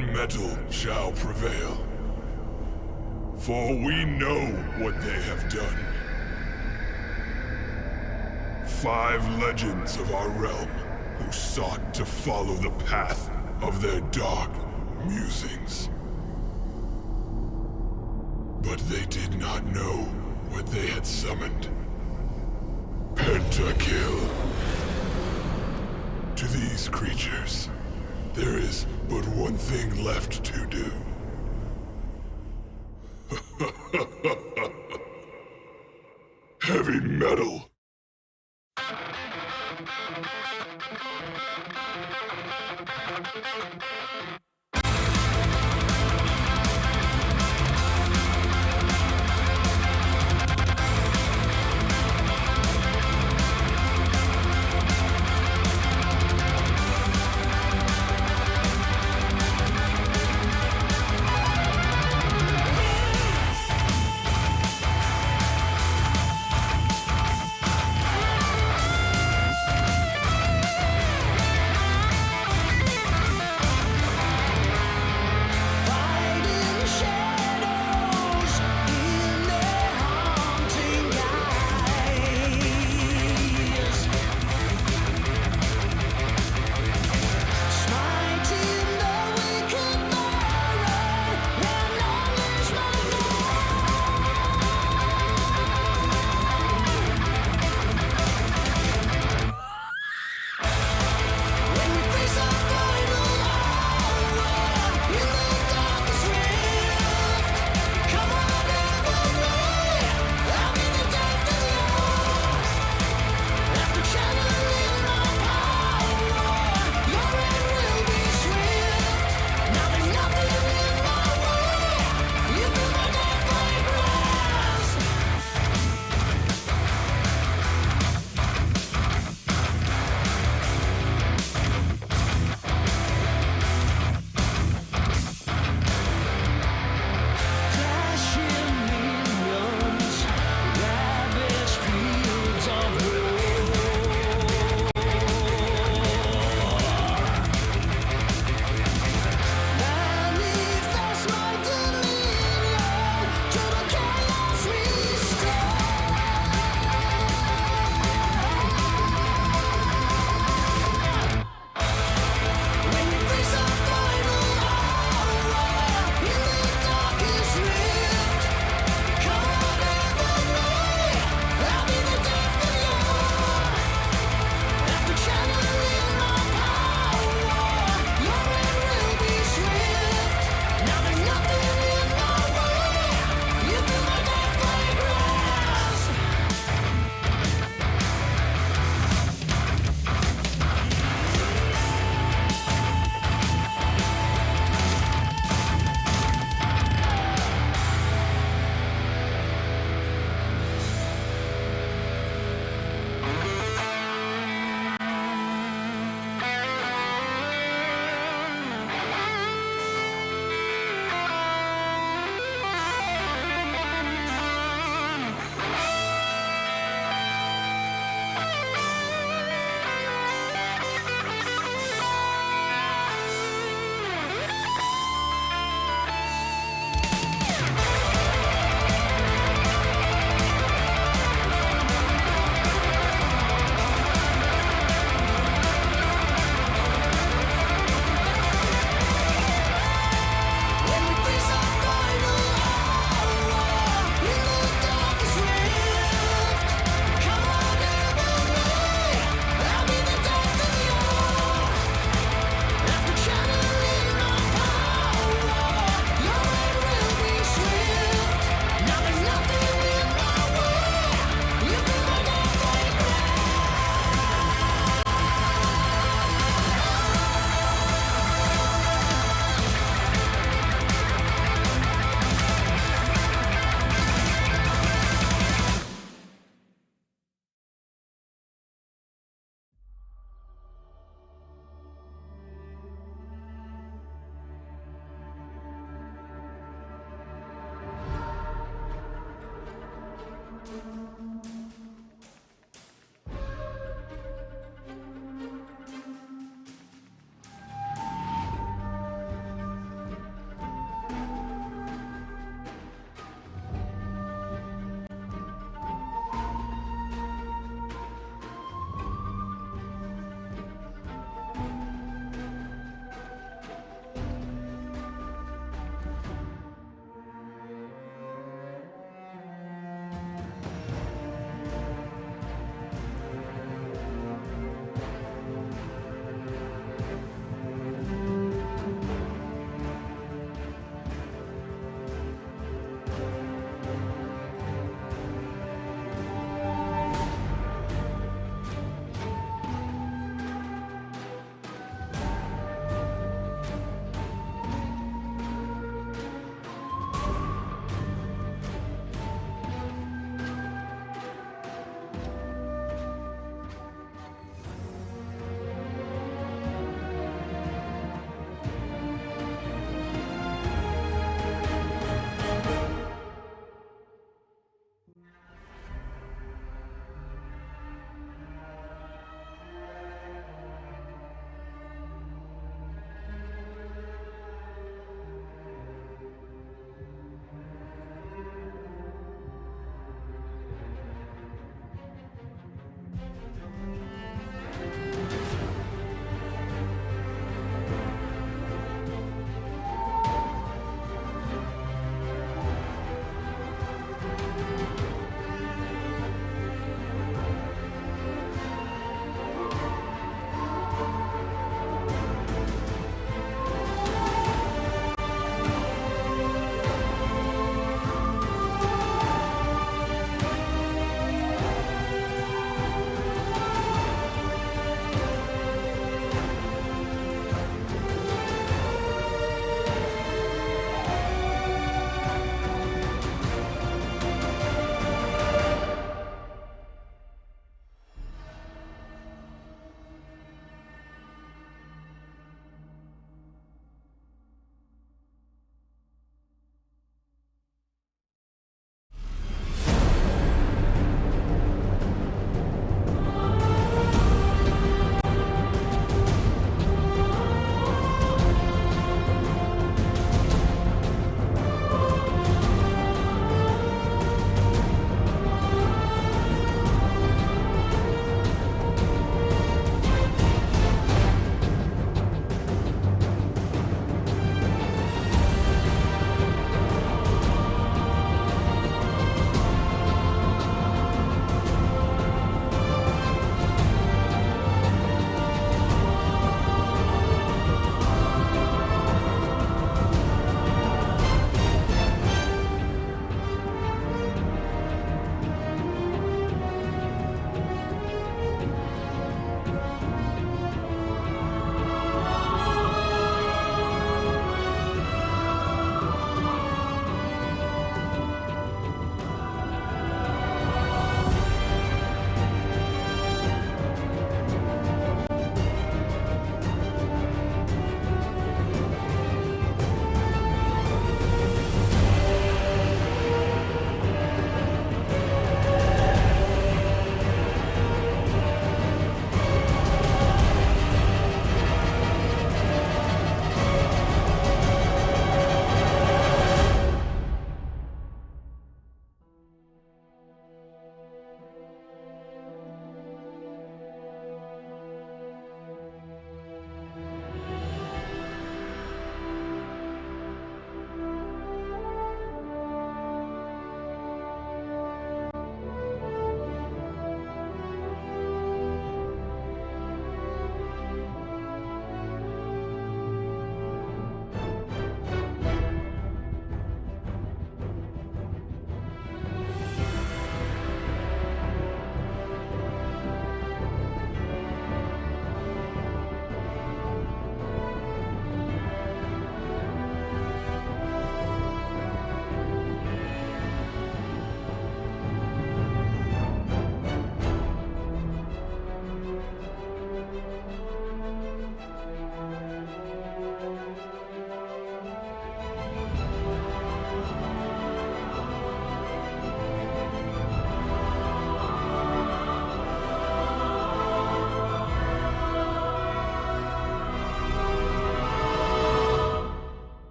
metal shall prevail. For we know what they have done. 5 legends of our realm who sought to follow the path of their dark musings. But they did not know what they had summoned. Pentakill. To these creatures, there is but one thing left to do. Heavy metal.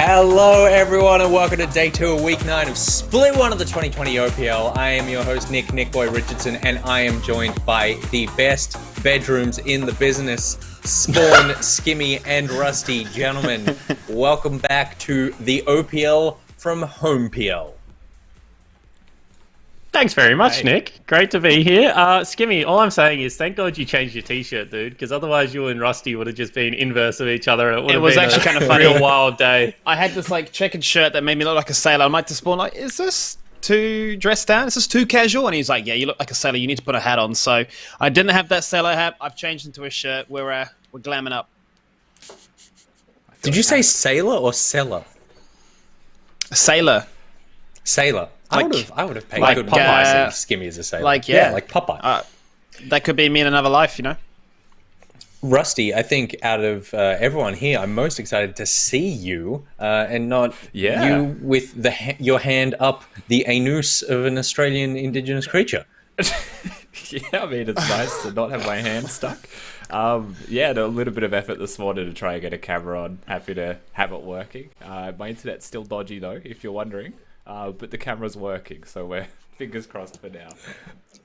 Hello everyone and welcome to day 2 of week 9 of Split 1 of the 2020 OPL. I am your host Nick Boy Richardson, and I am joined by the best bedrooms in the business, Spawn, Skimmy and Rusty. Gentlemen, welcome back to the OPL from Home PL. Thanks very much, Nick. Great to be here. Skimmy, all I'm saying is thank God you changed your t-shirt, dude, because otherwise you and Rusty would have just been inverse of each other. And it was actually kind of funny. Real wild day. I had this checkered shirt that made me look like a sailor. I'm like to Spawn, is this too dressed down? Is this too casual? And he's like, yeah, you look like a sailor. You need to put a hat on. So I didn't have that sailor hat. I've changed into a shirt. We're glamming up. Did you say sailor or seller? Sailor. Sailor. I would have paid good Popeye. money to see Skimmy as a sailor. Like Popeye. That could be me in another life, you know? Rusty, I think out of everyone here, I'm most excited to see you and not you with your hand up the anus of an Australian Indigenous creature. Yeah, I mean, it's nice to not have my hand stuck. A little bit of effort this morning to try and get a camera on. Happy to have it working. My internet's still dodgy, though, if you're wondering. But the camera's working, so we're fingers crossed for now.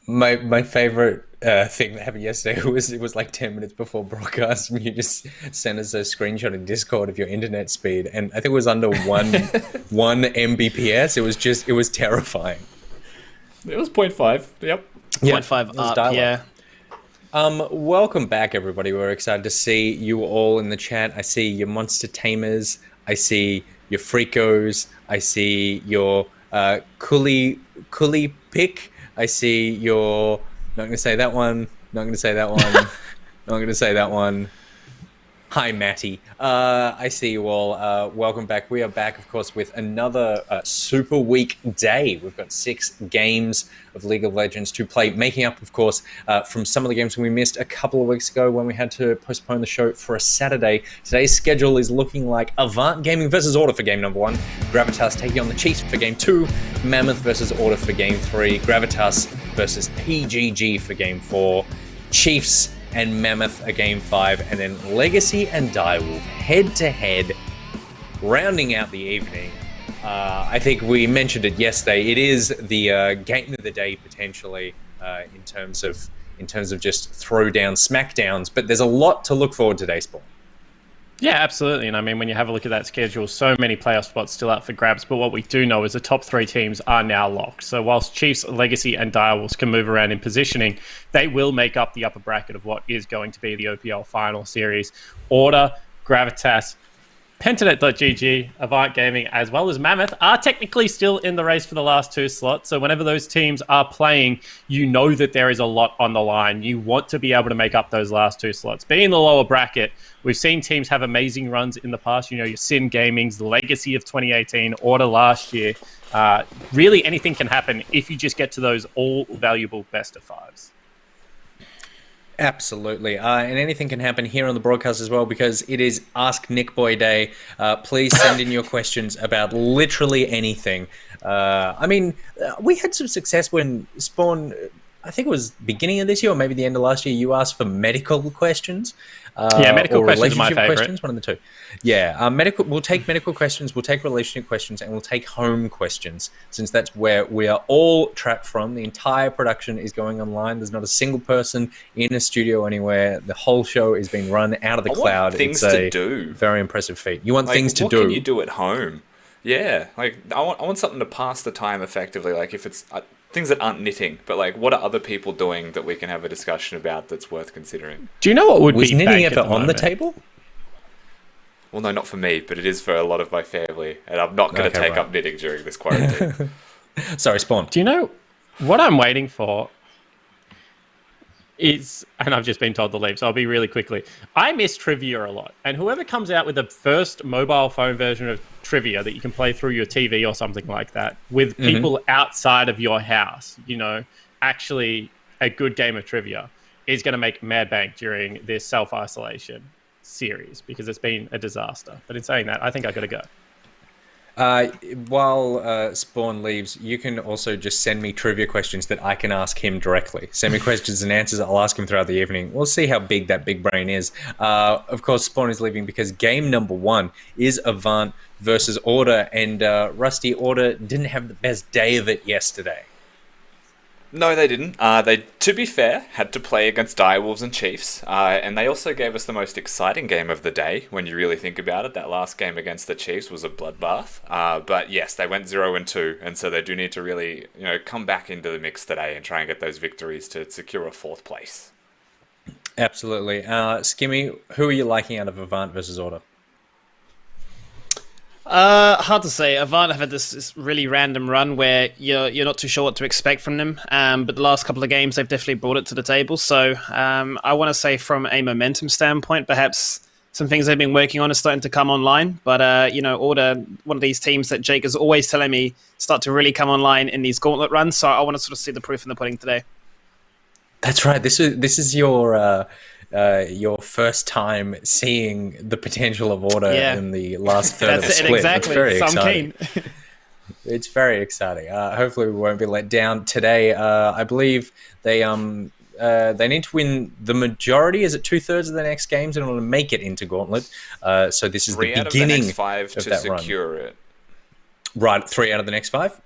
My favorite thing that happened yesterday was it was like 10 minutes before broadcast, and you just sent us a screenshot in Discord of your internet speed, and I think it was under one Mbps. It was terrifying. It was 0.5. Yep. 0.5 up. Yeah. Welcome back, everybody. We're excited to see you all in the chat. I see your monster tamers. I see your freakos. I see your coolie pick. I see your... Not going to say that one. Not going to say that one. Not going to say that one. Hi, Matty. I see you all. Welcome back. We are back, of course, with another super week day. We've got 6 games of League of Legends to play, making up, of course, from some of the games we missed a couple of weeks ago when we had to postpone the show for a Saturday. Today's schedule is looking like Avant Gaming versus Order for game number 1, Gravitas taking on the Chiefs for game 2, Mammoth versus Order for game 3, Gravitas versus PGG for game 4, Chiefs and Mammoth at game 5, and then Legacy and Direwolf head-to-head, rounding out the evening. I think we mentioned it yesterday. It is the game of the day potentially in terms of just throwdown smackdowns, but there's a lot to look forward to today, Spawn. Yeah, absolutely. And I mean, when you have a look at that schedule, so many playoff spots still up for grabs. But what we do know is the top 3 teams are now locked. So whilst Chiefs, Legacy, and Direwolves can move around in positioning, they will make up the upper bracket of what is going to be the OPL final series. Order, Gravitas, Pentanet.gg, Avant Gaming, as well as Mammoth are technically still in the race for the last 2 slots. So whenever those teams are playing, you know that there is a lot on the line. You want to be able to make up those last 2 slots. Being in the lower bracket, we've seen teams have amazing runs in the past. You know, your Sin Gaming's Legacy of 2018, Order last year. Really, anything can happen if you just get to those all valuable best of 5s. Absolutely. And anything can happen here on the broadcast as well, because it is Ask Nick Boy Day. Please send in your questions about literally anything. We had some success when Spawn, I think it was beginning of this year or maybe the end of last year, you asked for medical questions. Medical questions are my favorite. Questions, one of the two. Yeah, we'll take medical questions, we'll take relationship questions, and we'll take home questions, since that's where we are all trapped from. The entire production is going online. There's not a single person in a studio anywhere. The whole show is being run out of the cloud. Want things to do. Very impressive feat. You want things to do. What can you do at home? Yeah, I want something to pass the time effectively. Like if it's things that aren't knitting, but what are other people doing that we can have a discussion about that's worth considering? Do you know what would Was be knitting bank ever at the on the moment? table? Well, no, not for me, but it is for a lot of my family, and I'm not going to take up knitting during this quarantine. Sorry, Spawn. Do you know what I'm waiting for? Is, and I've just been told to leave, so I'll be really quickly. I miss trivia a lot, and whoever comes out with the first mobile phone version of trivia that you can play through your TV or something like that with people outside of your house, actually a good game of trivia is going to make mad bank during this self-isolation series, because it's been a disaster. But in saying that, I think I've got to go. Uh, while Spawn leaves, you can also just send me trivia questions that I can ask him directly. Send me questions and answers. I'll ask him throughout the evening. We'll see how big that big brain is. Of course, Spawn is leaving because game number 1 is Avant versus Order, and Rusty, Order didn't have the best day of it yesterday. No, they didn't. They, to be fair, had to play against Direwolves and Chiefs, and they also gave us the most exciting game of the day, when you really think about it. That last game against the Chiefs was a bloodbath. But yes, they went 0-2, and so they do need to really, come back into the mix today and try and get those victories to secure a 4th place. Absolutely. Skimmy, who are you liking out of Avant versus Order? Hard to say. Avant have had this really random run where you're not too sure what to expect from them. But the last couple of games, they've definitely brought it to the table. So I want to say from a momentum standpoint, perhaps some things they've been working on are starting to come online. But, Order, one of these teams that Jake is always telling me start to really come online in these gauntlet runs. So I want to sort of see the proof in the pudding today. That's right. This is your first time seeing the potential of Order in the last third of the split. Exactly. It's very so exciting. I'm keen. It's very exciting. Hopefully, we won't be let down today. I believe they need to win the majority. Is it 2/3 of the next games in order to make it into Gauntlet? So this is the beginning of the next 5 of to that secure run. it. Right, 3 out of the next 5.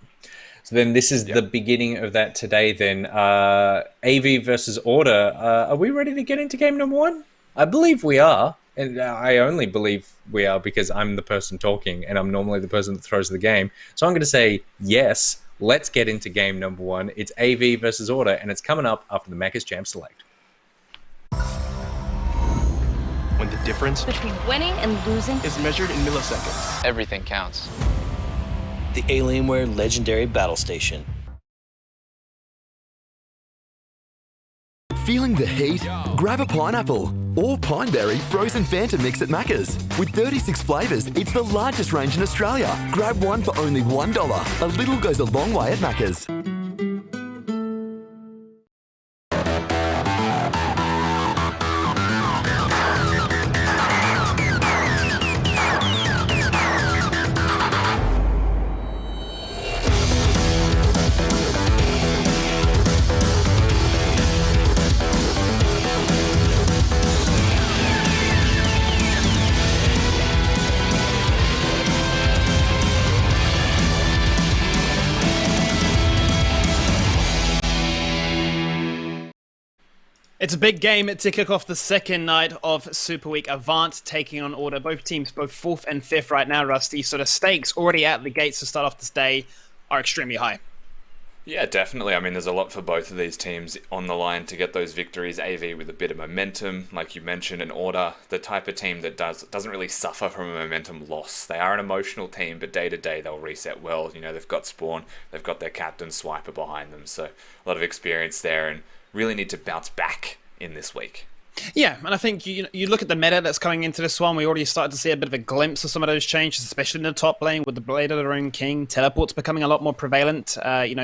So then this is the beginning of that today then. AV versus Order. Are we ready to get into game number 1? I believe we are. And I only believe we are because I'm the person talking and I'm normally the person that throws the game. So I'm going to say yes, let's get into game number 1. It's AV versus Order and it's coming up after the Macca's Champ Select. When the difference between winning and losing is measured in milliseconds, everything counts. The Alienware Legendary Battle Station. Feeling the heat? Grab a pineapple or pineberry frozen Fanta mix at Macca's. With 36 flavours, it's the largest range in Australia. Grab one for only $1. A little goes a long way at Macca's. It's a big game to kick off the second night of Super Week. Avant taking on Order. Both teams, both 4th and 5th right now, Rusty. So the stakes already out the gates to start off this day are extremely high. Yeah, definitely. I mean, there's a lot for both of these teams on the line to get those victories. AV with a bit of momentum, like you mentioned, and Order, the type of team that doesn't really suffer from a momentum loss. They are an emotional team, but day to day they'll reset well. They've got Spawn, they've got their captain Swiper behind them, so a lot of experience there and really need to bounce back in this week. Yeah, and I think you look at the meta that's coming into this one, we already started to see a bit of a glimpse of some of those changes, especially in the top lane with the Blade of the Rune King. Teleports becoming a lot more prevalent.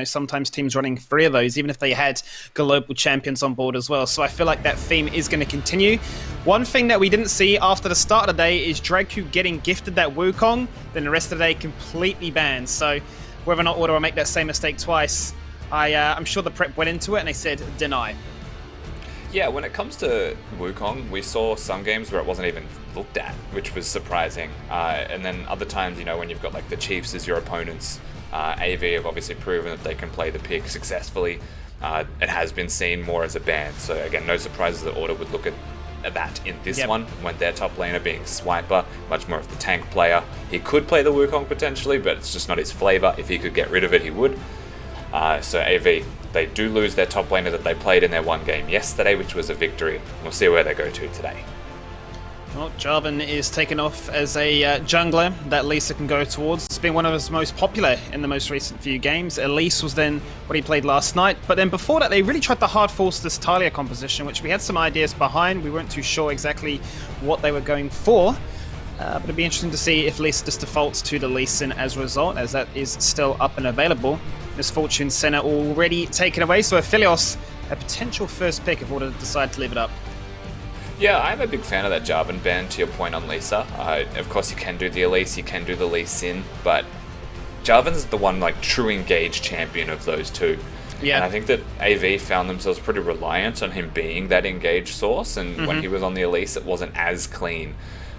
Sometimes teams running 3 of those, even if they had global champions on board as well. So I feel like that theme is going to continue. One thing that we didn't see after the start of the day is Draku getting gifted that Wukong, then the rest of the day completely banned. So whether or not Order will make that same mistake twice, I'm sure the prep went into it and they said deny. Yeah, when it comes to Wukong, we saw some games where it wasn't even looked at, which was surprising. And then other times, when you've got like the Chiefs as your opponents, AV have obviously proven that they can play the pick successfully. It has been seen more as a ban. So again, no surprises that Order would look at that in this one, when their top laner being Swiper, much more of the tank player. He could play the Wukong potentially, but it's just not his flavor. If he could get rid of it, he would. So AV, they do lose their top laner that they played in their one game yesterday, which was a victory. We'll see where they go to today. Well, Jarvan is taken off as a jungler that Lisa can go towards. It's been one of his most popular in the most recent few games. Elise was then what he played last night. But then before that, they really tried to hard force this Talia composition, which we had some ideas behind. We weren't too sure exactly what they were going for. But it'd be interesting to see if Lisa just defaults to the Lee Sin as a result, as that is still up and available. Misfortune Center already taken away, so Aphelios, a potential first pick if Order to decide to leave it up. Yeah, I'm a big fan of that Jarvan ban, to your point on Lisa. Of course, you can do the Elise, you can do the Lee Sin, but Jarvan's the one, like, true engaged champion of those two. Yeah. And I think that AV found themselves pretty reliant on him being that engaged source, and when he was on the Elise, it wasn't as clean.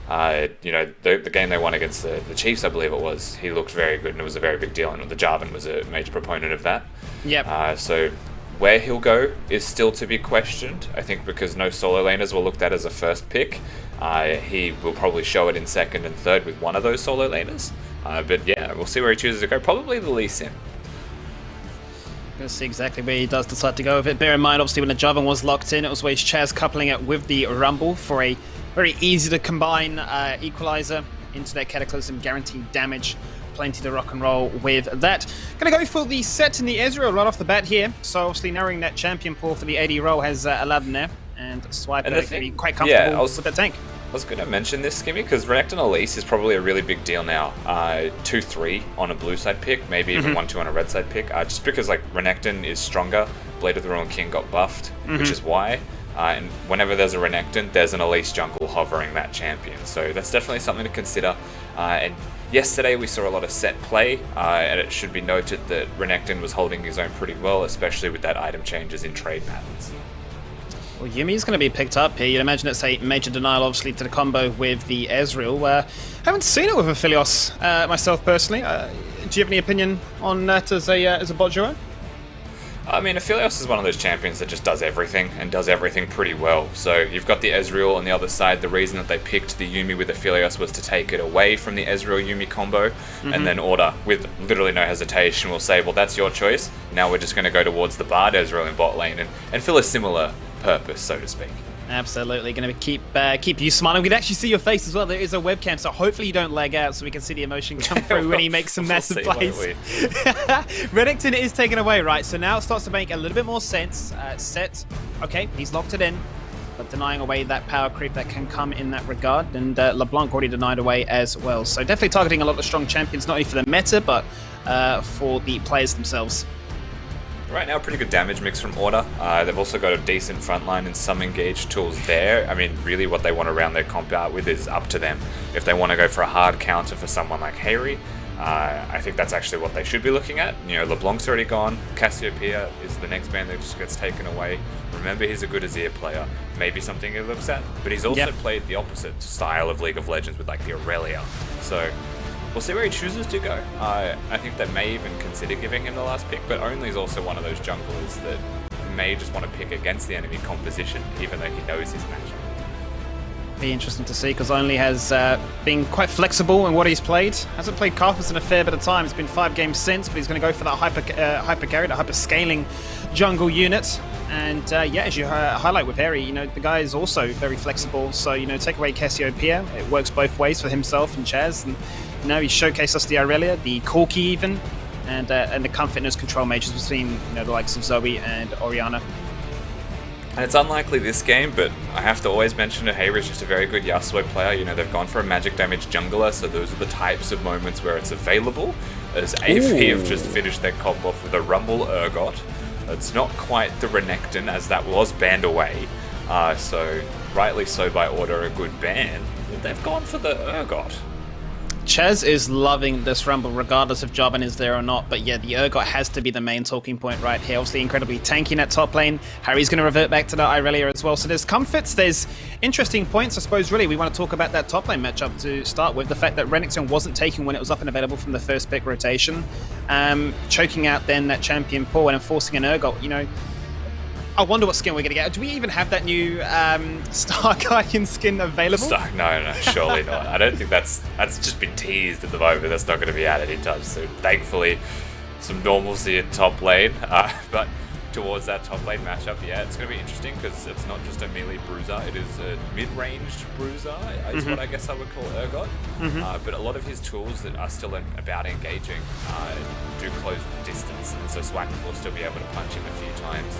The game they won against the Chiefs, I believe it was, he looked very good, and it was a very big deal, and the Jarvan was a major proponent of that. Yep. So where he'll go is still to be questioned. I think because no solo laners were looked at as a first pick, he will probably show it in second and third with one of those solo laners. But yeah, we'll see where he chooses to go. Probably the Lee Sin. Going to see exactly where he does decide to go with it. Bear in mind, obviously, when the Jarvan was locked in, it was always Chaz coupling it with the Rumble for a very easy to combine equalizer into that Cataclysm, guaranteed damage. Plenty to rock and roll with that. Going to go for the set in the Ezreal right off the bat here. So obviously narrowing that champion pool for the AD role has Aladdin there. And Swiper going to be quite comfortable with that tank. I was going to mention this, Skimmy, because Renekton Elise is probably a really big deal now. 2-3 on a blue side pick, maybe even 1-2 on a red side pick. Just because like Renekton is stronger, Blade of the Ruined King got buffed, which is why. And whenever there's a Renekton, there's an Elise jungle hovering that champion. So that's definitely something to consider. And yesterday we saw a lot of set play, and it should be noted that Renekton was holding his own pretty well, especially with that item changes in trade patterns. Well, Yumi's going to be picked up here. You'd imagine it's a major denial, obviously, to the combo with the Ezreal. Haven't seen it with Aphelios myself, personally. Do you have any opinion on that as a bot duo? I mean, Aphelios is one of those champions that just does everything, and does everything pretty well. So you've got the Ezreal on the other side. The reason that they picked the Yuumi with Aphelios was to take it away from the Ezreal-Yuumi combo, and then Order, with literally no hesitation, will say, well, that's your choice. Now we're just going to go towards the Bard Ezreal in bot lane and fill a similar purpose, so to speak. Absolutely, going to keep you smiling. We can actually see your face as well. There is a webcam, so hopefully you don't lag out, so we can see the emotion come through when he makes some massive plays. Renekton is taken away, right? So now it starts to make a little bit more sense. Set, okay, he's locked it in, but denying away that power creep that can come in that regard, and LeBlanc already denied away as well. So definitely targeting a lot of strong champions, not only for the meta, but for the players themselves. Right now, pretty good damage mix from Order. They've also got a decent frontline and some engaged tools there. I mean, really what they want to round their comp out with is up to them. If they want to go for a hard counter for someone like Hayri, I think that's actually what they should be looking at. You know, LeBlanc's already gone. Cassiopeia is the next ban that just gets taken away. Remember, he's a good Azir player. Maybe something he looks at. But he's also played the opposite style of League of Legends with, like, the Aurelia. So we'll see where he chooses to go. I think they may even consider giving him the last pick, but Only is also one of those junglers that may just want to pick against the enemy composition, even though he knows his matchup. Be interesting to see, because Only has been quite flexible in what he's played. Hasn't played Karthus in a fair bit of time. It's been 5 games since, but he's going to go for that hyper carry, that hyper scaling jungle unit. And as you highlight with Harry, you know, the guy is also very flexible. So, you know, take away Cassiopeia, it works both ways for himself and Chaz. And you know, he showcased us the Aurelia, the Corki even, and the Comfortness control mages between, you know, the likes of Zoe and Orianna. And it's unlikely this game, but I have to always mention that Hayri is just a very good Yasuo player. You know, they've gone for a magic damage jungler, so those are the types of moments where it's available. As AV have just finished their comp off with a Rumble Urgot. It's not quite the Renekton, as that was banned away. So, rightly so by Order, a good ban. But they've gone for the Urgot. Chaz is loving this Rumble, regardless if Jarvan is there or not. But yeah, the Urgot has to be the main talking point right here. Obviously, incredibly tanky in that top lane. Harry's going to revert back to the Irelia as well. So there's comforts, there's interesting points. I suppose, really, we want to talk about that top lane matchup to start with. The fact that Renekton wasn't taken when it was up and available from the first pick rotation. Choking out then that champion pool and enforcing an Urgot, you know. I wonder what skin we're going to get. Do we even have that new Star Guardian skin available? No, surely not. I don't think that's just been teased at the moment. That's not going to be added anytime soon. Thankfully, some normalcy in top lane. But towards that top lane matchup, yeah, it's going to be interesting because it's not just a melee bruiser. It is a mid-ranged bruiser, is what I guess I would call Urgot. But a lot of his tools that are still about engaging do close the distance. And so Swiper will still be able to punch him a few times.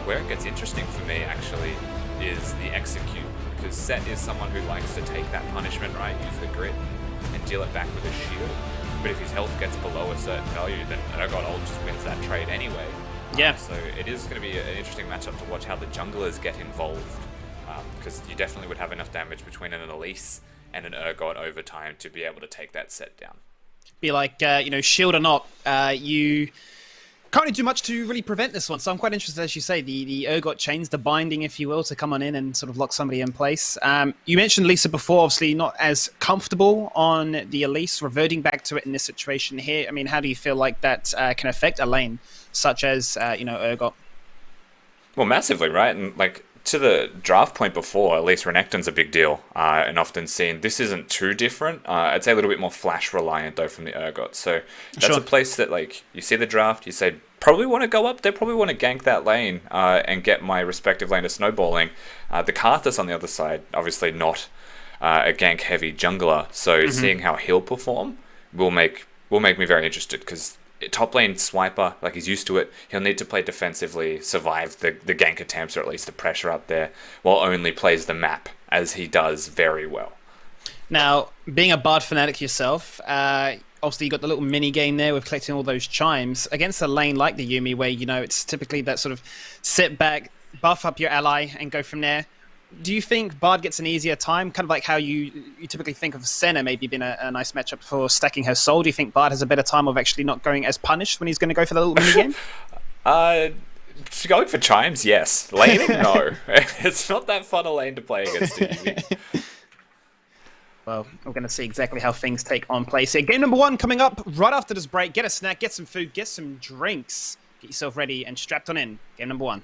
Where it gets interesting for me, actually, is the execute. Because Set is someone who likes to take that punishment, right? Use the grit and deal it back with a shield. But if his health gets below a certain value, then Urgot Ult just wins that trade anyway. Yeah. So it is going to be an interesting matchup to watch how the junglers get involved. because you definitely would have enough damage between an Elise and an Urgot over time to be able to take that set down. Be like, shield or not, you can't really do much to really prevent this one. So I'm quite interested, as you say, the Urgot chains, the binding, if you will, to come on in and sort of lock somebody in place. You mentioned Lisa before, obviously not as comfortable on the Elise, reverting back to it in this situation here. I mean, how do you feel like that can affect a lane such as, Urgot? Well, massively, right? And like to the draft point before, at least Renekton's a big deal, and often seen. This isn't too different. I'd say a little bit more flash reliant though from the Urgot. So that's a place that like you see the draft, you say probably want to go up there, probably want to gank that lane and get my respective lane to snowballing. The Karthus on the other side, obviously not a gank heavy jungler. So seeing how he'll perform will make me very interested because top lane swiper, like he's used to it, he'll need to play defensively, survive the gank attempts or at least the pressure up there, while only plays the map as he does very well. Now, being a Bard fanatic yourself, obviously you got the little mini game there with collecting all those chimes against a lane like the Yuumi, where it's typically that sort of sit back, buff up your ally, and go from there. Do you think Bard gets an easier time? Kind of like how you typically think of Senna maybe being a nice matchup for stacking her soul. Do you think Bard has a better time of actually not going as punished when he's going to go for the little mini game? Going for chimes, yes. Laning, no. It's not that fun a lane to play against Yuumi. Well, we're going to see exactly how things take on place here. Game number 1 coming up right after this break. Get a snack, get some food, get some drinks. Get yourself ready and strapped on in. Game number 1.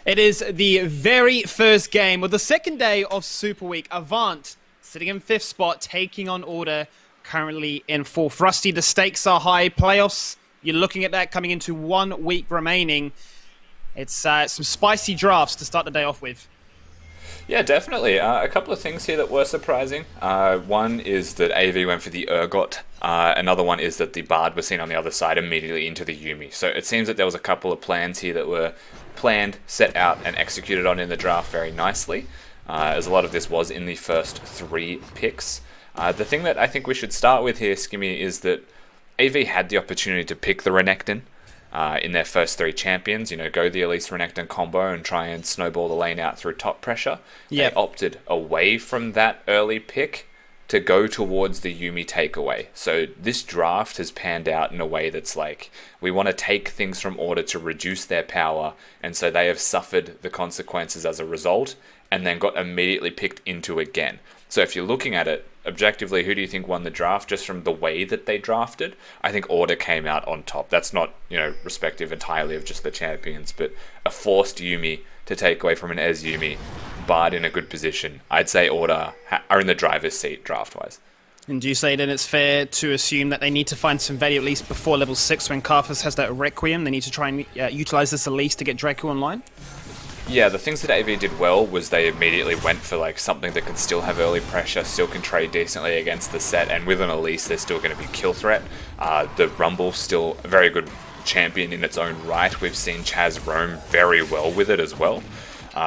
It is the very first game of the second day of Super Week. Avant sitting in 5th spot, taking on Order, currently in 4th. Rusty, the stakes are high. Playoffs, you're looking at that coming into 1 week remaining. It's some spicy drafts to start the day off with. Yeah, definitely. A couple of things here that were surprising. One is that AV went for the Urgot. Another one is that the Bard was seen on the other side immediately into the Yuumi. So it seems that there was a couple of plans here that were planned, set out, and executed on in the draft very nicely, as a lot of this was in the first 3 picks. The thing that I think we should start with here, Skimmy, is that AV had the opportunity to pick the Renekton in their first 3 champions, go the Elise Renekton combo and try and snowball the lane out through top pressure. Yep. They opted away from that early pick to go towards the Yuumi takeaway. So this draft has panned out in a way that's like, we want to take things from Order to reduce their power, and so they have suffered the consequences as a result, and then got immediately picked into again. So if you're looking at it, objectively, who do you think won the draft just from the way that they drafted? I think Order came out on top. That's not, respective entirely of just the champions, but a forced Yuumi to take away from an Ez Yuumi, Bard in a good position. I'd say Order are in the driver's seat draft-wise. And do you say then it's fair to assume that they need to find some value at least before level 6 when Karthus has that Requiem? They need to try and utilize this Elise to get Draco online? Yeah, the things that AV did well was they immediately went for something that could still have early pressure, still can trade decently against the set, and with an Elise they're still going to be kill threat. The Rumble's still a very good champion in its own right. We've seen Chaz roam very well with it as well.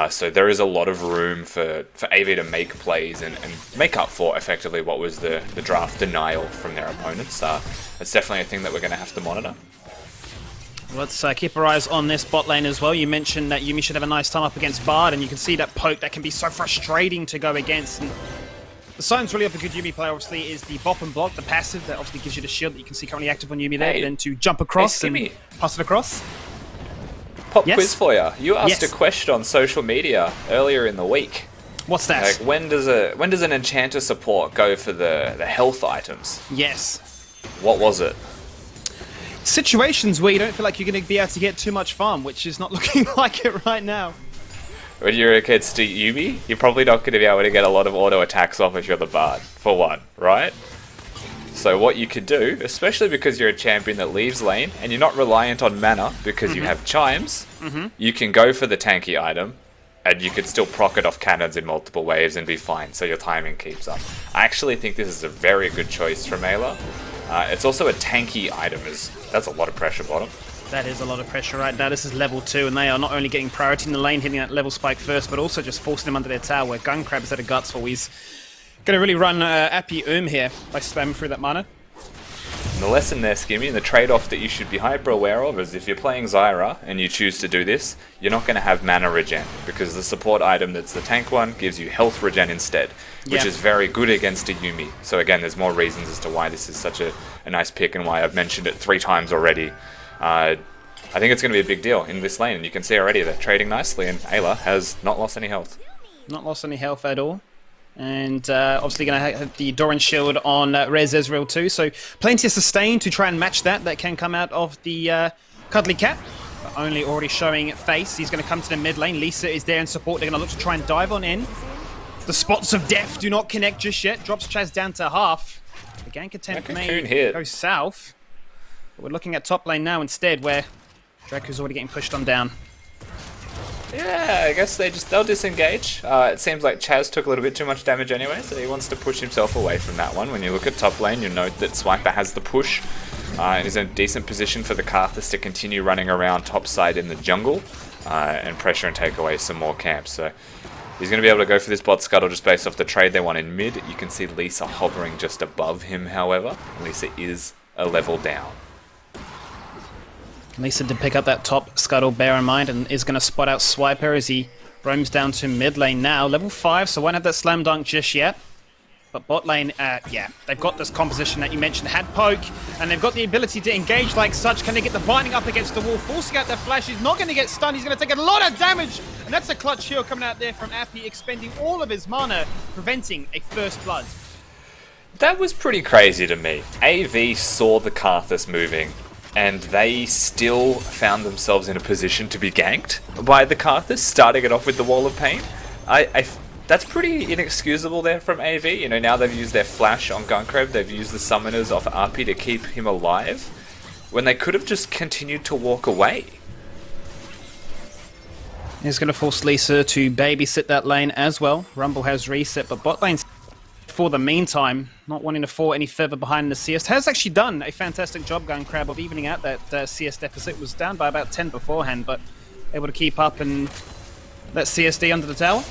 So there is a lot of room for AV to make plays and make up for effectively what was the draft denial from their opponents. It's definitely a thing that we're going to have to monitor. Let's keep our eyes on this bot lane as well. You mentioned that Yuumi should have a nice time up against Bard, and you can see that poke that can be so frustrating to go against. And the signs really of a good Yuumi player, obviously, is the bop and block, the passive that obviously gives you the shield that you can see currently active on Yuumi there, and then to jump across and pass it across. Pop quiz for you. You asked a question on social media earlier in the week. What's that? When does an enchanter support go for the health items? Yes. What was it? Situations where you don't feel like you're going to be able to get too much farm, which is not looking like it right now. When you're against Yuumi, you're probably not going to be able to get a lot of auto attacks off if you're the Bard, for one, right? So what you could do, especially because you're a champion that leaves lane and you're not reliant on mana because you have chimes, you can go for the tanky item and you could still proc it off cannons in multiple waves and be fine, so your timing keeps up. I actually think this is a very good choice from Ayla. It's also a tanky item, that's a lot of pressure bottom. That is a lot of pressure right now. This is level 2, and they are not only getting priority in the lane, hitting that level spike first, but also just forcing him under their tower, where Gunkrab is at a guts for. He's going to really run Appy here by spamming through that mana. And the lesson there, Skimmy, and the trade-off that you should be hyper aware of is if you're playing Zyra and you choose to do this, you're not going to have mana regen, because the support item that's the tank one gives you health regen instead, which is very good against a Yuumi. So again, there's more reasons as to why this is such a nice pick and why I've mentioned it 3 times already. I think it's going to be a big deal in this lane, and you can see already they're trading nicely, and Ayla has not lost any health. Not lost any health at all. And obviously going to have the Doran shield on Rez Ezreal too, so plenty of sustain to try and match that can come out of the Cuddly Cat. But only already showing face. He's going to come to the mid lane. Lisa is there in support. They're going to look to try and dive on in. The spots of death do not connect just yet. Drops Chaz down to half. The gank attempt may go south. But we're looking at top lane now instead, where Draco's already getting pushed on down. Yeah, I guess they'll disengage. It seems like Chaz took a little bit too much damage anyway, so he wants to push himself away from that one. When you look at top lane, you note that Swiper has the push and is in a decent position for the Karthus to continue running around top side in the jungle and pressure and take away some more camps. So he's going to be able to go for this bot scuttle just based off the trade they won in mid. You can see Lisa hovering just above him, however. Lisa is a level down. Lisa did pick up that top scuttle, bear in mind, and is going to spot out Swiper as he roams down to mid lane now. Level 5, so won't have that slam dunk just yet. But bot lane, yeah, they've got this composition that you mentioned, had poke, and they've got the ability to engage like such. Can they get the binding up against the wall, forcing out that flash? He's not going to get stunned, he's going to take a lot of damage, and that's a clutch heal coming out there from Appy, expending all of his mana, preventing a first blood. That was pretty crazy to me. AV saw the Karthus moving, and they still found themselves in a position to be ganked by the Karthus, starting it off with the Wall of Pain. That's pretty inexcusable there from AV. You know, now they've used their flash on Gunkreb, they've used the summoners off RP to keep him alive, when they could have just continued to walk away. He's going to force Lisa to babysit that lane as well. Rumble has reset, but bot lane, for the meantime, not wanting to fall any further behind the CS, has actually done a fantastic job, Gunkrab, of evening out that CS deficit. Was down by about 10 beforehand, but able to keep up and let CSD under the tower.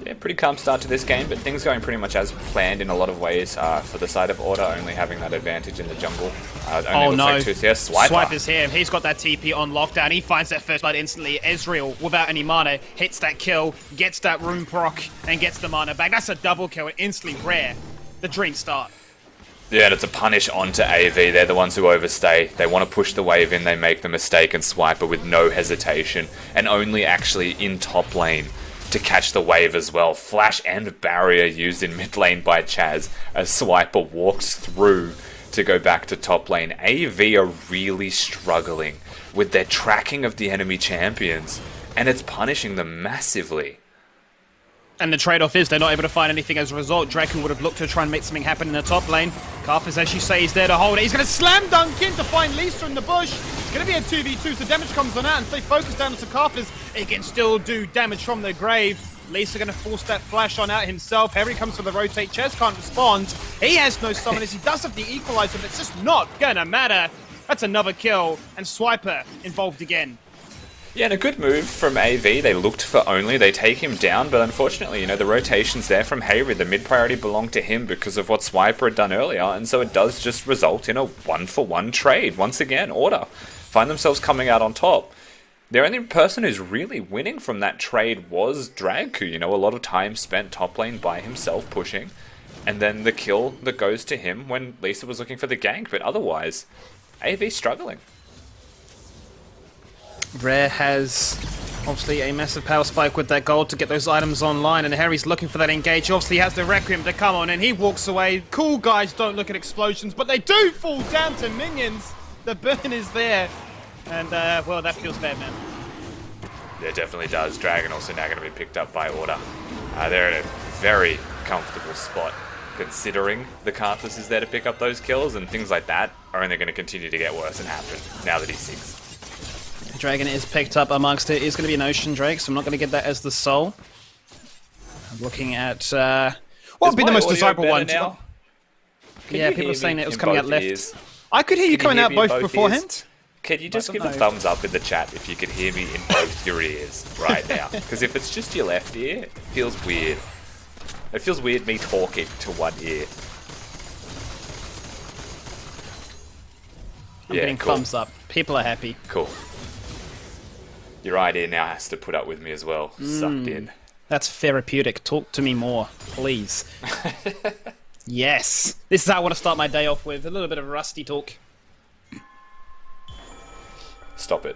Yeah, pretty calm start to this game, but things going pretty much as planned in a lot of ways for the side of Order, only having that advantage in the jungle. Oh no, Swiper's here. He's got that TP on lockdown. He finds that first blood instantly. Ezreal, without any mana, hits that kill, gets that rune proc, and gets the mana back. That's a double kill, and instantly rare. The dream start. Yeah, and it's a punish onto AV. They're the ones who overstay. They want to push the wave in, they make the mistake, and Swiper with no hesitation, and only actually in top lane to catch the wave as well. Flash and barrier used in mid lane by Chaz as Swiper walks through to go back to top lane. AV are really struggling with their tracking of the enemy champions, and it's punishing them massively. And the trade-off is they're not able to find anything as a result. Draco would have looked to try and make something happen in the top lane. Karthus, as you say, is there to hold it. He's going to slam dunk in to find Lisa in the bush. It's going to be a 2v2, so damage comes on out and stay focused down to Karthus. He can still do damage from the grave. Lisa going to force that flash on out himself. Harry comes for the rotate. Chaz can't respond. He has no summoners. He does have the equalizer, but it's just not going to matter. That's another kill, and Swiper involved again. Yeah, and a good move from AV. They looked for only. They take him down, but unfortunately, you know, the rotation's there from Hayrid. The mid priority belonged to him because of what Swiper had done earlier, and so it does just result in a 1-for-1 trade. Once again, Order find themselves coming out on top. The only person who's really winning from that trade was Dragku. You know, a lot of time spent top lane by himself pushing, and then the kill that goes to him when Lisa was looking for the gank, but otherwise, AV struggling. Rare has obviously a massive power spike with that gold to get those items online, and Harry's looking for that engage. Obviously, he has the Requiem to come on, and he walks away. Cool guys don't look at explosions, but they do fall down to minions. The burn is there, and well, that feels bad, man. Yeah, it definitely does. Dragon also now going to be picked up by Order. They're in a very comfortable spot, considering the Karthus is there to pick up those kills, and things like that are only going to continue to get worse and happen now that he's 6. Dragon is picked up amongst it. It's going to be an Ocean Drake, so I'm not going to get that as the soul. I'm looking at what would be the most desirable one. Now? Yeah, people are saying that it was coming out left. Ears? I could hear you coming out both beforehand. Ears? Can you just give a thumbs up in the chat if you could hear me in both your ears right now? Because if it's just your left ear, it feels weird. It feels weird me talking to one ear. I'm getting thumbs up. People are happy. Cool. Your right ear now has to put up with me as well. Sucked in. That's therapeutic. Talk to me more, please. Yes. This is how I want to start my day off with. A little bit of rusty talk. Stop it.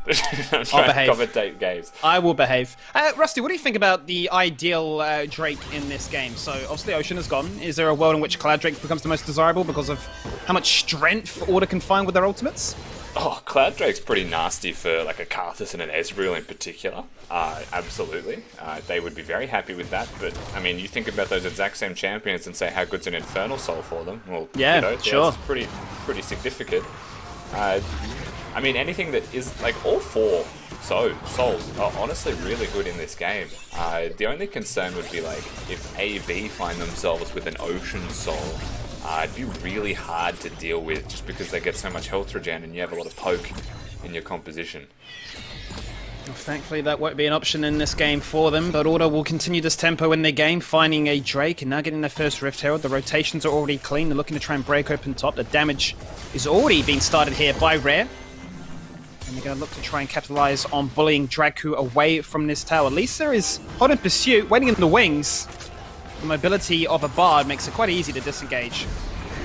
I'll behave. Commentate games. I will behave. Rusty, what do you think about the ideal Drake in this game? So, obviously Ocean is gone. Is there a world in which Cloud Drake becomes the most desirable because of how much strength Order can find with their ultimates? Oh, Cloud Drake's pretty nasty for like a Karthus and an Ezreal in particular. Absolutely. They would be very happy with that, but I mean, you think about those exact same champions and say how good's an Infernal Soul for them. Well, yeah, you know, sure. It's pretty significant. I mean, anything that is, like, all four souls are honestly really good in this game. The only concern would be, like, if AV find themselves with an Ocean Soul, it'd be really hard to deal with just because they get so much health regen and you have a lot of poke in your composition. Thankfully, that won't be an option in this game for them, but Order will continue this tempo in their game, finding a Drake and now getting their first Rift Herald. The rotations are already clean. They're looking to try and break open top. The damage is already being started here by Rare. And they're going to look to try and capitalize on bullying Draku away from this tower. Lisa is hot in pursuit, waiting in the wings. The mobility of a Bard makes it quite easy to disengage.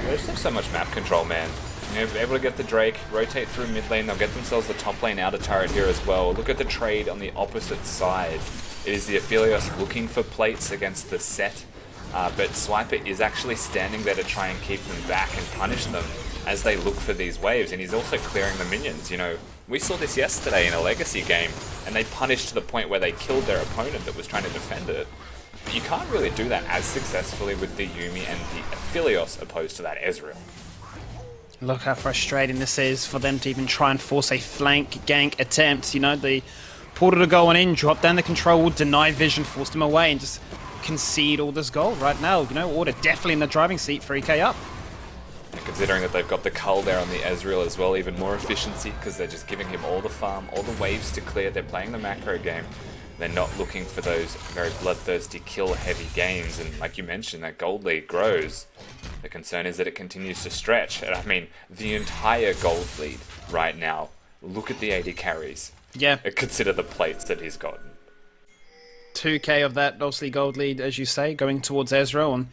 They just have so much map control, man. You know, able to get the Drake, rotate through mid lane, they'll get themselves the top lane outer turret here as well. Look at the trade on the opposite side. It is the Aphelios looking for plates against the set, but Swiper is actually standing there to try and keep them back and punish them as they look for these waves, and he's also clearing the minions. You know, we saw this yesterday in a Legacy game, and they punished to the point where they killed their opponent that was trying to defend it. But you can't really do that as successfully with the Yuumi and the Aphelios opposed to that Ezreal. Look how frustrating this is for them to even try and force a flank gank attempt. You know, the portal to go on in, drop down the control, deny vision, force them away, and just concede all this gold right now. You know, Order definitely in the driving seat for EK up. And considering that they've got the cull there on the Ezreal as well, even more efficiency because they're just giving him all the farm, all the waves to clear. They're playing the macro game. They're not looking for those very bloodthirsty, kill-heavy games. And like you mentioned, that gold lead grows. The concern is that it continues to stretch. And I mean, the entire gold lead right now, look at the AD carries. Yeah. Consider the plates that he's gotten. 2k of that, obviously, gold lead, as you say, going towards Ezreal. And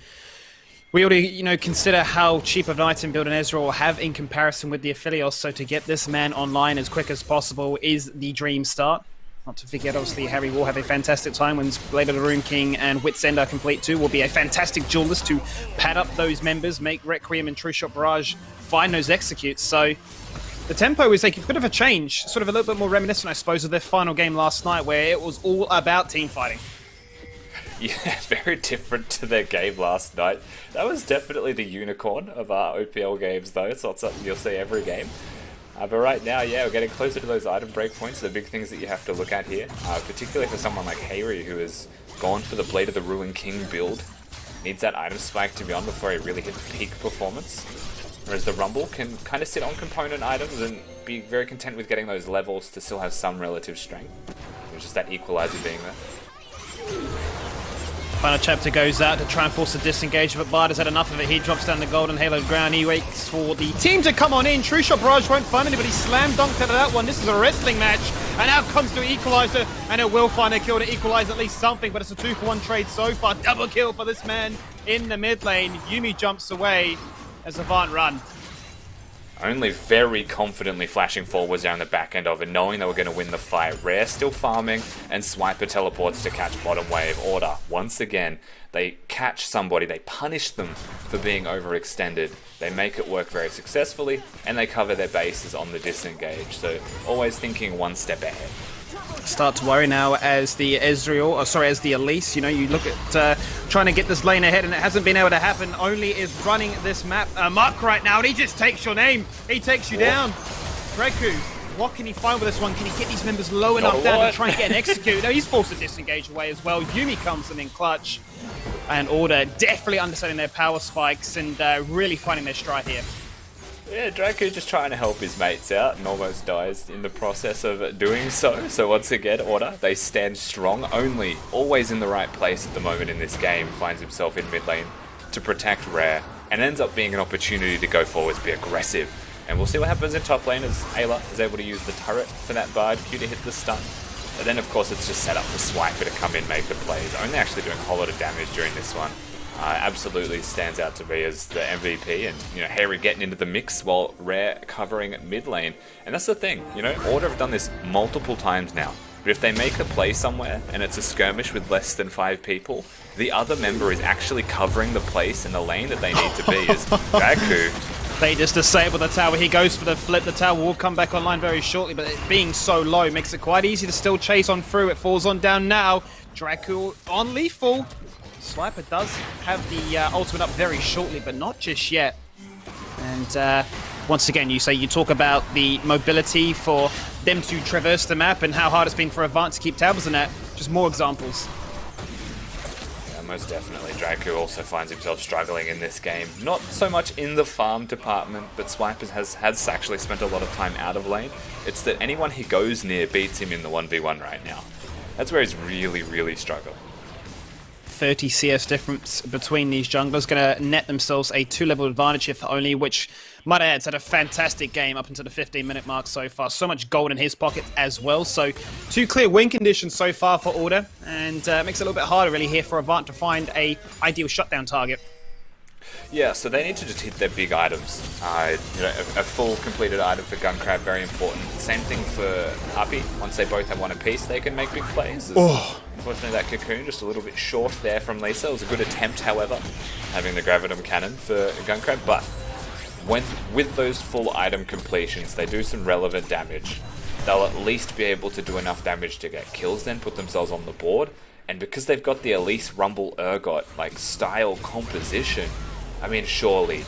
we already, you know, consider how cheap of an item build an Ezreal will have in comparison with the Aphelios. So to get this man online as quick as possible is the dream start. Not to forget, obviously, Harry will have a fantastic time when Blade of the Rune King and Wit's End are complete too. Will be a fantastic duelist to pad up those members, make Requiem and True Shot Barrage find those executes. So the tempo is like a bit of a change, sort of a little bit more reminiscent, I suppose, of their final game last night where it was all about team fighting. Yeah, very different to their game last night. That was definitely the unicorn of our OPL games, though. It's not something you'll see every game. But right now, yeah, we're getting closer to those item breakpoints, the big things that you have to look at here, particularly for someone like Harry, who has gone for the Blade of the Ruin King build. Needs that item spike to be on before he really hits peak performance. Whereas the Rumble can kind of sit on component items and be very content with getting those levels to still have some relative strength. It's just that equalizer being there. Final chapter goes out to try and force a disengage, but Bard has had enough of it. He drops down the golden halo ground. He waits for the team to come on in. True Shot Barrage won't find anybody. Slam dunked out of that one. This is a wrestling match. And out comes the equalizer, and it will find a kill to equalize at least something, but it's a 2-for-1 trade so far. Double kill for this man in the mid lane. Yuumi jumps away as Avant run. Only very confidently flashing forwards down the back end of it, knowing they were going to win the fight. Rare still farming, and Swiper teleports to catch bottom wave. Order, once again, they catch somebody, they punish them for being overextended. They make it work very successfully, and they cover their bases on the disengage. So always thinking one step ahead. Start to worry now as the Ezreal, as the Elise, you know, you look at trying to get this lane ahead and it hasn't been able to happen. Only is running this map Mark right now, and he just takes your name. He takes you down. Draku, what can he find with this one? Can he get these members low enough down to try and get an execute? No, he's forced to disengage away as well. Yuumi comes in clutch. And Order definitely understanding their power spikes and really finding their stride here. Yeah, Draco just trying to help his mates out and almost dies in the process of doing so. So once again, Order, they stand strong, only always in the right place at the moment in this game, finds himself in mid lane to protect Rare, and ends up being an opportunity to go forwards, be aggressive. And we'll see what happens in top lane as Ayla is able to use the turret for that Bard Q to hit the stun. And then of course it's just set up for Swiper to come in, make the plays, only actually doing a whole lot of damage during this one. Absolutely stands out to me as the MVP, and you know, Harry getting into the mix while Rare covering mid lane. And that's the thing, you know, Order have done this multiple times now, but if they make a play somewhere and it's a skirmish with less than 5 people, the other member is actually covering the place in the lane that they need to be. As Draku, they just disable the tower. He goes for the flip. The tower will come back online very shortly, but it being so low makes it quite easy to still chase on through. It falls on down now. Draku on lethal. Swiper does have the ultimate up very shortly, but not just yet. And once again, you talk about the mobility for them to traverse the map and how hard it's been for Avant to keep tabs on that. Just more examples. Yeah, most definitely. Draco also finds himself struggling in this game. Not so much in the farm department, but Swipers has actually spent a lot of time out of lane. It's that anyone he goes near beats him in the 1v1 right now. That's where he's really, really struggling. 30 CS difference between these junglers, going to net themselves a 2-level advantage if only, which, might I add, had a fantastic game up until the 15-minute mark so far. So much gold in his pocket as well. So 2 clear win conditions so far for Order, and makes it a little bit harder really here for Avant to find a ideal shutdown target. Yeah, so they need to just hit their big items. You know, a full completed item for Guncrab, very important. Same thing for Uppy. Once they both have one apiece, they can make big plays. Unfortunately, that Cocoon just a little bit short there from Lisa. It was a good attempt, however, having the Gravitum Cannon for Guncrab. But with those full item completions, they do some relevant damage. They'll at least be able to do enough damage to get kills, then put themselves on the board. And because they've got the Elise Rumble Urgot like style composition, I mean, surely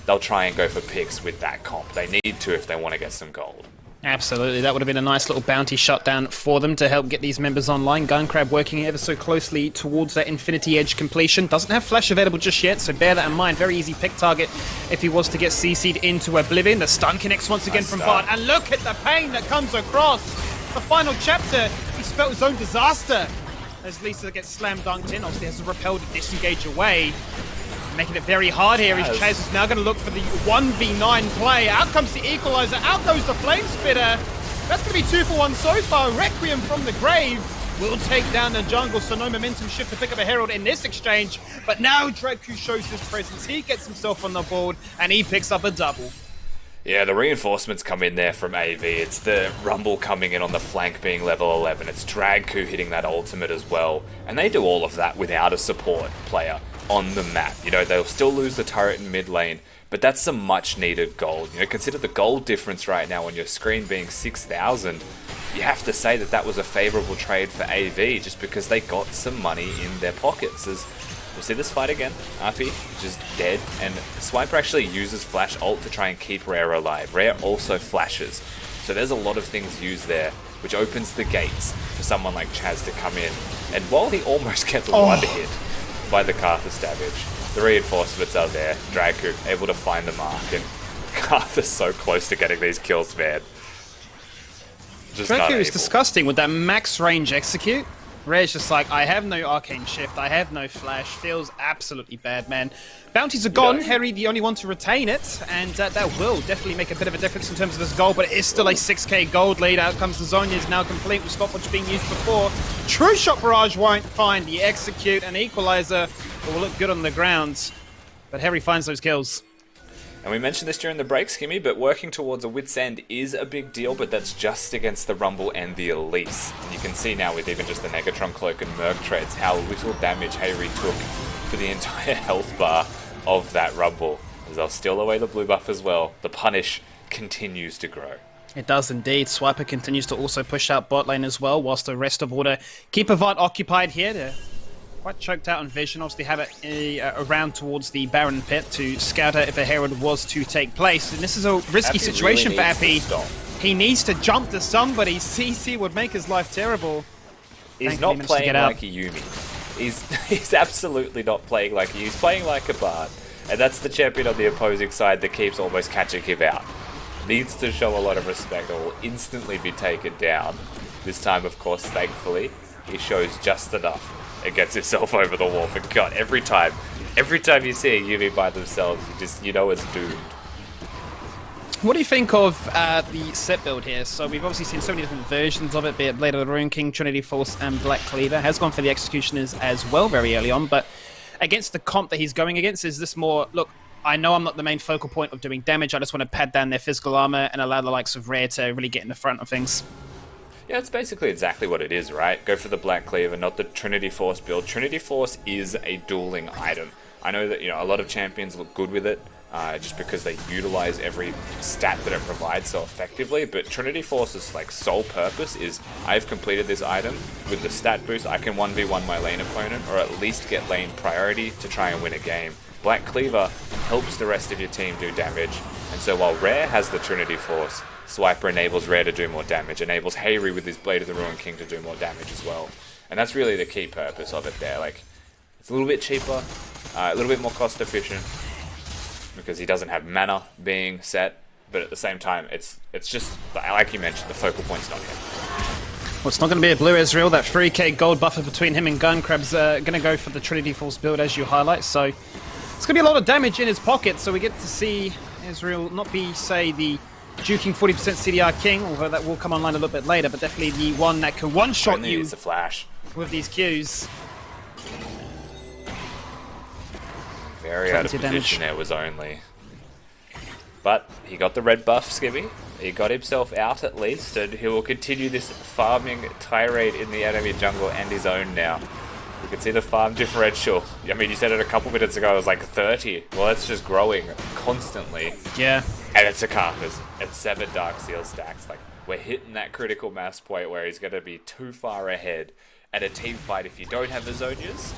they'll try and go for picks with that comp. They need to if they want to get some gold. Absolutely, that would have been a nice little bounty shutdown for them to help get these members online. Guncrab working ever so closely towards that Infinity Edge completion. Doesn't have Flash available just yet, so bear that in mind. Very easy pick target if he was to get CC'd into Oblivion. The stun connects once again from Bard, and look at the pain that comes across. The final chapter, he spelt his own disaster as Lisa gets slam dunked in. Obviously has a repel to disengage away. Making it very hard here. Chaz is now going to look for the 1v9 play. Out comes the equalizer. Out goes the flame spitter. That's going to be 2 for 1 so far. Requiem from the grave will take down the jungle, so no momentum shift to pick up a Herald in this exchange. But now Draku shows his presence. He gets himself on the board and he picks up a double. Yeah, the reinforcements come in there from AV. It's the Rumble coming in on the flank being level 11. It's Dragku hitting that ultimate as well. And they do all of that without a support player on the map. You know, they'll still lose the turret in mid lane, but that's some much needed gold. You know, consider the gold difference right now on your screen being 6,000. You have to say that that was a favorable trade for AV just because they got some money in their pockets. As we'll see this fight again. RP just dead, and Swiper actually uses Flash ult to try and keep Rare alive. Rare also flashes. So there's a lot of things used there, which opens the gates for someone like Chaz to come in. And while he almost gets one hit by the Karthus damage, the reinforcements are there. Draku able to find the mark, and Karthus so close to getting these kills, man. Draku is disgusting with that max range execute. Rare's just like, I have no arcane shift, I have no flash. Feels absolutely bad, man. Bounties are gone. Harry the only one to retain it, and that will definitely make a bit of a difference in terms of this gold, but it is still a 6k gold lead. Out comes the Zonia, is now complete with stopwatch being used before. True Shot Barrage won't find the execute, and Equalizer will look good on the ground, but Harry finds those kills. And we mentioned this during the break, Skimmy, but working towards a Wit's End is a big deal, but that's just against the Rumble and the Elise. And you can see now with even just the Negatron Cloak and Merc Treads how little damage Hayri took for the entire health bar of that Rumble. As they'll steal away the blue buff as well. The punish continues to grow. It does indeed. Swiper continues to also push out bot lane as well, whilst the rest of Order keep Avant occupied here. They're quite choked out on vision. Obviously have it around towards the Baron pit to scout out if a Herald was to take place. And this is a risky situation for Appy. He needs to jump to somebody. CC would make his life terrible. He's not playing like a Yuumi. He's absolutely not playing like He's playing like a Bard. And that's the champion on the opposing side that keeps almost catching him out. Needs to show a lot of respect or will instantly be taken down. This time, of course, thankfully, he shows just enough and gets himself over the wall. But God, every time you see a Yuumi by themselves, you know it's doomed. What do you think of the set build here? So we've obviously seen so many different versions of it, be it Blade of the Rune King, Trinity Force, and Black Cleaver. Has gone for the Executioners as well very early on, but against the comp that he's going against, is this more, look, I know I'm not the main focal point of doing damage, I just want to pad down their physical armor and allow the likes of Rare to really get in the front of things? Yeah, it's basically exactly what it is, right? Go for the Black Cleaver, not the Trinity Force build. Trinity Force is a dueling item. I know that, a lot of champions look good with it, just because they utilize every stat that it provides so effectively, but Trinity Force's sole purpose is, I've completed this item, with the stat boost I can 1v1 my lane opponent, or at least get lane priority to try and win a game. Black Cleaver helps the rest of your team do damage, and so while Rare has the Trinity Force, Swiper enables Rare to do more damage, enables Hayri with his Blade of the Ruined King to do more damage as well. And that's really the key purpose of it there. Like, it's a little bit cheaper, a little bit more cost efficient, because he doesn't have mana being set, but at the same time, it's just, like you mentioned, the focal point's not him. Well, it's not going to be a blue Ezreal. That 3k gold buffer between him and Guncrab's going to go for the Trinity Force build, as you highlight. So it's going to be a lot of damage in his pocket. So we get to see Ezreal not be, say, the duking 40% CDR king, although that will come online a little bit later, but definitely the one that can one-shot you It's a flash. with these Qs. Very out of position there was only. But he got the red buff, Skibby. He got himself out at least, and he will continue this farming tirade in the enemy jungle and his own now. You can see the farm differential. I mean, you said it a couple minutes ago, it was like 30. Well, it's just growing constantly. Yeah. And it's a Carthus. It's 7 Dark Seal stacks. Like, we're hitting that critical mass point where he's going to be too far ahead. At a team fight, if you don't have the Zonias,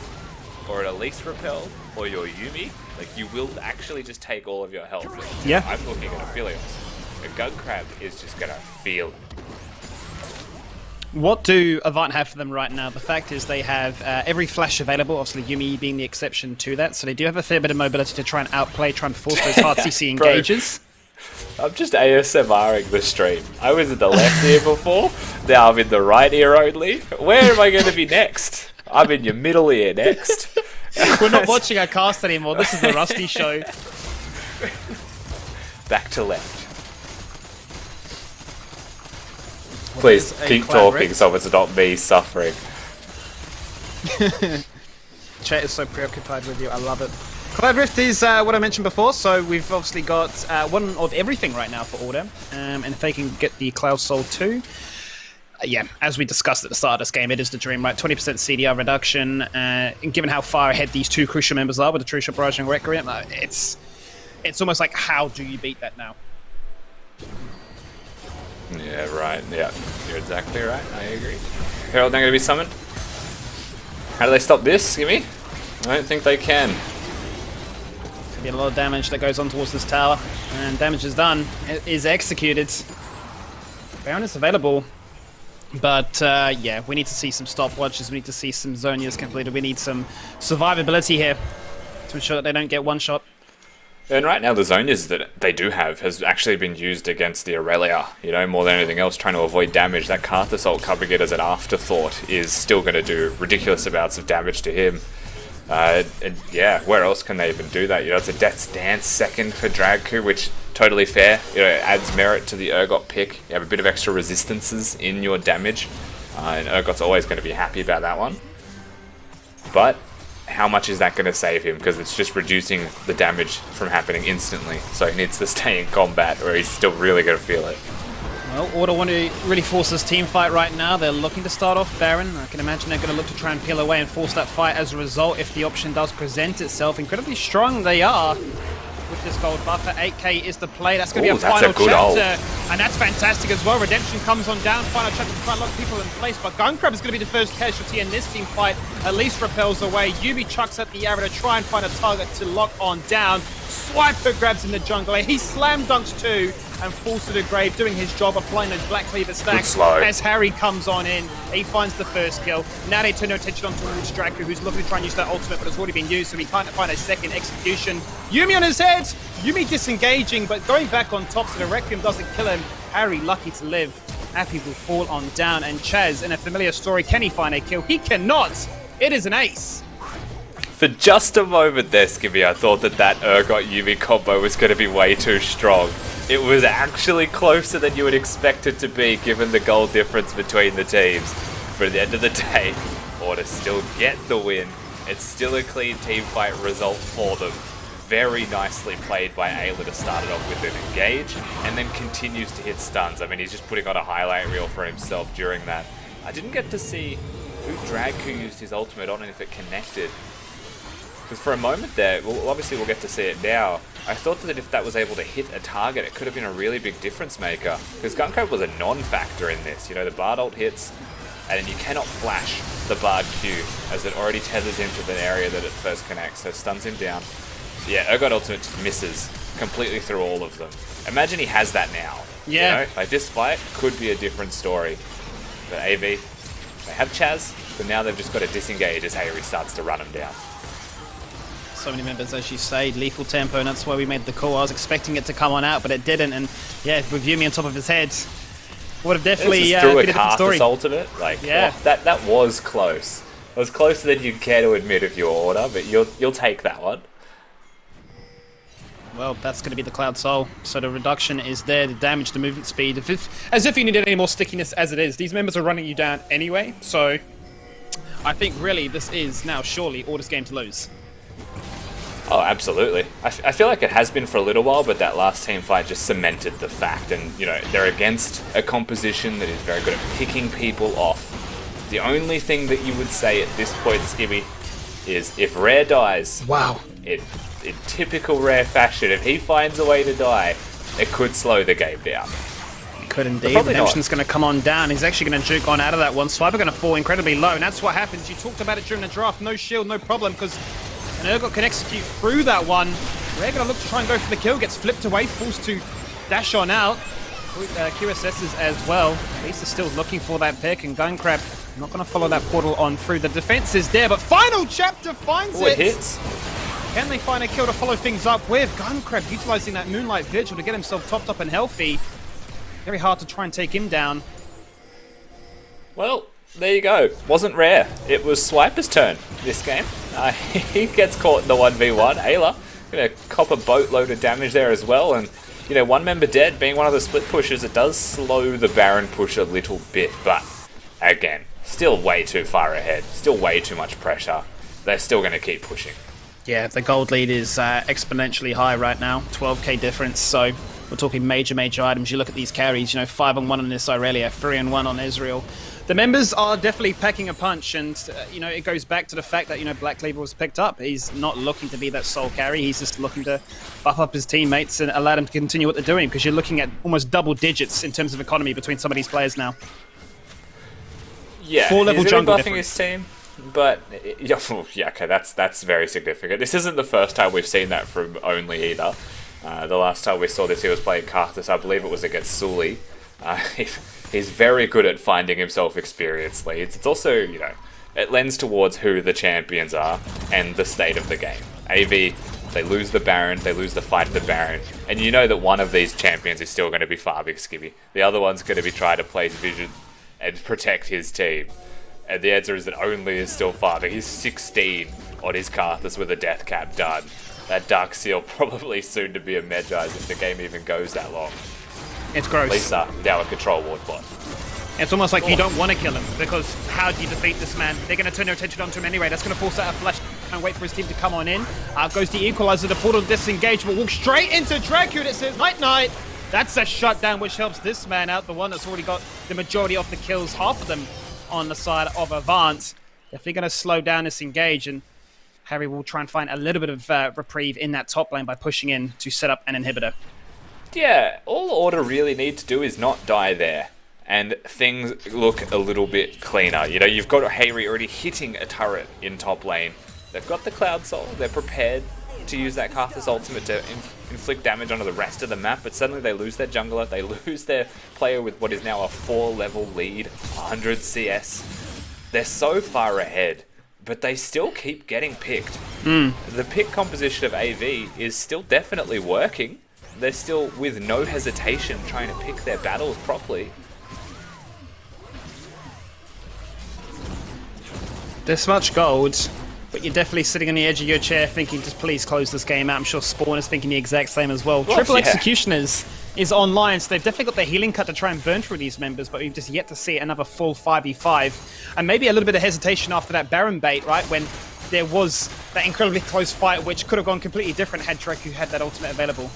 or at least Repel, or your Yuumi, like, you will actually just take all of your health. Yeah. I'm looking at Aphelios. A Guncrab is just gonna feel it. What do Avant have for them right now? The fact is they have every flash available, obviously Yuumi being the exception to that, so they do have a fair bit of mobility to try and outplay, try and force those hard CC engages. I'm just ASMRing the stream. I was in the left ear before, now I'm in the right ear only. Where am I going to be next? I'm in your middle ear next. We're not watching our cast anymore, this is the Rusty show. Back to left. Please keep talking so it's not me suffering. Chat is so preoccupied with you, I love it. Cloud Rift is what I mentioned before, so we've obviously got one of everything right now for Order, and if they can get the Cloud Soul 2, yeah, as we discussed at the start of this game, it is the dream, right? 20% CDR reduction, and given how far ahead these two crucial members are with the True Shot Barrage and Requiem, it's almost like, how do you beat that now? Yeah, right. Yeah, you're exactly right. I agree. Herald not going to be summoned. How do they stop this, Gimme? I don't think they can. There's going to be a lot of damage that goes on towards this tower, and damage is done. It is executed. Baron is available, but yeah, we need to see some stopwatches. We need to see some Zonias completed. We need some survivability here to ensure that they don't get one shot. And right now, the Zonias that they do have has actually been used against the Aurelia, you know, more than anything else, trying to avoid damage. That Karth Assault coming in as an afterthought is still going to do ridiculous amounts of damage to him. And yeah, where else can they even do that? You know, it's a Death's Dance second for Dragku, which totally fair. You know, it adds merit to the Urgot pick. You have a bit of extra resistances in your damage, and Urgot's always going to be happy about that one. But how much is that going to save him? Because it's just reducing the damage from happening instantly. So he needs to stay in combat, or he's still really going to feel it. Well, Order want to really force this team fight right now. They're looking to start off Baron. I can imagine they're going to look to try and peel away and force that fight as a result if the option does present itself. Incredibly strong they are with this gold buffer. 8k is the play. That's going to be a final chapter. And that's fantastic as well. Redemption comes on down. Final chapter to try and lock people in place. But Guncrab is going to be the first casualty in this team fight. At least repels away. Yubi chucks at the arrow to try and find a target to lock on down. Swiper grabs in the jungle. He slam dunks too and falls to the grave, doing his job, applying those Black Cleaver stacks. As Harry comes on in, he finds the first kill. Now they turn their attention on towards Draco, who's looking to try and use that ultimate, but it's already been used, so he can't find a second execution. Yuumi on his head! Yuumi disengaging, but going back on top so the Requiem doesn't kill him. Harry, lucky to live. Happy will fall on down, and Chaz, in a familiar story, can he find a kill? He cannot! It is an ace! For just a moment there, Skibby, I thought that Urgot Yuumi combo was going to be way too strong. It was actually closer than you would expect it to be, given the goal difference between the teams. But at the end of the day, Order still get the win. It's still a clean team fight result for them. Very nicely played by Ayla to start it off with an engage, and then continues to hit stuns. I mean, he's just putting on a highlight reel for himself during that. I didn't get to see who used his ultimate on and if it connected. Because for a moment there, well, obviously we'll get to see it now, I thought that if that was able to hit a target, it could have been a really big difference maker. Because Guncrab was a non-factor in this. You know, the Bard ult hits, and you cannot flash the Bard Q, as it already tethers him to the area that it first connects, so stuns him down. Yeah, Urgot Ultimate just misses completely through all of them. Imagine he has that now. Yeah. You know? Like, this fight could be a different story. But AV, they have Chaz, but now they've just got to disengage as Hayri starts to run him down. So many members, as you say, lethal tempo, and that's why we made the call. I was expecting it to come on out, but it didn't. And yeah, with Yumi on top of his head, would have definitely This is through been a a different story. Karthus ultimate. Like, Yeah. oh, that was close. It was closer than you'd care to admit if you were Order, but you'll take that one. Well, that's going to be the Cloud Soul. So the reduction is there, the damage, the movement speed. As if you needed any more stickiness as it is. These members are running you down anyway, so I think really this is now surely Order's game to lose. Oh, absolutely. I feel like it has been for a little while, but that last team fight just cemented the fact. And, you know, they're against a composition that is very good at picking people off. The only thing that you would say at this point, Skibby, is if Rare dies, Wow. in typical Rare fashion, if he finds a way to die, it could slow the game down. Could indeed. probably not. Redemption's going to come on down. He's actually going to juke on out of that one. Swiper going to fall incredibly low, and that's what happens. You talked about it during the draft. No shield, no problem, because an Urgot can execute through that one. Rare going to look to try and go for the kill. Gets flipped away, forced to dash on out. QSS's as well. Lisa still looking for that pick, and Gunkrab not going to follow that portal on through. The defense is there, but Final Chapter finds Oh, it hits. Can they find a kill to follow things up with? Gunkrab utilizing that Moonlight Vigil to get himself topped up and healthy. Very hard to try and take him down. Well, there you go. Wasn't Rare. It was Swiper's turn this game. He gets caught in the 1v1. Ayla gonna cop a boatload of damage there as well, and you know, one member dead being one of the split pushes, it does slow the Baron push a little bit, but again, still way too far ahead. Still way too much pressure. They're still gonna keep pushing. Yeah, the gold lead is exponentially high right now. 12k difference, so we're talking major items. You look at these carries, you know, 5-on-1 on this Irelia, 3-on-1 on Israel. The members are definitely packing a punch, and you know, it goes back to the fact that, you know, Black Cleaver was picked up. He's not looking to be that sole carry. He's just looking to buff up his teammates and allow them to continue what they're doing, because you're looking at almost double digits in terms of economy between some of these players now. Yeah, 4-level he's jungle buffing his team, but yeah, okay, that's very significant. This isn't the first time we've seen that from Only either. The last time we saw this, he was playing Karthus. I believe it was against Sully. He's very good at finding himself experience leads. It's also, you know, it lends towards who the champions are and the state of the game. AV, they lose the Baron, they lose the fight of the Baron, and you know that one of these champions is still going to be farming Skibby. The other one's going to be trying to place vision and protect his team. And the answer is that Only is still farming. He's 16 on his Karthus with a death cap done. That Dark Seal probably soon to be a Medjay if the game even goes that long. It's gross. Lisa, now a control ward bot. It's almost like you don't want to kill him, because how do you defeat this man? They're going to turn their attention onto him anyway. That's going to force out a flash and wait for his team to come on in. Out goes the Equalizer, the portal disengage, but walk straight into Dracu, and it says night-night. That's a shutdown, which helps this man out, the one that's already got the majority of the kills, half of them on the side of Avant. Definitely going to slow down this engage, and Harry will try and find a little bit of reprieve in that top lane by pushing in to set up an inhibitor. Yeah, all Order really need to do is not die there, and things look a little bit cleaner. You know, you've got Hayri already hitting a turret in top lane. They've got the Cloud Soul. They're prepared to use that Karthus ultimate to inflict damage onto the rest of the map, but suddenly they lose their jungler. They lose their player with what is now a 4-level lead, 100 CS. They're so far ahead, but they still keep getting picked. The pick composition of AV is still definitely working. They're still, with no hesitation, trying to pick their battles properly. This much gold, but you're definitely sitting on the edge of your chair thinking, just please close this game out. I'm sure Spawn is thinking the exact same as well. Triple Executioners is online, so they've definitely got the healing cut to try and burn through these members, but we've just yet to see another full 5v5. And maybe a little bit of hesitation after that Baron bait, right? When there was that incredibly close fight, which could have gone completely different had Dracu had that ultimate available.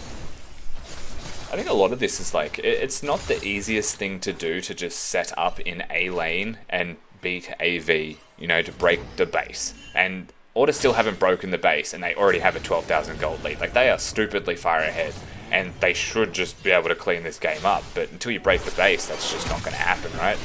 I think a lot of this is like, it's not the easiest thing to do to just set up in A lane and beat AV, you know, to break the base. And Order still haven't broken the base, and they already have a 12,000 gold lead. Like, they are stupidly far ahead, and they should just be able to clean this game up. But until you break the base, that's just not going to happen, right?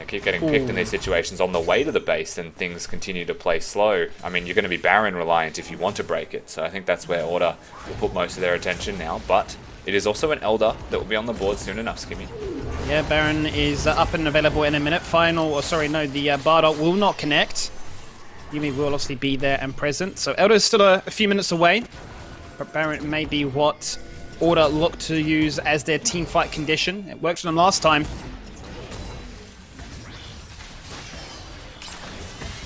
keep getting picked in these situations on the way to the base and things continue to play slow, I mean, you're going to be Baron reliant if you want to break it. So I think that's where Order will put most of their attention now. But it is also an Elder that will be on the board soon enough, Skimmy. Yeah, Baron is up and available in a minute. The Bardock will not connect. Yuumi will obviously be there and present. So Elder is still a few minutes away. But Baron may be what Order look to use as their team fight condition. It worked for them last time.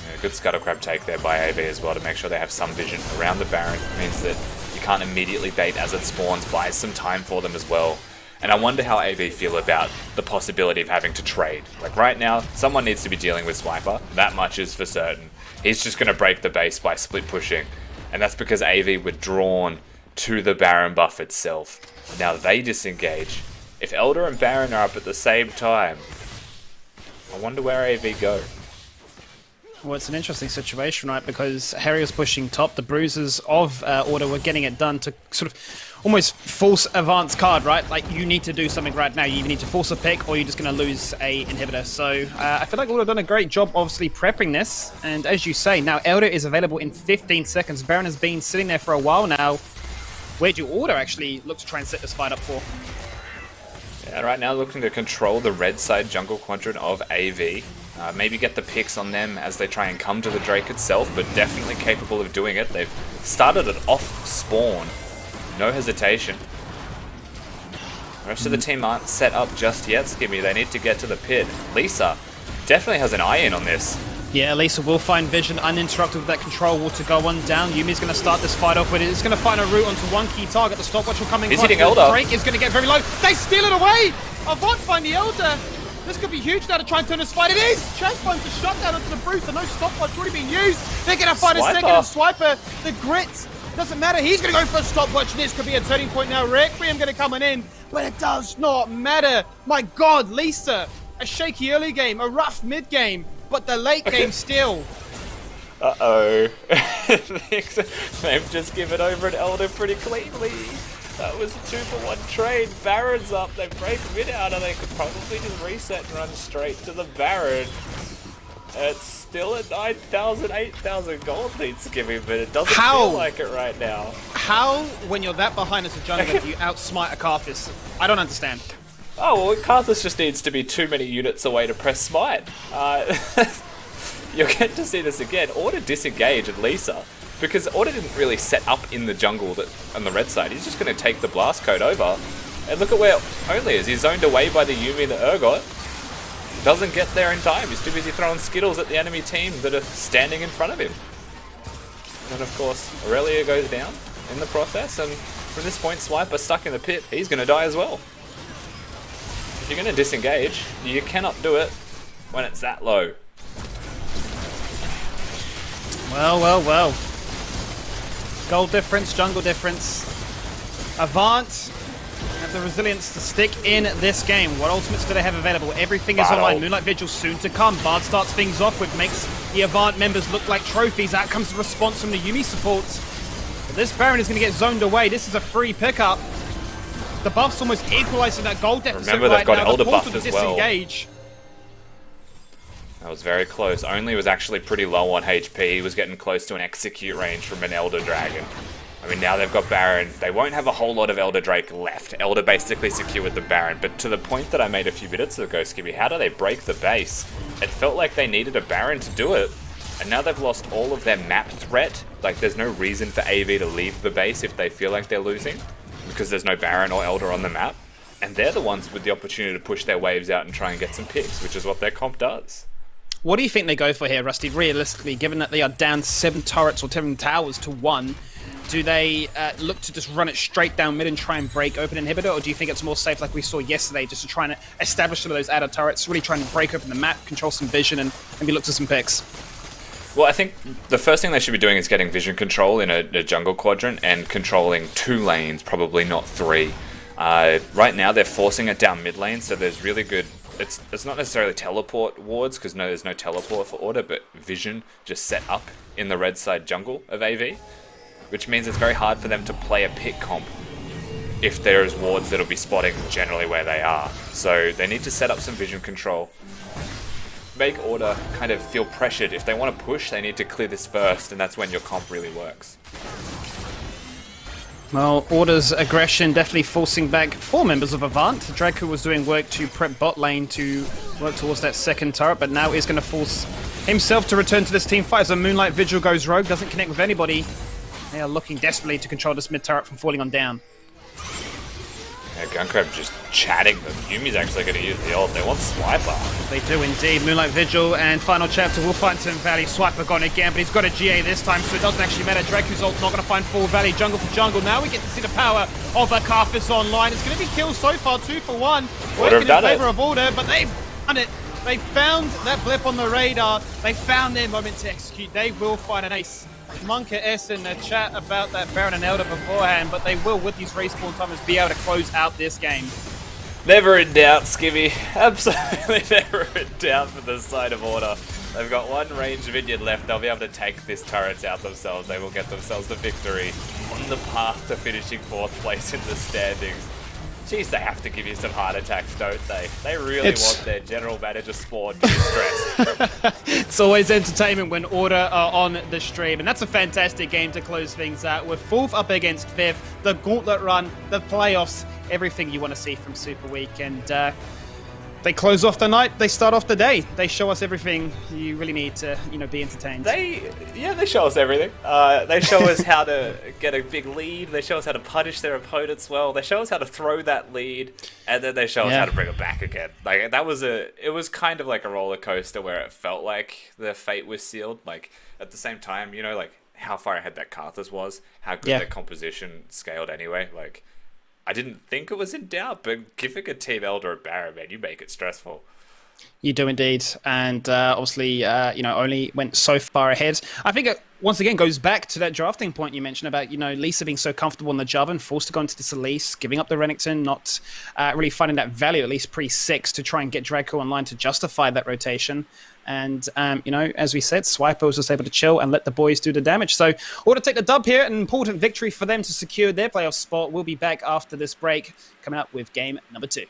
Yeah, good Scuttle Crab take there by AV as well to make sure they have some vision around the Baron. It means that you can't immediately bait as it spawns, buys some time for them as well. And I wonder how AV feel about the possibility of having to trade. Like right now, someone needs to be dealing with Swiper. That much is for certain. He's just going to break the base by split pushing. And that's because AV were drawn to the Baron buff itself. Now they disengage. If Elder and Baron are up at the same time, I wonder where AV go. Well, it's an interesting situation, right? Because Harry was pushing top. The bruisers of Order were getting it done to sort of almost force advance card, right? Like, you need to do something right now. You either need to force a pick or you're just going to lose a inhibitor. So I feel like Order have done a great job, obviously, prepping this. And as you say, now Elder is available in 15 seconds. Baron has been sitting there for a while now. Where do Order actually look to try and set this fight up for? Yeah, right now looking to control the red side jungle quadrant of AV. Maybe get the picks on them as they try and come to the Drake itself, but definitely capable of doing it. They've started it off spawn. No hesitation. The rest of the team aren't set up just yet, Skimmy. They need to get to the pit. Lisa definitely has an eye in on this. Yeah, Lisa will find vision uninterrupted with that control wall to go on down. Yumi's going to start this fight off with it. It's going to find a route onto one key target. The stopwatch will come in. He's hitting Elder. Drake is going to get very low. They steal it away! Avant find the Elder. This could be huge now to try and turn this fight. It is! Chase finds the shutdown onto the Bruce. No stopwatch already being used. They're going to find a second and Swiper. The grit doesn't matter. He's going to go for a stopwatch. This could be a turning point now. Requiem going to come in. But it does not matter. My God, Lisa. A shaky early game. A rough mid game. But the late game still. Uh-oh. They've just given over an Elder pretty cleanly. That was a 2-for-1 trade. Baron's up. They break mid out and they could probably just reset and run straight to the Baron. It's still at 9,000, 8,000 gold lead, Skimmy, but it doesn't feel like it right now. How, when you're that behind as a jungler, do you outsmite a Karthus? I don't understand. Oh, well, Karthus just needs to be too many units away to press smite. You'll get to see this again. Order disengage at Lisa, because Order didn't really set up in the jungle on the red side. He's just going to take the blast code over. And look at where Only is. He's zoned away by the Yuumi and the Urgot. Doesn't get there in time. He's too busy throwing Skittles at the enemy team that are standing in front of him. And of course, Aurelia goes down in the process, and from this point, Swiper stuck in the pit. He's going to die as well. If you're going to disengage, you cannot do it when it's that low. Well. Gold difference, jungle difference. Avant have the resilience to stick in this game. What ultimates do they have available? Everything is online. Moonlight Vigil soon to come. Bard starts things off with, makes the Avant members look like trophies. Out comes the response from the Yuumi supports. But this Baron is going to get zoned away. This is a free pickup. The buff's almost equalizing that gold deficit. Remember, they've got Elder buff as well. Disengage. That was very close. Only was actually pretty low on HP. He was getting close to an execute range from an Elder Dragon. I mean, now they've got Baron. They won't have a whole lot of Elder Drake left. Elder basically secured the Baron. But to the point that I made a few minutes ago, Skibby, how do they break the base? It felt like they needed a Baron to do it. And now they've lost all of their map threat. Like, there's no reason for AV to leave the base if they feel like they're losing, because there's no Baron or Elder on the map. And they're the ones with the opportunity to push their waves out and try and get some picks, which is what their comp does. What do you think they go for here, Rusty? Realistically, given that they are down 7 turrets or 7 towers to 1, do they look to just run it straight down mid and try and break open inhibitor, or do you think it's more safe like we saw yesterday, just to try and establish some of those outer turrets, really trying to break open the map, control some vision, and maybe look to some picks? Well, I think the first thing they should be doing is getting vision control in a jungle quadrant and controlling 2 lanes, probably not 3. Right now they're forcing it down mid lane, so there's really good... It's not necessarily teleport wards, because there's no teleport for Order, but vision just set up in the red side jungle of AV, which means it's very hard for them to play a pick comp if there's wards that'll be spotting generally where they are. So they need to set up some vision control. make Order kind of feel pressured. If they want to push, they need to clear this first, and that's when your comp really works. Well, Order's aggression definitely forcing back 4 members of Avant. Draco was doing work to prep bot lane to work towards that second turret, but now is going to force himself to return to this team fight as a Moonlight Vigil goes rogue, doesn't connect with anybody. They are looking desperately to control this mid turret from falling on down. Yeah, Gunkrab just chatting them. Yumi's actually going to use the ult. They want Swiper. They do indeed. Moonlight Vigil and final chapter will find some Valley. Swiper gone again, but he's got a GA this time, so it doesn't actually matter. Draco's ult's not going to find full Valley. Jungle for jungle. Now we get to see the power of Akarthus online. It's going to be kills so far, 2 for 1. Working in favor of Order, but they've done it. They found that blip on the radar. They found their moment to execute. They will find an ace. Monka S in the chat about that Baron and Elder beforehand, but they will, with these respawn timers, be able to close out this game. Never in doubt, Skivvy. Absolutely never in doubt for the side of Order. They've got 1 ranged minion left. They'll be able to take this turret out themselves. They will get themselves the victory on the path to finishing 4th place in the standings. Jeez, they have to give you some heart attacks, don't they? They really want their general manager Spawn to be stressed. It's always entertainment when Order are on the stream, and that's a fantastic game to close things out with 4th up against 5th, the gauntlet run, the playoffs, everything you want to see from Super Week, and they close off the night, they start off the day. They show us everything you really need to, be entertained. They show us everything. They show us how to get a big lead. They show us how to punish their opponents well. They show us how to throw that lead, and then they show us how to bring it back again. Like it was kind of like a roller coaster where it felt like the fate was sealed. Like at the same time, like how far ahead that Karthus was, how good their composition scaled anyway. Like, I didn't think it was in doubt, but giving a Team Elder a Baron, man, you make it stressful. You do indeed, and obviously, only went so far ahead. I think it once again goes back to that drafting point you mentioned about, Lisa being so comfortable in the Java and forced to go into this Elise, giving up the Renekton, not really finding that value, at least pre-6, to try and get Draco online to justify that rotation. And, as we said, Swiper was just able to chill and let the boys do the damage. So, Order take the dub here, an important victory for them to secure their playoff spot. We'll be back after this break, coming up with game number 2.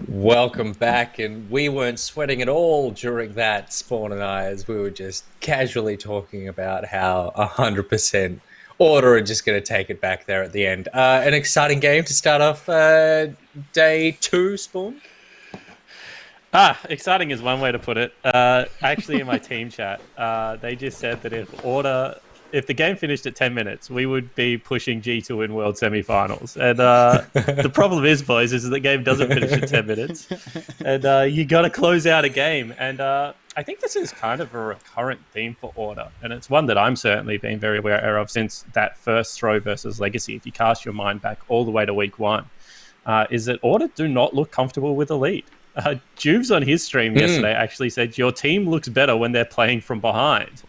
Welcome back, and we weren't sweating at all during that, Spawn and I, as we were just casually talking about how 100% Order are just going to take it back there at the end. An exciting game to start off day 2, Spawn? Exciting is one way to put it. Actually, in my team chat, they just said that if Order if the game finished at 10 minutes, we would be pushing G to win world semi-finals. And the problem is, boys, is that the game doesn't finish at 10 minutes. And you got to close out a game. And I think this is kind of a recurrent theme for Order. And it's one that I'm certainly being very aware of since that first throw versus Legacy. If you cast your mind back all the way to week 1, is that Order do not look comfortable with the lead. Juves on his stream yesterday actually said your team looks better when they're playing from behind.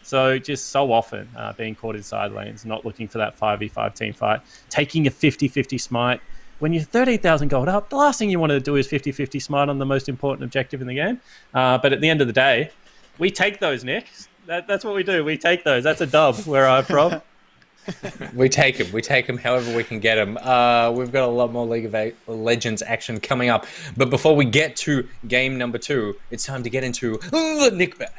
So just so often being caught in side lanes, not looking for that 5v5 team fight, taking a 50-50 smite. When you're 13,000 gold up, the last thing you want to do is 50-50 smite on the most important objective in the game. But at the end of the day, we take those, Nick. That's what we do. We take those. That's a dub where I'm from. We take them. We take them however we can get them. We've got a lot more League of Legends action coming up. But before we get to game number 2, it's time to get into the Nick Bag.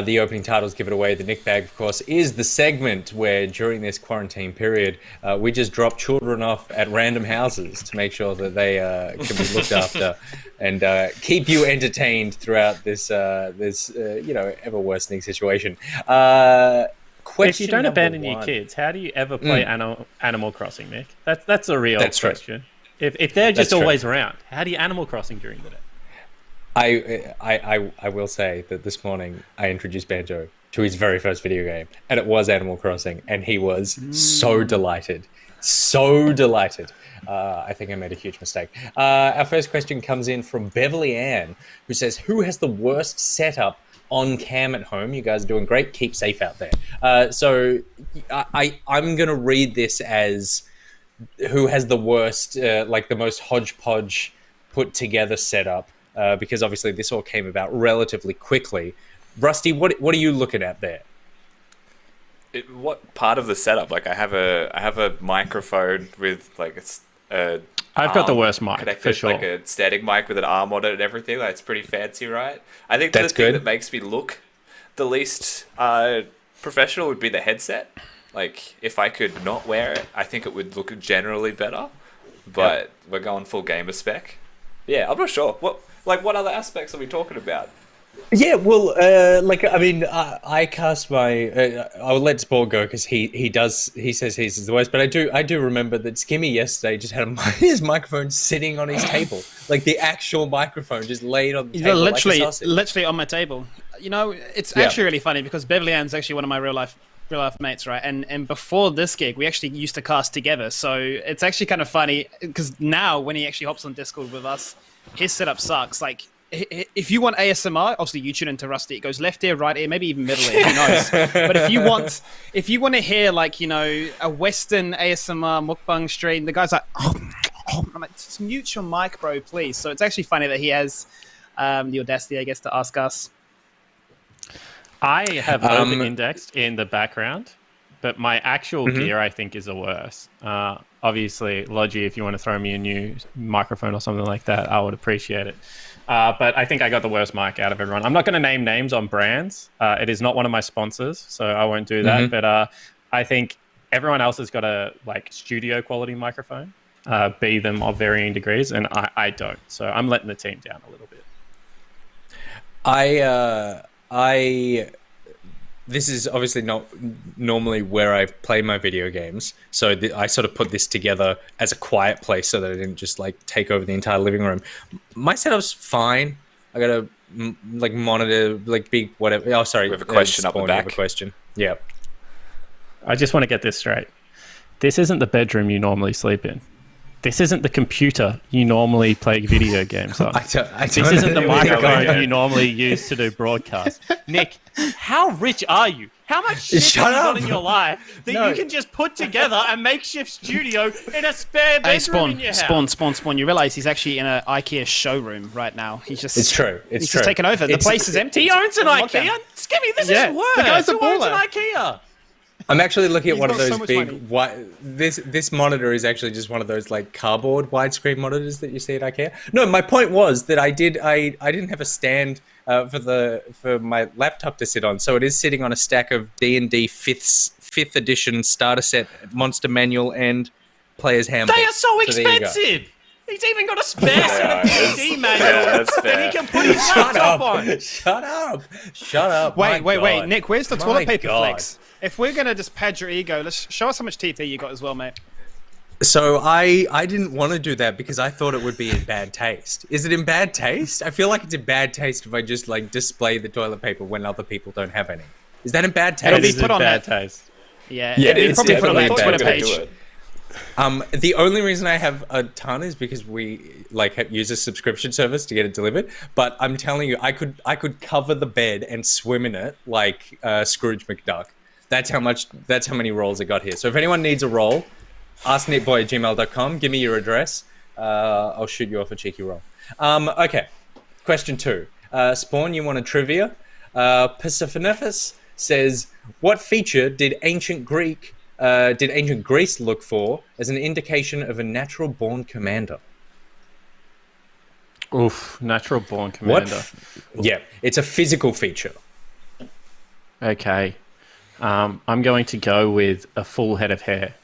The opening titles give it away. The Nick Bag, of course, is the segment where during this quarantine period, we just drop children off at random houses to make sure that they can be looked after and keep you entertained throughout this ever worsening situation. If you don't abandon your kids, how do you ever play Animal Crossing, Nick? That's a real question. If they're just always around, how do you Animal Crossing during the day? I will say that this morning I introduced Banjo to his very first video game, and it was Animal Crossing, and he was so delighted. So delighted. I think I made a huge mistake. Our first question comes in from Beverly Ann, who says, who has the worst setup on cam at home? You guys are doing great. Keep safe out there. So I'm going to read this as who has the worst, the most hodgepodge put together setup. Because obviously this all came about relatively quickly. Rusty, what are you looking at there? What part of the setup? Like I have a microphone with I've got the worst mic connected, for sure. like a static mic with an arm on it and everything. Like, it's pretty fancy, right? I think that's the thing good. that makes me look the least professional would be the headset. Like if I could not wear it, I think it would look generally better. But we're going full gamer spec. Yeah, I'm not sure. What other aspects are we talking about? Yeah, well, I cast my. I'll let Sport go because he says his is the worst. But I do remember that Skimmy yesterday just had his microphone sitting on his table, like the actual microphone just laid on the table, literally on my table. You know, it's actually really funny because Beverly Ann's actually one of my real life mates, right? And before this gig, we actually used to cast together. So it's actually kind of funny because now when he actually hops on Discord with us, his setup sucks. Like, if you want ASMR, obviously you tune into Rusty. It goes left ear, right ear, maybe even middle ear. Who knows? But if you want to hear a Western ASMR mukbang stream, the guy's like, I'm like, just mute your mic, bro, please. So it's actually funny that he has the audacity, I guess, to ask us. I have open-indexed in the background, but my actual gear, I think, is the worst. Obviously, Logi, if you want to throw me a new microphone or something like that, I would appreciate it. But I think I got the worst mic out of everyone. I'm not going to name names on brands. It is not one of my sponsors, so I won't do that. But I think everyone else has got a studio quality microphone, be them of varying degrees, and I don't. So I'm letting the team down a little bit. This is obviously not normally where I play my video games, so I sort of put this together as a quiet place so that I didn't just take over the entire living room. My setup's fine. I got a monitor, big whatever. Oh, sorry. We have a question up the back. You have a question. Yeah. I just want to get this straight. This isn't the bedroom you normally sleep in. This isn't the computer you normally play video games on. This isn't the microphone you normally use to do broadcasts. Nick, how rich are you? How much shit have you got in your life that you can just put together a makeshift studio in a spare bedroom in your house? Spawn. You realize he's actually in an IKEA showroom right now. He's just... It's true. He's just taken over. The place is empty. He owns an IKEA. Skimmy, this is worse. The guy's a Who owns an baller. IKEA? I'm actually looking at one of those so much big money. white. This monitor is actually just one of those cardboard widescreen monitors that you see at IKEA. No, my point was that I didn't have a stand for my laptop to sit on, so it is sitting on a stack of D&D fifth edition starter set, monster manual, and player's handbook. They are so there you go. expensive. He's even got a spare set of PD manual that's that fair. he can put his Shut laptop up! on. Shut up! Wait, My wait, God. Nick, where's the My toilet paper God. flex? If we're gonna just pad your ego, let's show us how much TP you got as well, mate. So I didn't want to do that because I thought it would be in bad taste. Is it in bad taste? I feel like it's in bad taste if I just like display the toilet paper when other people don't have any. Is that in bad It'll It be taste? is put in on bad that. taste. Yeah, Yeah, it'll be it's probably put on definitely that bad Twitter taste. page. The only reason I have a ton is because we use a subscription service to get it delivered. But I'm telling you, I could cover the bed and swim in it like Scrooge McDuck. That's how many rolls I got here. So if anyone needs a roll, asknickboy@gmail.com. Give me your address. I'll shoot you off a cheeky roll. Okay. Question 2. Spawn, you want a trivia? Persephonefus says, what feature did ancient Greece look for as an indication of a natural-born commander? Oof, natural born commander. Yeah, it's a physical feature. Okay. I'm going to go with a full head of hair.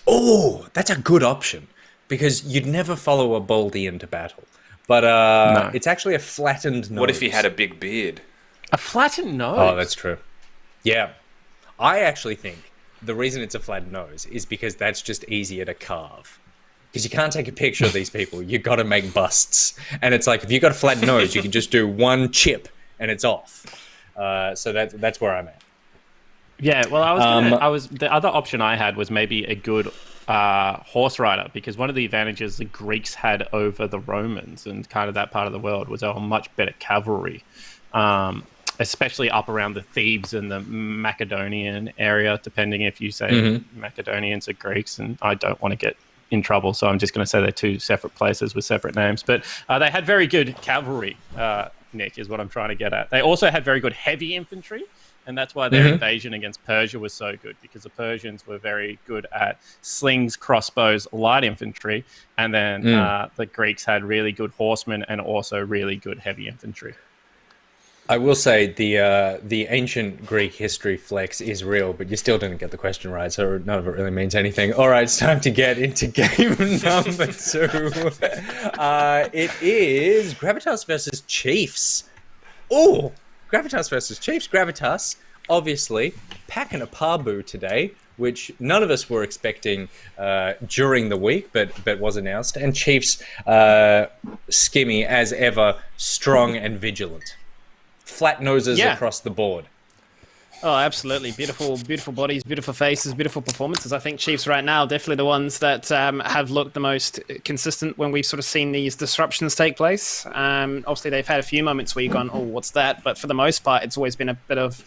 Oh, that's a good option because you'd never follow a baldy into battle. But No. it's actually a flattened nose. What if he had a big beard? A flattened nose. Oh, that's true. Yeah. I actually think the reason it's a flattened nose is because that's just easier to carve. Because you can't take a picture of these people. You got to make busts. And it's like, if you got a flattened nose, you can just do one chip and it's off. So that's where I'm at. Yeah, well, I was the other option I had was maybe a good horse rider, because one of the advantages the Greeks had over the Romans and kind of that part of the world was they were much better cavalry, especially up around the Thebes and the Macedonian area, depending if you say Macedonians are Greeks, and I don't want to get in trouble, so I'm just going to say they're two separate places with separate names. But they had very good cavalry, Nick, is what I'm trying to get at. They also had very good heavy infantry, and that's why their invasion against Persia was so good, because the Persians were very good at slings, crossbows, light infantry, and then the Greeks had really good horsemen and also really good heavy infantry. I will say the ancient Greek history flex is real, but you still didn't get the question right, so none of it really means anything. All right, it's time to get into game number 2. It is Gravitas versus Chiefs. Oh, Gravitas versus Chiefs. Gravitas, obviously, packing a Pabu today, which none of us were expecting during the week, but was announced. And Chiefs, skimmy as ever, strong and vigilant. Flat noses across the board. Oh, absolutely. Beautiful, beautiful bodies, beautiful faces, beautiful performances. I think Chiefs right now definitely the ones that have looked the most consistent when we've sort of seen these disruptions take place. Obviously, they've had a few moments where you've gone, oh, what's that? But for the most part, it's always been a bit of,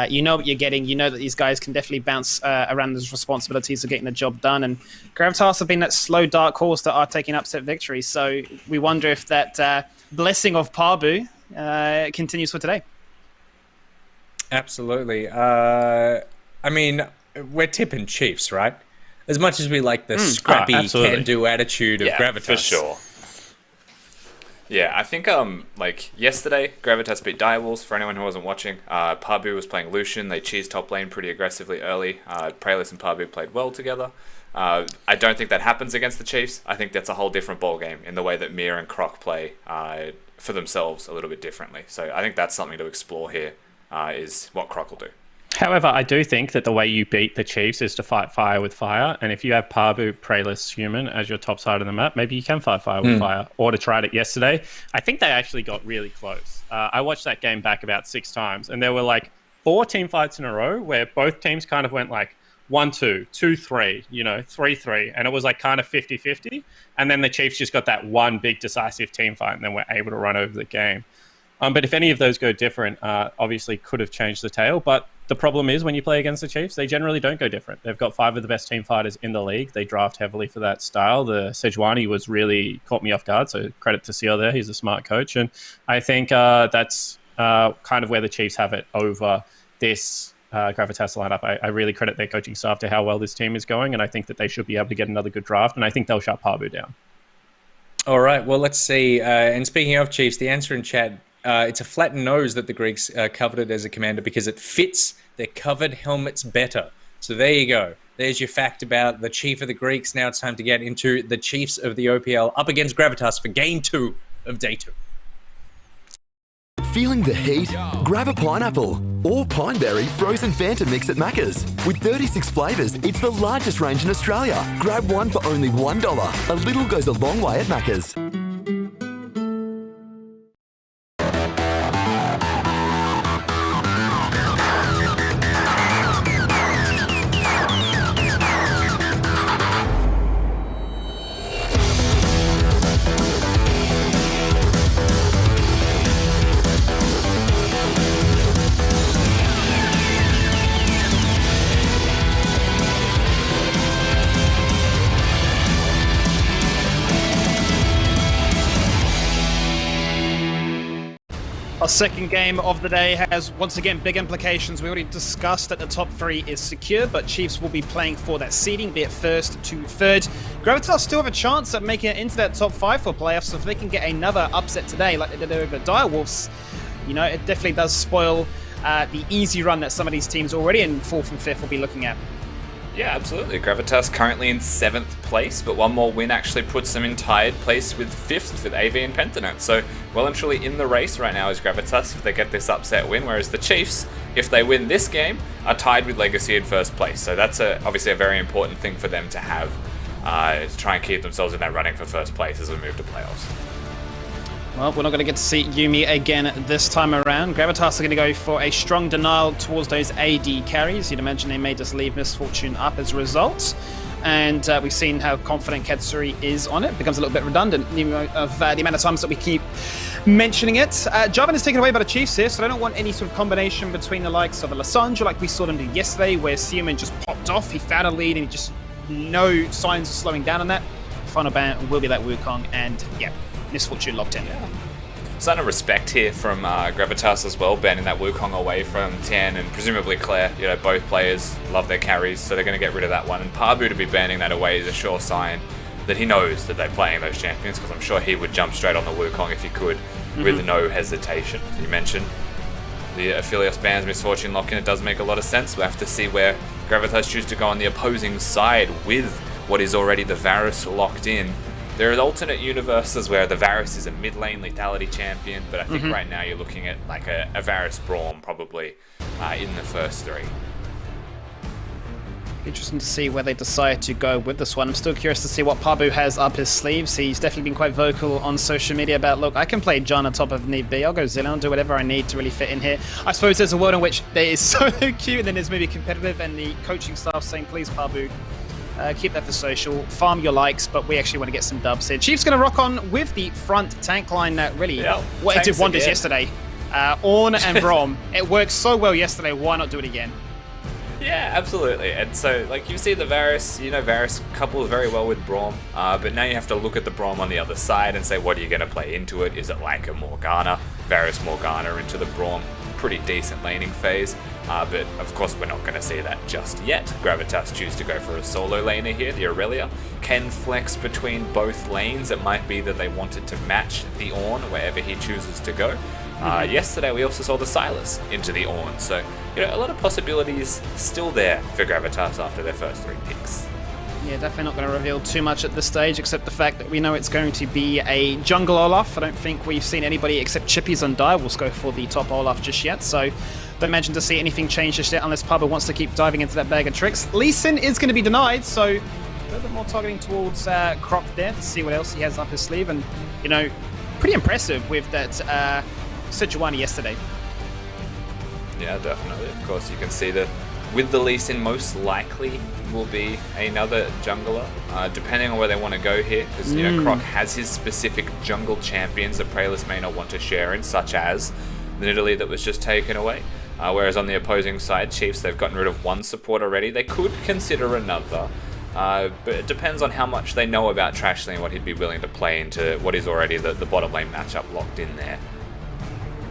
you know what you're getting. You know that these guys can definitely bounce around those responsibilities of getting the job done. And Gravitas have been that slow, dark horse that are taking upset victories. So we wonder if that blessing of Pabu continues for today. Absolutely. I mean, we're tipping Chiefs, right? As much as we like the scrappy, can-do attitude of Gravitas. For sure. Yeah, I think like yesterday, Gravitas beat Direwolves. For anyone who wasn't watching, Pabu was playing Lucian. They cheesed top lane pretty aggressively early. Praelis and Pabu played well together. I don't think that happens against the Chiefs. I think that's a whole different ballgame in the way that Mir and Croc play for themselves a little bit differently. So I think that's something to explore here, is what Croc will do. However, I do think that the way you beat the Chiefs is to fight fire with fire. And if you have Pabu, Praelis, Human as your top side of the map, maybe you can fight fire with fire. Order tried it yesterday. I think they actually got really close. I watched that game back about 6 times, and there were like 4 team fights in a row where both teams kind of went like 1-2, 2-3, 3-3, and it was like kind of 50-50. And then the Chiefs just got that one big decisive team fight, and then were able to run over the game. But if any of those go different, obviously could have changed the tale. But the problem is when you play against the Chiefs, they generally don't go different. They've got 5 of the best team fighters in the league. They draft heavily for that style. The Sejuani was really caught me off guard, so credit to Seal there. He's a smart coach. And I think that's kind of where the Chiefs have it over this Gravitas lineup. I really credit their coaching staff to how well this team is going, and I think that they should be able to get another good draft, and I think they'll shut Pabu down. All right, well, let's see. And speaking of Chiefs, the answer in chat, it's a flattened nose that the Greeks coveted as a commander because it fits their covered helmets better. So there you go. There's your fact about the Chief of the Greeks. Now it's time to get into the Chiefs of the OPL up against Gravitas for Game 2 of Day 2. Feeling the heat? Grab a pineapple or pineberry frozen Fanta mix at Macca's. With 36 flavours, it's the largest range in Australia. Grab one for only $1. A little goes a long way at Macca's. Our second game of the day has, once again, big implications. We already discussed that the top 3 is secure, but Chiefs will be playing for that seeding, be it first to third. Gravitas still have a chance at making it into that top 5 for playoffs, so if they can get another upset today, like they did over Direwolves, you know, it definitely does spoil the easy run that some of these teams already in 4th and 5th will be looking at. Yeah, absolutely. Gravitas currently in 7th place, but one more win actually puts them in tied place with 5th with AV and Pentanet. So well and truly in the race right now is Gravitas if they get this upset win, whereas the Chiefs, if they win this game, are tied with Legacy in 1st place. So that's obviously a very important thing for them to have to try and keep themselves in that running for 1st place as we move to playoffs. Well, we're not going to get to see Yumi again this time around. Gravitas are going to go for a strong denial towards those AD carries. You'd imagine they may just leave Misfortune up as a result. And we've seen how confident Katsuri is on it. It becomes a little bit redundant of the amount of times that we keep mentioning it. Jarvan is taken away by the Chiefs here, so I don't want any sort of combination between the likes of a Lysandra like we saw them do yesterday, where Seaman just popped off. He found a lead and he just no signs of slowing down on that. Final ban will be that Wukong, and yeah, Misfortune locked in. Yeah. Sign of respect here from Gravitas as well, banning that Wukong away from Tian and presumably Claire. You know, both players love their carries, so they're going to get rid of that one. And Pabu to be banning that away is a sure sign that he knows that they're playing those champions, because I'm sure he would jump straight on the Wukong if he could, with no hesitation. You mentioned the Aphelios bans Misfortune lock-in. It does make a lot of sense. We'll have to see where Gravitas choose to go on the opposing side with what is already the Varus locked in. There are alternate universes where the Varus is a mid lane lethality champion, but I think right now you're looking at like a Varus Braum probably in the first 3. Interesting to see where they decide to go with this one. I'm still curious to see what Pabu has up his sleeves. He's definitely been quite vocal on social media about, look, I can play John on top of need be. I'll go Zillion, do whatever I need to really fit in here. I suppose there's a world in which there is solo queue and then there's maybe competitive, and the coaching staff saying, please, Pabu, keep that for social, farm your likes, but we actually want to get some dubs here. Chief's going to rock on with the front tank line that really it did wonders yesterday. Ornn and Braum, it worked so well yesterday, why not do it again? Yeah, absolutely. And so, like, you see the Varus, you know, Varus couples very well with Braum, but now you have to look at the Braum on the other side and say, what are you going to play into it? Is it like a Morgana, Varus Morgana into the Braum? Pretty decent laning phase, but of course we're not going to see that just yet. Gravitas choose to go for a solo laner here. The Aurelia can flex between both lanes. It might be that they wanted to match the Ornn wherever he chooses to go. Yesterday we also saw the Sylas into the Ornn, so you know, a lot of possibilities still there for Gravitas after their first 3 picks. Yeah, definitely not going to reveal too much at this stage, except the fact that we know it's going to be a jungle Olaf. I don't think we've seen anybody except Chippies and Direwolves go for the top Olaf just yet, so don't imagine to see anything change just yet unless Pabu wants to keep diving into that bag of tricks. Lee Sin is going to be denied, so a little bit more targeting towards Croc there to see what else he has up his sleeve, and, you know, pretty impressive with that Sejuani yesterday. Yeah, definitely. Of course, you can see that with the Lee Sin most likely will be another jungler, depending on where they want to go here, because you know, Croc has his specific jungle champions that Praelus may not want to share in, such as the Nidalee that was just taken away. Whereas on the opposing side, Chiefs, they've gotten rid of one support already. They could consider another, but it depends on how much they know about Trashly and what he'd be willing to play into what is already the bottom lane matchup locked in there.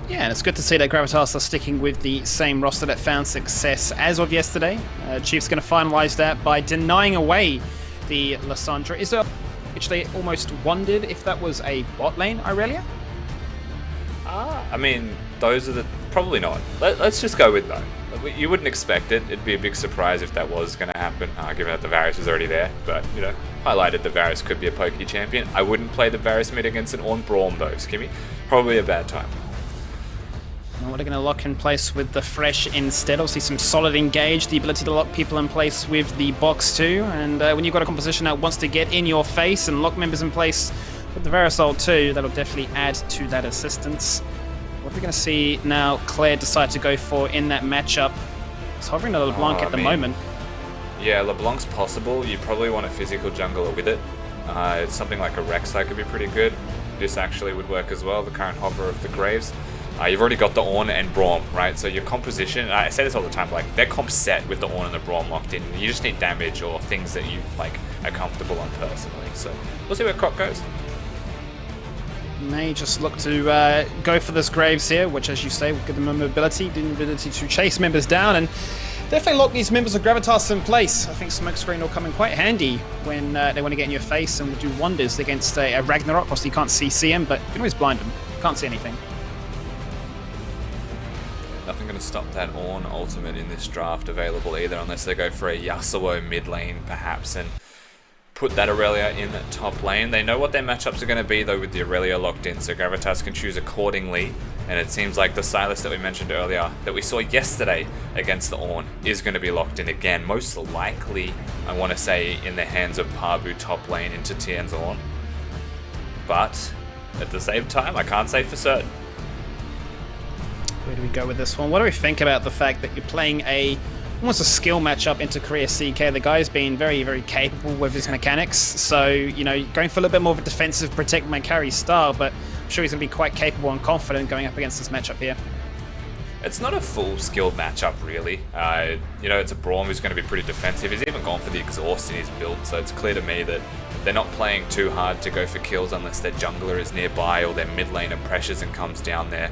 Yeah, and it's good to see that Gravitas are sticking with the same roster that found success as of yesterday. Chiefs going to finalize that by denying away the Lysandra. Is there, which they almost wondered if that was a bot lane Irelia? I mean, those are the... Probably not. Let's just go with no. You wouldn't expect it. It'd be a big surprise if that was going to happen, given that the Varus was already there. But, you know, highlighted the Varus could be a pokey champion. I wouldn't play the Varus mid against an Ornn Braum, though, Skimmy. Probably a bad time. Well, they're going to lock in place with the Fresh instead. Obviously, some solid engage, the ability to lock people in place with the box too. And when you've got a composition that wants to get in your face and lock members in place with the Varus ult too, that'll definitely add to that assistance. What we're going to see now, Claire decide to go for in that matchup. It's hovering to LeBlanc at the moment. Yeah, LeBlanc's possible. You probably want a physical jungler with it. It's something like a Rek'Sai could be pretty good. This actually would work as well, the current hover of the Graves. You've already got the Ornn and Braum, right? So your composition, I say this all the time, like they're comp set with the Ornn and the Braum locked in. You just need damage or things that you like are comfortable on personally. So we'll see where Croc goes. May just look to go for this Graves here, which, as you say, will give them a mobility, the ability to chase members down, and definitely lock these members of Gravitas in place. I think Smokescreen will come in quite handy when they want to get in your face and will do wonders against a Ragnarok. Obviously, you can't see him, but you can always blind him. Can't see anything. Nothing going to stop that Ornn ultimate in this draft available either, unless they go for a Yasuo mid lane, perhaps, and put that Aurelia in that top lane. They know what their matchups are going to be, though, with the Aurelia locked in, so Gravitas can choose accordingly. And it seems like the Sylas that we mentioned earlier, that we saw yesterday against the Ornn, is going to be locked in again. Most likely, I want to say, in the hands of Parbu top lane into Tien's Ornn. But at the same time, I can't say for certain. Where do we go with this one? What do we think about the fact that you're playing almost a skill matchup into Korea CK? The guy's been very, very capable with his mechanics. So, you know, going for a little bit more of a defensive, protect my carry style, but I'm sure he's going to be quite capable and confident going up against this matchup here. It's not a full skilled matchup, really. You know, it's a Braum who's going to be pretty defensive. He's even gone for the exhaust in his build, so it's clear to me that they're not playing too hard to go for kills unless their jungler is nearby or their mid laner pressures and comes down there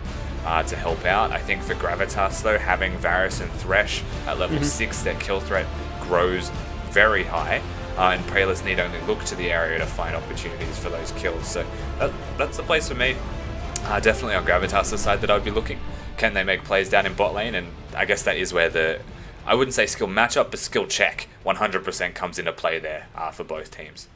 to help out. I think for Gravitas, though, having Varus and Thresh at level 6, their kill threat grows very high, and Preless need only look to the area to find opportunities for those kills. So that's the place for me. Definitely on Gravitas' side that I would be looking. Can they make plays down in bot lane? And I guess that is where I wouldn't say skill matchup, but skill check 100% comes into play there for both teams.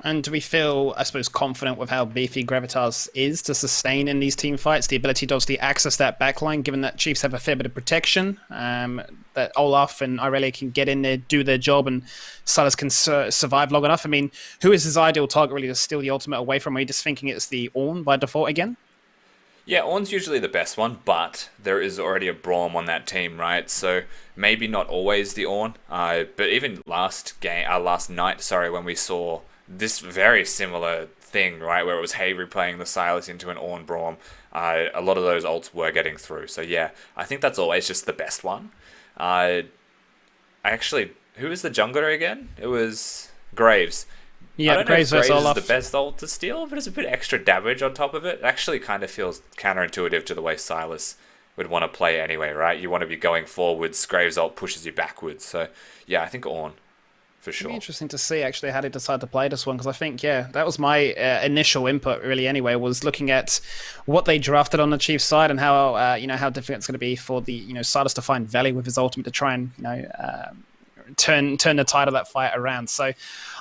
And do we feel, I suppose, confident with how beefy Gravitas is to sustain in these team fights? The ability to obviously access that backline, given that Chiefs have a fair bit of protection, that Olaf and Irelia can get in there, do their job, and Sylas can survive long enough. I mean, who is his ideal target really to steal the ultimate away from? Are you just thinking it's the Ornn by default again? Yeah, Ornn's usually the best one, but there is already a Braum on that team, right? So maybe not always the Ornn, but even last night, when we saw this very similar thing, right, where it was Hayri playing the Sylas into an Ornn Braum, a lot of those ults were getting through. So yeah, I think that's always just the best one. Who was the jungler again? It was Graves. Yeah, I don't know if Graves Olaf is the best ult to steal, but it's a bit extra damage on top of it. It actually kind of feels counterintuitive to the way Sylas would want to play anyway, right? You want to be going forwards, Graves ult pushes you backwards. So yeah, I think Ornn. For sure. It'd be interesting to see actually how they decide to play this one, because I think, yeah, that was my initial input really anyway, was looking at what they drafted on the Chiefs side and how how difficult it's going to be for the Sylas to find value with his ultimate to try and turn the tide of that fight around. So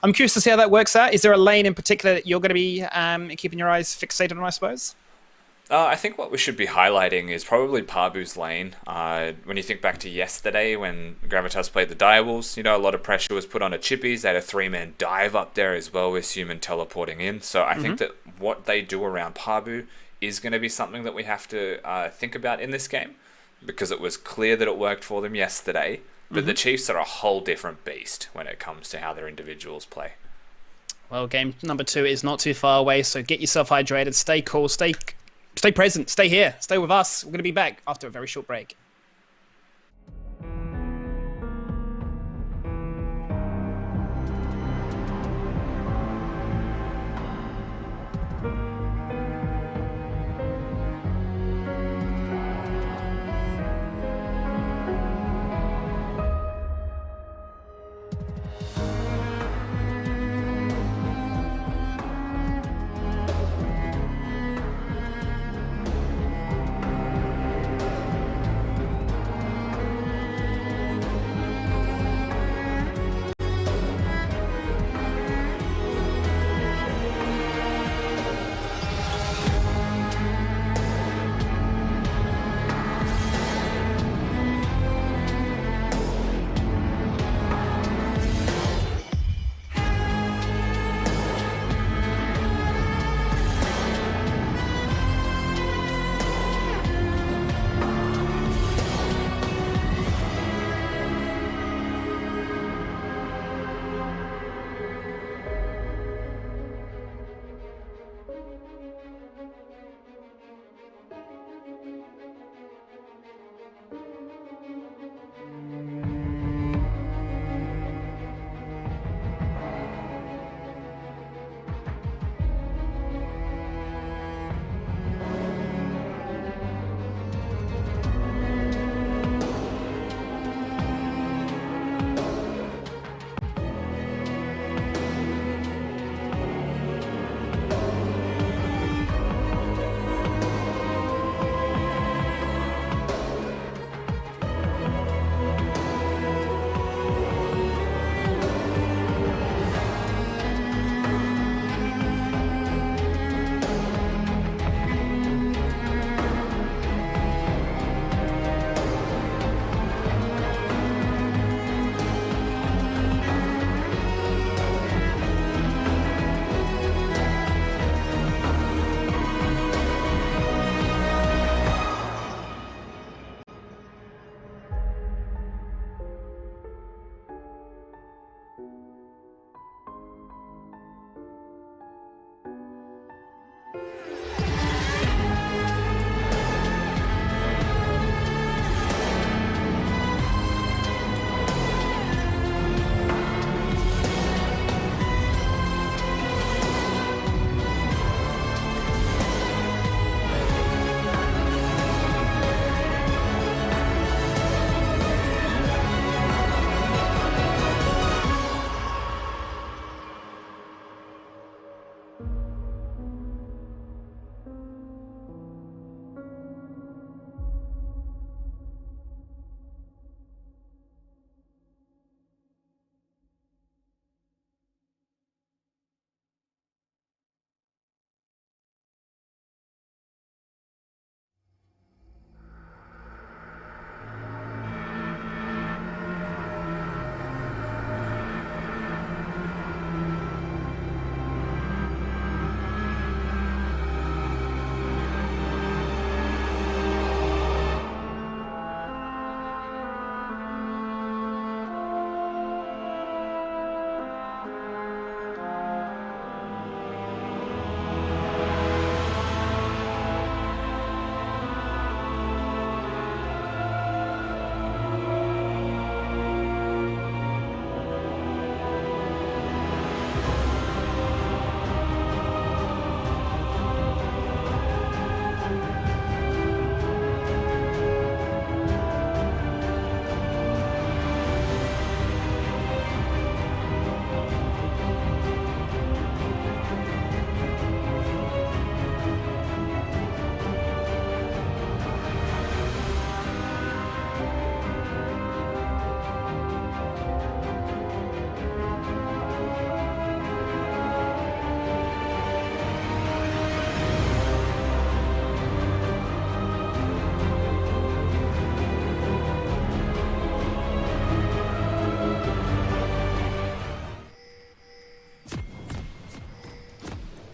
I'm curious to see how that works out. Is there a lane in particular that you're going to be keeping your eyes fixated on, I suppose? I think what we should be highlighting is probably Parbu's lane. When you think back to yesterday when Gravitas played the Direwolves, a lot of pressure was put on a Chippies. They had a 3-man dive up there as well with Human teleporting in. So I think that what they do around Parbu is going to be something that we have to think about in this game, because it was clear that it worked for them yesterday. But the Chiefs are a whole different beast when it comes to how their individuals play. Well, game number 2 is not too far away, so get yourself hydrated, stay cool, stay present, stay here, stay with us. We're going to be back after a very short break.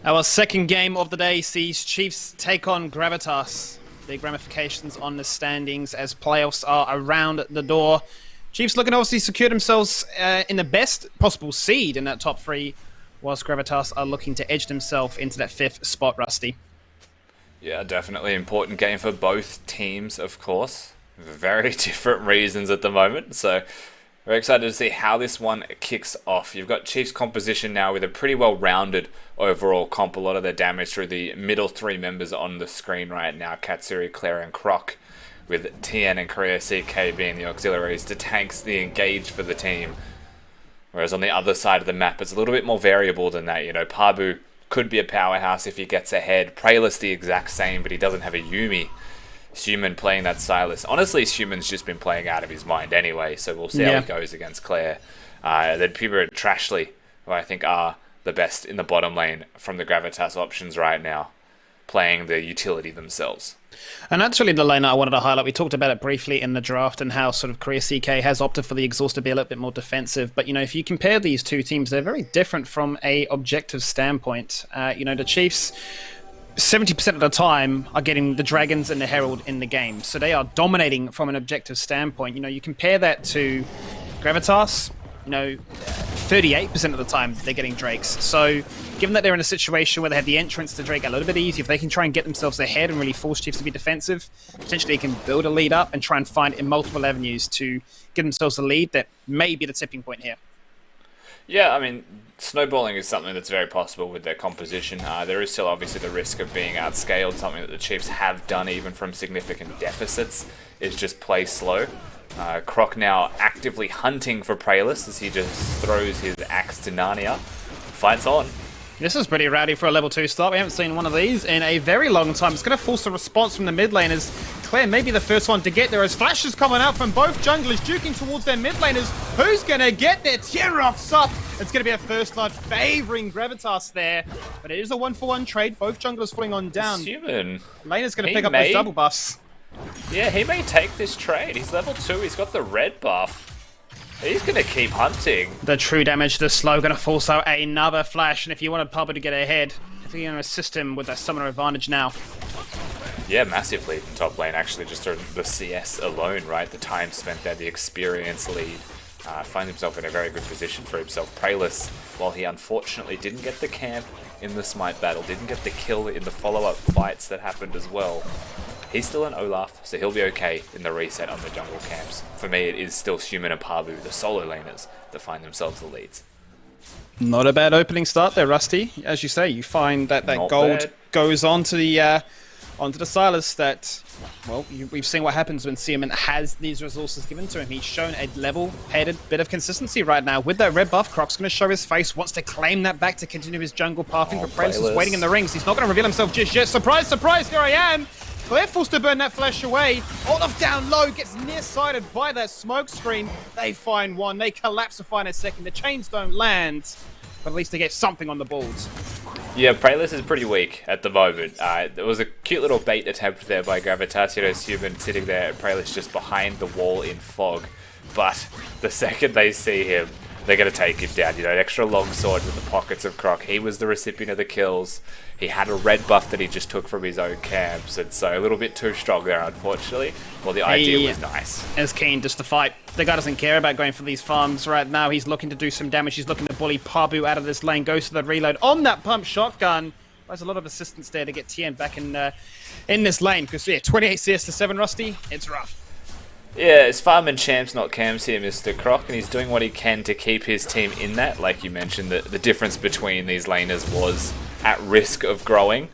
Our second game of the day sees Chiefs take on Gravitas. Big ramifications on the standings as playoffs are around the door. Chiefs looking to obviously secure themselves in the best possible seed in that top 3, whilst Gravitas are looking to edge themselves into that 5th spot, Rusty. Yeah, definitely important game for both teams, of course. Very different reasons at the moment, so we're excited to see how this one kicks off. You've got Chiefs composition now with a pretty well-rounded overall comp. A lot of their damage through the middle 3 members on the screen right now. Katsuri, Claire, and Croc, with TN and Korea CK being the auxiliaries to tanks the engage for the team. Whereas on the other side of the map, it's a little bit more variable than that. You know, Pabu could be a powerhouse if he gets ahead. Prayless the exact same, but he doesn't have a Yumi. Human playing that Silas. Honestly, Human's just been playing out of his mind anyway, so we'll see how it goes against Claire. Then Puber and Trashley, who I think are the best in the bottom lane from the Gravitas options right now, playing the utility themselves. And that's really the lane that I wanted to highlight. We talked about it briefly in the draft and how sort of Korea CK has opted for the exhaust to be a little bit more defensive. But, you know, if you compare these two teams, they're very different from a objective standpoint. You know, the Chiefs 70% of the time are getting the Dragons and the Herald in the game. So they are dominating from an objective standpoint. You know, you compare that to Gravitas, you know, 38% of the time they're getting Drakes. So given that they're in a situation where they have the entrance to Drake a little bit easier, if they can try and get themselves ahead and really force Chiefs to be defensive, potentially they can build a lead up and try and find in multiple avenues to give themselves a lead that may be the tipping point here. Yeah, I mean, snowballing is something that's very possible with their composition. There is still obviously the risk of being outscaled, something that the Chiefs have done even from significant deficits, is just play slow. Croc now actively hunting for Prayless as he just throws his axe to Narnia. Fights on. This is pretty rowdy for a level 2 start. We haven't seen one of these in a very long time. It's going to force a response from the mid lane as Claire may be the first one to get there as flashes coming out from both junglers, duking towards their mid laners. Who's going to get there? Tierrock's up. It's going to be a first blood favoring Gravitas there. But it is a 1-for-1 trade. Both junglers falling on down. Human. Lane is going to pick up those double buffs. Yeah, he may take this trade. He's level 2. He's got the red buff. He's going to keep hunting. The true damage, the slow, going to force out another flash. And if you wanted Pablo to get ahead, I think you're going to assist him with that summoner advantage now. Yeah, massive lead in top lane, actually, just on the CS alone, right? The time spent there, the experience lead. Finds himself in a very good position for himself. Prayless, while he unfortunately didn't get the camp in the Smite battle, didn't get the kill in the follow-up fights that happened as well. He's still an Olaf, so he'll be okay in the reset on the jungle camps. For me, it is still Human and Pabu, the solo laners, that find themselves the leads. Not a bad opening start there, Rusty. As you say, you find that gold goes onto the Silas that, well, we've seen what happens when Seaman has these resources given to him. He's shown a level-headed bit of consistency right now. With that red buff, Croc's going to show his face, wants to claim that back to continue his jungle pathing, but Prayless is waiting in the rings. He's not going to reveal himself just yet. Surprise, surprise, here I am! Claire forced to burn that flash away. Olaf down low, gets nearsighted by that smoke screen. They find one, they collapse to find a second. The chains don't land, but at least they get something on the boards. Yeah, Prayless is pretty weak at the moment. There was a cute little bait attempt there by Gravitas. You know, Human sitting there, Prayless just behind the wall in fog. But the second they see him, they're going to take him down. You know, an extra long sword with the pockets of Croc. He was the recipient of the kills. He had a red buff that he just took from his own camps, and so a little bit too strong there, unfortunately. Well, the idea was nice. Is keen just to fight. The guy doesn't care about going for these farms right now. He's looking to do some damage. He's looking to bully Pabu out of this lane. Goes to the reload on that pump shotgun. There's a lot of assistance there to get TN back in this lane. Because, yeah, 28 CS to 7, Rusty. It's rough. Yeah, it's farming champs, not cams here, Mr. Croc, and he's doing what he can to keep his team in that. Like you mentioned, the difference between these laners was at risk of growing.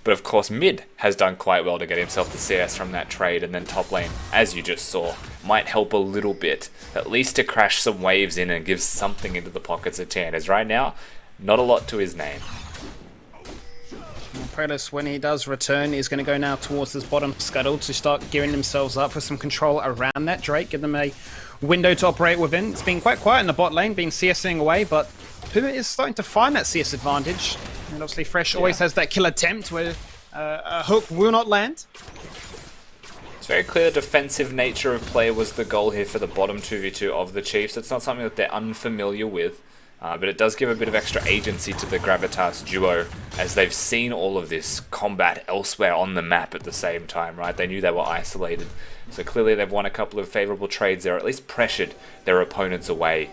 But of course, mid has done quite well to get himself the CS from that trade, and then top lane, as you just saw, might help a little bit, at least to crash some waves in and give something into the pockets of Tan. As right now, not a lot to his name. Prayless, when he does return, is going to go now towards this bottom scuttle to start gearing themselves up for some control around that Drake, give them a window to operate within. It's been quite quiet in the bot lane, been CSing away, but Puma is starting to find that CS advantage. And obviously Fresh always has that kill attempt where a hook will not land. It's very clear the defensive nature of play was the goal here for the bottom 2v2 of the Chiefs. It's not something that they're unfamiliar with. But it does give a bit of extra agency to the Gravitas duo, as they've seen all of this combat elsewhere on the map at the same time, right? They knew they were isolated. So clearly they've won a couple of favourable trades there, or at least pressured their opponents away.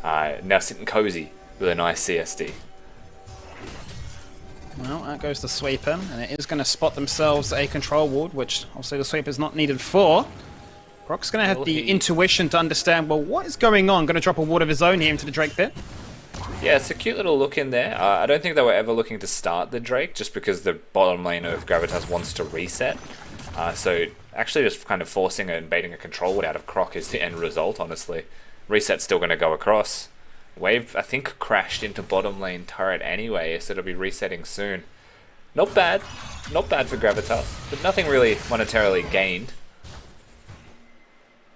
Now sitting cozy with a nice CSD. Well, that goes the sweeper, and it is going to spot themselves a control ward, which obviously the sweeper's not needed for. Croc's going to have the intuition to understand, well, what is going on? Going to drop a ward of his own here into the Drake pit. Yeah, it's a cute little look in there. I don't think they were ever looking to start the Drake, just because the bottom lane of Gravitas wants to reset. So actually just kind of forcing and baiting a control ward out of Croc is the end result, honestly. Reset's still going to go across. Wave, I think, crashed into bottom lane turret anyway, so it'll be resetting soon. Not bad. Not bad for Gravitas, but nothing really monetarily gained.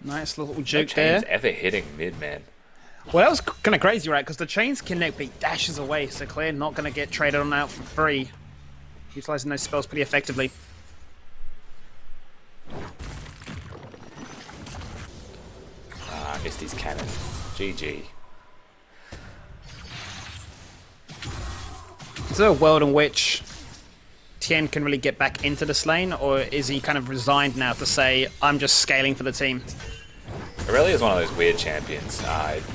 Nice little No juke chains there. ever hitting mid, man. Well, that was kind of crazy, right? Because the chains connect, but he dashes away, so Claire not going to get traded on out for free. Utilizing those spells pretty effectively. Missed his cannon. GG. Is there a world in which Tien can really get back into this lane, or is he kind of resigned now to say, I'm just scaling for the team? Aurelia is one of those weird champions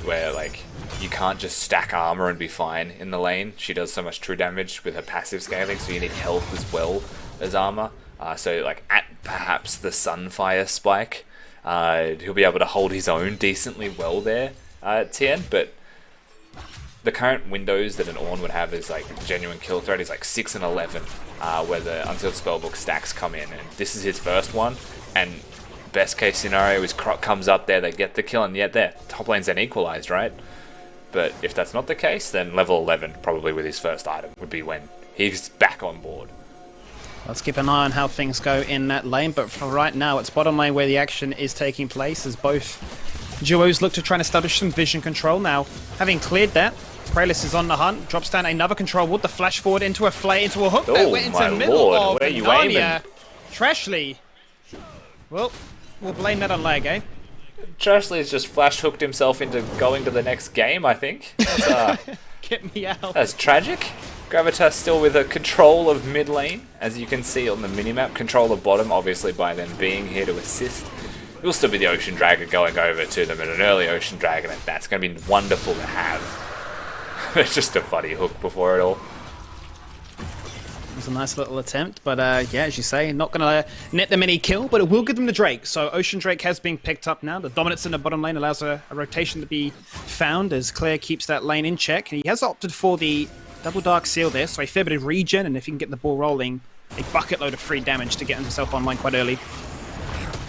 where, like, you can't just stack armor and be fine in the lane. She does so much true damage with her passive scaling, so you need health as well as armor. So, like, at perhaps the Sunfire spike, he'll be able to hold his own decently well there, Tien, but the current windows that an Ornn would have is like genuine kill threat is like 6 and 11, where the Unsealed Spellbook stacks come in, and this is his first one, and best case scenario is Croc comes up there, they get the kill, and yet there, top lane's then equalized, right? But if that's not the case, then level 11, probably with his first item, would be when he's back on board. Let's keep an eye on how things go in that lane, but for right now, it's bottom lane where the action is taking place, as both duos look to try and establish some vision control. Now, having cleared that, Praelis is on the hunt, drops down another control wood, the flash forward into a flay, into a hook that Oh, went into my the middle lord, of where are you Narnia. aiming? Trashly. Well, we'll blame that on lag, eh? Trashly's just flash hooked himself into going to the next game, I think. That's, Get me out. that's tragic. Gravitas still with a control of mid lane, as you can see on the minimap. Control of bottom, obviously, by them being here to assist. It will still be the Ocean Dragon going over to them, and an early Ocean Dragon, and that's going to be wonderful to have. It's just a funny hook before it all. It was a nice little attempt, but yeah, as you say, not going to net them any kill, but it will give them the Drake. So Ocean Drake has been picked up now. The dominance in the bottom lane allows a rotation to be found as Claire keeps that lane in check. And he has opted for the double dark seal there, so a fair bit of regen, and if he can get the ball rolling, a bucket load of free damage to get himself online quite early.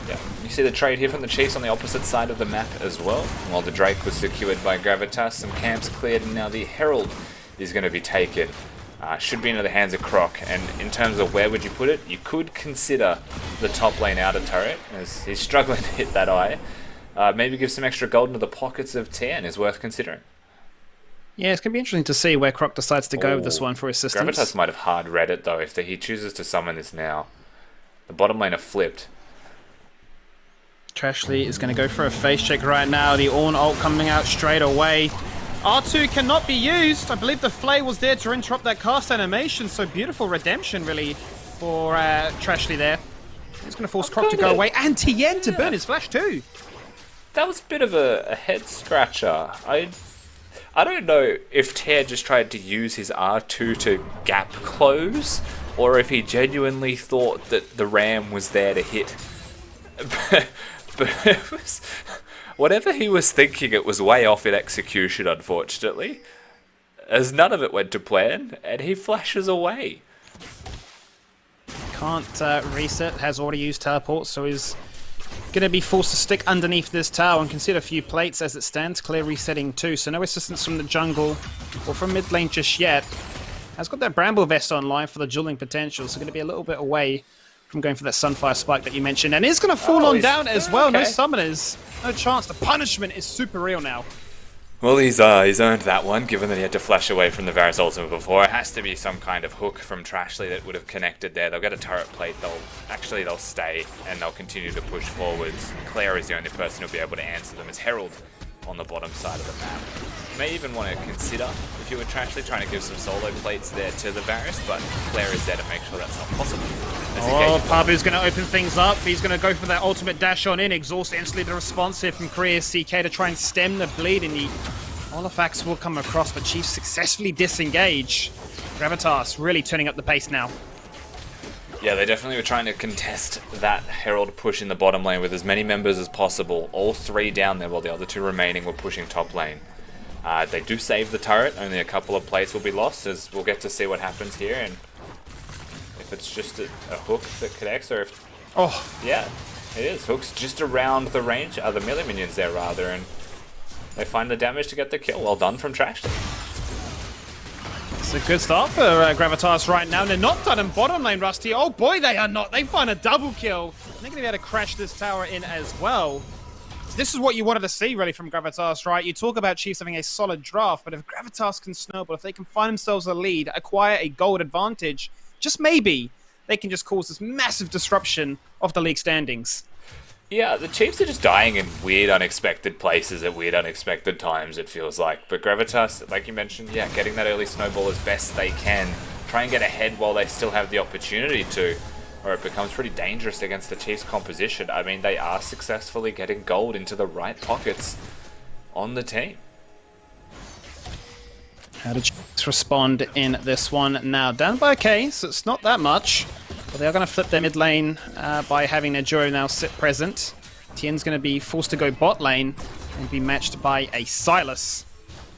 Yeah, you see the trade here from the Chiefs on the opposite side of the map as well. While the Drake was secured by Gravitas, some camps cleared, and now the Herald is going to be taken. Should be into the hands of Croc, and in terms of where would you put it, you could consider the top lane outer turret, as he's struggling to hit that eye. Maybe give some extra gold into the pockets of Tien is worth considering. Yeah, it's going to be interesting to see where Croc decides to go with this one for assistance. Gravitas might have hard read it though, if he chooses to summon this now. The bottom lane are flipped. Trashly is going to go for a face check right now. The Ornn ult coming out straight away. R2 cannot be used. I believe the Flay was there to interrupt that cast animation, so beautiful redemption really for Trashly there. He's going to force Croc to go away, and Tien to burn his flash too. That was a bit of a head scratcher. I don't know if Tien just tried to use his R2 to gap close, or if he genuinely thought that the ram was there to hit. But it was, whatever he was thinking, it was way off in execution, unfortunately, as none of it went to plan, and he flashes away. Can't reset, has already used teleport, so he's going to be forced to stick underneath this tower and consider a few plates as it stands. Clear resetting too, so no assistance from the jungle or from mid lane just yet. Has got that Bramble Vest online for the dueling potential, so going to be a little bit away from going for that Sunfire Spike that you mentioned. And is going to fall on down as well. No summoners, no chance. The punishment is super real now. Well, he's earned that one, given that he had to flash away from the Varus ultimate before. It has to be some kind of hook from Trashly that would have connected there. They'll get a turret plate, they'll stay, and they'll continue to push forwards. Claire is the only person who'll be able to answer them as Herald on the bottom side of the map. You may even want to consider, if you were actually trying to give some solo plates there to the Varus, but Claire is there to make sure that's not possible. Oh, Pabu's going to open things up. He's going to go for that ultimate dash on in. Exhaust instantly the response here from Korea CK to try and stem the bleed, and the Olafacts will come across, but Chiefs successfully disengage. Gravitas really turning up the pace now. Yeah, they definitely were trying to contest that Herald push in the bottom lane with as many members as possible. All 3 down there while the other 2 remaining were pushing top lane. They do save the turret. Only a couple of plates will be lost, as we'll get to see what happens here. And if it's just a hook that connects, or if... Oh, yeah, it is. Hook's just around the range, the melee minions there rather, and they find the damage to get the kill. Well done from Trash Team. it's a good start for Gravitas right now. They're not done in bottom lane, Rusty. Oh boy, they are not. They find a double kill. And they're going to be able to crash this tower in as well. So this is what you wanted to see, really, from Gravitas, right? You talk about Chiefs having a solid draft, but if Gravitas can snowball, if they can find themselves a lead, acquire a gold advantage, just maybe they can just cause this massive disruption of the league standings. Yeah, the Chiefs are just dying in weird, unexpected places at weird, unexpected times, it feels like. But Gravitas, like you mentioned, yeah, getting that early snowball as best they can. Try and get ahead while they still have the opportunity to, or it becomes pretty dangerous against the Chiefs' composition. I mean, they are successfully getting gold into the right pockets on the team. How did Chiefs respond in this one? Now, down by a K, so it's not that much. But they are going to flip their mid lane by having their duo now sit present. Tien's going to be forced to go bot lane and be matched by a Silas.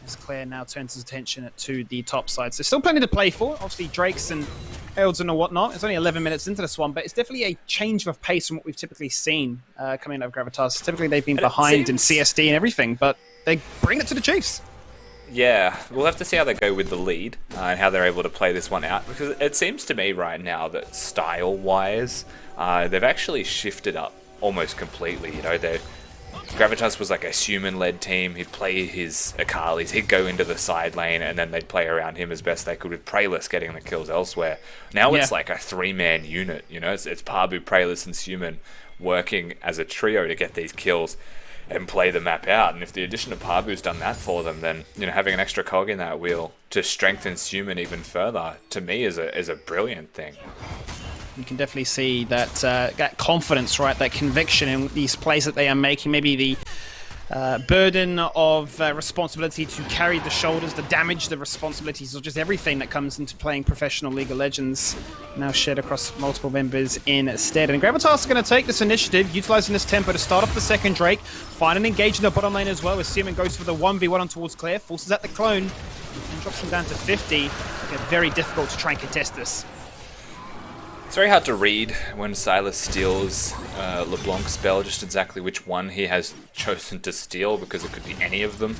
As Claire now turns his attention to the top side. So still plenty to play for. Obviously, Drakes and Heralds and whatnot. It's only 11 minutes into this one, but it's definitely a change of pace from what we've typically seen coming out of Gravitas. Typically, they've been behind in CSD and everything, but they bring it to the Chiefs. Yeah, we'll have to see how they go with the lead and how they're able to play this one out, because it seems to me right now that style-wise, they've actually shifted up almost completely. You know, Gravitas was like a human-led team. He'd play his Akalis, he'd go into the side lane, and then they'd play around him as best they could with Praelus getting the kills elsewhere. Now it's like a 3-man unit, you know, it's Pabu, Praelus, and Human working as a trio to get these kills and play the map out. And if the addition of Pabu's done that for them, then, you know, having an extra cog in that wheel to strengthen Human even further, to me, is a brilliant thing. You can definitely see that that confidence, right? That conviction in these plays that they are making. Maybe the burden of responsibility to carry the shoulders, the damage, the responsibilities, or just everything that comes into playing professional League of Legends, now shared across multiple members instead. And Gravitas are going to take this initiative, utilizing this tempo to start off the second Drake, find and engage in the bottom lane as well. As Seaman goes for the 1v1 on towards Claire, forces out the clone, and drops him down to 50. Okay, very difficult to try and contest this. It's very hard to read when Silas steals LeBlanc's spell, just exactly which one he has chosen to steal, because it could be any of them,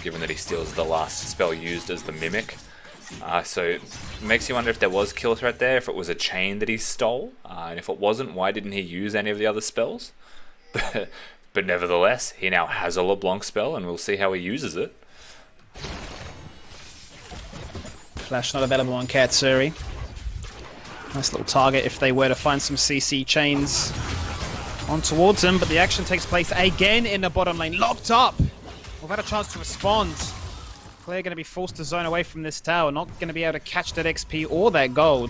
given that he steals the last spell used as the Mimic. So it makes you wonder if there was kill threat there, if it was a chain that he stole, and if it wasn't, why didn't he use any of the other spells? But nevertheless, he now has a LeBlanc spell, and we'll see how he uses it. Flash not available on Katsuri. Nice little target if they were to find some CC chains on towards him, but the action takes place again in the bottom lane. Locked up! Without a chance to respond. Claire going to be forced to zone away from this tower, not going to be able to catch that XP or that gold.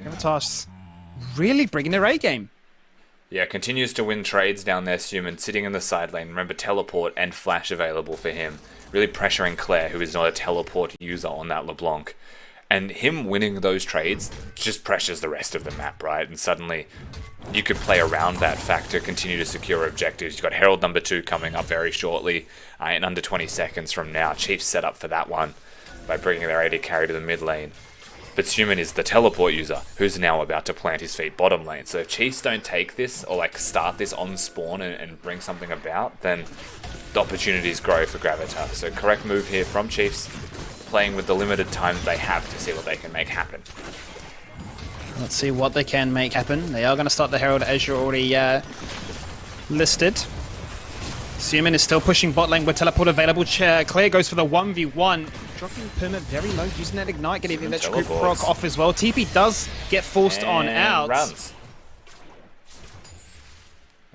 Gravitas really bringing their A game. Yeah, continues to win trades down there, Human, sitting in the side lane. Remember, teleport and flash available for him. Really pressuring Claire, who is not a teleport user on that LeBlanc. And him winning those trades just pressures the rest of the map, right? And suddenly you could play around that fact to continue to secure objectives. You've got Herald number 2 coming up very shortly, in under 20 seconds from now. Chiefs set up for that one by bringing their AD carry to the mid lane. But Human is the teleport user, who's now about to plant his feet bottom lane. So if Chiefs don't take this, or like start this on spawn and bring something about, then the opportunities grow for Gravitas. So correct move here from Chiefs, playing with the limited time they have to see what they can make happen. Let's see what they can make happen. They are going to start the Herald, as you're already listed. Seaman is still pushing bot lane with teleport available. Claire goes for the 1v1. Dropping Permit very low, using that ignite, getting the electric group proc off as well. TP does get forced on out. Runs.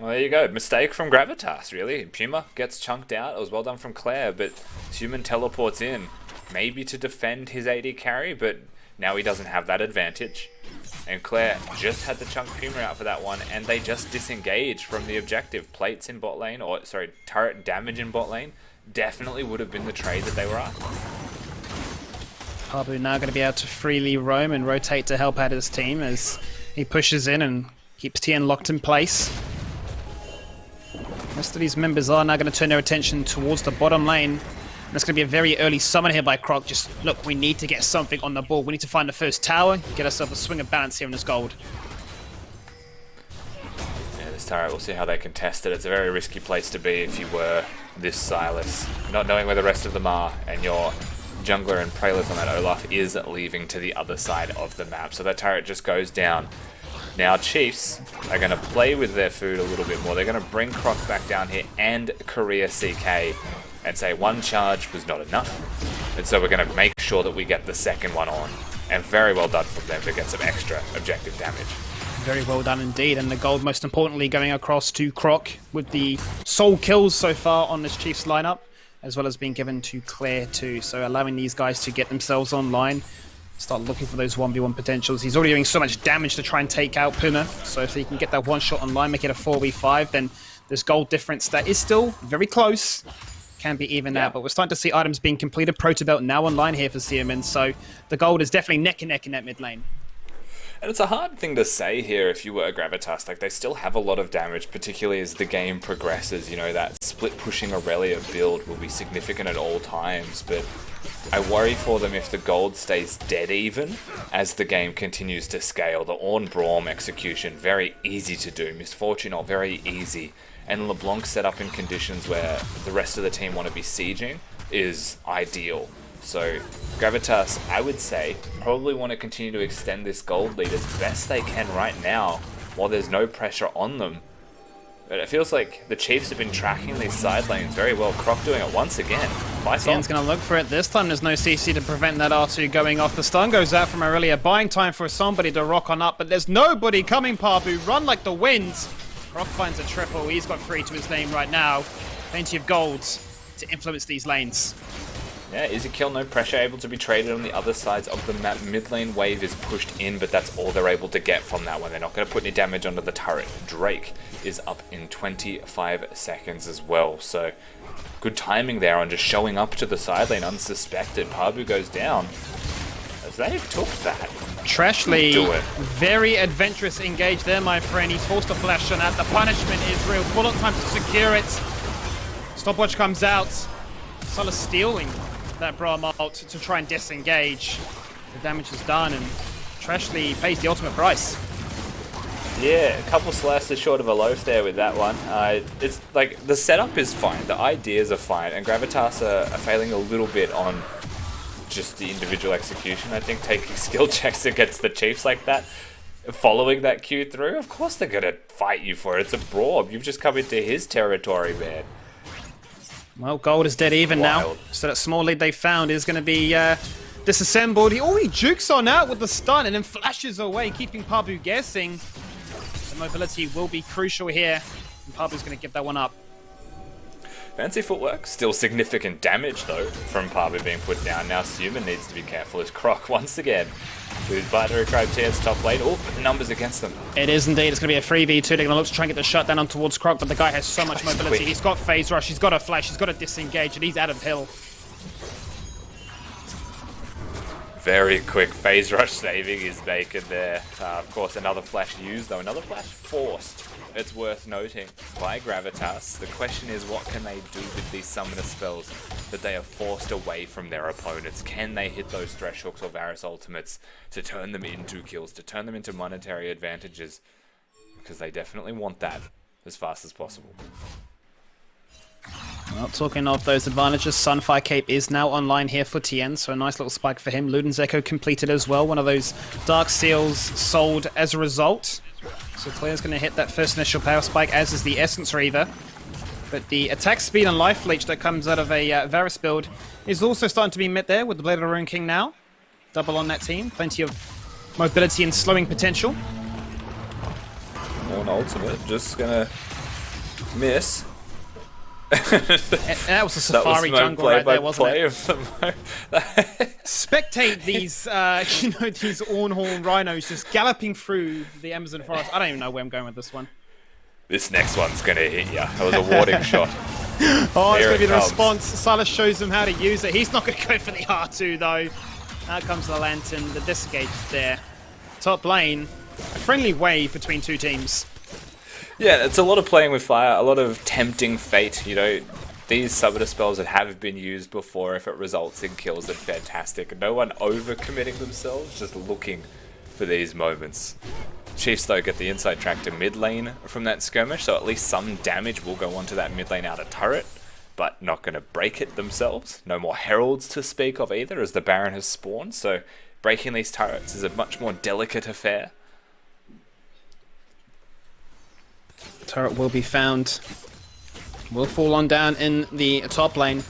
Well, there you go. Mistake from Gravitas, really. Puma gets chunked out. It was well done from Claire, but Human teleports in. Maybe to defend his AD carry, but now he doesn't have that advantage. And Claire just had to chunk Puma out for that one, and they just disengaged from the objective. Plates in bot lane, or sorry, turret damage in bot lane, definitely would have been the trade that they were after. Pabu now going to be able to freely roam and rotate to help out his team as he pushes in and keeps TN locked in place. Most of these members are now going to turn their attention towards the bottom lane. And it's going to be a very early summon here by Croc. Just, look, we need to get something on the board. We need to find the first tower, get ourselves a swing of balance here in this gold. Yeah, this turret, we'll see how they contest it. It's a very risky place to be if you were this Silas. Not knowing where the rest of them are, and your jungler and Prelith on that Olaf is leaving to the other side of the map. So that turret just goes down. Now Chiefs are going to play with their food a little bit more. They're going to bring Croc back down here and Korea CK and say one charge was not enough. And so we're going to make sure that we get the second one on. And very well done from them to get some extra objective damage. Very well done indeed. And the gold, most importantly, going across to Croc with the soul kills so far on this Chiefs lineup, as well as being given to Claire too. So allowing these guys to get themselves online, start looking for those 1v1 potentials. He's already doing so much damage to try and take out Puma. So if he can get that one shot online, make it a 4v5, then this gold difference that is still very close can be even out. But we're starting to see items being completed. Protobelt now online here for Seaman. So the gold is definitely neck and neck in that mid lane. And it's a hard thing to say here if you were a Gravitas. Like, they still have a lot of damage, particularly as the game progresses. You know, that split pushing Aurelia build will be significant at all times, but I worry for them if the gold stays dead even as the game continues to scale. The Ornn Braum execution, very easy to do. Misfortune, very easy. And LeBlanc set up in conditions where the rest of the team want to be sieging is ideal. So Gravitas, I would say, probably want to continue to extend this gold lead as best they can right now while there's no pressure on them. But it feels like the Chiefs have been tracking these side lanes very well. Croc doing it once again. Tien's going to look for it this time. There's no CC to prevent that R2 going off. The stun goes out from Aurelia, buying time for somebody to rock on up, but there's nobody coming, Pabu. Run like the wind. Croc finds a triple. He's got 3 to his name right now. Plenty of golds to influence these lanes. Yeah, easy kill, no pressure, able to be traded on the other sides of the map. Mid lane wave is pushed in, but that's all they're able to get from that one. They're not going to put any damage onto the turret. Drake is up in 25 seconds as well, so good timing there on just showing up to the side lane unsuspected. Pabu goes down as they took that. Trashly, very adventurous engage there, my friend. He's forced a flash on that. The punishment is real. Bullet time to secure it. Stopwatch comes out. Solid stealing that Braum ult to try and disengage. The damage is done, and Trashly pays the ultimate price. Yeah, a couple slices short of a loaf there with that one. It's like the setup is fine, the ideas are fine, and Gravitas are failing a little bit on just the individual execution. I think taking skill checks against the Chiefs like that, following that Q through, of course they're gonna fight you for it. It's a Braum. You've just come into his territory, man. Well, gold is dead even now, so that small lead they found is going to be disassembled. He jukes on out with the stun and then flashes away, keeping Pabu guessing. The mobility will be crucial here, and Pabu's going to give that one up. Fancy footwork, still significant damage though from Pabu being put down. Now Suman needs to be careful as Croc once again with Binary Crime Tears top lane. Oh, but the numbers against them. It is indeed. It's going to be a 3v2. They're going to look to try and get the shutdown on towards Croc, but the guy has so much mobility. Quick. He's got phase rush, he's got a flash, he's got a disengage, and he's out of hill. Very quick phase rush saving his bacon there. Of course, another flash used though. Another flash forced. It's worth noting by Gravitas. The question is, what can they do with these summoner spells that they are forced away from their opponents? Can they hit those Thresh Hooks or Varus ultimates to turn them into kills, to turn them into monetary advantages? Because they definitely want that as fast as possible. Well, talking of those advantages, Sunfire Cape is now online here for TN, so a nice little spike for him. Luden's Echo completed as well. One of those Dark Seals sold as a result. So Claire's going to hit that first initial power spike, as is the Essence Reaver. But the attack speed and life leech that comes out of a Varus build is also starting to be met there with the Blade of the Ruin King now. Double on that team. Plenty of mobility and slowing potential. One ultimate, just gonna Miss. That was a safari jungle right there, wasn't it? Spectate these, these Ornhorn rhinos just galloping through the Amazon forest. I don't even know where I'm going with this one. This next one's gonna hit ya. That was a warding shot. Oh, it's Here going to be the comes. response. Silas shows him how to use it. He's not going to go for the R2, though. Out comes the Lantern. The Disengage is there. Top lane. A friendly wave between two teams. Yeah, it's a lot of playing with fire, a lot of tempting fate. You know, these summoner spells that have been used before, if it results in kills, then fantastic. No one overcommitting themselves, just looking for these moments. Chiefs, though, get the inside track to mid lane from that skirmish, so at least some damage will go onto that mid lane outer turret, but not going to break it themselves. No more heralds to speak of either, as the Baron has spawned, so breaking these turrets is a much more delicate affair. Turret will be found. Will fall on down in the top lane.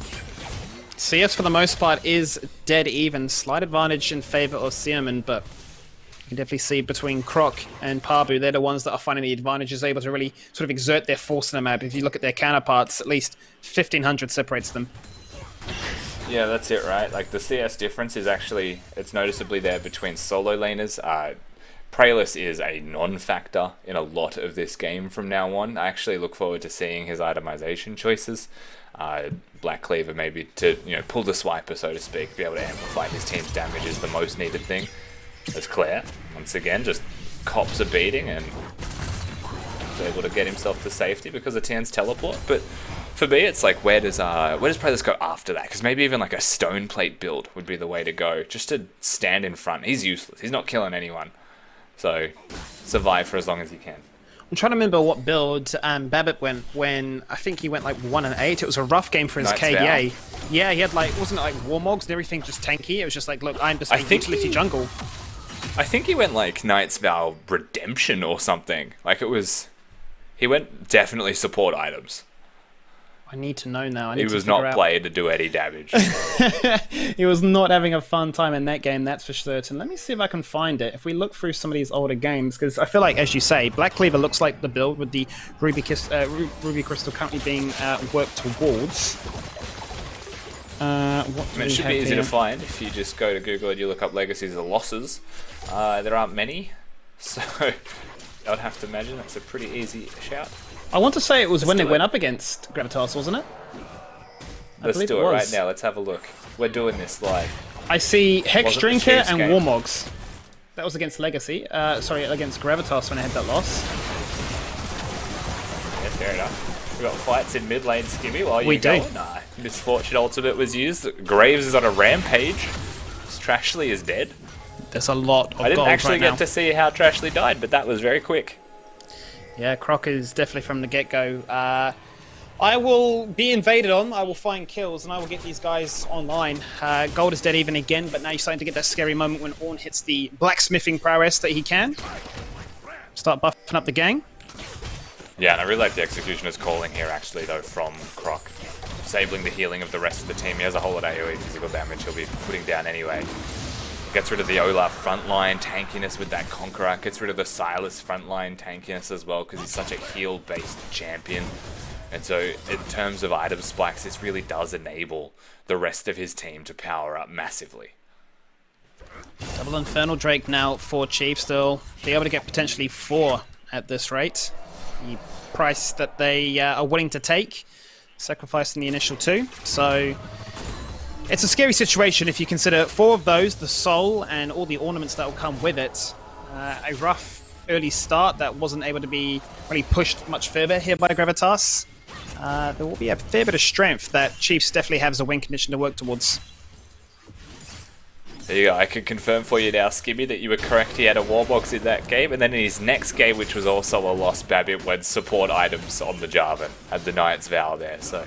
CS, for the most part, is dead even. Slight advantage in favor of Seaman, but you can definitely see between Croc and Parbu, they're the ones that are finding the advantages, able to really sort of exert their force in the map. If you look at their counterparts, at least 1,500 separates them. Yeah, that's it, right? Like, the CS difference is actually, it's noticeably there between solo laners. Praelis is a non-factor in a lot of this game from now on. I actually look forward to seeing his itemization choices. Black Cleaver maybe to, pull the swiper, so to speak, be able to amplify his team's damage is the most needed thing. As Claire, once again, just cops a beating and is able to get himself to safety because of Tan's teleport. But for me, it's like, where does Praelis go after that? Because maybe even like a stone plate build would be the way to go, just to stand in front. He's useless. He's not killing anyone. So, survive for as long as you can. I'm trying to remember what build Babbitt went when I think he went like 1 and 8. It was a rough game for his Knight's KDA. Vow. Yeah, he had like, wasn't it like Warmogs and everything just tanky? It was just like, look, I'm just a utility jungle. I think he went like Knight's Vow Redemption or something. Like he went definitely support items. I need to know now. He was not played to do any damage. He was not having a fun time in that game, that's for certain. Let me see if I can find it. If we look through some of these older games, because I feel like, as you say, Black Cleaver looks like the build with the Ruby Crystal currently being worked towards. It should be easy to find if you just go to Google and you look up Legacies of Losses. There aren't many, so I'd have to imagine that's a pretty easy shout. I want to say it was when it went up against Gravitas, wasn't it? Let's do it right now. Let's have a look. We're doing this live. I see Hex Drinker and game. Warmogs. That was against Legacy. Sorry, against Gravitas when I had that loss. Yeah, fair enough. We've got fights in mid lane, Skimmy, while you do. Nah, Misfortune Ultimate was used. Graves is on a rampage. Trashley is dead. There's a lot of I didn't gold actually right get now. to see how Trashley died, but that was very quick. Yeah, Croc is definitely from the get-go. I will be invaded on, I will find kills, and I will get these guys online. Gold is dead even again, but now you're starting to get that scary moment when Ornn hits the blacksmithing prowess that he can. Start buffing up the gang. Yeah, and I really like the Executioner's calling here, actually, though, from Croc. Disabling the healing of the rest of the team. He has a whole lot of AoE physical damage he'll be putting down anyway. Gets rid of the Olaf frontline tankiness with that Conqueror. Gets rid of the Silas frontline tankiness as well, because he's such a heal-based champion. And so, in terms of item spikes, this really does enable the rest of his team to power up massively. Double Infernal Drake now for Chiefs. They'll be able to get potentially 4 at this rate. The price that they are willing to take, sacrificing the initial 2. So it's a scary situation if you consider 4 of those, the soul and all the ornaments that will come with it. A rough early start that wasn't able to be really pushed much further here by Gravitas. There will be a fair bit of strength that Chiefs definitely have as a win condition to work towards. There you go. I can confirm for you now, Skimmy, that you were correct. He had a Warbox in that game, and then in his next game, which was also a loss, Babbitt went support items on the Jarvan. Had the Knight's Vow there, so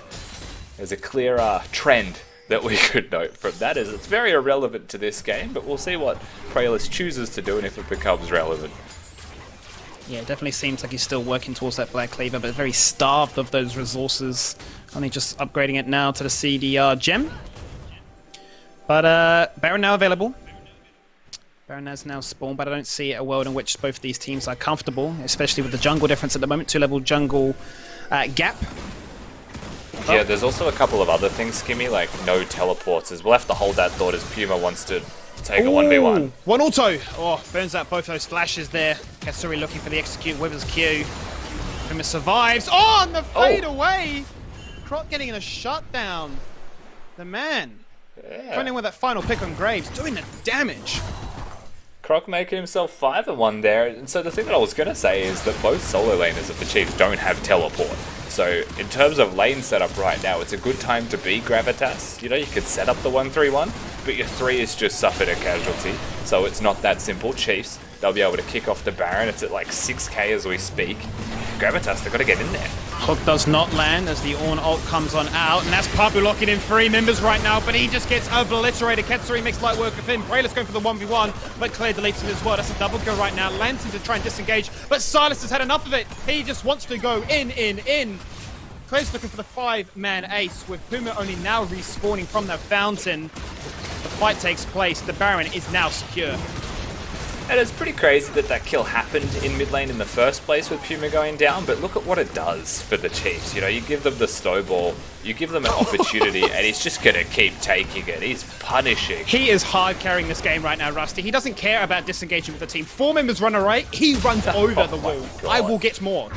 there's a clear trend that we could note from that. Is it's very irrelevant to this game, but we'll see what Praelis chooses to do and if it becomes relevant. Yeah, it definitely seems like he's still working towards that Black Cleaver, but very starved of those resources. Only just upgrading it now to the CDR gem. But Baron now available. Baron has now spawned, but I don't see a world in which both these teams are comfortable, especially with the jungle difference at the moment. 2-level jungle gap. Yeah, there's also a couple of other things, Skimmy, like no teleports. As we'll have to hold that thought as Puma wants to take a 1v1. One auto. Oh, burns out both those flashes there. Katsuri looking for the execute with his Q. Puma survives. Oh, and the fade away. Croc getting a shutdown. The man. Running with that final pick on Graves, doing the damage. Croc making himself 5-1 there. And so the thing that I was going to say is that both solo laners of the Chiefs don't have teleport. So in terms of lane setup right now, it's a good time to be Gravitas. You know, you could set up the 1-3-1, but your 3 has just suffered a casualty. So it's not that simple. Chiefs, they'll be able to kick off the Baron. It's at like 6k as we speak. Gravitas, they've got to get in there. Hook does not land as the Ornn ult comes on out, and that's Papu locking in 3 members right now, but he just gets obliterated. Katsuri makes light work of him. Brayler's going for the 1v1, but Claire deletes him as well. That's a double kill right now. Lantern to try and disengage, but Silas has had enough of it. He just wants to go in. Claire's looking for the 5-man ace, with Puma only now respawning from that fountain. The fight takes place. The Baron is now secure. And it's pretty crazy that that kill happened in mid lane in the first place with Puma going down, but look at what it does for the Chiefs. You know, you give them the snowball, you give them an opportunity, and he's just going to keep taking it. He's punishing. He is hard carrying this game right now, Rusty. He doesn't care about disengaging with the team. 4 members run away, he runs over the wall. God. I will get more.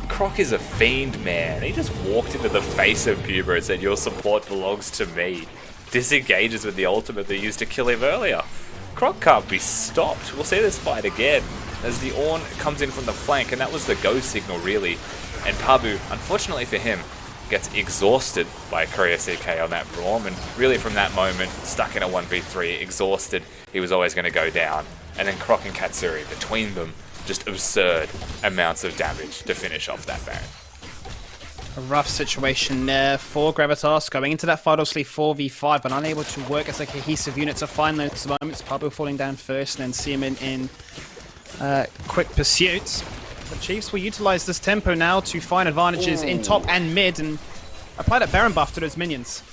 Croc is a fiend, man. He just walked into the face of Puma and said, your support belongs to me. Disengages with the ultimate they used to kill him earlier. Croc can't be stopped. We'll see this fight again as the Ornn comes in from the flank, and that was the go signal really. And Pabu, unfortunately for him, gets exhausted by Korea CK on that Braum, and really from that moment, stuck in a 1v3, exhausted, he was always going to go down. And then Croc and Katsuri, between them, just absurd amounts of damage to finish off that Baron. A rough situation there for Gravitas, going into that final sleep 4v5, but unable to work as a cohesive unit to find those moments. Pabu falling down first, and then Seaman in quick pursuit. The Chiefs will utilize this tempo now to find advantages in top and mid, and apply that Baron buff to those minions.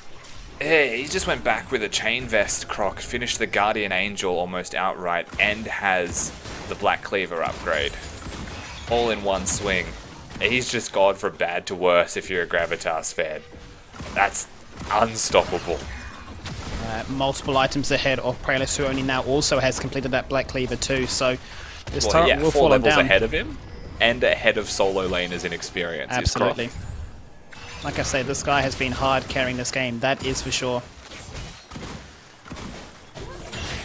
Yeah, he just went back with a chain vest, Croc, finished the Guardian Angel almost outright, and has the Black Cleaver upgrade. All in one swing. He's just gone from bad to worse if you're a Gravitas fan. That's unstoppable. Multiple items ahead of Praelis, who only now also has completed that Black Cleaver too, so this turret will 4 fall him levels down. ahead of him, and ahead of solo laners in experience. Absolutely. Like I say, this guy has been hard carrying this game, that is for sure.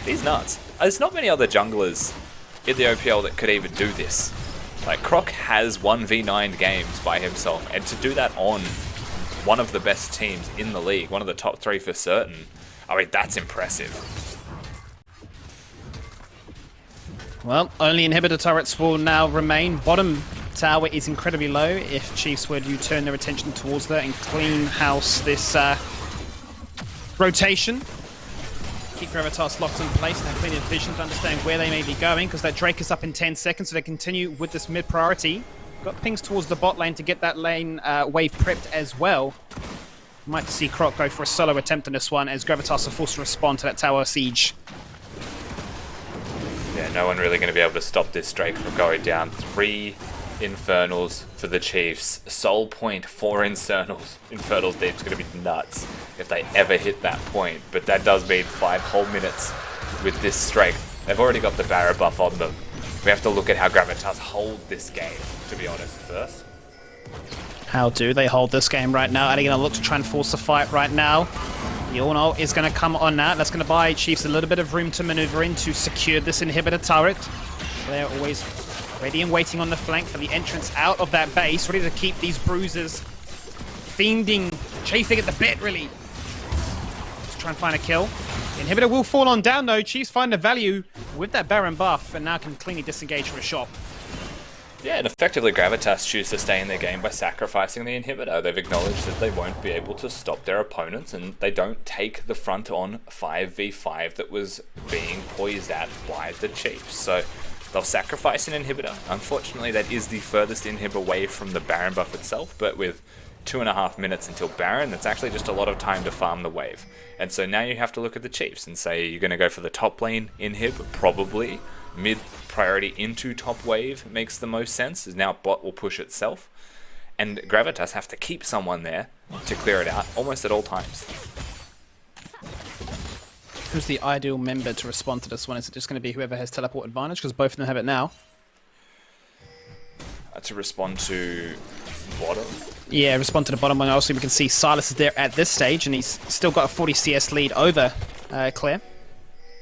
He's nuts. There's not many other junglers in the OPL that could even do this. Like, Croc has 1v9 games by himself, and to do that on one of the best teams in the league, one of the top 3 for certain, I mean, that's impressive. Well, only inhibitor turrets will now remain. Bottom tower is incredibly low. If Chiefs were to turn their attention towards that and clean house this rotation, keep Gravitas locked in place and have plenty of vision to understand where they may be going, because that Drake is up in 10 seconds, so they continue with this mid priority. Got pings towards the bot lane to get that lane wave prepped as well. Might see Croc go for a solo attempt on this one, as Gravitas are forced to respond to that tower siege. Yeah, no one really going to be able to stop this Drake from going down. 3 Infernals for the Chiefs. Soul point 4 Infernals. Infernals Deep's going to be nuts if they ever hit that point. But that does mean 5 whole minutes with this strength. They've already got the Barra buff on them. We have to look at how Gravitas hold this game, to be honest, first. How do they hold this game right now? Are they going to look to try and force a fight right now? The Ornn is going to come on now. That's going to buy Chiefs a little bit of room to maneuver in to secure this inhibitor turret. They're always ready and waiting on the flank for the entrance out of that base, ready to keep these bruisers fiending, chafing at the bit, really. Let's try and find a kill. The inhibitor will fall on down, though. Chiefs find the value with that Baron buff, and now can cleanly disengage from a shot. Yeah, and effectively Gravitas choose to stay in their game by sacrificing the inhibitor. They've acknowledged that they won't be able to stop their opponents, and they don't take the front on 5v5 that was being poised at by the Chiefs. So they'll sacrifice an inhibitor. Unfortunately, that is the furthest inhib away from the Baron buff itself, but with 2.5 minutes until Baron, that's actually just a lot of time to farm the wave. And so now you have to look at the Chiefs and say, you're going to go for the top lane inhib, probably. Mid priority into top wave makes the most sense, as now bot will push itself. and Gravitas have to keep someone there to clear it out almost at all times. Who's the ideal member to respond to this one? Is it just going to be whoever has teleport advantage? Because both of them have it now. To respond to bottom? Yeah, respond to the bottom one. Also, we can see Silas is there at this stage, and he's still got a 40 CS lead over Claire.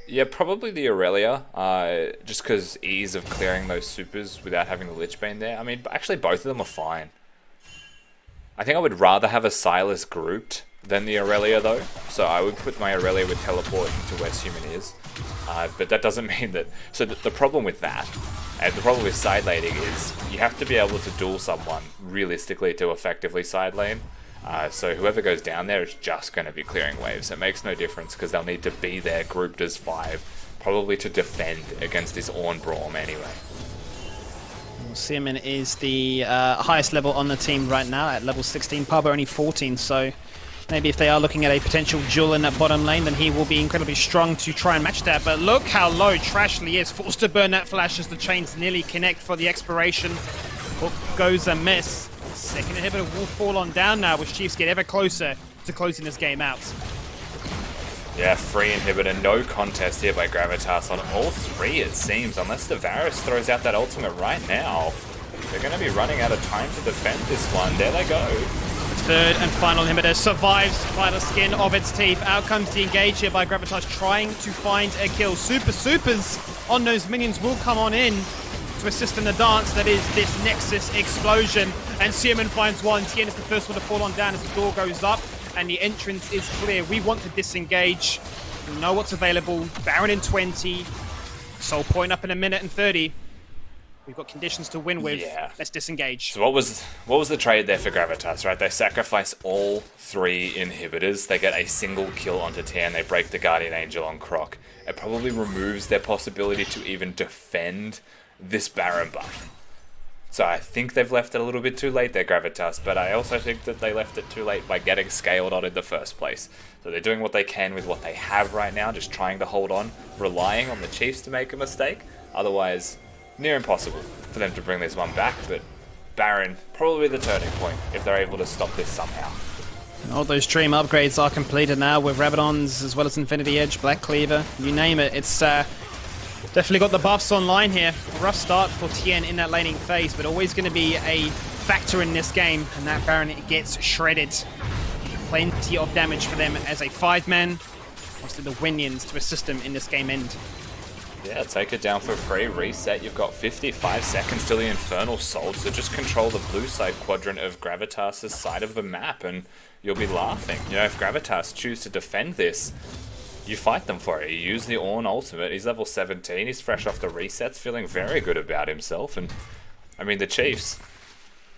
Yeah, probably the Aurelia, just because ease of clearing those supers without having the Lich Bane there. I mean, actually both of them are fine. I think I would rather have a Silas grouped than the Aurelia though, so I would put my Aurelia with teleport into where Suman is. But that doesn't mean that... So the problem with that, and the problem with side laning is you have to be able to duel someone realistically to effectively side lane. So whoever goes down there is just going to be clearing waves. It makes no difference because they'll need to be there grouped as 5, probably to defend against this Ornn Braum anyway. Seaman is the highest level on the team right now at level 16. Paba only 14, so maybe if they are looking at a potential duel in that bottom lane, then he will be incredibly strong to try and match that. But look how low Trashly is. Forced to burn that flash as the chains nearly connect for the expiration. Hook goes a miss. Second inhibitor will fall on down now, which Chiefs get ever closer to closing this game out. Yeah, free inhibitor, no contest here by Gravitas on all 3 it seems, unless the Varus throws out that ultimate right now. They're going to be running out of time to defend this one. There they go. Third and final inhibitor survives by the skin of its teeth. Out comes the engage here by Gravitas trying to find a kill. Supers on those minions will come on in to assist in the dance that is this Nexus explosion. And Seaman finds one. Tien is the first one to fall on down as the door goes up and the entrance is clear. We want to disengage. We know what's available. Baron in 20. Soul Point up in a minute and 30. We've got conditions to win with. Yeah. Let's disengage. So what was the trade there for Gravitas, right? They sacrifice all 3 inhibitors. They get a single kill onto Tien. They break the Guardian Angel on Croc. It probably removes their possibility to even defend this Baron buff. So I think they've left it a little bit too late there, Gravitas, but I also think that they left it too late by getting scaled on in the first place. So they're doing what they can with what they have right now, just trying to hold on, relying on the Chiefs to make a mistake. Otherwise, near impossible for them to bring this one back, but Baron, probably the turning point if they're able to stop this somehow. All those Dream upgrades are completed now with Rabadons as well as Infinity Edge, Black Cleaver, you name it. It's definitely got the buffs online here. Rough start for Tien in that laning phase, but always going to be a factor in this game, and that Baron gets shredded. Plenty of damage for them as a 5-man. Also the Winions to assist them in this game end. Yeah, take it down for free, reset. You've got 55 seconds till the Infernal Soul, so just control the blue side quadrant of Gravitas' side of the map and you'll be laughing. You know, if Gravitas choose to defend this, you fight them for it. You use the Ornn ultimate. He's level 17. He's fresh off the resets, feeling very good about himself. And, I mean, the Chiefs,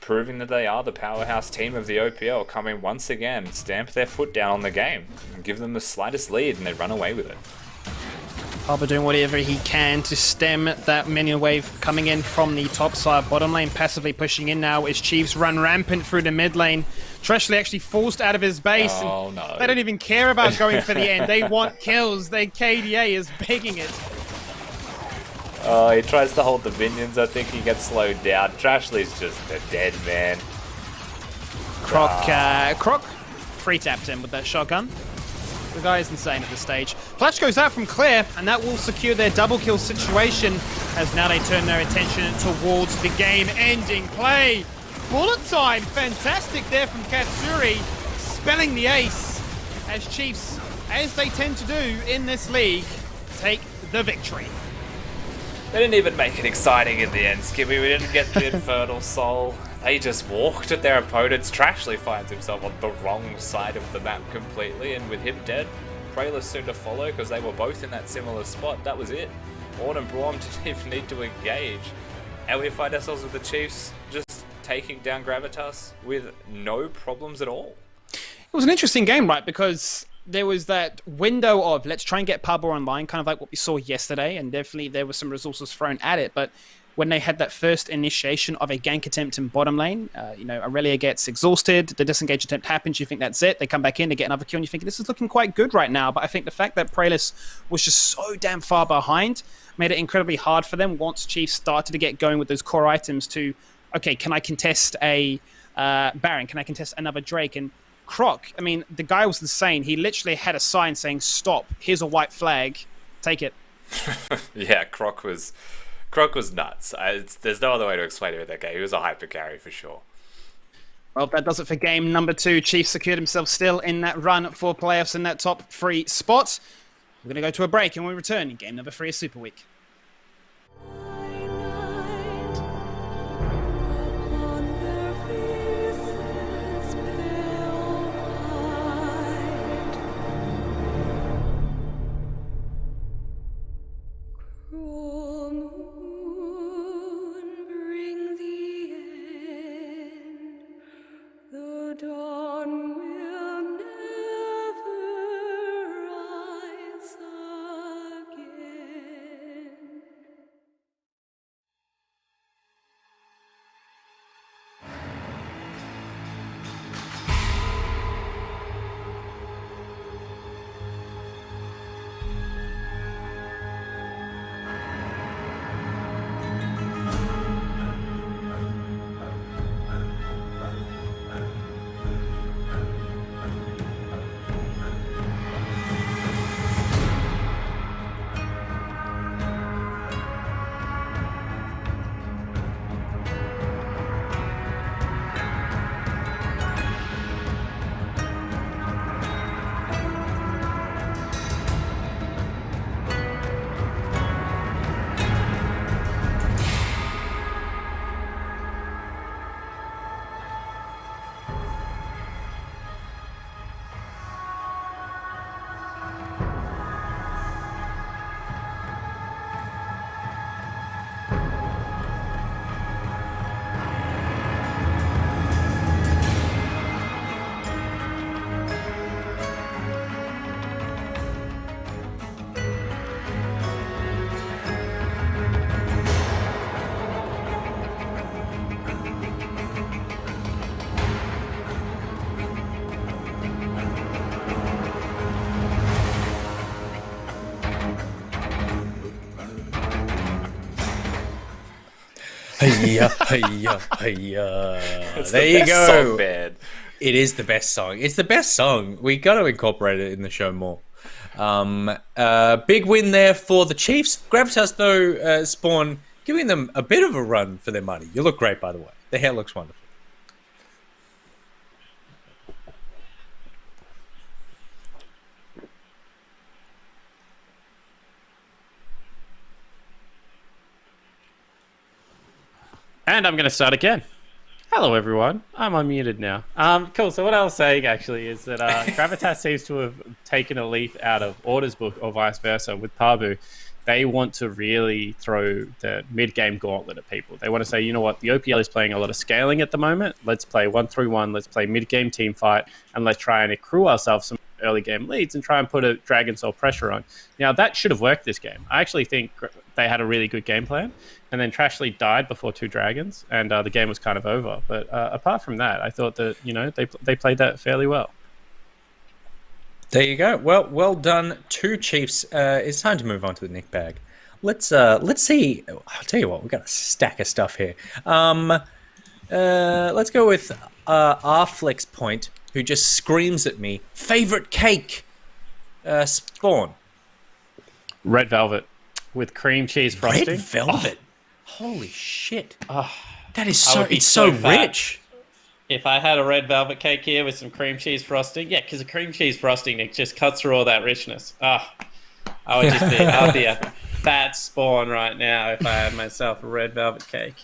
proving that they are the powerhouse team of the OPL, come in once again, stamp their foot down on the game, and give them the slightest lead, and they run away with it. Paba doing whatever he can to stem that minion wave coming in from the top side. Bottom lane passively pushing in now as Chiefs run rampant through the mid lane. Trashly actually forced out of his base. Oh, and no. They don't even care about going for the end. They want kills. KDA is begging it. Oh, he tries to hold the minions. I think he gets slowed down. Trashly's just a dead man. Croc free tapped him with that shotgun. The guy is insane at this stage. Flash goes out from Claire, and that will secure their double kill situation as now they turn their attention towards the game-ending play. Bullet time, fantastic there from Katsuri, spelling the ace as Chiefs, as they tend to do in this league, take the victory. They didn't even make it exciting in the end, Skippy. We didn't get the Infernal Soul. They just walked at their opponents. Trashly finds himself on the wrong side of the map completely, and with him dead, Prayless soon to follow because they were both in that similar spot. That was it. Ornn and Braum didn't even need to engage. And we find ourselves with the Chiefs just taking down Gravitas with no problems at all. It was an interesting game, right? Because there was that window of let's try and get Paba online, kind of like what we saw yesterday, and definitely there were some resources thrown at it. But when they had that first initiation of a gank attempt in bottom lane, Aurelia gets exhausted, the disengage attempt happens, you think that's it, they come back in to get another kill, and you think this is looking quite good right now. But I think the fact that Prayless was just so damn far behind made it incredibly hard for them once Chiefs started to get going with those core items to, okay, can I contest a Baron, can I contest another Drake? And Croc, I mean, the guy was insane. He literally had a sign saying, "Stop, here's a white flag, take it." Yeah, Croc was nuts. There's no other way to explain it with that game. He was a hyper carry for sure. Well, that does it for game number 2. Chiefs secured himself still in that run for playoffs in that top 3 spot. We're going to go to a break, and when we return, game number 3 is Super Week. Hiya, hiya, hiya. It's There the you best go. song, man. It is the best song. It's the best song. We got to incorporate it in the show more. Big win there for the Chiefs. Gravitas, though, Spawn, giving them a bit of a run for their money. You look great, by the way. The hair looks wonderful. And I'm going to start again. Hello, everyone. I'm unmuted now. Cool. So what I was saying actually is that Gravitas seems to have taken a leaf out of Order's book, or vice versa, with Pabu. They want to really throw the mid-game gauntlet at people. They want to say, you know what, the OPL is playing a lot of scaling at the moment. Let's play 1-3-1. Let's play mid-game team fight, and let's try and accrue ourselves some early game leads and try and put a Dragon Soul pressure on. Now, that should have worked this game. I actually think they had a really good game plan, and then Trashly died before 2 dragons, and the game was kind of over. But apart from that, I thought that, you know, they played that fairly well. There you go. Well done to Chiefs. It's time to move on to the Nick bag. Let's see. I'll tell you what, we've got a stack of stuff here. Let's go with Rflex Point, who just screams at me, favorite cake. Spawn. Red velvet with cream cheese frosting. Red velvet. Holy shit. That is I so. would be It's so fat rich. If I had a red velvet cake here with some cream cheese frosting, yeah, because the cream cheese frosting, it just cuts through all that richness. I would just be, I'd be a fat Spawn right now if I had myself a red velvet cake.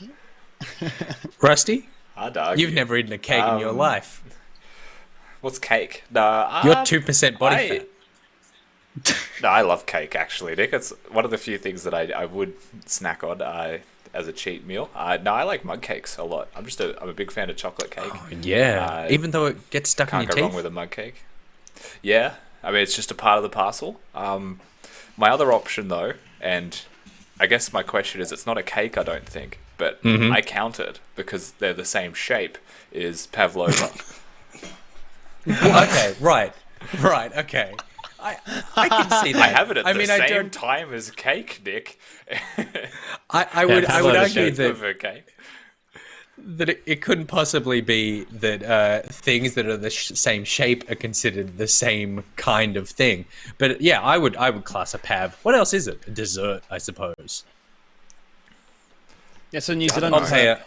Rusty, I'd argue. you've never eaten a cake in your life. What's cake? No, You're 2% body fat. No, I love cake actually, Nick. It's one of the few things that I would snack on as a cheat meal. No, I like mug cakes a lot. I'm a big fan of chocolate cake. Oh, yeah, even though it gets stuck in Can't your go teeth. wrong with a mug cake. Yeah, I mean it's just a part of the parcel. My other option though, and I guess my question is, it's not a cake, I don't think, but I count it because they're the same shape. Is pavlova? Okay, right, okay. I can see that. I have it at the I same time as cake, Nick. I would argue Shape that of a cake. that it couldn't possibly be that things that are the same shape are considered the same kind of thing. But yeah, I would class a pav. What else is it? A dessert, I suppose. Yeah, so New Zealand. I'll pay a.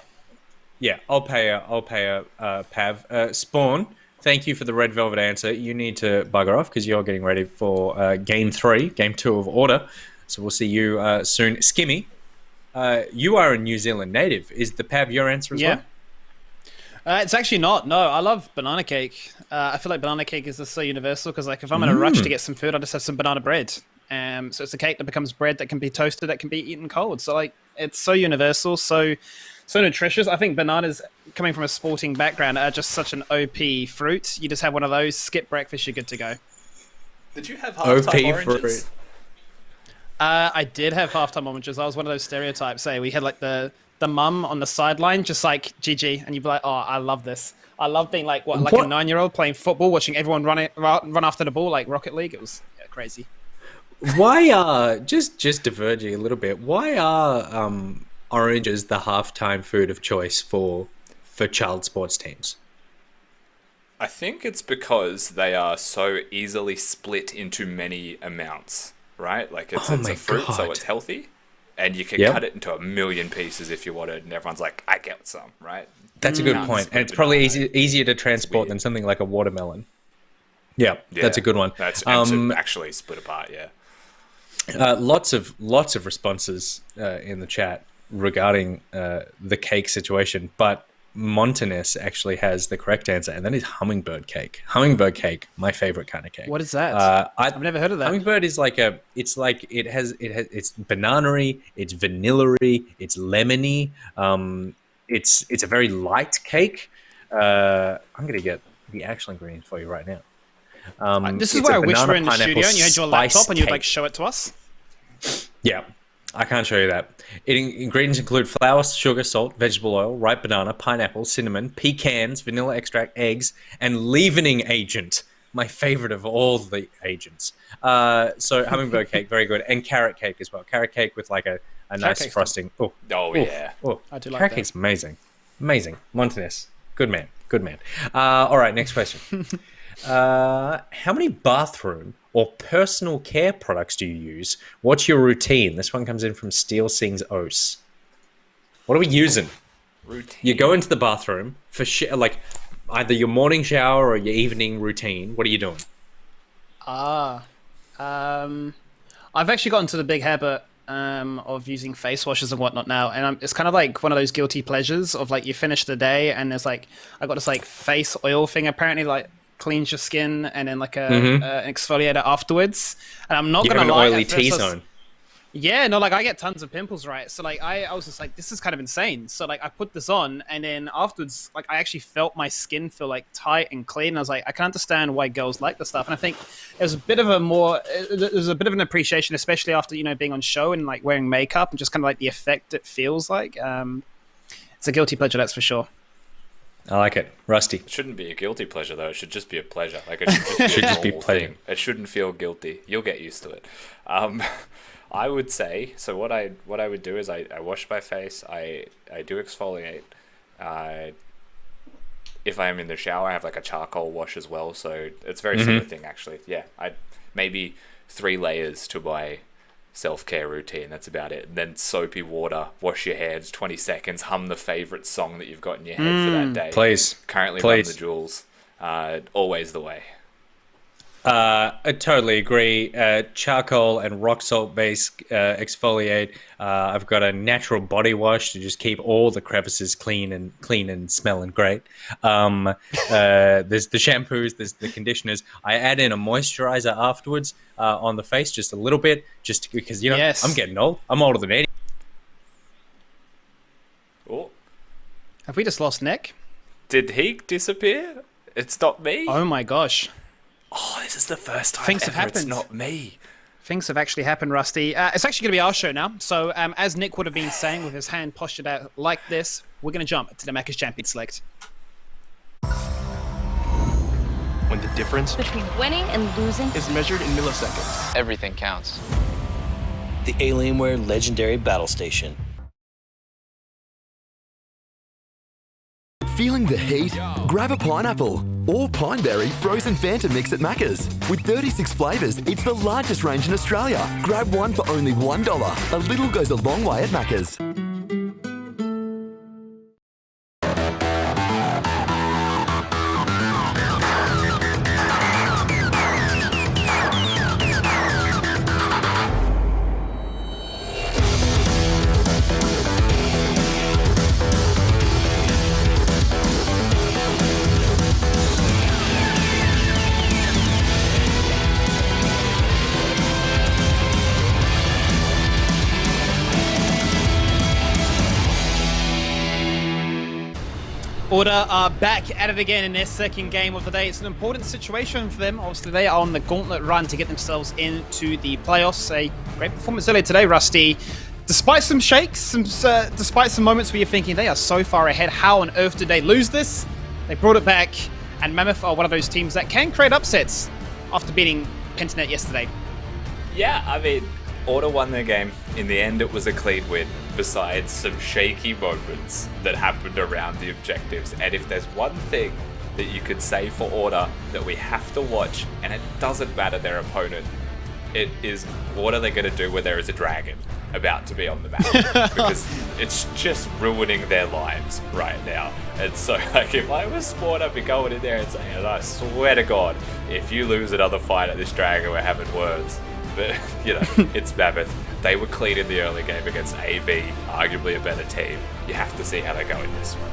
Yeah, I'll pay a pav. Spawn, thank you for the red velvet answer. You need to bugger off because you're getting ready for game 2 of Order. So we'll see you soon. Skimmy, you are a New Zealand native. Is the pav your answer as well? It's actually not. No, I love banana cake. I feel like banana cake is just so universal because, like, if I'm in a rush to get some food, I just have some banana bread. So it's a cake that becomes bread that can be toasted, that can be eaten cold. So, like, it's so universal, so nutritious. I think bananas, coming from a sporting background, are just such an OP fruit. You just have one of those, skip breakfast, you're good to go. Did you have half-time oranges? Fruit. I did have halftime oranges. I was one of those stereotypes. We had like the mum on the sideline, just like GG, and you'd be like, "Oh, I love this. I love being like a 9-year-old playing football, watching everyone run after the ball like Rocket League. It was crazy." Why just diverging a little bit? Why are oranges the halftime food of choice for child sports teams? I think it's because they are so easily split into many amounts, right? Like it's a fruit, so it's healthy, and you can cut it into a million pieces if you wanted, and everyone's like, I get some, right? That's a good point, and it's probably easier to transport than something like a watermelon. Yeah, that's a good one. That's to actually split apart, lots of responses in the chat regarding the cake situation, but Montanus actually has the correct answer, and that is hummingbird cake. Hummingbird cake, my favorite kind of cake. What is that? I've never heard of that. Hummingbird is it's banana-y, it's vanilla-y, it's lemony. It's a very light cake. I'm gonna get the actual ingredients for you right now. This is where I wish we were in the studio and you had your laptop and you'd like show it to us. Yeah, I can't show you that. Ingredients include flour, sugar, salt, vegetable oil, ripe banana, pineapple, cinnamon, pecans, vanilla extract, eggs, and leavening agent. My favorite of all the agents. So hummingbird cake, very good, and carrot cake as well. Carrot cake with like a nice frosting. Oh yeah. I do like carrot that. cake's amazing. Montanus, good man. All right, next question. How many bathroom or personal care products do you use? What's your routine? This one comes in from Steel Sings Ose. What are we using? Routine. You go into the bathroom for like either your morning shower or your evening routine. What are you doing? I've actually gotten to the big habit of using face washes and whatnot now, and it's kind of like one of those guilty pleasures of like you finish the day and there's like I got this like face oil thing apparently like cleans your skin and then like an exfoliator afterwards. And I'm not gonna lie, an oily T-zone. Yeah, no, like I get tons of pimples, right? So like I was just like, this is kind of insane. So like I put this on and then afterwards, like I actually felt my skin feel like tight and clean. And I was like, I can understand why girls like this stuff. And I think there's a bit of an appreciation, especially after, you know, being on show and like wearing makeup and just kind of like the effect it feels like. It's a guilty pleasure, that's for sure. I like it. Rusty. It shouldn't be a guilty pleasure though. It should just be a pleasure. Like it should just be a pleasure. Thing. It shouldn't feel guilty. You'll get used to it. I would say so. What I would do is I wash my face. I do exfoliate. If I am in the shower, I have like a charcoal wash as well. So it's a very similar thing actually. Yeah, I maybe 3 layers to my self-care routine. That's about it. And then soapy water, wash your hands, 20 seconds, hum the favorite song that you've got in your head for that day. Please. Currently run the jewels. Always the way. I totally agree. Charcoal and rock salt based exfoliate. I've got a natural body wash to just keep all the crevices clean and smelling great. There's the shampoos, there's the conditioners. I add in a moisturizer afterwards on the face, just a little bit, just because I'm getting old. I'm older than 80. Oh, have we just lost Nick? Did he disappear? It's not me. Oh my gosh. Oh, this is the first time Things have happened. It's not me. Things have actually happened, Rusty. It's actually going to be our show now. So as Nick would have been saying with his hand postured out like this, we're going to jump to the Macca's Champion Select. When the difference between winning and losing is measured in milliseconds. Everything counts. The Alienware Legendary Battle Station. Feeling the heat? Grab a pineapple or pineberry frozen Fanta mix at Macca's. With 36 flavours, it's the largest range in Australia. Grab one for only $1. A little goes a long way at Macca's. Order are back at it again in their second game of the day. It's an important situation for them. Obviously, they are on the gauntlet run to get themselves into the playoffs. A great performance earlier today, Rusty. Despite some shakes, despite some moments where you're thinking they are so far ahead, how on earth did they lose this? They brought it back, and Mammoth are one of those teams that can create upsets after beating Pentanet yesterday. Yeah, I mean, Order won their game. In the end, it was a clean win, besides some shaky moments that happened around the objectives. And if there's one thing that you could say for Order that we have to watch, and it doesn't matter their opponent, it is what are they going to do where there is a dragon about to be on the map? Because it's just ruining their lives right now. And so, like, if I was Sport, I'd be going in there and saying, I swear to God, if you lose another fight at this dragon, we're having words. But, you know, it's Mammoth. They were clean in the early game against AV, arguably a better team. You have to see how they go in this one.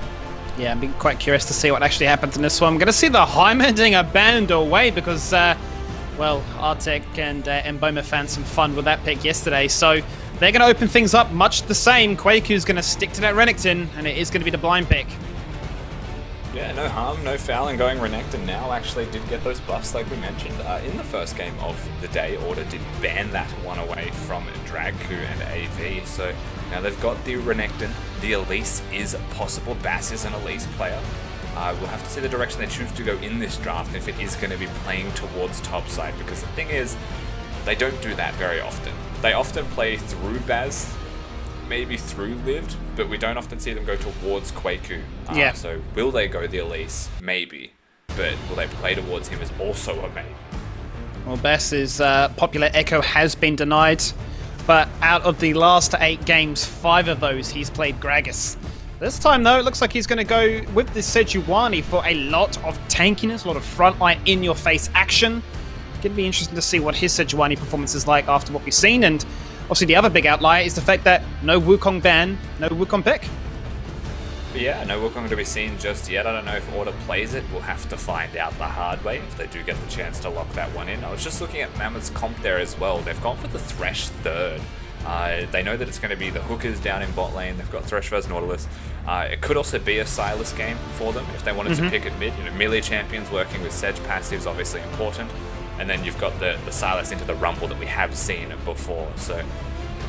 Yeah, I'm being quite curious to see what actually happens in this one. I'm going to see the Hyman doing a band away because, well, Artek and Mboma found some fun with that pick yesterday. So they're going to open things up much the same. Quaku's going to stick to that Renekton, and it is going to be the blind pick. Yeah, no harm, no foul in going Renekton now. Actually did get those buffs like we mentioned. In the first game of the day, Order did ban that one away from Dragku and AV. So now they've got the Renekton. The Elise is possible. Bass is an Elise player. We'll have to see the direction they choose to go in this draft if it is going to be playing towards topside. Because the thing is, they don't do that very often. They often play through Baz, maybe through Lived, but we don't often see them go towards Quaku. Yeah. So will they go the Elise? Maybe. But will they play towards him is also a maybe. Well, Bess's popular Echo has been denied, but out of the last 8 games, 5 of those he's played Gragas. This time, though, it looks like he's going to go with the Sejuani for a lot of tankiness, a lot of frontline in-your-face action. Going to be interesting to see what his Sejuani performance is like after what we've seen, and obviously the other big outlier is the fact that no Wukong ban, no Wukong pick. Yeah, no Wukong to be seen just yet. I don't know if Order plays it. We'll have to find out the hard way if they do get the chance to lock that one in. I was just looking at Mammoth's comp there as well. They've gone for the Thresh third. They know that it's going to be the hookers down in bot lane. They've got Thresh vs Nautilus. It could also be a Silas game for them if they wanted to pick at mid. You know, melee champions working with Sedge passive is obviously important. And then you've got the Silas into the Rumble that we have seen before. So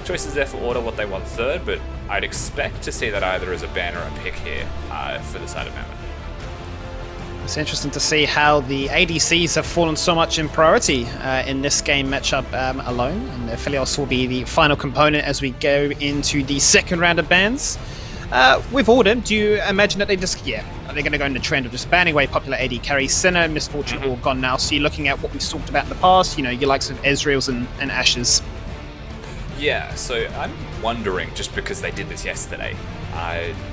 choices there for Order what they want third, but I'd expect to see that either as a ban or a pick here for the side of Mammoth. It's interesting to see how the ADCs have fallen so much in priority in this game matchup alone, and Philios will be the final component as we go into the second round of bans. With Order, do you imagine that they just, are they going to go in the trend of just banning away popular AD carries? Senna, Misfortune, all gone now, so you're looking at what we've talked about in the past, you know, your likes of Ezreal's and Ashes. Yeah, so I'm wondering, just because they did this yesterday,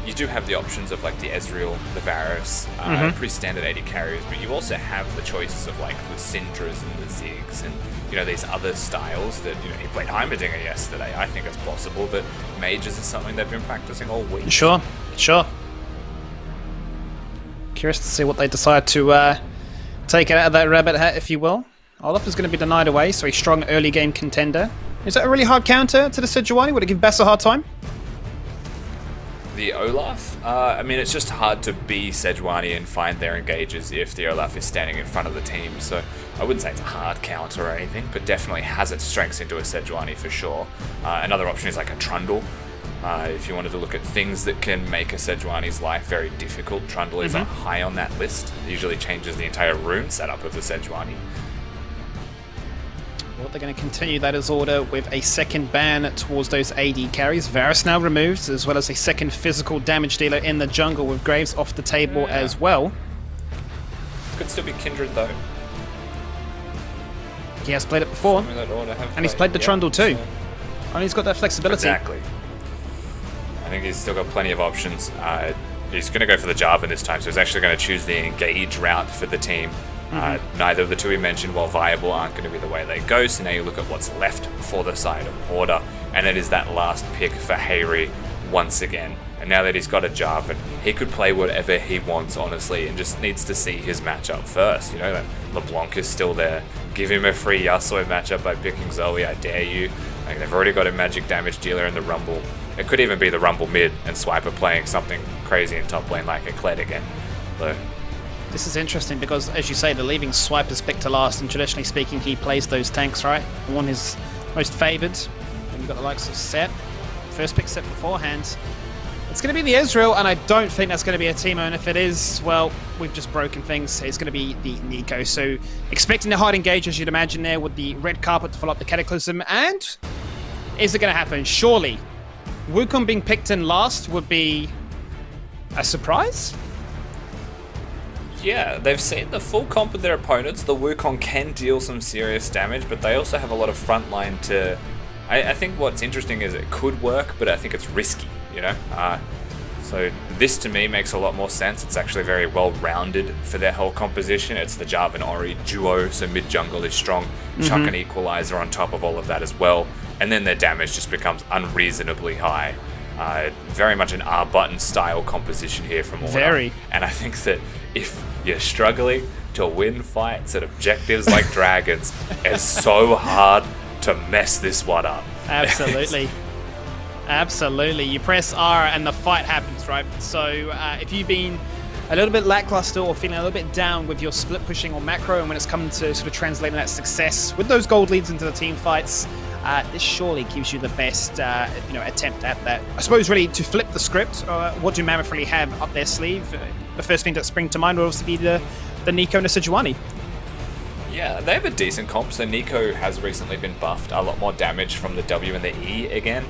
you do have the options of like the Ezreal, the Varus, pretty standard AD carriers, but you also have the choices of like the Syndras and the Ziggs and, you know, these other styles that, you know, he played Heimerdinger yesterday. I think it's possible, but mages is something they've been practicing all week. Sure. Curious to see what they decide to take out of that rabbit hat, if you will. Olaf is going to be denied away, so a strong early game contender. Is that a really hard counter to the Sejuani? Would it give Bass a hard time? The Olaf? I mean, it's just hard to be Sejuani and find their engages if the Olaf is standing in front of the team, so I wouldn't say it's a hard counter or anything, but definitely has its strengths into a Sejuani for sure. Another option is like a Trundle. If you wanted to look at things that can make a Sejuani's life very difficult, Trundle is high on that list. It usually changes the entire rune setup of the Sejuani. Well, they're going to continue that as order with a second ban towards those AD carries. Varus now removed, as well as a second physical damage dealer in the jungle with Graves off the table as well. Could still be Kindred though. He has played it before, and he's played the Trundle too. And he's got that flexibility. Exactly. I think he's still got plenty of options. He's going to go for the Jarvan this time, so he's actually going to choose the engage route for the team. Neither of the two we mentioned, while viable, aren't going to be the way they go, so now you look at what's left for the side of Order, and it is that last pick for Hayri once again. And now that he's got a Jarvan, he could play whatever he wants, honestly, and just needs to see his matchup first. You know, that LeBlanc is still there. Give him a free Yasuo matchup by picking Zoe, I dare you. Like, they've already got a magic damage dealer in the Rumble. It could even be the Rumble mid and Swiper playing something crazy in top lane like a Kled again. So, this is interesting because, as you say, they're leaving Swiper's pick to last, and traditionally speaking, he plays those tanks, right? One is most favoured. Then you've got the likes of Set. First pick Set beforehand. It's going to be the Ezreal, and I don't think that's going to be a Teemo, and if it is, well, we've just broken things. It's going to be the Nico. So, expecting the hard engage, as you'd imagine there, with the red carpet to follow up the Cataclysm, and is it going to happen? Surely. Wukong being picked in last would be a surprise? yeah, they've seen the full comp of their opponents. The Wukong can deal some serious damage, but they also have a lot of frontline to... I think what's interesting is it could work, but I think it's risky, you know? So this to me makes a lot more sense. It's actually very well rounded for their whole composition. It's the Jarvan Ori duo, so mid jungle is strong. Chuck an equalizer on top of all of that as well. And then their damage just becomes unreasonably high. Very much an R button style composition here from Order. Very. And I think that if you're struggling to win fights at objectives like Dragons, it's so hard to mess this one up. Absolutely. Absolutely. You press R and the fight happens, right? So if you've been a little bit lackluster or feeling a little bit down with your split pushing or macro, and when it's come to sort of translating that success with those gold leads into the team fights, this surely gives you the best attempt at that. I suppose really to flip the script, what do Mammoth really have up their sleeve? The first thing that springs to mind would also be the Nico and the Sejuani. Yeah, they have a decent comp. So Nico has recently been buffed, a lot more damage from the W and the E again.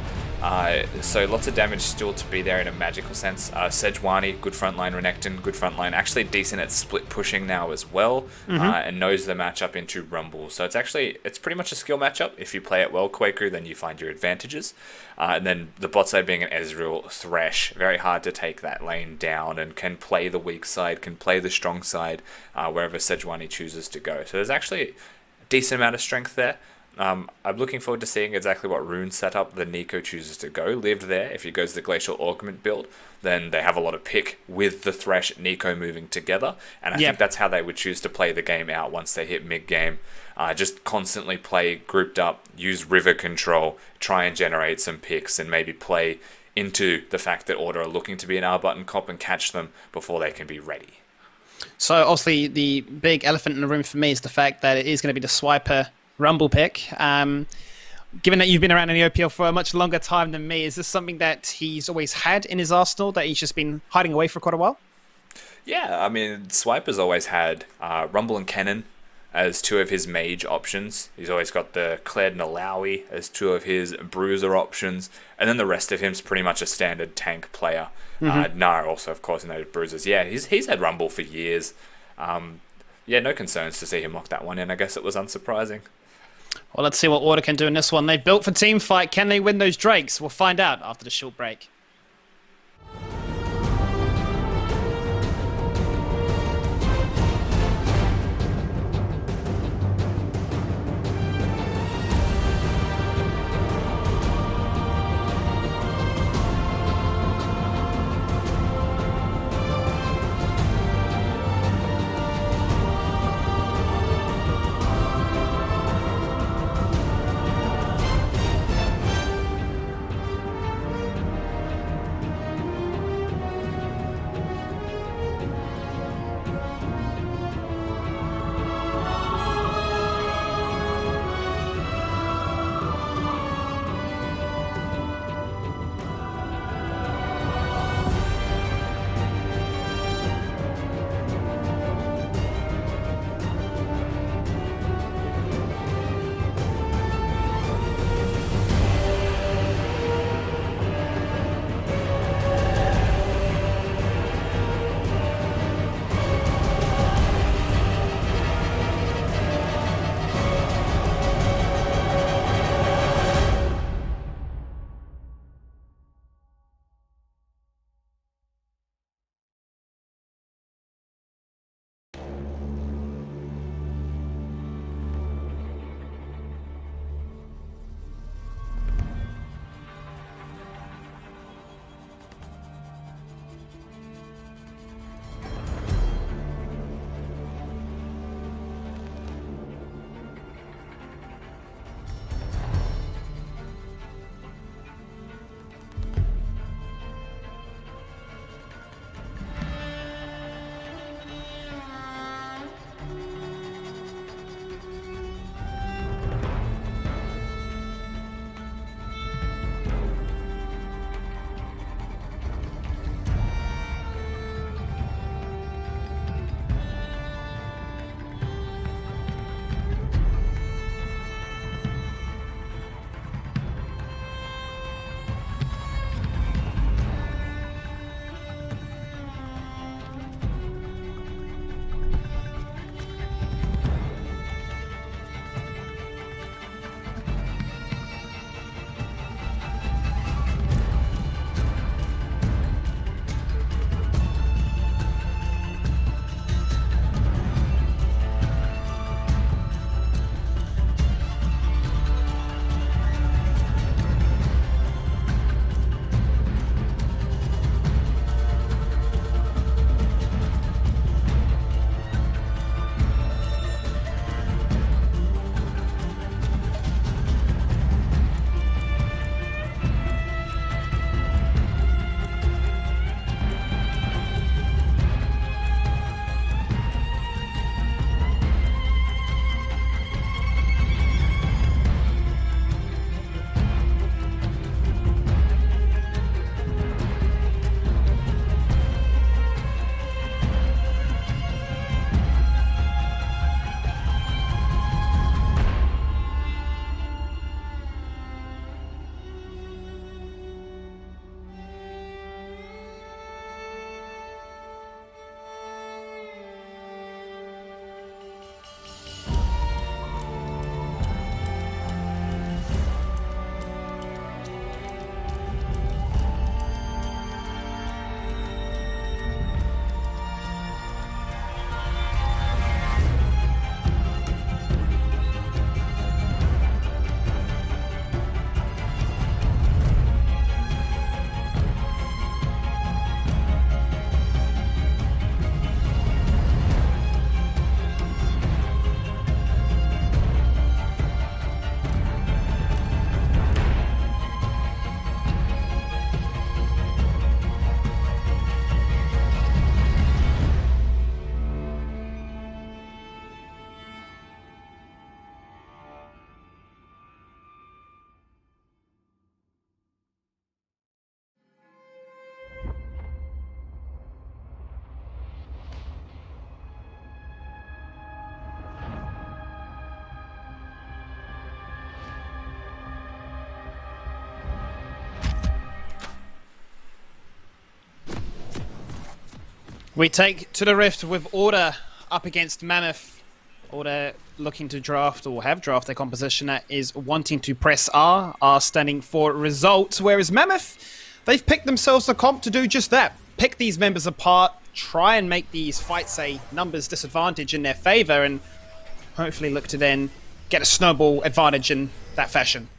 So lots of damage still to be there in a magical sense. Sejuani, good frontline. Renekton, good frontline. Actually decent at split pushing now as well, and knows the matchup into Rumble. So it's pretty much a skill matchup. If you play it well, Quaker, then you find your advantages. And then the bot side being an Ezreal Thresh, very hard to take that lane down and can play the weak side, can play the strong side, wherever Sejuani chooses to go. So there's actually a decent amount of strength there. I'm looking forward to seeing exactly what rune setup the Nico chooses to go. Lived there, if he goes the Glacial Augment build, then they have a lot of pick with the Thresh Nico moving together, and I think that's how they would choose to play the game out once they hit mid-game. Just constantly play grouped up, use river control, try and generate some picks, and maybe play into the fact that Order are looking to be an R-button comp and catch them before they can be ready. So obviously the big elephant in the room for me is the fact that it is going to be the Swiper Rumble pick. Given that you've been around in the OPL for a much longer time than me, is this something that he's always had in his arsenal that he's just been hiding away for quite a while? Yeah, I mean, Swiper's always had Rumble and Kennen as two of his mage options. He's always got the Kled and Alawi as two of his bruiser options, and then the rest of him's pretty much a standard tank player. Nara also, of course, in those bruisers. Yeah, he's had Rumble for years. Yeah, no concerns to see him lock that one in. I guess it was unsurprising. Well, let's see what Order can do in this one. They built for team fight. Can they win those Drakes? We'll find out after the short break. We take to the Rift with Order up against Mammoth. Order looking to draft or have drafted a composition that is wanting to press R standing for results, whereas Mammoth, they've picked themselves a comp to do just that. Pick these members apart, try and make these fights a numbers disadvantage in their favor, and hopefully look to then get a snowball advantage in that fashion.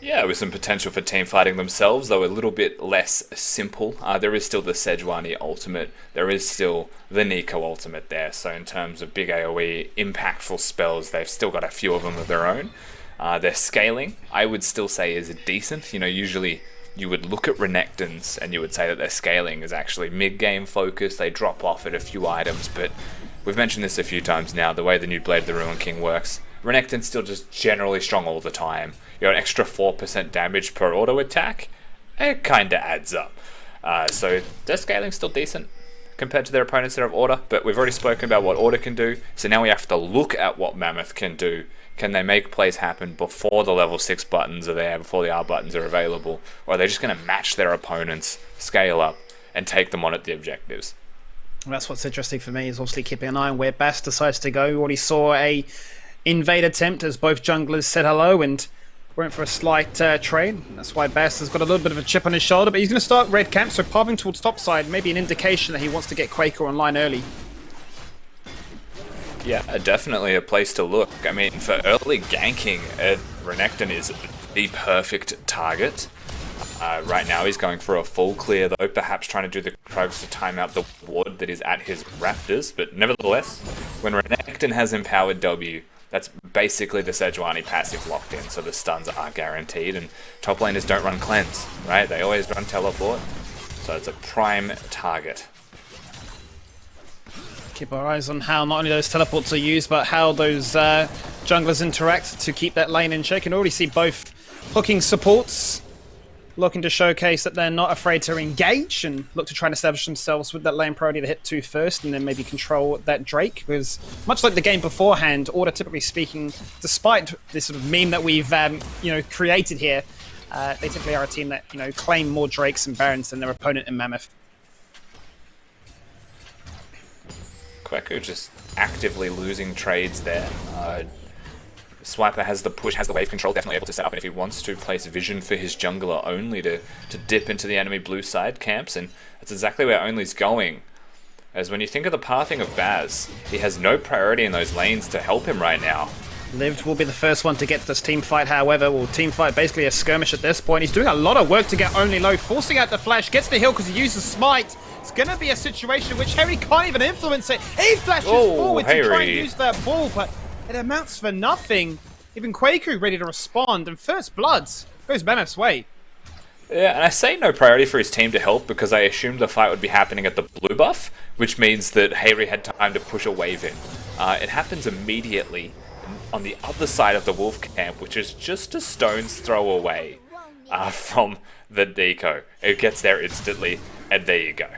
Yeah, with some potential for team fighting themselves, though a little bit less simple. There is still the Sejuani ultimate. There is still the Nico ultimate there. So in terms of big AoE, impactful spells, they've still got a few of them of their own. Their scaling, I would still say, is decent. You know, usually you would look at Renekton's and you would say that their scaling is actually mid-game focused. They drop off at a few items, but we've mentioned this a few times now, the way the new Blade of the Ruin King works. Renekton's still just generally strong all the time. You got an extra 4% damage per auto attack. It kinda adds up. So their scaling's still decent compared to their opponents that have Order, but we've already spoken about what Order can do, so now we have to look at what Mammoth can do. Can they make plays happen before the level 6 buttons are there, before the R buttons are available, or are they just going to match their opponents, scale up, and take them on at the objectives? Well, that's what's interesting for me, is obviously keeping an eye on where Bass decides to go. We already saw a invade attempt as both junglers said hello and went for a slight trade. That's why Bass has got a little bit of a chip on his shoulder, but he's going to start red camp, so pathing towards top side, maybe an indication that he wants to get Quaker online early. Yeah, definitely a place to look. I mean, for early ganking, Renekton is the perfect target. Right now he's going for a full clear though, perhaps trying to do the Krugs to time out the ward that is at his Raptors, but nevertheless, when Renekton has empowered W, that's basically the Sejuani passive locked in, so the stuns are guaranteed, and top laners don't run cleanse, right? They always run teleport, so it's a prime target. Keep our eyes on how not only those teleports are used, but how those junglers interact to keep that lane in check. And already see both hooking supports looking to showcase that they're not afraid to engage and look to try and establish themselves with that lane priority to hit 2 first, and then maybe control that Drake. Because much like the game beforehand, Order, typically speaking, despite this sort of meme that we've created here, they typically are a team that claim more Drakes and Barons than their opponent in Mammoth. Kweku just actively losing trades there. Swiper has the push, has the wave control, definitely able to set up, and if he wants to place vision for his jungler only to dip into the enemy blue side camps, and that's exactly where Only's going. As when you think of the pathing of Baz, he has no priority in those lanes to help him right now. Lived will be the first one to get this team fight, however. Well, team fight basically a skirmish at this point. He's doing a lot of work to get Only low, forcing out the flash, gets the heal because he uses Smite. It's going to be a situation which Harry can't even influence it. He flashes forward to try and use that ball, but it amounts for nothing. Even Quaku ready to respond, and first bloods goes Mammoth's way. Yeah, and I say no priority for his team to help because I assumed the fight would be happening at the blue buff, which means that Harry had time to push a wave in. It happens immediately on the other side of the Wolf camp, which is just a stone's throw away from the Deco. It gets there instantly, and there you go.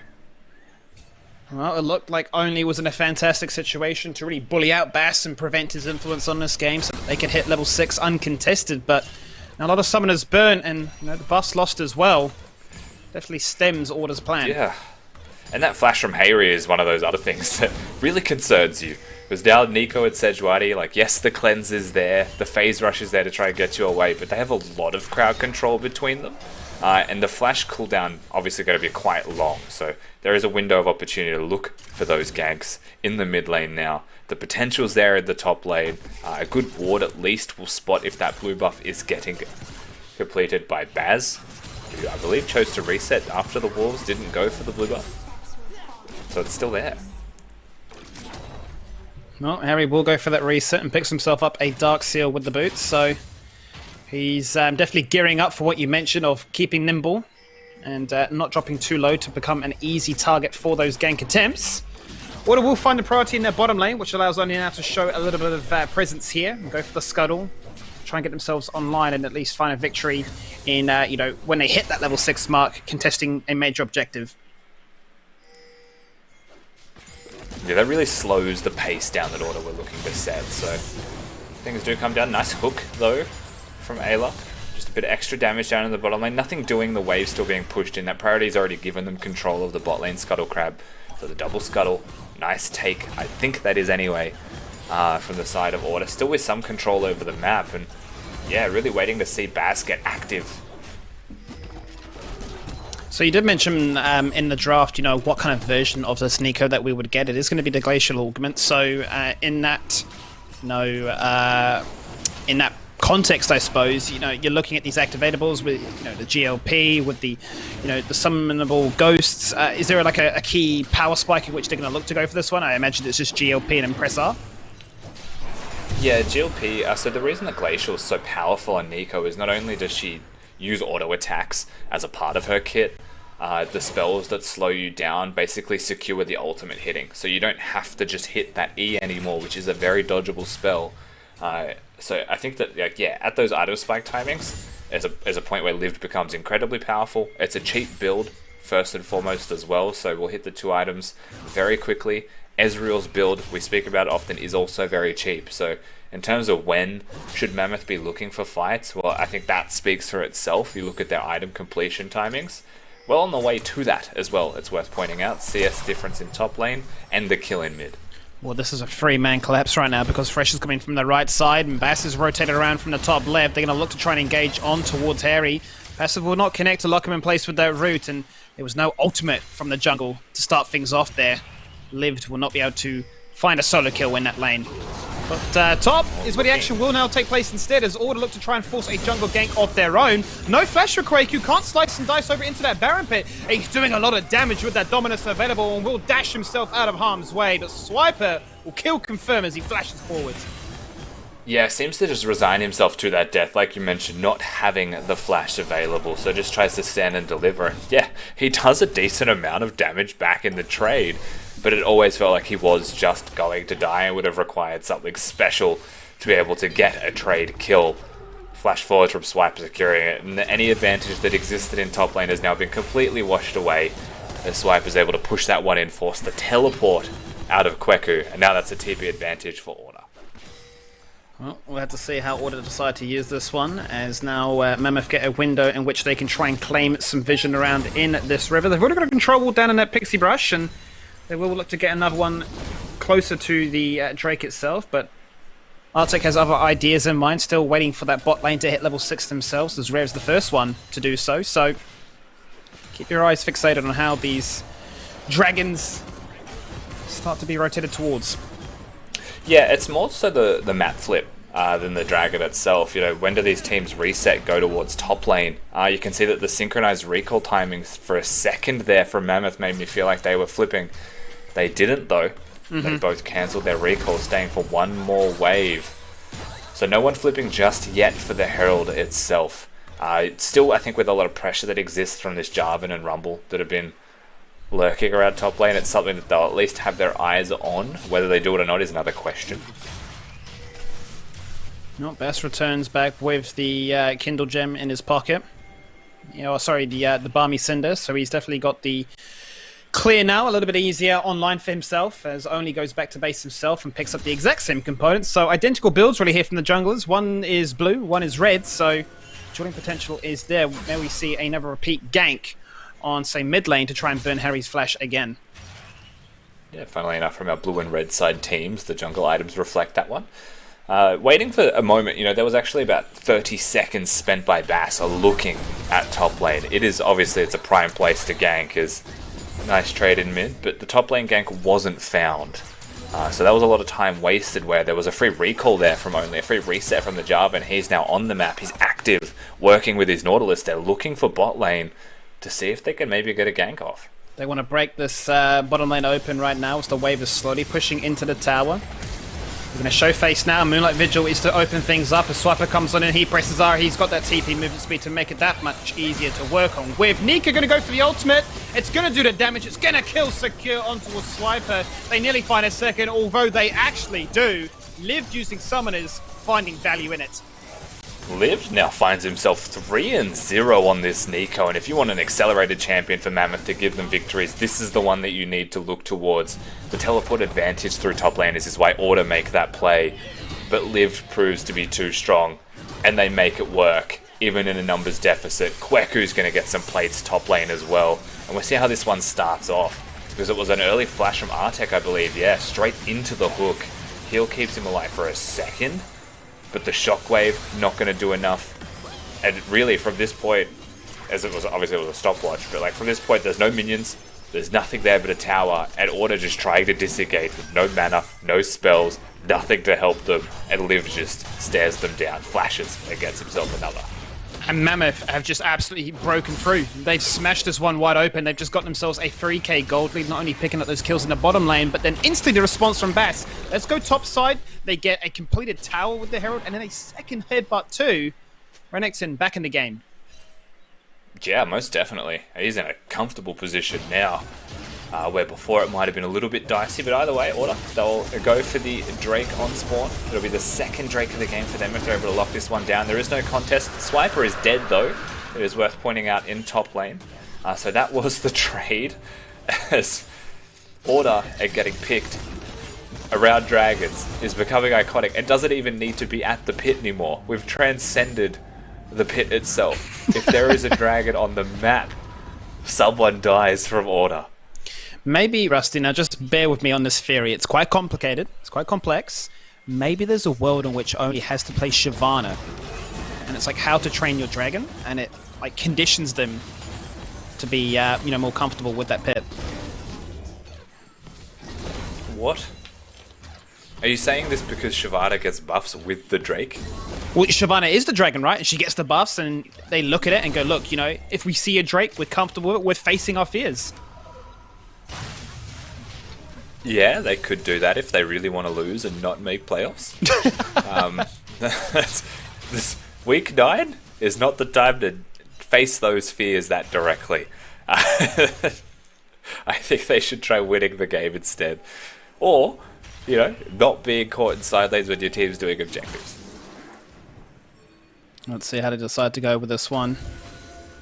Well, it looked like Only was in a fantastic situation to really bully out Bass and prevent his influence on this game so that they could hit level 6 uncontested, but now a lot of summoners burnt and the buffs lost as well. Definitely stems Order's plan. Yeah, and that flash from Harry is one of those other things that really concerns you. Because now Nico and Sejuani, like, yes, the cleanse is there, the phase rush is there to try and get you away, but they have a lot of crowd control between them. And the flash cooldown obviously going to be quite long, so there is a window of opportunity to look for those ganks in the mid lane now. The potential's there in the top lane. A good ward at least will spot if that blue buff is getting completed by Baz, who I believe chose to reset after the Wolves didn't go for the blue buff. So it's still there. Well, Harry will go for that reset and picks himself up a Dark Seal with the boots, so he's definitely gearing up for what you mentioned of keeping nimble and not dropping too low to become an easy target for those gank attempts. Order will find a priority in their bottom lane, which allows Only now to show a little bit of presence here and go for the scuttle, try and get themselves online and at least find a victory in, when they hit that level 6 mark, contesting a major objective. Yeah, that really slows the pace down that Order we're looking to set, so things do come down. Nice hook, though, from Ayla. Just a bit of extra damage down in the bottom lane. Nothing doing, the wave still being pushed in. That priority's already given them control of the bot lane scuttle crab So the double scuttle, nice take, I think that is anyway, from the side of Order. Still with some control over the map, and yeah, really waiting to see Bass get active. So you did mention in the draft, you know, what kind of version of this Nico that we would get. It is going to be the Glacial Augment. So in that, in that context, I suppose, you know, you're looking at these activatables with, you know, the GLP, with the, you know, the summonable ghosts. Is there like a key power spike in which they're going to look to go for this one? I imagine it's just GLP and Impress R. Yeah, GLP, so the reason that Glacial is so powerful on Nico is not only does she use auto attacks as a part of her kit, the spells that slow you down basically secure the ultimate hitting. So you don't have to just hit that E anymore, which is a very dodgeable spell. So I think that, like, yeah, at those item spike timings, is a point where Lived becomes incredibly powerful. It's a cheap build, first and foremost as well, so we'll hit the 2 items very quickly. Ezreal's build, we speak about it often, is also very cheap. So in terms of when should Mammoth be looking for fights, well, I think that speaks for itself. You look at their item completion timings. Well, on the way to that as well, it's worth pointing out. CS difference in top lane and the kill in mid. Well, this is a 3-man collapse right now because Fresh is coming from the right side and Bass is rotated around from the top left. They're going to look to try and engage on towards Harry. Passive will not connect to lock him in place with that root, and there was no ultimate from the jungle to start things off there. Lived will not be able to find a solo kill in that lane. But top is where the action will now take place instead, as Order look to try and force a jungle gank of their own. No flash for Quake, who can't slice and dice over into that Baron pit. He's doing a lot of damage with that Dominus available and will dash himself out of harm's way, but Swiper will kill confirm as he flashes forwards. Yeah, seems to just resign himself to that death, like you mentioned, not having the flash available, so just tries to stand and deliver. And yeah, he does a decent amount of damage back in the trade, but it always felt like he was just going to die and would have required something special to be able to get a trade kill. Flash forward from Swiper securing it, and any advantage that existed in top lane has now been completely washed away, as Swiper is able to push that one in, force the teleport out of Kweku, and now that's a TP advantage for Order. Well, we'll have to see how Order decide to use this one, as now Mammoth get a window in which they can try and claim some vision around in this river. They've already got a control wall down in that Pixie Brush, and they will look to get another one closer to the Drake itself, but Arctic has other ideas in mind, still waiting for that bot lane to hit level 6 themselves, as Rare's the first one to do so. So keep your eyes fixated on how these dragons start to be rotated towards. Yeah, it's more so the map flip than the dragon itself. You know, when do these teams reset, go towards top lane? You can see that the synchronized recall timings for a second there from Mammoth made me feel like they were flipping. They didn't though. They both cancelled their recall, staying for one more wave. So no one flipping just yet for the Herald itself. Still, I think with a lot of pressure that exists from this Jarvan and Rumble that have been lurking around top lane, it's something that they'll at least have their eyes on. Whether they do it or not is another question. No, Bass returns back with the Kindle Gem in his pocket. You know, sorry, the Balmy Cinder. So he's definitely got the clear now, a little bit easier online for himself, as Only goes back to base himself and picks up the exact same components. So identical builds really here from the junglers. One is blue, one is red, so dueling potential is there. Now we see another repeat gank on, say, mid lane to try and burn Harry's flash again. Yeah, funnily enough, from our blue and red side teams, the jungle items reflect that one. Waiting for a moment, you know, there was actually about 30 seconds spent by Bass looking at top lane. It is, obviously, it's a prime place to gank, is a nice trade in mid, but the top lane gank wasn't found. So that was a lot of time wasted where there was a free recall there from Only, a free reset from the Jarvan, and he's now on the map, he's active, working with his Nautilus. They're looking for bot lane to see if they can maybe get a gank off. They want to break this bottom lane open right now as the wave is slowly pushing into the tower. We're going to show face now. Moonlight Vigil is to open things up. As Swiper comes on in, he presses R. He's got that TP movement speed to make it that much easier to work on with. Nika going to go for the ultimate. It's going to do the damage. It's going to kill Secure onto a Swiper. They nearly find a second, although they actually do. Lived using summoners, finding value in it. Lived now finds himself 3-0 on this Nico, and if you want an accelerated champion for Mammoth to give them victories, this is the one that you need to look towards. The teleport advantage through top laners is why Order make that play, but Lived proves to be too strong, and they make it work, even in a numbers deficit. Kweku's going to get some plates top lane as well, and we'll see how this one starts off. because it was an early flash from Artek, I believe. Yeah, straight into the hook. Heal keeps him alive for a second, but the shockwave not going to do enough. And really, from this point, as it was obviously it was a stopwatch, but like from this point, there's no minions, there's nothing there but a tower, and Order just trying to disengage with no mana, no spells, nothing to help them, and Liv just stares them down, flashes, and gets himself another. And Mammoth have just absolutely broken through. They've smashed this one wide open. They've just got themselves a 3k gold lead, not only picking up those kills in the bottom lane, but then instantly the response from Bass. Let's go top side. They get a completed tower with the Herald, and then a second headbutt too. Renekton back in the game. Yeah, most definitely. He's in a comfortable position now, where before it might have been a little bit dicey, but either way, Order, they'll go for the Drake on spawn. It'll be the second Drake of the game for them if they're able to lock this one down. There is no contest. Swiper is dead, though. It is worth pointing out in top lane. So that was the trade, as Order are getting picked around dragons is becoming iconic. It doesn't even need to be at the pit anymore. We've transcended the pit itself. If there is a dragon on the map, someone dies from Order. Maybe, Rusty, now just bear with me on this theory. It's quite complicated. It's quite complex. Maybe there's a world in which only has to play Shyvana. And it's like how to train your dragon, and it like conditions them to be more comfortable with that pit. What? Are you saying this because Shyvana gets buffs with the Drake? Well, Shyvana is the dragon, right? And she gets the buffs, and they look at it and go, look, if we see a Drake, we're comfortable with it, we're facing our fears. Yeah, they could do that if they really want to lose and not make playoffs. This week 9 is not the time to face those fears that directly. I think they should try winning the game instead. Or, not being caught in side lanes when your team's doing objectives. Let's see how they decide to go with this one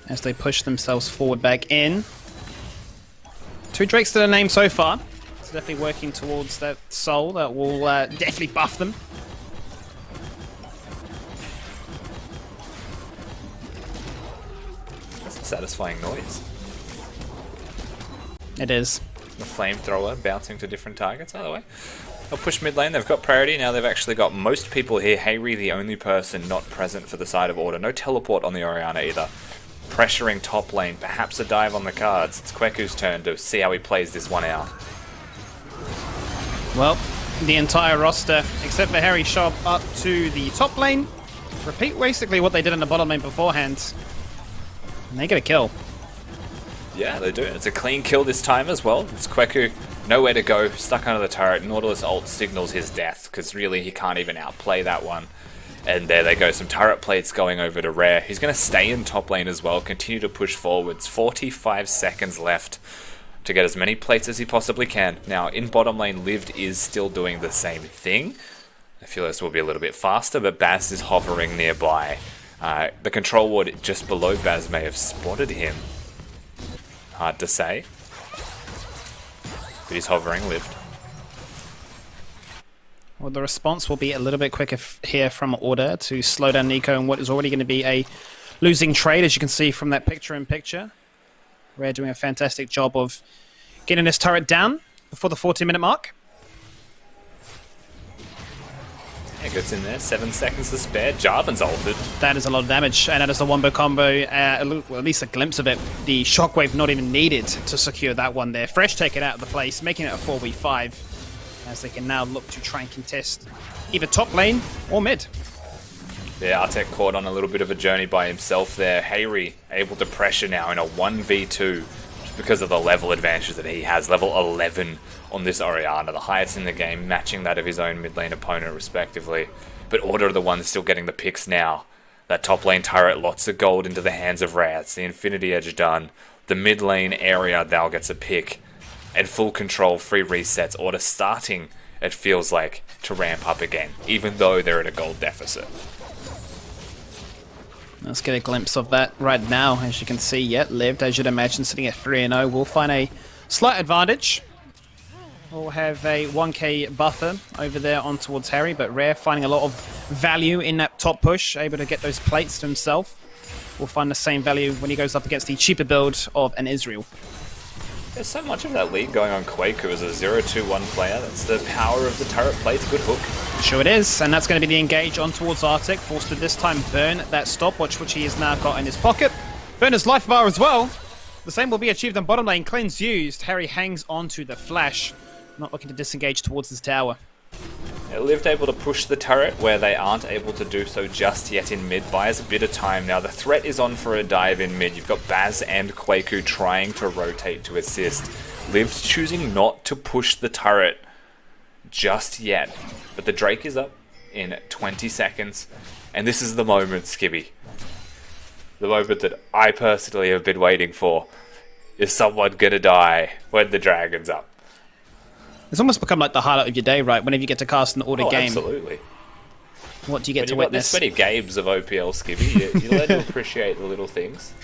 as they push themselves forward back in. 2 Drakes to the name so far. It's definitely working towards that soul that will definitely buff them. That's a satisfying noise. It is. The flamethrower bouncing to different targets, either way. They'll push mid lane, they've got priority, now they've actually got most people here. Hayri, the only person not present for the side of Order. No teleport on the Orianna either. Pressuring top lane, perhaps a dive on the cards. It's Kweku's turn to see how he plays this one out. Well, the entire roster, except for Harry, show up to the top lane. Repeat basically what they did in the bottom lane beforehand. And they get a kill. Yeah, they do. It's a clean kill this time as well. It's Kweku, nowhere to go, stuck under the turret. Nautilus ult signals his death, because really he can't even outplay that one. And there they go, some turret plates going over to Rare. He's going to stay in top lane as well, continue to push forwards. 45 seconds left to get as many plates as he possibly can. Now, in bottom lane, Lived is still doing the same thing. I feel this will be a little bit faster, but Baz is hovering nearby. The control ward just below Baz may have spotted him. Hard to say. But he's hovering, Lived. Well, the response will be a little bit quicker here from Order to slow down Nico in what is already going to be a losing trade, as you can see from that picture-in-picture. Rare doing a fantastic job of getting this turret down before the 40-minute mark. Yeah, gets in there. 7 seconds to spare. Jarvan's altered. That is a lot of damage, and that is the wombo combo. Well, at least a glimpse of it. The shockwave not even needed to secure that one there. Fresh take it out of the place, making it a 4v5, as they can now look to try and contest either top lane or mid. Yeah, Artek caught on a little bit of a journey by himself there. Hayri able to pressure now in a 1v2 just because of the level advantages that he has. Level 11 on this Orianna, the highest in the game, matching that of his own mid lane opponent respectively. But Order are the ones still getting the picks now. That top lane turret, lots of gold into the hands of Rare. It's the Infinity Edge done. The mid lane area now gets a pick. And full control, free resets. Order starting, it feels like, to ramp up again, even though they're at a gold deficit. Let's get a glimpse of that right now. As you can see, Lived, as you'd imagine, sitting at 3-0. We'll find a slight advantage. We'll have a 1k buffer over there on towards Harry, but Rare finding a lot of value in that top push, able to get those plates to himself. We'll find the same value when he goes up against the cheaper build of an Israel. There's so much of that lead going on Quaku as a 0-2-1 player. That's the power of the turret play. It's a good hook. Sure it is, and that's going to be the engage on towards Arctic. Forced to this time burn that stopwatch, which he has now got in his pocket. Burn his life bar as well. The same will be achieved on bottom lane. Cleanse used. Harry hangs onto the flash. Not looking to disengage towards his tower. Lived able to push the turret where they aren't able to do so just yet in mid. Buys a bit of time now. The threat is on for a dive in mid. You've got Baz and Quaku trying to rotate to assist. Lived choosing not to push the turret just yet. But the Drake is up in 20 seconds. And this is the moment, Skibby. The moment that I personally have been waiting for. Is someone gonna die when the dragon's up? It's almost become like the highlight of your day, right? Whenever you get to cast an order game. Absolutely. What do you get to When you've got witness? this many games of OPL, Skibby, you learn to appreciate the little things.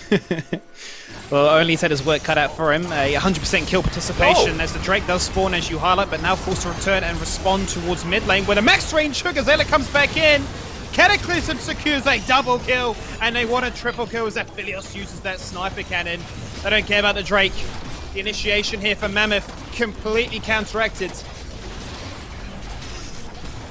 Well, only he's had his work cut out for him. A 100% kill participation as the Drake does spawn, as you highlight, but now forced to return and respond towards mid lane, where the max range Sugar Zayla comes back in. Cataclysm secures a double kill, and they want a triple kill as Aphelios uses that sniper cannon. They don't care about the Drake. The initiation here for Mammoth completely counteracted.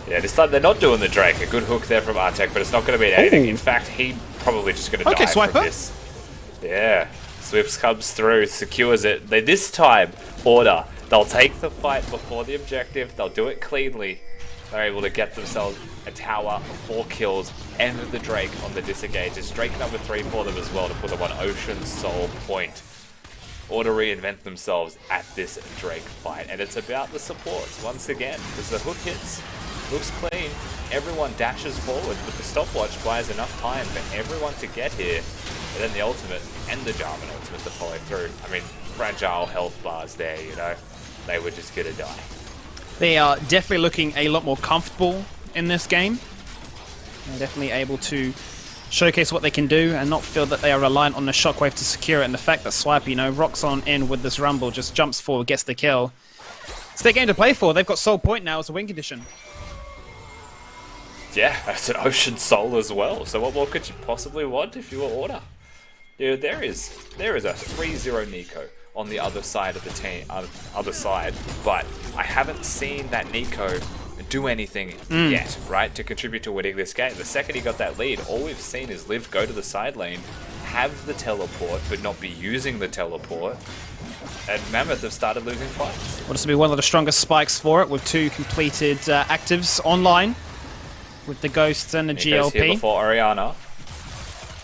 Yeah, this time they're not doing the Drake. A good hook there from Artek, but it's not going to be anything. In fact, he probably just going to die Swiper. from this. Yeah, Swips comes through, secures it. They this time order. They'll take the fight before the objective. They'll do it cleanly. They're able to get themselves a tower, 4 kills, and the Drake on the disengage. It's Drake number 3 for them as well to put them on Ocean Soul Point. Or to reinvent themselves at this Drake fight. And it's about the supports once again, because the hook hits, looks clean, everyone dashes forward, but the stopwatch buys enough time for everyone to get here. And then the ultimate and the Jarvan ultimate to follow through. I mean, fragile health bars there, you know. They were just gonna die. They are definitely looking a lot more comfortable in this game. They're definitely able to showcase what they can do and not feel that they are reliant on the shockwave to secure it. And the fact that Swipe, you know, rocks on in with this rumble, just jumps forward, gets the kill. It's their game to play for. They've got Soul Point now as a win condition. Yeah, that's an Ocean Soul as well. So what more could you possibly want if you were Order? Dude, there is a 3-0 Nico on the other side of the team, other side, but I haven't seen that Nico do anything yet, right, to contribute to winning this game. The second he got that lead, all we've seen is Liv go to the side lane, have the teleport, but not be using the teleport, and Mammoth have started losing fights. Well, this will be one of the strongest spikes for it, with 2 completed actives online, with the Ghosts and the Nico's here GLP. before Oriana.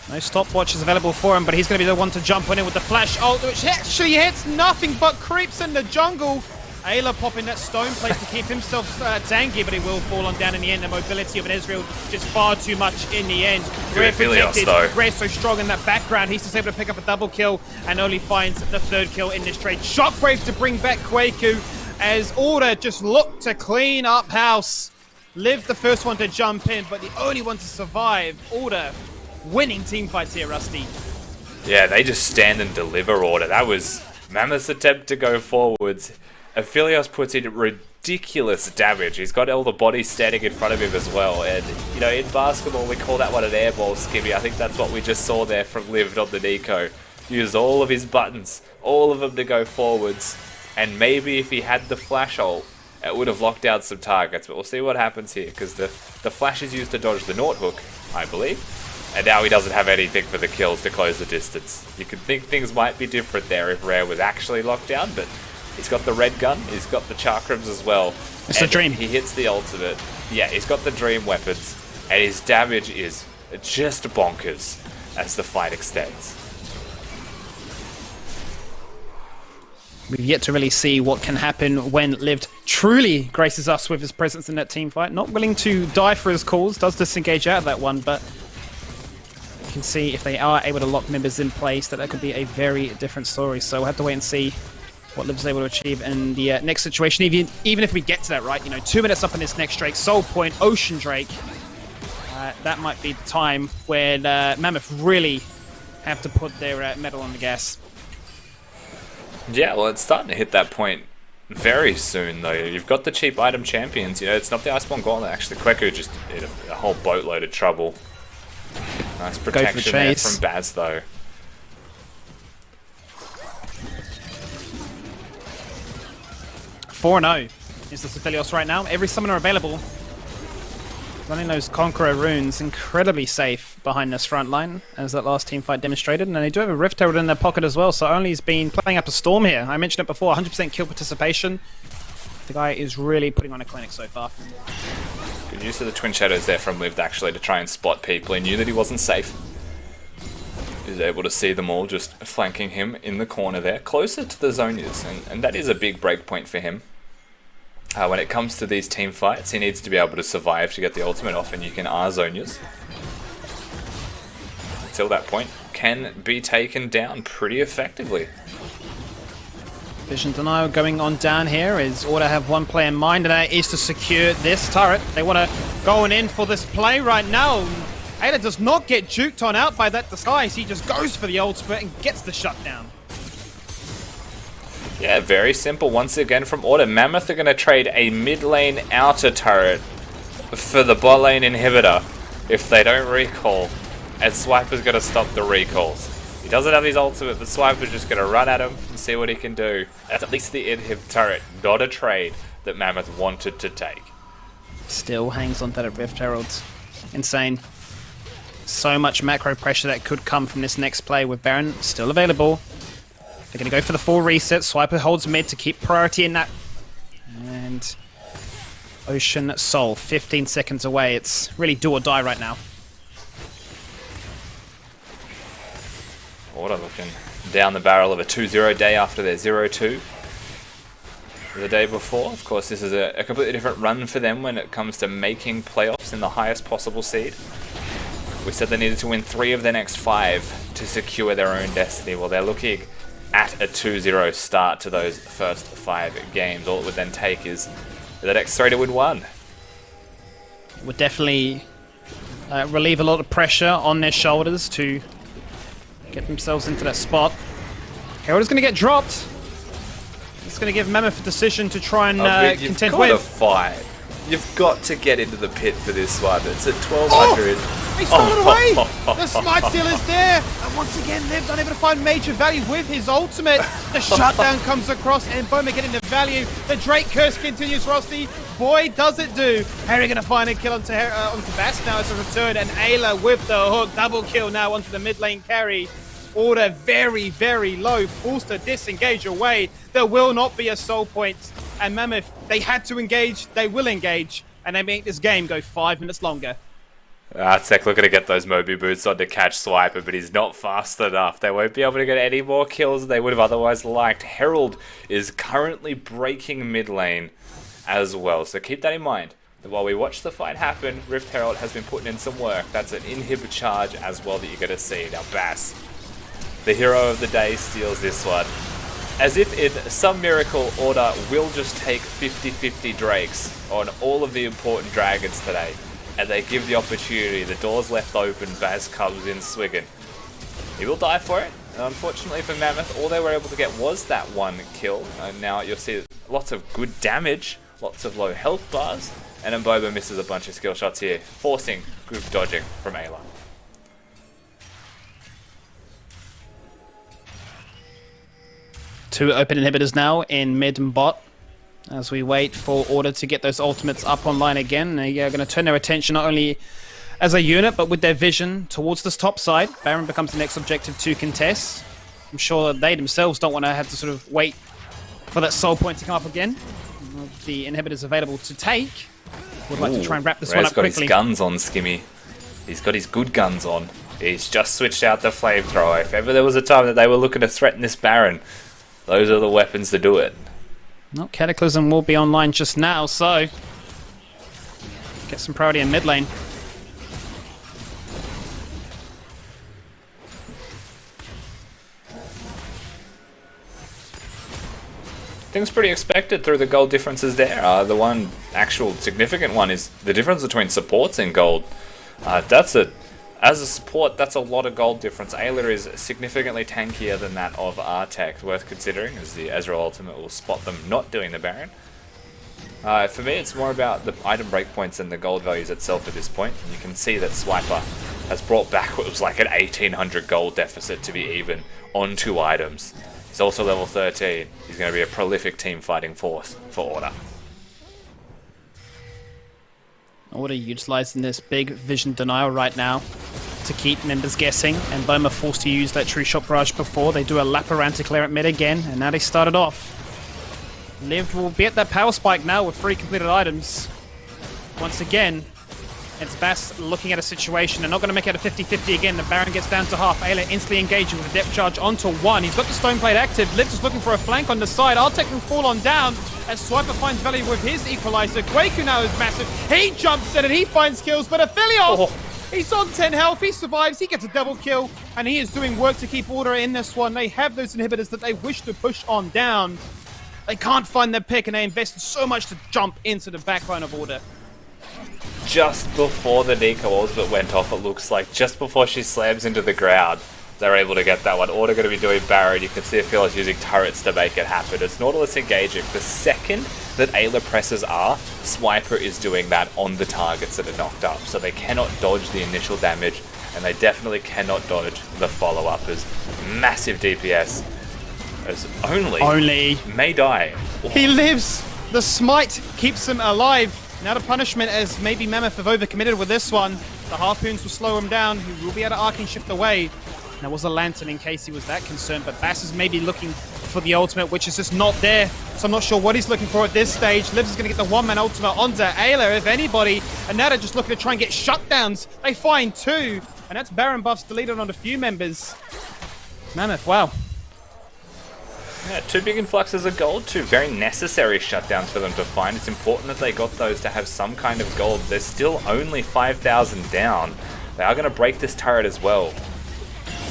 No stopwatch is available for him, but he's going to be the one to jump on in with the flash ult, which actually hits nothing but creeps in the jungle. Ayla popping that stone plate to keep himself tanky, but he will fall on down in the end. The mobility of an Ezreal just far too much in the end. Rare protected, Rare so strong in that background. He's just able to pick up a double kill and only finds the 3rd kill in this trade. Shockwave to bring back Quaku as Order just look to clean up house. Liv the first one to jump in, but the only one to survive. Order winning team fights here, Rusty. Yeah, they just stand and deliver Order. That was Mammoth's attempt to go forwards. Aphelios puts in ridiculous damage. He's got all the bodies standing in front of him as well. And, you know, in basketball, we call that one an airball, Skibby. I think that's what we just saw there from Liv on the Nico. Used all of his buttons, all of them to go forwards. And maybe if he had the flash ult, it would have locked down some targets. But we'll see what happens here, because the flash is used to dodge the Nort hook, I believe. And now he doesn't have anything for the kills to close the distance. You could think things might be different there if Rare was actually locked down, but he's got the red gun, he's got the chakrams as well. It's the dream. He hits the ultimate. Yeah, he's got the dream weapons, and his damage is just bonkers as the fight extends. We've yet to really see what can happen when Lived truly graces us with his presence in that team fight. Not willing to die for his cause, does disengage out of that one, but you can see if they are able to lock members in place that could be a very different story. So we'll have to wait and see what Liv's able to achieve in the next situation. Even if we get to that, right? You know, 2 minutes up in this next Drake, Soul Point, Ocean Drake. That might be the time when Mammoth really have to put their metal on the gas. Yeah, well, it's starting to hit that point very soon, though. You've got the cheap item champions. You know, it's not the Iceborne Gauntlet, actually. Quaku just in a whole boatload of trouble. Nice protection there from Baz, though. 4-0 is the Sifilios right now. Every summoner available. Running those Conqueror runes, incredibly safe behind this front line, as that last team fight demonstrated. And they do have a Rift Herald in their pocket as well, so Only's been playing up a storm here. I mentioned it before, 100% kill participation. The guy is really putting on a clinic so far. Good use of the Twin Shadows there from Lived, actually, to try and spot people. He knew that he wasn't safe. He was able to see them all just flanking him in the corner there, closer to the Zonias, and that is a big breakpoint for him. When it comes to these team fights, he needs to be able to survive to get the ultimate off, and you can R-Zonias. Until that point, can be taken down pretty effectively. Vision Denial going on down here is Order have one play in mind, and that is to secure this turret. They want to go in for this play right now. Ayla does not get juked on out by that disguise. He just goes for the ultimate and gets the shutdown. Yeah, very simple. Once again from Order, Mammoth are going to trade a mid lane outer turret for the bot lane inhibitor if they don't recall, and Swiper's going to stop the recalls. He doesn't have his ultimate, but Swiper's just going to run at him and see what he can do. That's at least the inhib turret, not a trade that Mammoth wanted to take. Still hangs on that Rift Heralds. Insane. So much macro pressure that could come from this next play with Baron still available. They're going to go for the full reset. Swiper holds mid to keep priority in that. And Ocean Soul, 15 seconds away. It's really do or die right now. Order looking down the barrel of a 2-0 day after their 0-2 the day before. Of course, this is a completely different run for them when it comes to making playoffs in the highest possible seed. We said they needed to win 3 of their next 5 to secure their own destiny. Well, they're looking at a 2-0 start to those first 5 games. All it would then take is the next 3 to win 1. It would definitely relieve a lot of pressure on their shoulders to get themselves into that spot. Herald is going to get dropped. It's going to give Mammoth a decision to try and contend with. You've got to fight. You've got to get into the pit for this one. It's at 1200. He stole it away! The smite steal is there! And once again, Liv's unable to find major value with his ultimate. The shutdown comes across and Bowman getting the value. The Drake curse continues, Frosty. Boy, does it do. Harry going to find a kill onto Bass now as a return, and Ayla with the hook. Double kill now onto the mid lane carry. Order very, very low. Forced to disengage away. There will not be a soul point. And Mammoth, they had to engage. They will engage. And they make this game go 5 minutes longer. Tech looking to get those Moby boots on to catch Swiper, but he's not fast enough. They won't be able to get any more kills than they would have otherwise liked. Herald is currently breaking mid lane as well, so keep that in mind. While we watch the fight happen, Rift Herald has been putting in some work. That's an inhib charge as well that you're going to see. Now Bass, the hero of the day, steals this one. As if in some miracle, Order will just take 50-50 Drakes on all of the important dragons today. And they give the opportunity. The door's left open. Baz comes in swinging. He will die for it. And unfortunately for Mammoth, all they were able to get was that 1 kill. And now you'll see lots of good damage, lots of low health bars, and Mbobo misses a bunch of skill shots here, forcing group dodging from Ayla. Two open inhibitors now in mid and bot. As we wait for Order to get those ultimates up online again. They are going to turn their attention not only as a unit, but with their vision towards this top side. Baron becomes the next objective to contest. I'm sure they themselves don't want to have to sort of wait for that soul point to come up again. The inhibitors available to take. Would like to try and wrap this one up quickly. He's got his guns on, Skimmy. He's got his good guns on. He's just switched out the flamethrower. If ever there was a time that they were looking to threaten this Baron, those are the weapons to do it. Well, Cataclysm will be online just now, so get some priority in mid lane. Things pretty expected through the gold differences there. The one actual significant one is the difference between supports in gold. As a support, that's a lot of gold difference. Ayla is significantly tankier than that of Artek, worth considering, as the Ezreal ultimate will spot them not doing the Baron. For me, it's more about the item breakpoints and the gold values itself at this point. You can see that Swiper has brought back what was like an 1800 gold deficit to be even on 2 items. He's also level 13. He's going to be a prolific team fighting force for Order. Order utilizing this big vision denial right now to keep members guessing, and Boma forced to use that true shot barrage before. They do a lap around to clear it mid again, and now they started off. Liv will be at that power spike now with 3 completed items. Once again, it's Bass looking at a situation. They're not going to make it a 50-50 again. The Baron gets down to half. Ayla instantly engaging with a depth charge onto 1. He's got the stone plate active. Liv is looking for a flank on the side. Artek will fall on down as Swiper finds value with his equalizer. Quaku now is massive. He jumps in and he finds kills, but Aphelios, he's on 10 health. He survives. He gets a double kill, and he is doing work to keep Order in this one. They have those inhibitors that they wish to push on down. They can't find their pick, and they invested so much to jump into the backline of Order. Just before the Nika Ultimate went off, it looks like, just before she slams into the ground, they're able to get that one. Order going to be doing Baron. You can see Aphelios using turrets to make it happen. It's Nautilus engaging. The second that Ayla presses R, Swiper is doing that on the targets that are knocked up. So they cannot dodge the initial damage, and they definitely cannot dodge the follow-up as massive DPS as only may die. He lives! The smite keeps him alive. Now the punishment, as maybe Mammoth have overcommitted with this one. The harpoons will slow him down. He will be able to arcing shift away. There was a lantern in case he was that concerned, but Bass is maybe looking for the ultimate, which is just not there. So I'm not sure what he's looking for at this stage. Livs is going to get the one-man ultimate onto Ayla, if anybody. And now they're just looking to try and get shutdowns. They find 2. And that's Baron buffs deleted on a few members. Mammoth, wow. Yeah, 2 big influxes of gold, 2 very necessary shutdowns for them to find. It's important that they got those to have some kind of gold. There's still only 5,000 down. They are going to break this turret as well.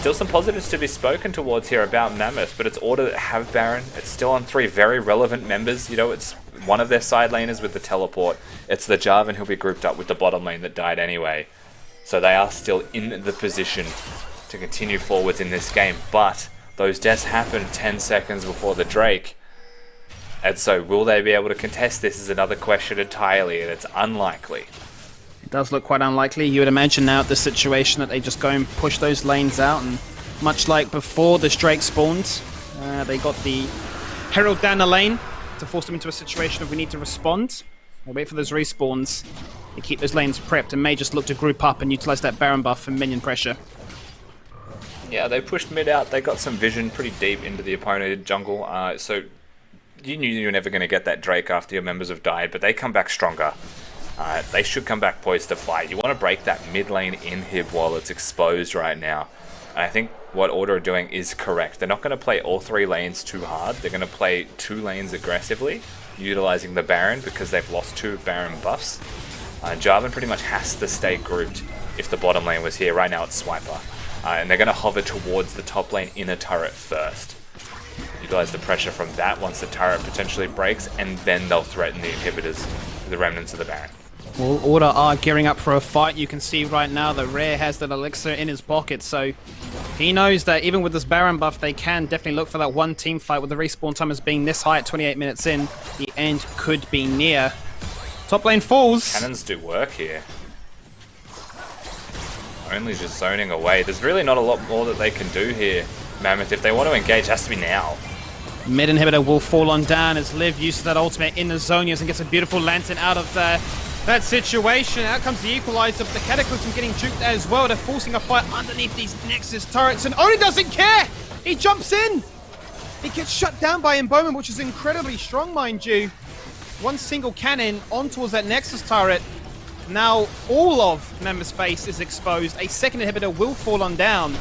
Still some positives to be spoken towards here about Mammoth, but it's Order that have Baron. It's still on 3 very relevant members. You know, it's one of their side laners with the teleport. It's the Jarvan who'll be grouped up with the bottom lane that died anyway. So they are still in the position to continue forwards in this game, but those deaths happened 10 seconds before the Drake. And so will they be able to contest this is another question entirely, and it's unlikely. It does look quite unlikely. You would imagine now at this situation that they just go and push those lanes out, and much like before this Drake spawned, they got the Herald down the lane to force them into a situation of we need to respond. They wait for those respawns. They keep those lanes prepped and may just look to group up and utilize that Baron buff and minion pressure. Yeah, they pushed mid out. They got some vision pretty deep into the opponent jungle. So you knew you were never going to get that Drake after your members have died, but they come back stronger. They should come back poised to fight. You want to break that mid lane inhib while it's exposed right now. And I think what Order are doing is correct. They're not going to play all 3 lanes too hard. They're going to play 2 lanes aggressively, utilizing the Baron because they've lost 2 Baron buffs. Jarvan pretty much has to stay grouped if the bottom lane was here. Right now it's Swiper. And they're going to hover towards the top lane inner turret first. Utilize the pressure from that once the turret potentially breaks, and then they'll threaten the inhibitors, the remnants of the Baron. Well, Order are gearing up for a fight. You can see right now that Rare has that elixir in his pocket, so he knows that even with this Baron buff, they can definitely look for that one team fight. With the respawn time as being this high at 28 minutes in, the end could be near. Top lane falls. Cannons do work here. Only just zoning away. There's really not a lot more that they can do here. Mammoth, if they want to engage, it has to be now. Mid inhibitor will fall on down as Liv uses that ultimate in the zone and gets a beautiful lantern out of that situation. Out comes the equalizer, but the Cataclysm getting juked as well. They're forcing a fight underneath these Nexus turrets, and Oni doesn't care! He jumps in! He gets shut down by Bowman, which is incredibly strong, mind you. One single cannon on towards that Nexus turret. Now all of member space is exposed. A second inhibitor will fall on down.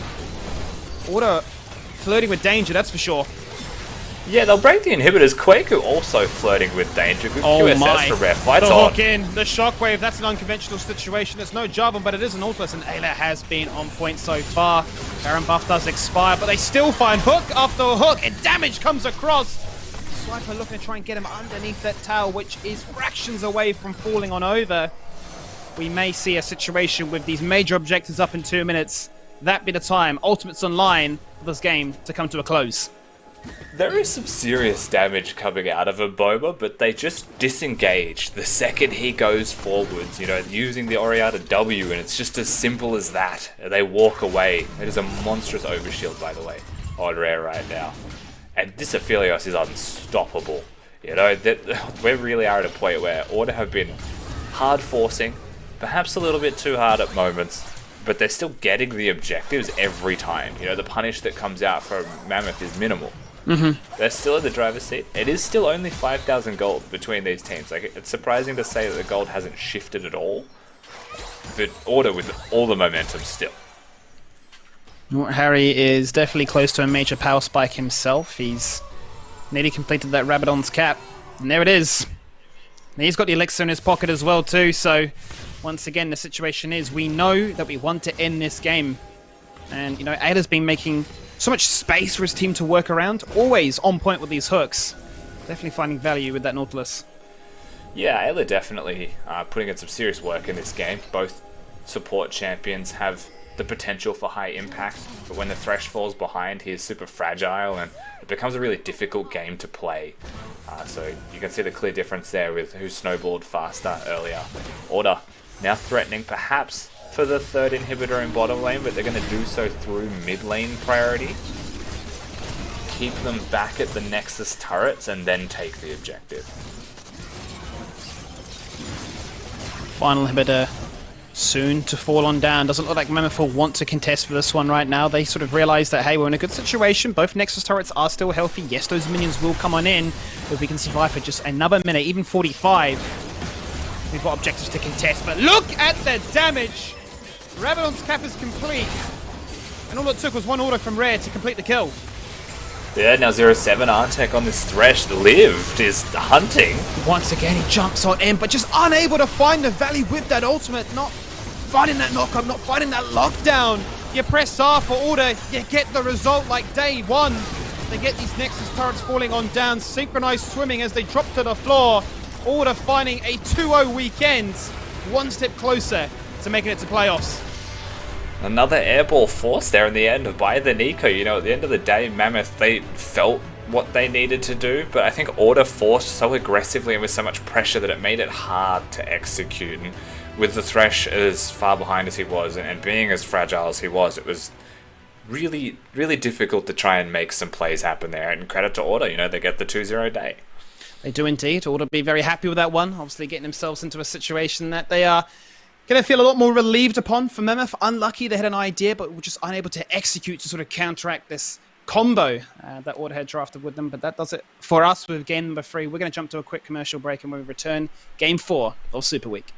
Order flirting with danger, that's for sure. Yeah, they'll break the inhibitors. Quaku also flirting with danger. Good QSS for Rare. Fights the on. hook in, the shockwave, that's an unconventional situation. There's no Jarvan, but it is an Nautilus, and Ayla has been on point so far. Baron buff does expire, but they still find hook after hook, and damage comes across. Swiper looking to try and get him underneath that tower, which is fractions away from falling on over. We may see a situation with these major objectives up in 2 minutes. That be the time. Ultimate's online for this game to come to a close. There is some serious damage coming out of a Boma, but they just disengage the second he goes forwards, you know, using the Oriata W, and it's just as simple as that. They walk away. It is a monstrous overshield, by the way, on Rare right now. And this Aphelios is unstoppable. You know, we really are at a point where Order have been hard forcing, perhaps a little bit too hard at moments, but they're still getting the objectives every time. You know, the punish that comes out from Mammoth is minimal. They're still in the driver's seat. It is still only 5,000 gold between these teams. Like, it's surprising to say that the gold hasn't shifted at all, but Order with all the momentum still. Harry is definitely close to a major power spike himself. He's nearly completed that Rabadon's cap, and there it is. And he's got the elixir in his pocket as well too, so once again the situation is we know that we want to end this game. And you know, Ayla's been making so much space for his team to work around, always on point with these hooks. Definitely finding value with that Nautilus. Yeah, Ayla definitely putting in some serious work in this game. Both support champions have the potential for high impact, but when the Thresh falls behind, he is super fragile and it becomes a really difficult game to play. So you can see the clear difference there with who snowballed faster earlier. Order now threatening perhaps for the third inhibitor in bottom lane, but they're going to do so through mid lane priority. Keep them back at the Nexus turrets and then take the objective. Final inhibitor soon to fall on down. Doesn't look like Mammoth will want to contest for this one right now. They sort of realize that, hey, we're in a good situation. Both Nexus turrets are still healthy. Yes, those minions will come on in, if we can survive for just another minute, even 45. We've got objectives to contest, but look at the damage! Rabadon's cap is complete, and all it took was one auto from Rare to complete the kill. Yeah, now 0-7 Artek on this Thresh lived, is hunting. Once again, he jumps on in, but just unable to find the value with that ultimate. Not finding that knockup, not finding that lockdown. You press R for order, you get the result like day one. They get these Nexus turrets falling on down, synchronized swimming as they drop to the floor. Order finding a 2-0 weekend, one step closer to making it to playoffs. Another airball force there in the end by the Nico. You know, at the end of the day, Mammoth, they felt what they needed to do, but I think Order forced so aggressively and with so much pressure that it made it hard to execute. And with the Thresh as far behind as he was and being as fragile as he was, it was really, really difficult to try and make some plays happen there. And credit to Order, you know, they get the 2-0 day. They do indeed. Order be very happy with that one. Obviously getting themselves into a situation that they are going to feel a lot more relieved upon. For Mammoth, unlucky they had an idea, but were just unable to execute to sort of counteract this combo that Order had drafted with them. But that does it for us with game number 3. We're going to jump to a quick commercial break, and when we return, game 4 of Super Week.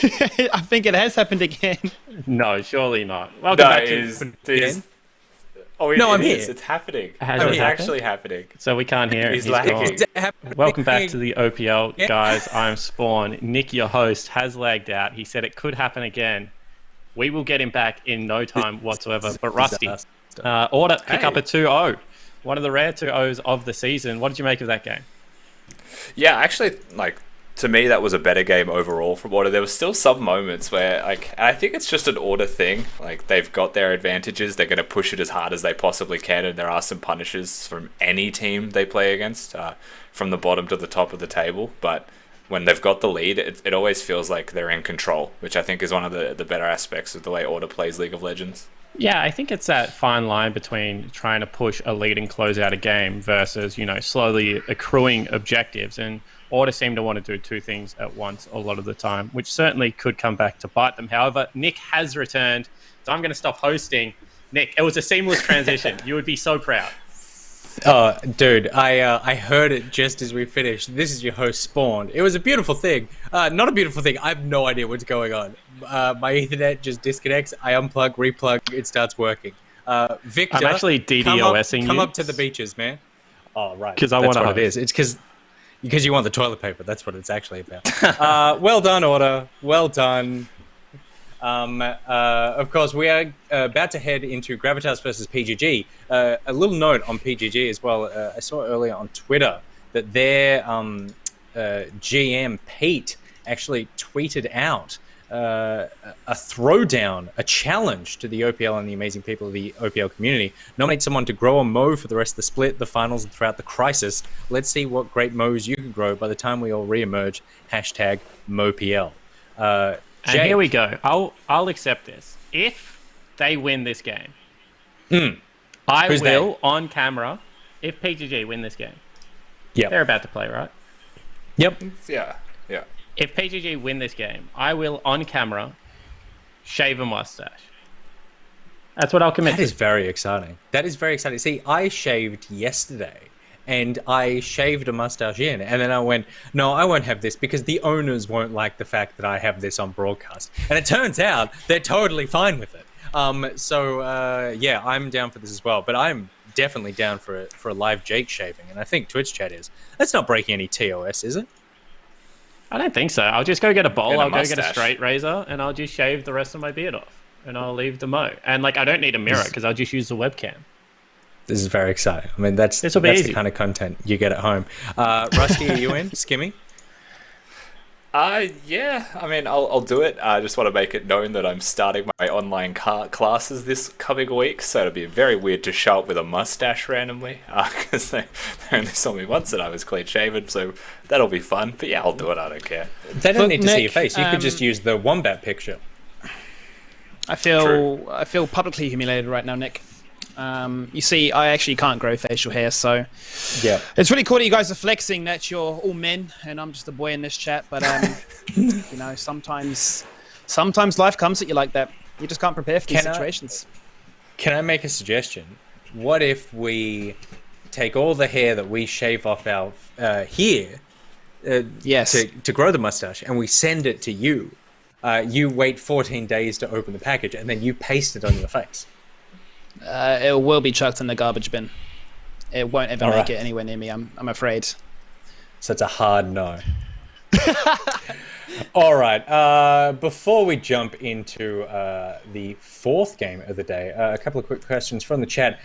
I think it has happened again. No, surely not. Welcome No, back it to is. Oh, No, I'm it is. here. It's happening. Has It's it actually happening. So we can't hear it. He's He's lagging. gone. Welcome back to the OPL, guys. I'm Spawn. Nick, your host, has lagged out. He said it could happen again. We will get him back in no time whatsoever. But Rusty, Order pick up a 2-0. One of the rare 2-0s of the season. What did you make of that game? Yeah, actually, to me, that was a better game overall from Order. There was still some moments where, and I think it's just an Order thing. They've got their advantages. They're going to push it as hard as they possibly can, and there are some punishes from any team they play against, from the bottom to the top of the table. But when they've got the lead, it always feels like they're in control, which I think is one of the better aspects of the way Order plays League of Legends. Yeah, I think it's that fine line between trying to push a lead and close out a game versus, slowly accruing objectives. And Order seem to want to do two things at once a lot of the time, which certainly could come back to bite them. However, Nick has returned, so I'm going to stop hosting. Nick, it was a seamless transition. You would be so proud. Oh, dude, I heard it just as we finished. This is your host, Spawn. It was a beautiful thing. Not a beautiful thing. I have no idea what's going on. My Ethernet just disconnects. I unplug, replug. It starts working. Victor, I'm actually DDoSing come you. up to the beaches, man. Oh, right. 'Cause I That's wanna what it host. is. It's because you want the toilet paper. That's what it's actually about. Well done, Order. Well done. Of course, we are about to head into Gravitas versus PGG. A little note on PGG as well. I saw earlier on Twitter that their GM, Pete, actually tweeted out a throwdown, a challenge to the OPL and the amazing people of the OPL community. Nominate someone to grow a Mo for the rest of the split, the finals, and throughout the crisis. Let's see what great Mo's you can grow by the time we all re-emerge. Hashtag MoPL. And here we go. I'll accept this. If they win this game, I Who's will, they? on camera, if PGG win this game, Yep. they're about to play, right? Yep. Yeah. If PGG win this game, I will, on camera, shave a mustache. That's what I'll commit That to. is very exciting. That is very exciting. See, I shaved yesterday, and I shaved a mustache in, and then I went, no, I won't have this because the owners won't like the fact that I have this on broadcast. And it turns out they're totally fine with it. Yeah, I'm down for this as well. But I'm definitely down for a live Jake shaving, and I think Twitch chat is. That's not breaking any TOS, is it? I don't think so. I'll just go get a bowl, And a I'll go get a mustache. straight razor, and I'll just shave the rest of my beard off. And I'll leave the Mo. And, I don't need a mirror because I'll just use the webcam. This is very exciting. I mean, that's This'll be the easy. kind of content you get at home. Rusty, are you in? Skimmy? Yeah. I mean, I'll do it. I just want to make it known that I'm starting my online classes this coming week, so it'll be very weird to show up with a mustache randomly, because they only saw me once and I was clean shaven, so that'll be fun. But yeah, I'll do it. I don't care. They don't Look, need to see Nick, your face. You could just use the wombat picture. I feel publicly humiliated right now, Nick. You see, I actually can't grow facial hair, so Yeah. it's really cool that you guys are flexing that you're all men and I'm just a boy in this chat. But sometimes life comes at you like that. You just can't prepare for these situations. Can I make a suggestion? What if we take all the hair that we shave off our here Yes. to grow the mustache, and we send it to you? You wait 14 days to open the package, and then you paste it on your face. It will be chucked in the garbage bin. It won't ever All make right. it anywhere near me. I'm afraid. So it's a hard no. All right. Before we jump into the fourth game of the day, a couple of quick questions from the chat.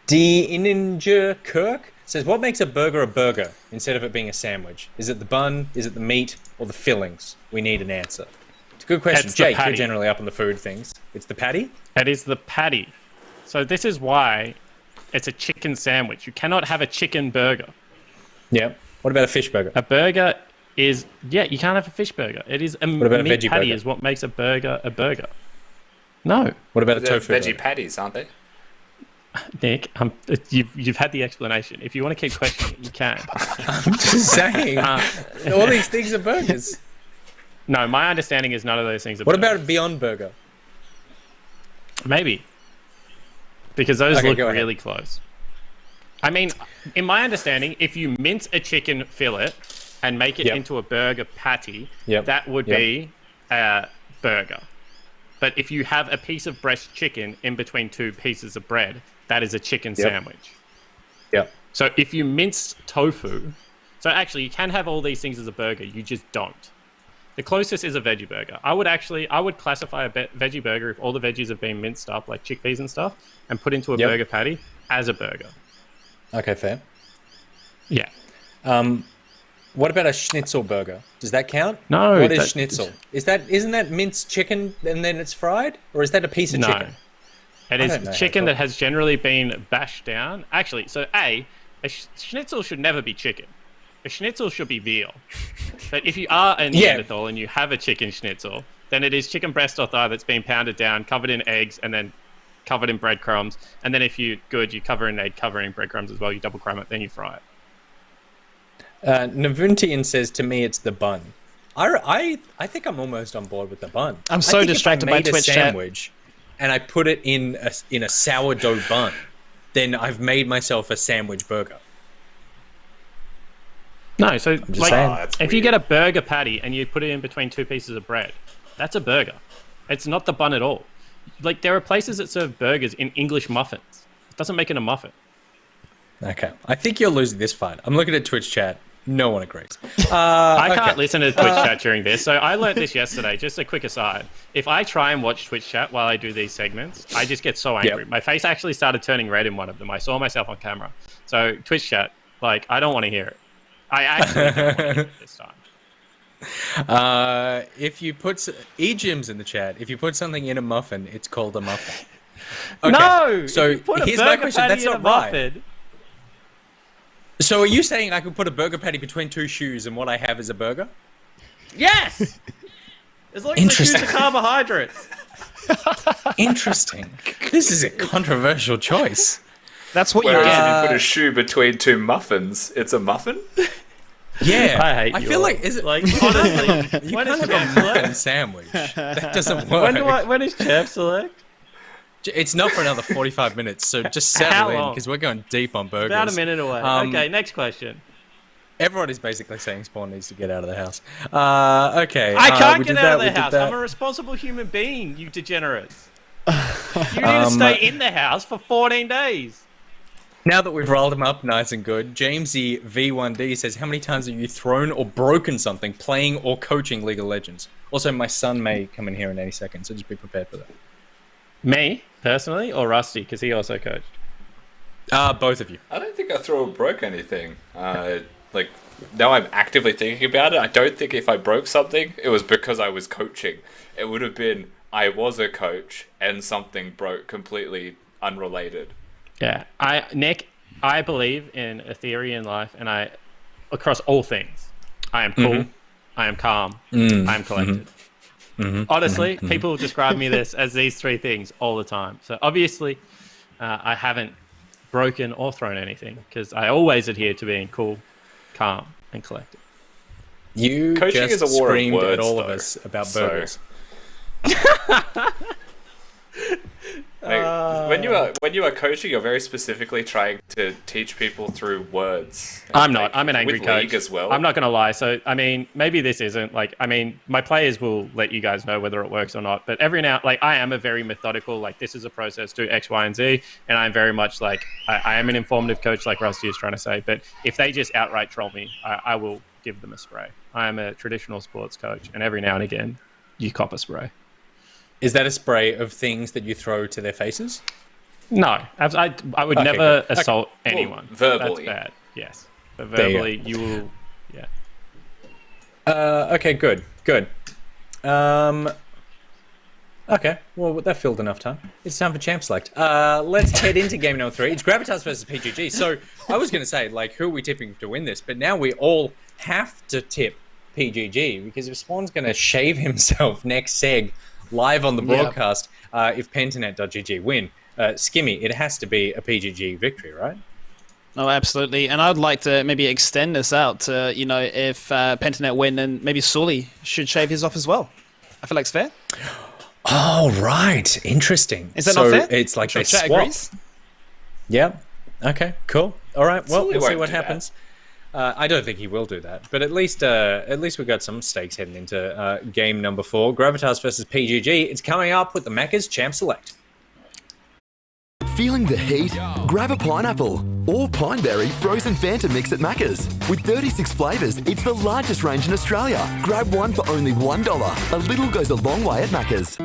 D. Ninja Kirk says, what makes a burger instead of it being a sandwich? Is it the bun, is it the meat, or the fillings? We need an answer. It's a good question. It's the Jake, you're patty. generally up on the food things. It's the patty? It is the patty. So this is why it's a chicken sandwich. You cannot have a chicken burger. Yep. What about a fish burger? A burger is, you can't have a fish burger. It is a about a meat veggie patty burger? is what makes a burger a burger. No, What about a They're tofu veggie burger? patties, aren't they? Nick, you've had the explanation. If you want to keep questioning, you can. Just saying. All these things are burgers. No, my understanding is none of those things are What burgers. about a Beyond Burger? Maybe. Because those Okay, look go ahead. really close. I mean, in my understanding, if you mince a chicken fillet and make it Yep. into a burger patty, Yep. that would Yep. be a burger. But if you have a piece of breast chicken in between two pieces of bread, that is a chicken sandwich. Yep. So if you mince tofu, so actually you can have all these things as a burger, you just don't. The closest is a veggie burger. I would classify a veggie burger if all the veggies have been minced up, like chickpeas and stuff, and put into a burger patty as a burger. Okay, fair. Yeah. What about a schnitzel burger? Does that count? No. What is schnitzel? Isn't that minced chicken and then it's fried, or is that a piece of chicken? It I don't know is how chicken to that has generally been bashed down. Actually, so a schnitzel should never be chicken. A schnitzel should be veal. But if you are a Neanderthal and you have a chicken schnitzel, then it is chicken breast or thigh that's been pounded down, covered in eggs, and then covered in breadcrumbs. And then if you're good, you cover in egg, cover in breadcrumbs as well. You double crumb it, then you fry it. Navuntian says to me it's the bun. I think I'm almost on board with the bun. I'm so I think distracted if I by made Twitch a chat. sandwich and I put it in a sourdough bun, then I've made myself a sandwich burger. No, so like saying. if you get a burger patty and you put it in between two pieces of bread, that's a burger. It's not the bun at all. Like there are places that serve burgers in English muffins. It doesn't make it a muffin. Okay, I think you're losing this fight. I'm looking at Twitch chat. No one agrees. I can't okay. listen to Twitch chat during this, so I learnt this yesterday. Just a quick aside: if I try and watch Twitch chat while I do these segments, I just get so angry. Yep. My face actually started turning red in one of them. I saw myself on camera. So Twitch chat, like, I don't want to hear it. I actually don't want to hear it this time. If you put Ejim's in the chat, if you put something in a muffin, it's called a muffin. Okay, No. So if you put a here's my burger question. patty That's in not a right. muffin, So are you saying I could put a burger patty between two shoes and what I have is a burger? yes. As long as the shoes Interesting. are carbohydrates. Interesting. This is a controversial choice. That's what you Whereas get. if you put a shoe between two muffins, it's a muffin? Yeah, I hate I you feel all. like is it Like honestly, you when can't is have Champ a muffin Select? sandwich. That doesn't work. When is Champ Select? It's not for another 45 minutes, so just How settle in long? because we're going deep on burgers. About a minute away. Okay, next question. Everyone is basically saying Spawn needs to get out of the house. Okay. I can't we get did out of that, the we did house. that. I'm a responsible human being, you degenerates. You need to stay in the house for 14 days. Now that we've rolled them up nice and good, Jamesy V1D says, how many times have you thrown or broken something playing or coaching League of Legends? Also, my son may come in here in any second, so just be prepared for that. Me, personally, or Rusty, because he also coached? Both of you. I don't think I threw or broke anything. Like, now I'm actively thinking about it. I don't think if I broke something, it was because I was coaching. It would have been I was a coach and something broke completely unrelated. Yeah, Nick, I believe in a theory in life, and across all things, I am cool, I am calm, I am collected. Honestly, people describe me as these three things all the time. So obviously, I haven't broken or thrown anything because I always adhere to being cool, calm, and collected. You Coaching just is a war of screamed at words, all of though. us about So- burgers. Like, when you are coaching, you're very specifically trying to teach people through words. I'm not. I'm an angry with coach. League as well. I'm not going to lie. So, I mean, maybe this isn't like, I mean, my players will let you guys know whether it works or not. But every now, like, I am a very methodical, like, this is a process, do X, Y, and Z. And I'm very much like, I am an informative coach, like Rusty is trying to say. But if they just outright troll me, I will give them a spray. I am a traditional sports coach. And every now and again, you cop a spray. Is that a spray of things that you throw to their faces? No, I would Okay, never good. assault Well, anyone. verbally. That's bad. Yes. But There you go. verbally, you will, yeah. Okay, good. Okay, well, that filled enough time. It's time for Champ Select. Let's head into game number 3. It's Gravitas versus PGG. So I was going to say, like, who are we tipping to win this? But now we all have to tip PGG because if Spawn's going to shave himself next seg live on the broadcast, if Pentanet.gg win, Skimmy, it has to be a PGG victory, right? Oh, absolutely. And I'd like to maybe extend this out to, you know, if Pentanet win, then maybe Sully should shave his off as well. I feel like it's fair. Oh, right. Interesting. Is that not fair? It's like Sure, they chat swap. agrees. Yeah. Okay, cool. All right, well, Sully we'll see won't what do that. happens. I don't think he will do that, but at least we got some stakes heading into game number 4, Gravitas versus PGG. It's coming up with the Macca's Champ Select. Feeling the heat? Grab a pineapple or pineberry frozen Fanta mix at Macca's. With 36 flavours, it's the largest range in Australia. Grab one for only $1. A little goes a long way at Macca's.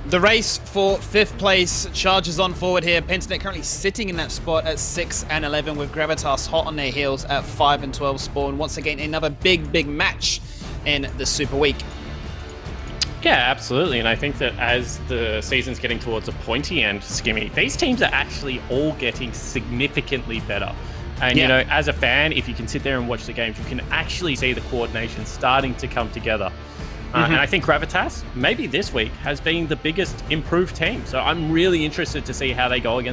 The race for 5th place charges on forward here. Pentanet currently sitting in that spot at 6 and 11 with Gravitas hot on their heels at 5 and 12 spawn. Once again, another big match in the Super Week. Yeah, absolutely. And I think that as the season's getting towards a pointy end, Skimmy, these teams are actually all getting significantly better. And, you know, as a fan, if you can sit there and watch the games, you can actually see the coordination starting to come together. And I think Gravitas, maybe this week, has been the biggest improved team. So I'm really interested to see how they go up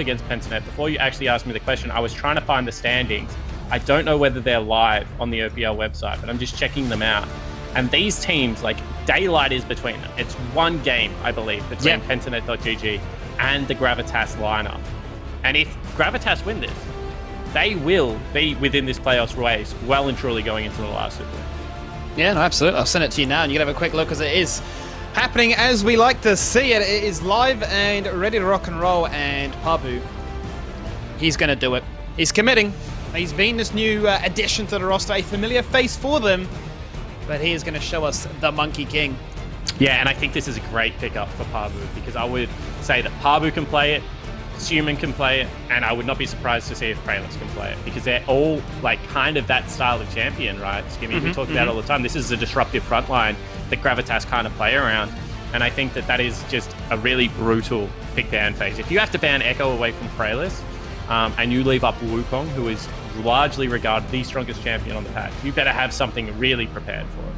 against Pentanet. Before you actually asked me the question, I was trying to find the standings. I don't know whether they're live on the OPL website, but I'm just checking them out. And these teams, like, daylight is between them. It's one game, I believe, between Pentanet.gg and the Gravitas lineup. And if Gravitas win this, they will be within this playoffs race well and truly going into the last Super Week. Yeah, no, absolutely. I'll send it to you now, and you can have a quick look as it is happening as we like to see it. It is live and ready to rock and roll, and Pabu, he's going to do it. He's committing. He's been this new addition to the roster, a familiar face for them, but he is going to show us the Monkey King. Yeah, and I think this is a great pickup for Pabu, because I would say that Pabu can play it, Suman can play it, and I would not be surprised to see if Praelis can play it, because they're all like kind of that style of champion, right? Skimmy, we talk about it all the time. This is a disruptive frontline that Gravitas kind of play around, and I think that is just a really brutal pick ban phase. If you have to ban Echo away from Praelis, and you leave up Wukong, who is largely regarded the strongest champion on the patch, you better have something really prepared for it.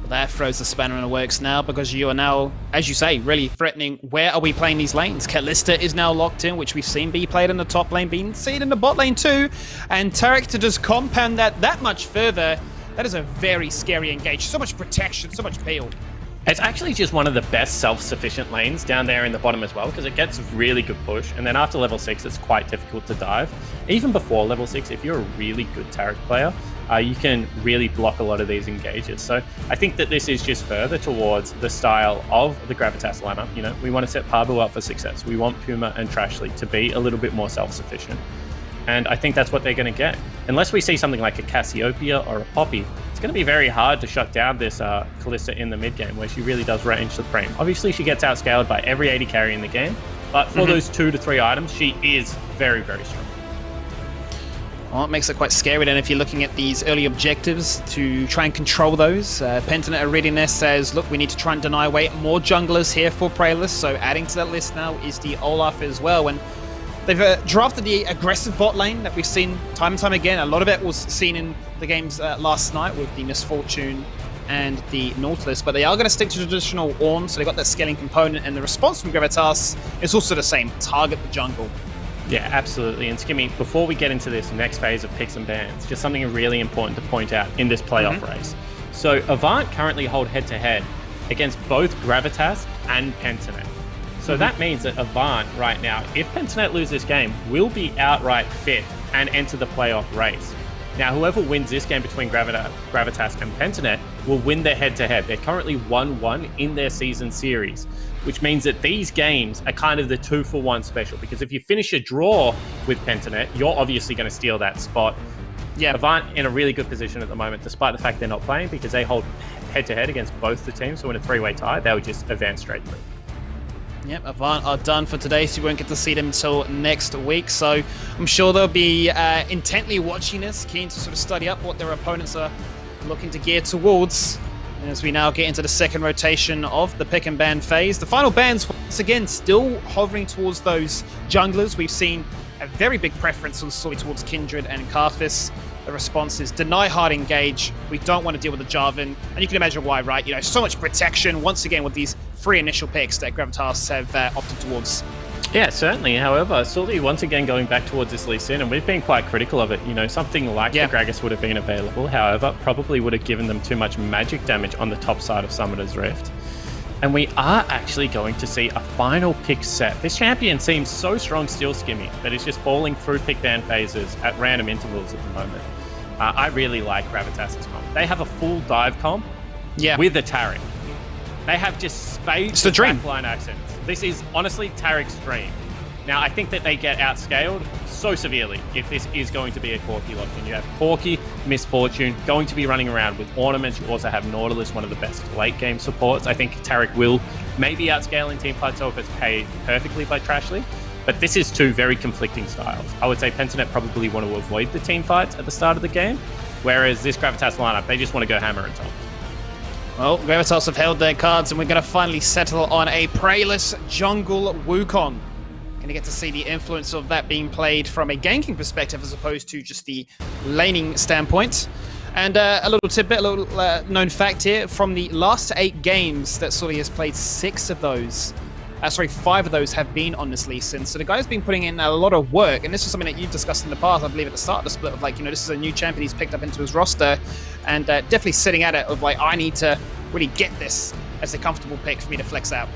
That throws the spanner in the works now, because you are now, as you say, really threatening where are we playing these lanes. Kalista is now locked in, which we've seen be played in the top lane, being seen in the bot lane too. And Tarek to just compound that much further, that is a very scary engage. So much protection, so much peel. It's actually just one of the best self-sufficient lanes down there in the bottom as well, because it gets really good push, and then after level 6 it's quite difficult to dive. Even before level 6, if you're a really good Tarek player, you can really block a lot of these engages. So I think that this is just further towards the style of the Gravitas lineup. You know, we want to set Pabu up for success. We want Puma and Trashly to be a little bit more self-sufficient. And I think that's what they're going to get. Unless we see something like a Cassiopeia or a Poppy, it's going to be very hard to shut down this Kalista in the mid game, where she really does range supreme. Obviously, she gets outscaled by every AD carry in the game, but for those 2 to 3 items, she is very, very strong. Well, it makes it quite scary then if you're looking at these early objectives to try and control those. Pentanet are reading this says, look, we need to try and deny away more junglers here for Praelis, so adding to that list now is the Olaf as well. And they've drafted the aggressive bot lane that we've seen time and time again. A lot of it was seen in the games last night with the Misfortune and the Nautilus, but they are going to stick to traditional Ornn, so they've got that scaling component, and the response from Gravitas is also the same, target the jungle. Yeah, absolutely. And Skimmy, before we get into this next phase of picks and bans, just something really important to point out in this playoff race. So Avant currently hold head-to-head against both Gravitas and Pentanet. So that means that Avant right now, if Pentanet lose this game, will be outright 5th and enter the playoff race. Now, whoever wins this game between Gravitas and Pentanet will win their head-to-head. They're currently 1-1 in their season series, which means that these games are kind of the 2-for-1 special, because if you finish a draw with Pentanet, you're obviously going to steal that spot. Yeah, Avant in a really good position at the moment, despite the fact they're not playing, because they hold head-to-head against both the teams. So in a 3-way tie, they'll just advance straight through. Yep, Avant are done for today, so you won't get to see them until next week. So I'm sure they'll be intently watching this, keen to sort of study up what their opponents are looking to gear towards. As we now get into the second rotation of the pick and ban phase, the final bans once again still hovering towards those junglers. We've seen a very big preference towards Kindred and Karthus. The response is deny hard engage. We don't want to deal with the Jarvan. And you can imagine why, right? You know, so much protection once again with these 3 initial picks that Gravitas have opted towards. Yeah, certainly. However, Sully once again going back towards this Lee Sin, and we've been quite critical of it. You know, something like the Gragas would have been available. However, probably would have given them too much magic damage on the top side of Summoner's Rift. And we are actually going to see a final pick set. This champion seems so strong still, Skimmy, but it's just falling through pick ban phases at random intervals at the moment. I really like Gravitas' comp. They have a full dive comp with a Taric. They have just spades of backline accents. This is honestly Taric's dream. Now, I think that they get outscaled so severely if this is going to be a Corki lock-in. You have Corki, Misfortune, going to be running around with ornaments. You also have Nautilus, one of the best late-game supports. I think Taric will maybe outscale in teamfight, so if it's paid perfectly by Trashly. But this is 2 very conflicting styles. I would say Pentanet probably want to avoid the teamfights at the start of the game, whereas this Gravitas lineup, they just want to go hammer and tongs. Well, Gravitas have held their cards, and we're going to finally settle on a Prayless Jungle Wukong. Going to get to see the influence of that being played from a ganking perspective as opposed to just the laning standpoint. And a little tidbit, a little known fact here, from the last 8 games that Sully has played, 5 of those have been on this Lee Sin. So the guy's been putting in a lot of work, and this is something that you've discussed in the past, I believe, at the start of the split, of like, you know, this is a new champion he's picked up into his roster, and definitely sitting at it of like, I need to really get this as a comfortable pick for me to flex out.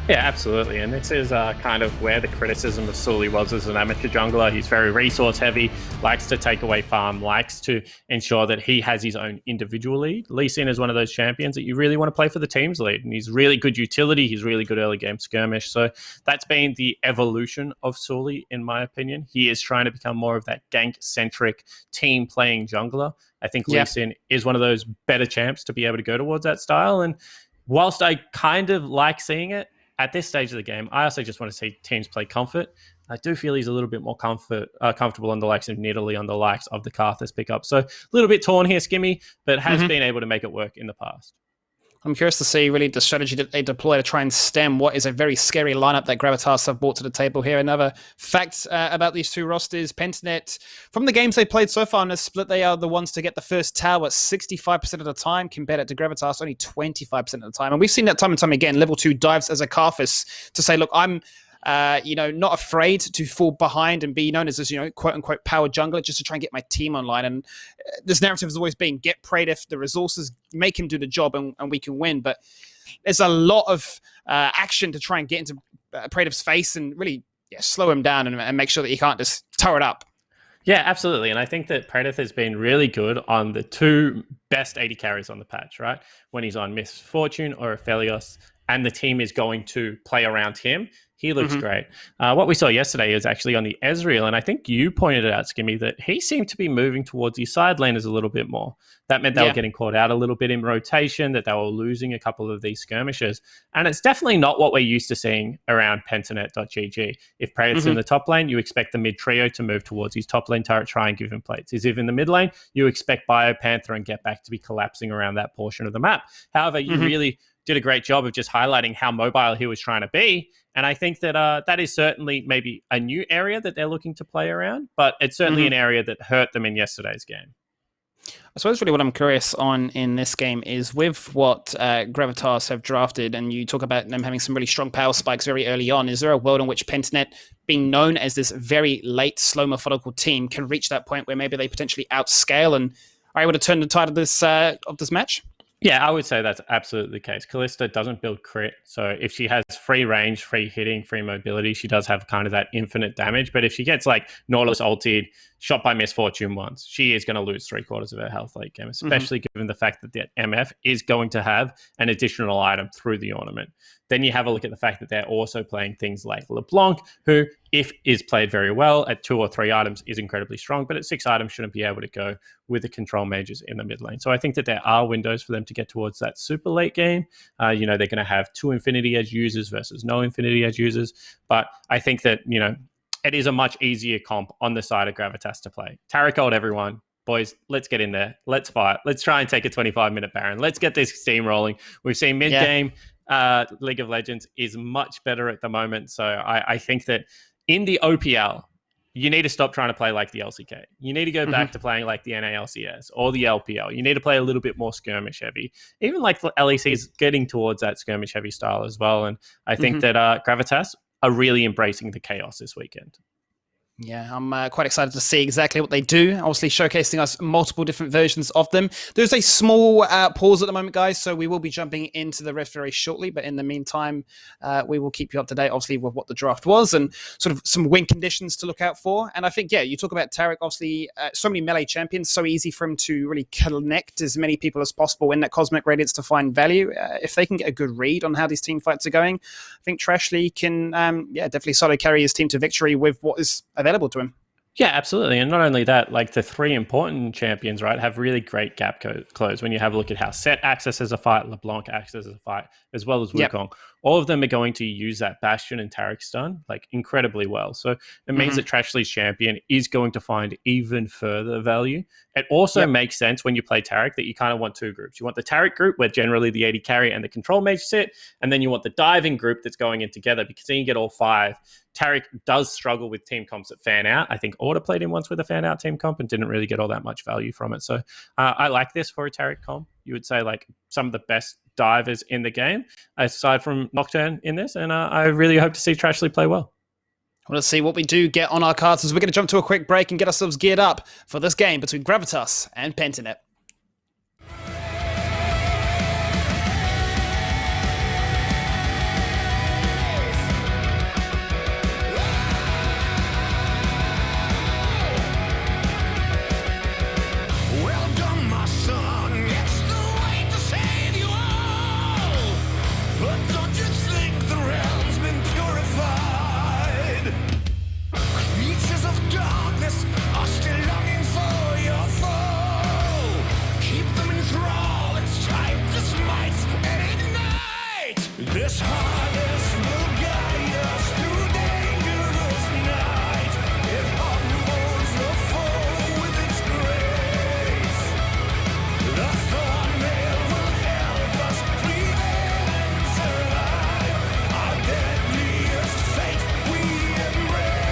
Yeah, absolutely. And this is kind of where the criticism of Sully was as an amateur jungler. He's very resource heavy, likes to take away farm, likes to ensure that he has his own individual lead. Lee Sin is one of those champions that you really want to play for the team's lead. And he's really good utility. He's really good early game skirmish. So that's been the evolution of Sully, in my opinion. He is trying to become more of that gank-centric team playing jungler. I think Lee Sin is one of those better champs to be able to go towards that style. And whilst I kind of like seeing it, at this stage of the game, I also just want to see teams play comfort. I do feel he's a little bit more comfortable on the likes of Nidalee, on the likes of the Karthus pickup. So a little bit torn here, Skimmy, but has been able to make it work in the past. I'm curious to see really the strategy that they deploy to try and stem what is a very scary lineup that Gravitas have brought to the table here. Another fact about these 2 rosters, Pentanet, from the games they played so far in this split, they are the ones to get the first tower 65% of the time, compared to Gravitas only 25% of the time. And we've seen that time and time again, level 2 dives as a Karthus to say, look, I'm not afraid to fall behind and be known as this, quote unquote power jungler, just to try and get my team online. And this narrative has always been get Praedyth the resources, make him do the job, and we can win. But there's a lot of action to try and get into Praedyth's face and really slow him down and make sure that he can't just turret up. Yeah, absolutely. And I think that Praedyth has been really good on the 2 best 80 carries on the patch, right? When he's on Misfortune or Aphelios, and the team is going to play around him, he looks great. What we saw yesterday is actually on the Ezreal, and I think you pointed it out, Skimmy, that he seemed to be moving towards his side laners a little bit more. That meant they were getting caught out a little bit in rotation, that they were losing a couple of these skirmishes. And it's definitely not what we're used to seeing around pentanet.gg. If Praedyth's in the top lane, you expect the mid trio to move towards his top lane turret, try and give him plates. As if in the mid lane, you expect Biopanther and Get Back to be collapsing around that portion of the map. However, you really did a great job of just highlighting how mobile he was trying to be. And I think that that is certainly maybe a new area that they're looking to play around, but it's certainly an area that hurt them in yesterday's game. I suppose really what I'm curious on in this game is with what Gravitas have drafted, and you talk about them having some really strong power spikes very early on. Is there a world in which Pentanet, being known as this very late, slow, methodical team, can reach that point where maybe they potentially outscale and are able to turn the tide of this match? Yeah, I would say that's absolutely the case. Callista doesn't build crit, so if she has free range, free hitting, free mobility, she does have kind of that infinite damage. But if she gets like Nautilus ulted, shot by Misfortune once, she is going to lose 3/4 of her health late game, especially given the fact that the MF is going to have an additional item through the ornament. Then you have a look at the fact that they're also playing things like LeBlanc, who, if is played very well at 2 or 3 items, is incredibly strong, but at 6 items shouldn't be able to go with the control mages in the mid lane. So I think that there are windows for them to get towards that super late game. They're going to have 2 Infinity Edge users versus no Infinity Edge users. But I think that, it is a much easier comp on the side of Gravitas to play. Taric ult everyone. boys, let's get in there. Let's fight. Let's try and take a 25-minute Baron. Let's get this steam rolling. We've seen mid-game League of Legends is much better at the moment. So I think that in the OPL, you need to stop trying to play like the LCK. You need to go back to playing like the NALCS or the LPL. You need to play a little bit more skirmish heavy. Even like the LEC is getting towards that skirmish heavy style as well. And I think that Gravitas are really embracing the chaos this weekend. Yeah, I'm quite excited to see exactly what they do. Obviously, showcasing us multiple different versions of them. There's a small pause at the moment, guys, so we will be jumping into the rest very shortly. But in the meantime, we will keep you up to date, obviously, with what the draft was and sort of some win conditions to look out for. And I think, you talk about Tarek, obviously, so many melee champions, so easy for him to really connect as many people as possible in that Cosmic Radiance to find value. If they can get a good read on how these team fights are going, I think Trashly can, definitely solo carry his team to victory with what is available to him. Yeah, absolutely. And not only that, like the three important champions, right, have really great gap close. When you have a look at how Set accesses a fight, LeBlanc accesses a fight, as well as Wukong, all of them are going to use that Bastion and Tarek stun like incredibly well. So it means that Trashly's champion is going to find even further value. It also makes sense when you play Tarek that you kind of want two groups. You want the Tarek group where generally the AD carry and the control mage sit, and then you want the diving group that's going in together because then you get all five. Tarek does struggle with team comps that fan out. I think Order played him once with a fan out team comp and didn't really get all that much value from it. So I like this for a Tarek comp. You would say like some of the best divers in the game, aside from Nocturne in this. And I really hope to see Trashly play well. Well, let's see what we do get on our cards as we're going to jump to a quick break and get ourselves geared up for this game between Gravitas and Pentanet. Well done, my son. It's the way to save you all. But don't you think the realm's been purified? Creatures of darkness are still longing for your fall. Keep them in thrall. It's time to smite and ignite. This harvest will guide us through dangerous night. It humbles the foe with its grace. The thorn mail will help us prevail and survive. Our deadliest fate we embrace.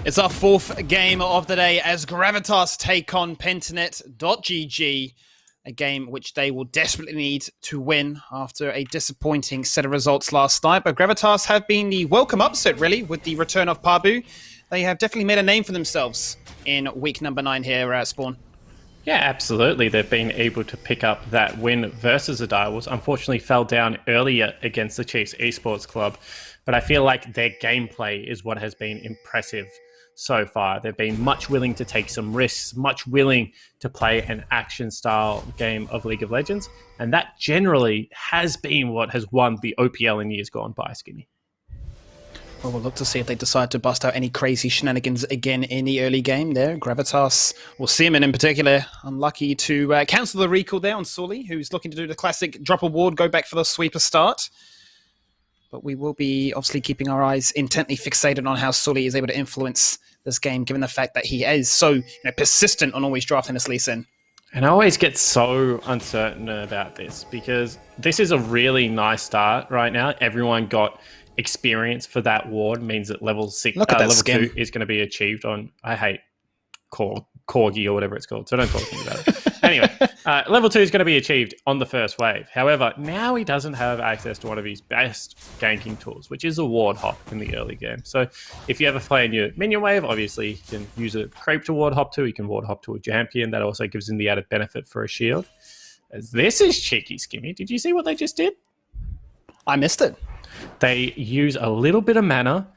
It's our fourth game of the day as Gravitas take on Pentanet.gg, a game which they will desperately need to win after a disappointing set of results last night. But Gravitas have been the welcome upset, really, with the return of Pabu. They have definitely made a name for themselves in week number 9 here at Spawn. Yeah, absolutely. They've been able to pick up that win versus the Direwolves. Unfortunately, fell down earlier against the Chiefs Esports Club. But I feel like their gameplay is what has been impressive so far. They've been much willing to take some risks, much willing to play an action-style game of League of Legends. And that generally has been what has won the OPL in years gone by, Skinny. Well, we'll look to see if they decide to bust out any crazy shenanigans again in the early game there. Gravitas, or Seaman in particular, unlucky to cancel the recall there on Sully, who's looking to do the classic drop a ward, go back for the sweeper start. But we will be obviously keeping our eyes intently fixated on how Sully is able to influence this game, given the fact that he is so persistent on always drafting this Lee Sin. And I always get so uncertain about this because this is a really nice start right now. Everyone got experience for that ward, means that level 2 is going to be achieved on, I hate Corgi or whatever it's called, so don't talk to me about it. Anyway, level 2 is going to be achieved on the first wave. However, now he doesn't have access to one of his best ganking tools, which is a ward hop in the early game. So if you ever play in your minion wave, obviously you can use a creep to ward hop to, you can ward hop to a champion. That also gives him the added benefit for a shield. As this is cheeky, Skimmy. Did you see what they just did? I missed it. They use a little bit of mana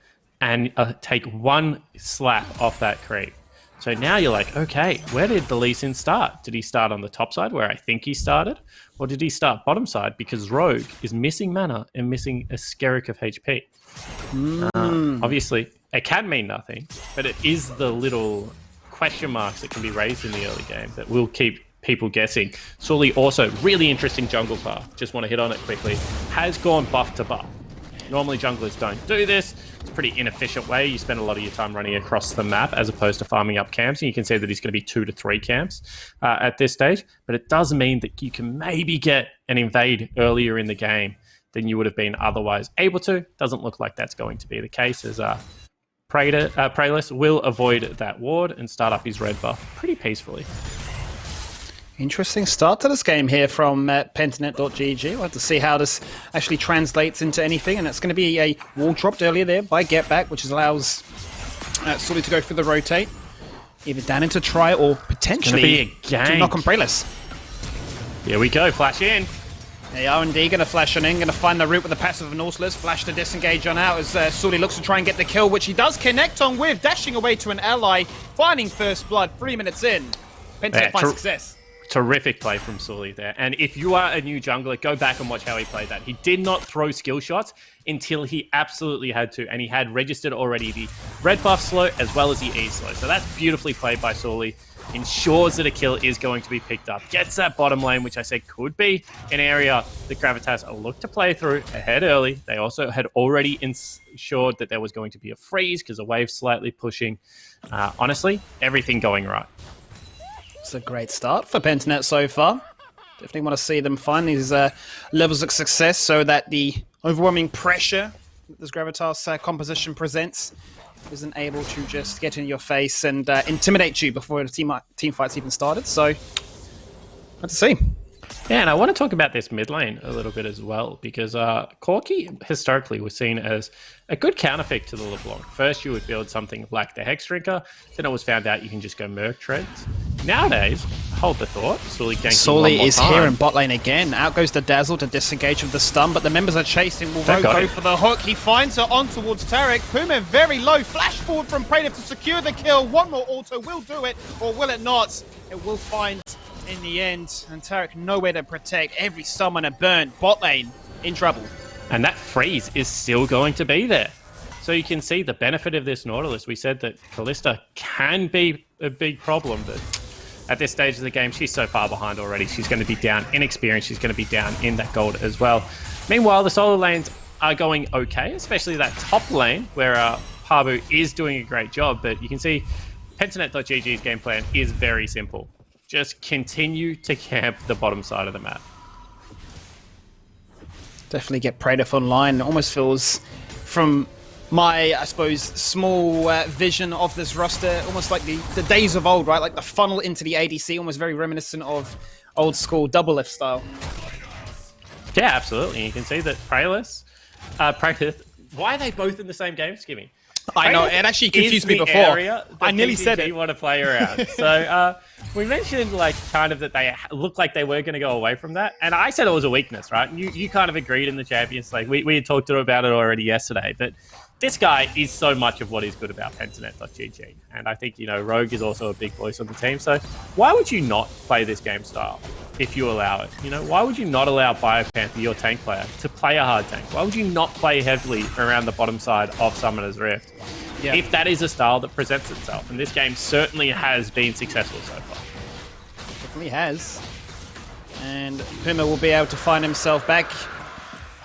and take one slap off that creep. So now you're like, okay, where did the Lee Sin start? Did he start on the top side where I think he started? Or did he start bottom side because Rogue is missing mana and missing a skerrick of HP? Obviously, it can mean nothing, but it is the little question marks that can be raised in the early game that will keep people guessing. Sully also, really interesting jungle path. Just want to hit on it quickly. Has gone buff to buff. Normally junglers don't do this. It's a pretty inefficient way. You spend a lot of your time running across the map as opposed to farming up camps. And you can see that he's going to be 2 to 3 camps at this stage. But it does mean that you can maybe get an invade earlier in the game than you would have been otherwise able to. Doesn't look like that's going to be the case as Prayless will avoid that ward and start up his red buff pretty peacefully. Interesting start to this game here from Pentanet.gg. We'll have to see how this actually translates into anything. And it's going to be a wall dropped earlier there by Get Back, which allows Sully to go for the rotate. Either Danon to try or potentially to knock on Prayless. Here we go, flash in. They are indeed going to flash on in, going to find the route with the passive of Nautilus. Flash to disengage on out as Sully looks to try and get the kill, which he does connect on with, dashing away to an ally, finding first blood 3 minutes in. Pentanet finds success. Terrific play from Sully there. And if you are a new jungler, go back and watch how he played that. He did not throw skill shots until he absolutely had to. And he had registered already the red buff slow as well as the E slow. So that's beautifully played by Sully. Ensures that a kill is going to be picked up. Gets that bottom lane, which I said could be an area that Gravitas looked to play through ahead early. They also had already ensured that there was going to be a freeze because the wave's slightly pushing. Honestly, everything going right. It's a great start for Pentanet so far. Definitely want to see them find these levels of success so that the overwhelming pressure that this Gravitas composition presents isn't able to just get in your face and intimidate you before the team fight's even started. So, let's see. Yeah, and I want to talk about this mid lane a little bit as well, because Corki historically was seen as a good counterpick to the LeBlanc. First, you would build something like the Hex Drinker, then it was found out you can just go Merc Treads. Nowadays, hold the thought, Sully ganking Sully is here in bot lane again. Out goes the Dazzle to disengage with the stun, but the members are chasing. Will go for the hook. He finds her on towards Tarek. Puma very low. Flash forward from Praetor to secure the kill. One more auto will do it, or will it not? It will find in the end, and Tarek nowhere to protect. Every summoner burned. Bot lane in trouble. And that freeze is still going to be there. So you can see the benefit of this Nautilus. We said that Kalista can be a big problem, but at this stage of the game, she's so far behind already. She's going to be down in experience. She's going to be down in that gold as well. Meanwhile, the solo lanes are going okay, especially that top lane where Pabu is doing a great job. But you can see Pentanet.gg's game plan is very simple. Just continue to camp the bottom side of the map. Definitely get Praetor online. It almost feels from my, I suppose, small vision of this roster, almost like the days of old, right? Like the funnel into the ADC, almost very reminiscent of old school double lift style. Yeah, absolutely. You can see that Praelis, why are they both in the same game, Skimmy? I know, it actually confused me before. I nearly said it. Want to play around. So we mentioned like kind of that they looked like they were going to go away from that, and I said it was a weakness, right? And you kind of agreed in the Champions League. We had talked about it already yesterday, but this guy is so much of what is good about Pentanet.gg, and I think Rogue is also a big voice on the team. So why would you not play this game style if you allow it? Why would you not allow BioPanther, your tank player, to play a hard tank? Why would you not play heavily around the bottom side of Summoner's Rift? Yeah. If that is a style that presents itself, and this game certainly has been successful so far. Definitely has. And Puma will be able to find himself back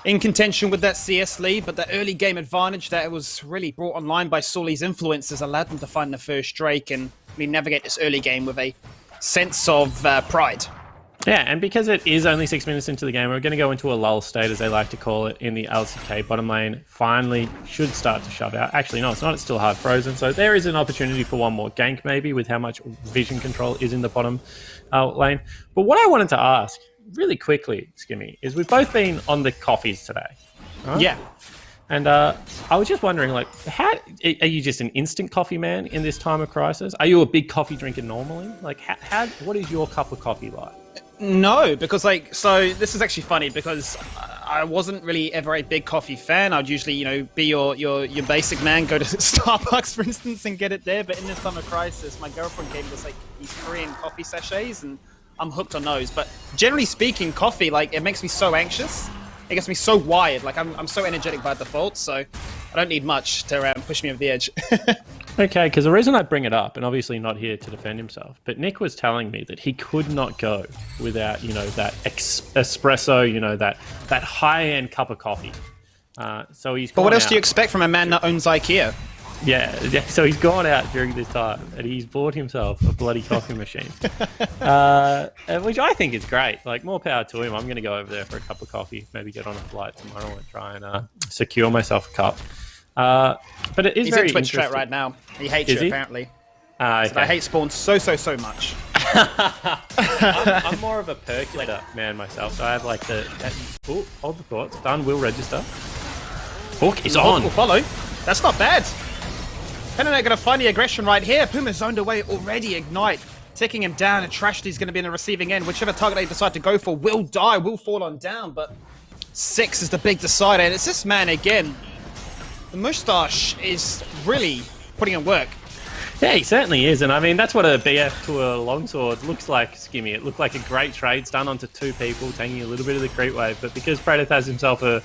in contention with that CS lead, but the early game advantage that was really brought online by Sully's influences allowed them to find the first Drake and navigate this early game with a sense of pride. Yeah, and because it is only 6 minutes into the game, we're going to go into a lull state, as they like to call it, in the LCK bottom lane. Finally should start to shove out. Actually, no, it's not. It's still hard frozen. So there is an opportunity for one more gank, maybe, with how much vision control is in the bottom lane. But what I wanted to ask, really quickly, Skimmy, is we've both been on the coffees today. Right? Yeah. And I was just wondering, like, how are you just an instant coffee man in this time of crisis? Are you a big coffee drinker normally? Like, what is your cup of coffee like? No, because so this is actually funny because I wasn't really ever a big coffee fan. I'd usually, be your basic man, go to Starbucks, for instance, and get it there. But in this time of crisis, my girlfriend gave us these Korean coffee sachets, and I'm hooked on those. But generally speaking, coffee, it makes me so anxious. It gets me so wired. I'm so energetic by default, so I don't need much to push me over the edge. Okay, because the reason I bring it up, and obviously not here to defend himself, but Nick was telling me that he could not go without, that espresso, that high-end cup of coffee. So he's. But what else do you expect from a man that owns IKEA? Yeah. So he's gone out during this time, and he's bought himself a bloody coffee machine, which I think is great. More power to him. I'm going to go over there for a cup of coffee, maybe get on a flight tomorrow and try and secure myself a cup. But it is He's very in Twitch interesting. chat right now. He hates Is you, he? apparently. Okay. I hate Spawn so much. I'm more of a percolator man myself, so I have hold the thoughts. Done, will register. Hook is on. Will follow. That's not bad. Pentanet going to find the aggression right here. Puma zoned away already. Ignite. Taking him down, and Trashy's going to be in the receiving end. Whichever target they decide to go for will die, will fall on down, but 6 is the big decider, and it's this man again. The Mustache is really putting in work. Yeah, he certainly is, and I mean, that's what a BF to a longsword looks like, Skimmy. It looked like a great trade. It's done onto 2 people, taking a little bit of the creep wave, but because Predath has himself a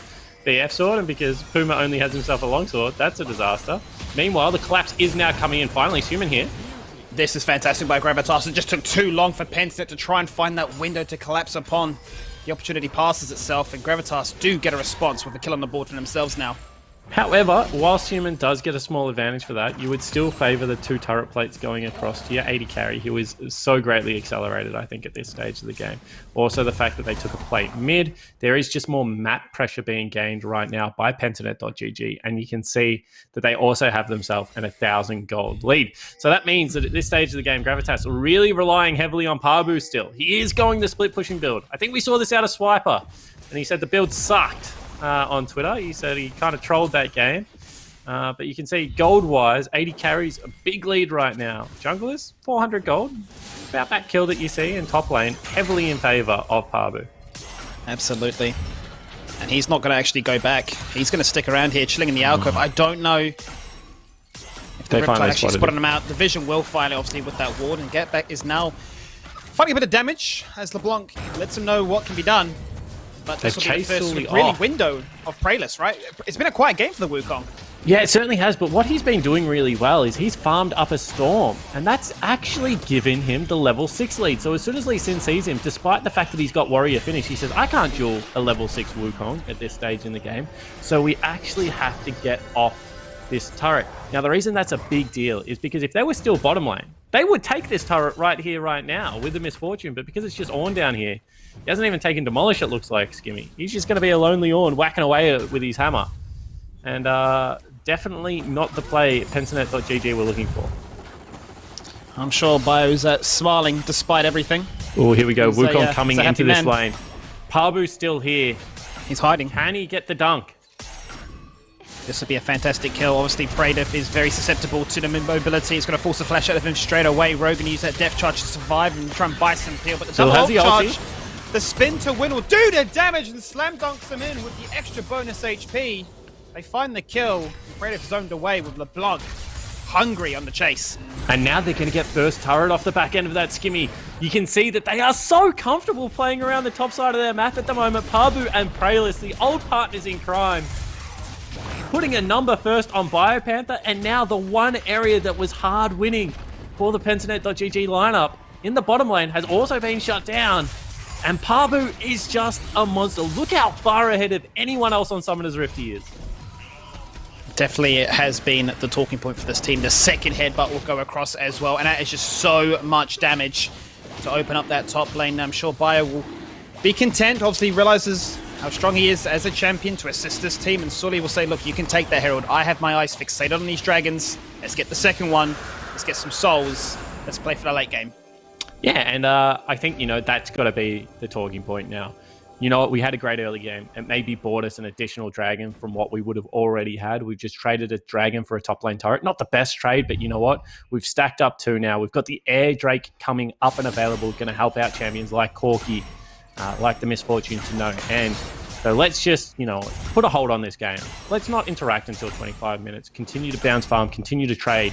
BF sword, and because Puma only has himself a longsword, that's a disaster. Meanwhile, the collapse is now coming in. Finally, Human here. This is fantastic by Gravitas. It just took too long for Pentanet to try and find that window to collapse upon. The opportunity passes itself, and Gravitas do get a response with a kill on the board for themselves now. However, whilst Human does get a small advantage for that, you would still favour the 2 turret plates going across to your 80 carry, who is so greatly accelerated, I think, at this stage of the game. Also, the fact that they took a plate mid, there is just more map pressure being gained right now by Pentanet.gg, and you can see that they also have themselves an 1,000 gold lead. So that means that at this stage of the game, Gravitas are really relying heavily on Parbu still. He is going the split pushing build. I think we saw this out of Swiper, and he said the build sucked. On Twitter, he said he kind of trolled that game, but you can see gold-wise, 80 carries, a big lead right now. Junglers, 400 gold, about that kill that you see in top lane, heavily in favour of Parbu. Absolutely, and he's not going to actually go back. He's going to stick around here, chilling in the alcove. I don't know if the Riptide actually spotted him out. The vision will finally, obviously, with that ward, and Get Back is now fighting a bit of damage as LeBlanc lets him know what can be done. But this will be the first really window of Praelis, right? It's been a quiet game for the Wukong. Yeah, it certainly has, but what he's been doing really well is he's farmed up a Storm, and that's actually given him the level 6 lead. So as soon as Lee Sin sees him, despite the fact that he's got Warrior Finish, he says, I can't duel a level 6 Wukong at this stage in the game, so we actually have to get off this turret. Now, the reason that's a big deal is because if they were still bottom lane, they would take this turret right here, right now, with the Misfortune, but because it's just Ornn down here, he hasn't even taken Demolish, it looks like, Skimmy. He's just going to be a lonely Ornn whacking away with his hammer. And definitely not the play Pensinet.gg were looking for. I'm sure Bio's smiling despite everything. Oh, here we go. He's Wukong coming he's a into happy this man. lane. Pabu's still here. He's hiding. Can he get the dunk? This would be a fantastic kill. Obviously, Praedyth is very susceptible to the mobility. He's going to force a flash out of him straight away. Rogue going to use that death charge to survive and try and buy some peel. But the Still double has the ult ulti. charge, the spin to win will do the damage and slam dunks him in with the extra bonus HP. They find the kill. Praedyth zoned away with LeBlanc hungry on the chase. And now they're going to get first turret off the back end of that skimmy. You can see that they are so comfortable playing around the top side of their map at the moment. Pabu and Praelis, the old partners in crime, putting a number first on Biopanther, and now the one area that was hard winning for the Pensinet.gg lineup in the bottom lane has also been shut down. And Pabu is just a monster. Look how far ahead of anyone else on Summoner's Rift he is. Definitely it has been the talking point for this team. The second headbutt will go across as well, and that is just so much damage to open up that top lane. I'm sure Bio will be content. Obviously, he realizes how strong he is as a champion to assist this team, and Sully will say, look, you can take the Herald. I have my eyes fixated on these dragons. Let's get the second one. Let's get some souls. Let's play for the late game. Yeah, and I think, that's got to be the talking point now. You know what? We had a great early game. It maybe bought us an additional dragon from what we would have already had. We've just traded a dragon for a top lane turret. Not the best trade, but you know what? We've stacked up two now. We've got the Air Drake coming up and available, going to help out champions like Corki, like the Misfortune to know. And so let's just, put a hold on this game. Let's not interact until 25 minutes. Continue to bounce farm, continue to trade.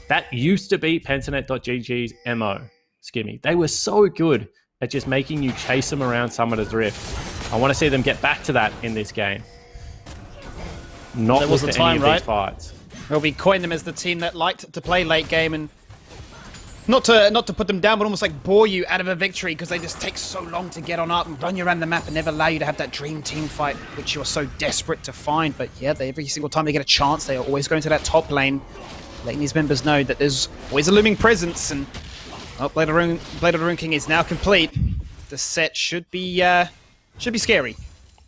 That used to be Pensinet.gg's MO, Skimmy. They were so good at just making you chase them around Summoner's Rift. I want to see them get back to that in this game. Not there was with a time, any of right? these fights. Well, we coined them as the team that liked to play late game and not to put them down, but almost like bore you out of a victory because they just take so long to get on up and run you around the map and never allow you to have that dream team fight, which you are so desperate to find. But yeah, every single time they get a chance, they are always going to that top lane, letting these members know that there's always a looming presence. And Blade of the Rune King is now complete. The set should be scary.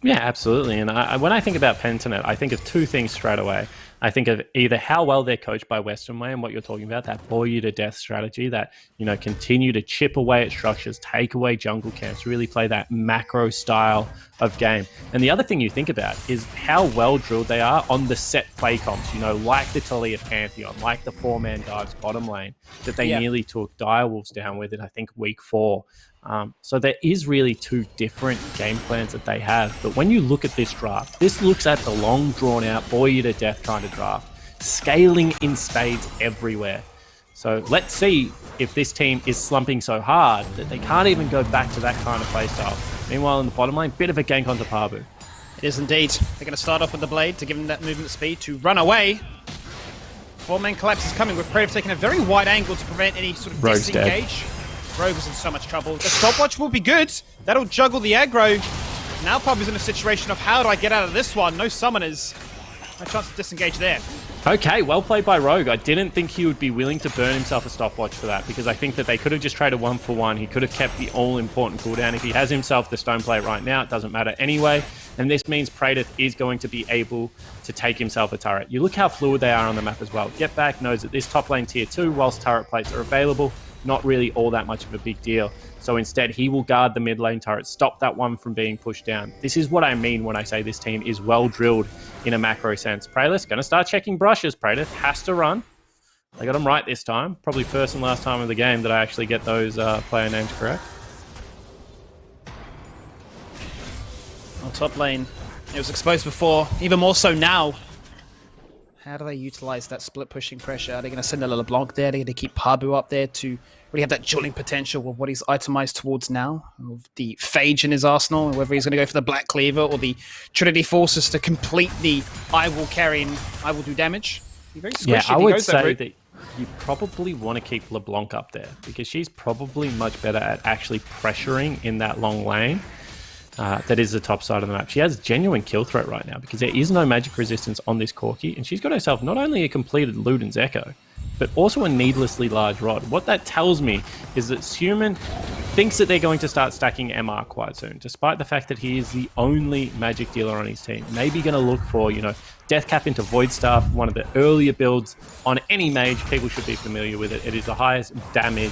Yeah, absolutely. And when I think about Pensinet, I think of two things straight away. I think of either how well they're coached by Western Way and what you're talking about, that bore you to death strategy, that, continue to chip away at structures, take away jungle camps, really play that macro style of game. And the other thing you think about is how well drilled they are on the set play comps, like the Talia Pantheon, like the 4-man dives bottom lane that they nearly took Direwolves down with in, I think, week 4. So there is really two different game plans that they have. But when you look at this draft, this looks at the long drawn out, bore you to death kind of draft, scaling in spades everywhere. So let's see if this team is slumping so hard that they can't even go back to that kind of playstyle. Meanwhile, in the bottom lane, bit of a gank onto Pabu. It is indeed. They're going to start off with the Blade to give them that movement speed to run away. 4-man collapse is coming with Praedyth taking a very wide angle to prevent any sort of Rogue's disengage. Rogue is in so much trouble. The stopwatch will be good. That'll juggle the aggro. Now Pabu's in a situation of how do I get out of this one? No summoners. No chance to disengage there. Okay, well played by Rogue. I didn't think he would be willing to burn himself a stopwatch for that because I think that they could have just traded 1-for-1. He could have kept the all-important cooldown. If he has himself the stone plate right now, it doesn't matter anyway. And this means Praedyth is going to be able to take himself a turret. You look how fluid they are on the map as well. Get Back knows that this top lane tier 2, whilst turret plates are available, not really all that much of a big deal. So instead, he will guard the mid lane turret, stop that one from being pushed down. This is what I mean when I say this team is well drilled in a macro sense. Praedyth going to start checking brushes. Praedyth has to run. I got him right this time. Probably first and last time of the game that I actually get those player names correct. On top lane, it was exposed before, even more so now. How do they utilize that split pushing pressure? Are they going to send a LeBlanc there? Are they going to keep Pabu up there to really have that dueling potential of what he's itemized towards now? Of the Phage in his arsenal, and whether he's going to go for the Black Cleaver or the Trinity Forces to complete the I will carry and I will do damage. Be very squishy if I he would goes that say route. that you probably want to keep LeBlanc up there because she's probably much better at actually pressuring in that long lane. That is the top side of the map. She has genuine kill threat right now because there is no magic resistance on this Corki, and she's got herself not only a completed Luden's Echo, but also a needlessly large rod. What that tells me is that Suman thinks that they're going to start stacking MR quite soon, despite the fact that he is the only magic dealer on his team. Maybe going to look for, Death Cap into Void Staff, one of the earlier builds on any mage. People should be familiar with it. It is the highest damage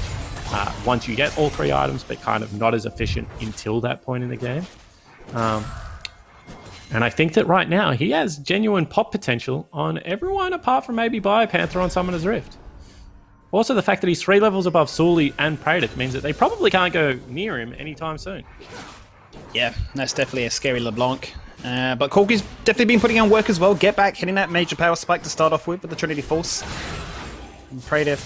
once you get all 3 items, but kind of not as efficient until that point in the game. And I think that right now he has genuine pop potential on everyone apart from maybe Biopanther on Summoner's Rift. Also, the fact that he's 3 levels above Sully and Praedyth means that they probably can't go near him anytime soon. Yeah, that's definitely a scary LeBlanc. But Corki's definitely been putting on work as well. Get back, hitting that major power spike to start off with the Trinity Force. And Praedyth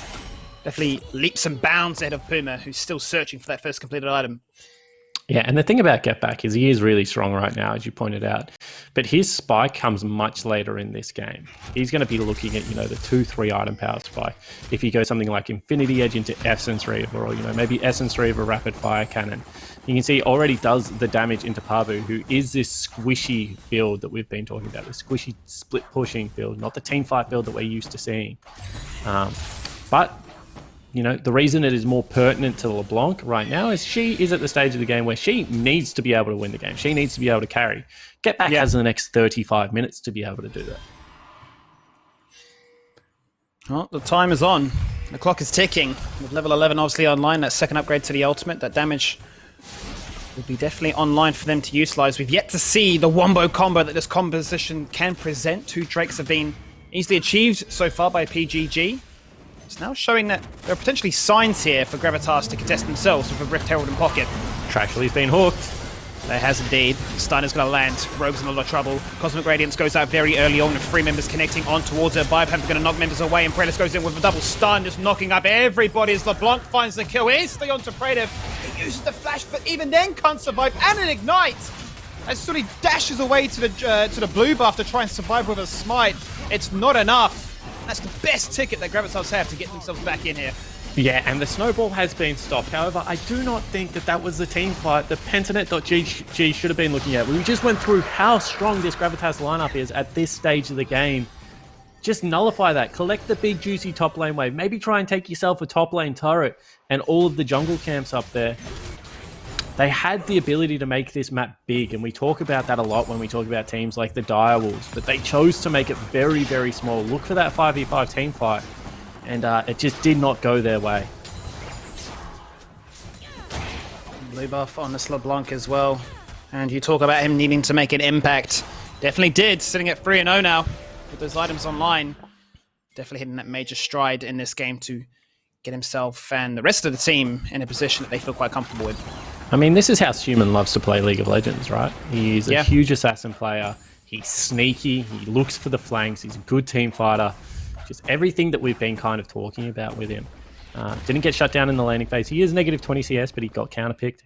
definitely leaps and bounds ahead of Puma, who's still searching for that first completed item. Yeah, and the thing about Get Back is he is really strong right now, as you pointed out. But his spike comes much later in this game. He's going to be looking at, the 2-3 item power spike. If you go something like Infinity Edge into Essence Reaver, or, maybe Essence Reaver Rapid Fire Cannon, you can see he already does the damage into Pabu, who is this squishy build that we've been talking about, the squishy split pushing build, not the teamfight build that we're used to seeing. But the reason it is more pertinent to LeBlanc right now is she is at the stage of the game where she needs to be able to win the game. She needs to be able to carry. Get Back has the next 35 minutes to be able to do that. Well, the time is on. The clock is ticking. With level 11 obviously online, that second upgrade to the ultimate, that damage will be definitely online for them to utilize. We've yet to see the wombo combo that this composition can present. 2 Drakes have been easily achieved so far by PGG. It's now showing that there are potentially signs here for Gravitas to contest themselves with a Rift Herald in pocket. Trashly's been hooked. There has indeed. Steiner's going to land. Rogue's in a lot of trouble. Cosmic Radiance goes out very early on with 3 members connecting on towards her. Biopanther going to knock members away, and Praedyth goes in with a double stun, just knocking up everybody as LeBlanc finds the kill. Instantly onto Praedyth. He uses the flash, but even then can't survive. And an ignite! As Sully dashes away to the blue buff to try and survive with a smite. It's not enough. That's the best ticket that Gravitas have to get themselves back in here. Yeah, and the snowball has been stopped. However, I do not think that was the team fight that Pentanet.gg should have been looking at. We just went through how strong this Gravitas lineup is at this stage of the game. Just nullify that. Collect the big, juicy top lane wave. Maybe try and take yourself a top lane turret and all of the jungle camps up there. They had the ability to make this map big, and we talk about that a lot when we talk about teams like the Direwolves, but they chose to make it very, very small. Look for that 5v5 team fight, and it just did not go their way. Blue buff on this LeBlanc as well, and you talk about him needing to make an impact. Definitely did, sitting at 3-0 now with those items online. Definitely hitting that major stride in this game to get himself and the rest of the team in a position that they feel quite comfortable with. I mean, this is how Suman loves to play League of Legends, right? He's a huge assassin player. He's sneaky. He looks for the flanks. He's a good team fighter. Just everything that we've been kind of talking about with him. Didn't get shut down in the laning phase. He is negative 20 CS, but he got counterpicked.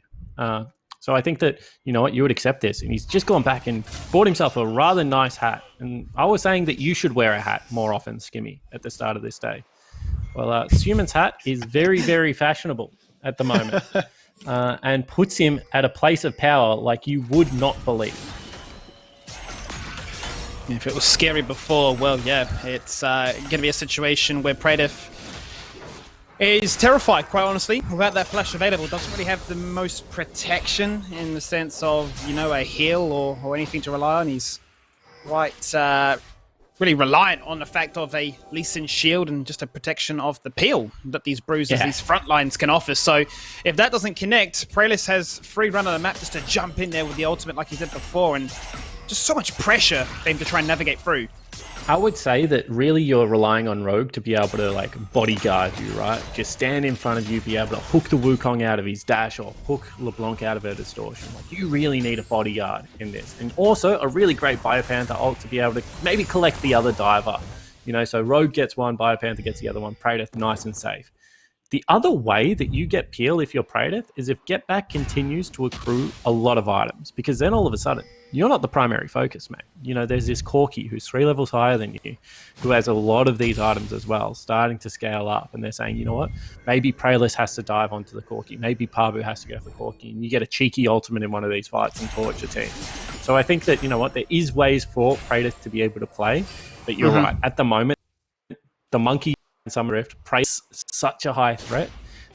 So I think that, you would accept this. And he's just gone back and bought himself a rather nice hat. And I was saying that you should wear a hat more often, Skimmy, at the start of this day. Well, Suman's hat is very, very fashionable at the moment. And puts him at a place of power like you would not believe. If it was scary before, well, yeah, it's going to be a situation where Praedyth is terrified, quite honestly. Without that flash available, doesn't really have the most protection in the sense of, a heal or anything to rely on. He's quite really reliant on the fact of a Lee Sin shield and just a protection of the peel that these bruises, these front lines can offer. So if that doesn't connect, Praedyth has free run on the map just to jump in there with the ultimate like he did before, and just so much pressure for him to try and navigate through. I would say that really you're relying on Rogue to be able to bodyguard you, right? Just stand in front of you, be able to hook the Wukong out of his dash or hook LeBlanc out of her distortion. You really need a bodyguard in this. And also a really great Biopanther ult to be able to maybe collect the other diver. So Rogue gets one, Biopanther gets the other one, Praedyth nice and safe. The other way that you get peel if you're Praedyth is if Get Back continues to accrue a lot of items, because then all of a sudden you're not the primary focus, mate. There's this Corki who's 3 levels higher than you, who has a lot of these items as well, starting to scale up, and they're saying, you know what, maybe Praedyth has to dive onto the Corki, maybe Pabu has to go for Corki, and you get a cheeky ultimate in one of these fights and torch your team. So I think that, there is ways for Praedyth to be able to play, but you're right, at the moment, the monkey Summer Rift, Praetor's such a high threat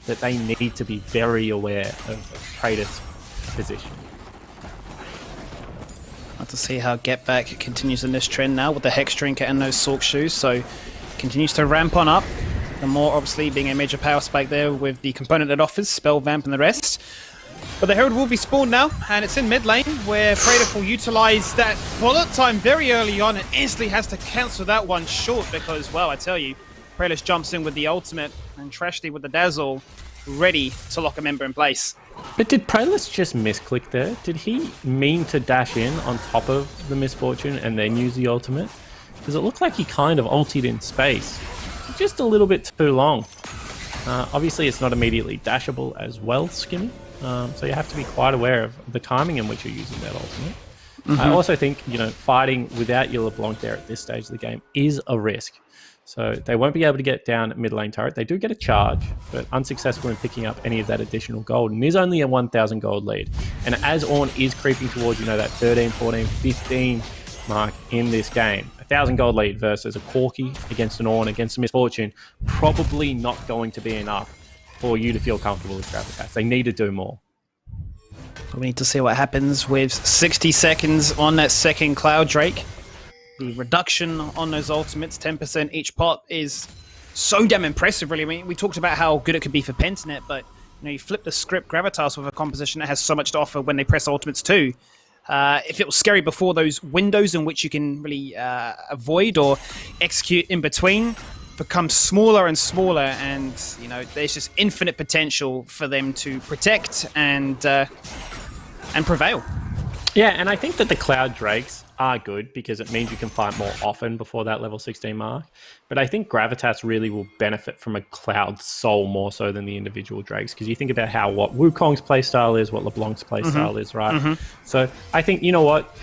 that they need to be very aware of Praetor's position. I'll to see how Get Back continues in this trend now with the Hex Drinker and those Sork Shoes. So continues to ramp on up. The more obviously being a major power spike there with the component it offers, Spell Vamp and the rest. But the Herald will be spawned now, and it's in mid lane where Praetor will utilize that bullet time very early on and instantly has to cancel that one short because, well, I tell you, Praetor jumps in with the ultimate and Trashly with the Dazzle, ready to lock a member in place. But did Praelis just misclick there? Did he mean to dash in on top of the Misfortune and then use the ultimate? Because it looked like he kind of ultied in space. Just a little bit too long. Obviously, it's not immediately dashable as well, Skimmy. So you have to be quite aware of the timing in which you're using that ultimate. I also think, fighting without your LeBlanc there at this stage of the game is a risk. So they won't be able to get down mid lane turret. They do get a charge, but unsuccessful in picking up any of that additional gold. And is only a 1,000 gold lead. And as Ornn is creeping towards, that 13, 14, 15 mark in this game, 1,000 gold lead versus a Corki against an Ornn, against a Misfortune, probably not going to be enough for you to feel comfortable with Gravitas. They need to do more. We need to see what happens with 60 seconds on that second Cloud Drake. The reduction on those ultimates, 10% each pot, is so damn impressive, really. I mean, we talked about how good it could be for Pentanet, but you flip the script, Gravitas with a composition that has so much to offer when they press ultimates too. If it was scary before, those windows in which you can really avoid or execute in between become smaller and smaller, and there's just infinite potential for them to protect and prevail. Yeah, and I think that the Cloud Drakes are good because it means you can fight more often before that level 16 mark. But I think Gravitas really will benefit from a Cloud Soul more so than the individual Drakes, because you think about what Wukong's playstyle is, what LeBlanc's playstyle is, right? So I think,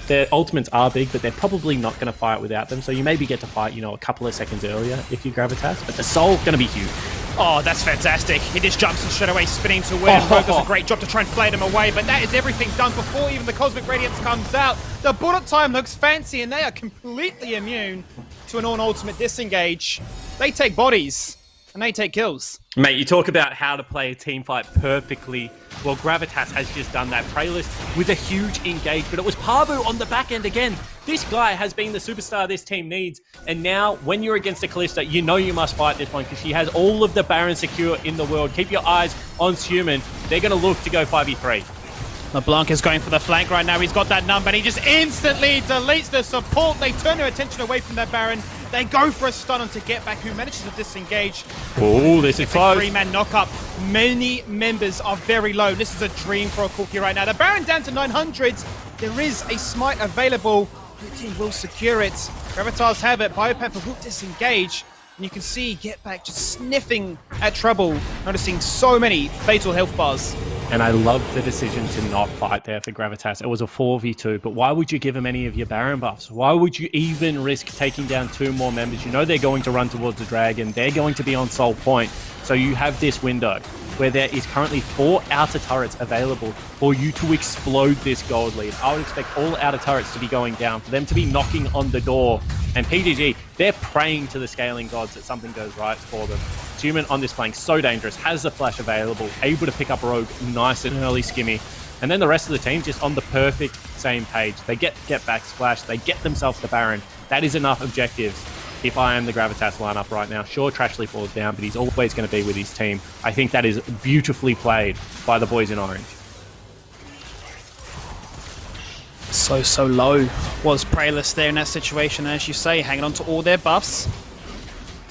their ultimates are big, but they're probably not going to fight without them. So you maybe get to fight, a couple of seconds earlier if you Gravitas, but the Soul's going to be huge. Oh, that's fantastic. He just jumps in straight away, spinning to win. Rogue does a great job to try and flay him away, but that is everything done before even the Cosmic Radiance comes out. The bullet time looks fancy, and they are completely immune to an ultimate disengage. They take bodies, and they take kills. Mate, you talk about how to play a team fight perfectly. Well, Gravitas has just done that. Praelis with a huge engage, but it was Parvu on the back end again. This guy has been the superstar this team needs, and now when you're against a Kalista, you must fight this one because she has all of the Baron secure in the world. Keep your eyes on Suman. They're going to look to go 5v3. LeBlanc is going for the flank right now. He's got that number, and he just instantly deletes the support. They turn their attention away from that Baron. They go for a stun onto Get Back, who manages to disengage. Oh, this is close. Three-man knock-up. Many members are very low. This is a dream for a Corki right now. The Baron down to 900. There is a smite available. The team will secure it. Gravitas have it. Biopanther will disengage. And you can see Get Back just sniffing at trouble, noticing so many fatal health bars. And I love the decision to not fight there for Gravitas. It was a 4v2, but why would you give him any of your Baron buffs? Why would you even risk taking down 2 more members? They're going to run towards the dragon. They're going to be on Soul Point. So you have this window where there is currently 4 outer turrets available for you to explode this gold lead. I would expect all outer turrets to be going down, for them to be knocking on the door. And PGG, they're praying to the scaling gods that something goes right for them. Human on this flank, so dangerous, has the flash available, able to pick up Rogue nice and early, Skimmy. And then the rest of the team just on the perfect same page. They get back splash, they get themselves the Baron. That is enough objectives if I am the Gravitas lineup right now. Sure, Trashly falls down, but he's always going to be with his team. I think that is beautifully played by the boys in orange. So low was Praelis there in that situation, as you say, hanging on to all their buffs.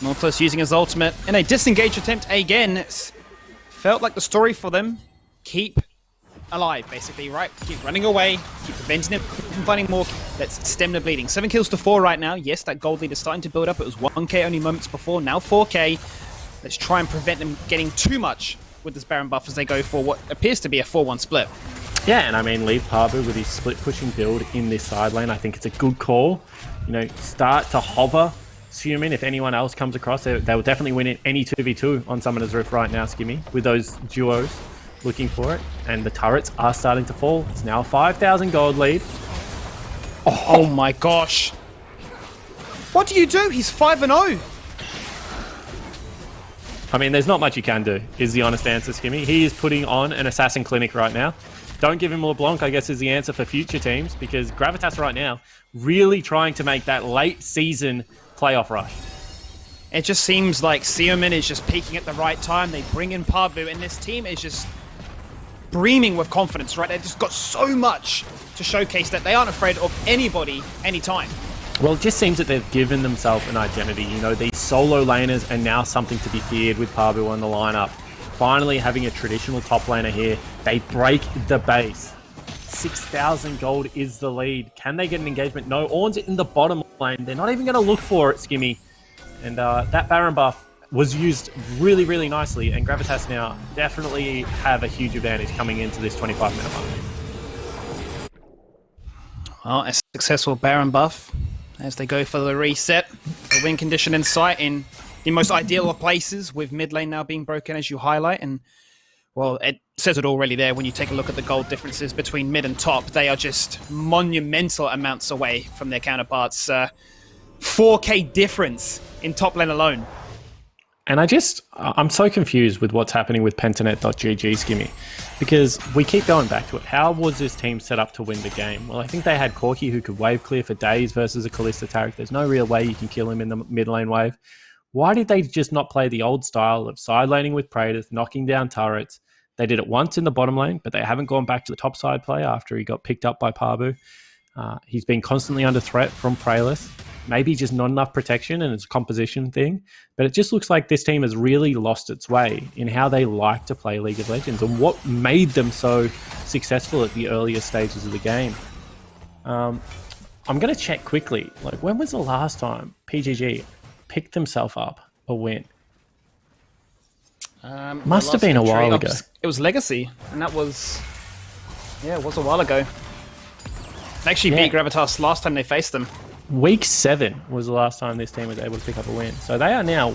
Nautilus using his ultimate in a disengage attempt again. It's felt like the story for them. Keep alive, basically, right? Keep running away, keep preventing it from finding more. Let's stem the bleeding. 7 kills to 4 right now. Yes, that gold lead is starting to build up. It was 1k only moments before, now 4k. Let's try and prevent them getting too much with this Baron buff as they go for what appears to be a 4-1 split. Yeah, and I mean, leave Parvu with his split pushing build in this side lane. I think it's a good call. Start to hover Suman. If anyone else comes across, they will definitely win any 2v2 on Summoner's Rift right now, Skimmy, with those duos looking for it. And the turrets are starting to fall. It's now a 5,000 gold lead. Oh my gosh. What do you do? He's 5-0. I mean, there's not much you can do, is the honest answer, Skimmy. He is putting on an assassin clinic right now. Don't give him LeBlanc, I guess, is the answer for future teams, because Gravitas right now really trying to make that late season playoff rush. It just seems like Seomin is just peaking at the right time. They bring in Parbu, and this team is just breaming with confidence, right? They've just got so much to showcase that they aren't afraid of anybody, anytime. Well, it just seems that they've given themselves an identity. You know, these solo laners are now something to be feared with Parbu on the lineup. Finally having a traditional top laner here. They break the base. 6,000 gold is the lead. Can they get an engagement? No, Ornn's in the bottom lane. They're not even going to look for it, Skimmy. And that Baron buff was used really, really nicely. And Gravitas now definitely have a huge advantage coming into this 25-minute mark. Well, a successful Baron buff as they go for the reset. The win condition in sight in the most ideal of places, with mid lane now being broken, as you highlight. And, well, it says it already there when you take a look at the gold differences between mid and top. They are just monumental amounts away from their counterparts. 4K difference in top lane alone. And I'm so confused with what's happening with Pentanet.gg, Skimmy, because we keep going back to it. How was this team set up to win the game? Well, I think they had Corki, who could wave clear for days versus a Kalista Taric. There's no real way you can kill him in the mid lane wave. Why did they just not play the old style of side laning with Praedyth, knocking down turrets? They did it once in the bottom lane, but they haven't gone back to the top side play after he got picked up by Parbu. He's been constantly under threat from Praedyth. Maybe just not enough protection and it's a composition thing. But it just looks like this team has really lost its way in how they like to play League of Legends and what made them so successful at the earlier stages of the game. I'm going to check quickly. Like, when was the last time PGG picked themselves up a win? Must have been a while ago. It was Legacy, and that was... Yeah, it was a while ago. They actually beat Gravitas last time they faced them. Week 7 was the last time this team was able to pick up a win. So they are now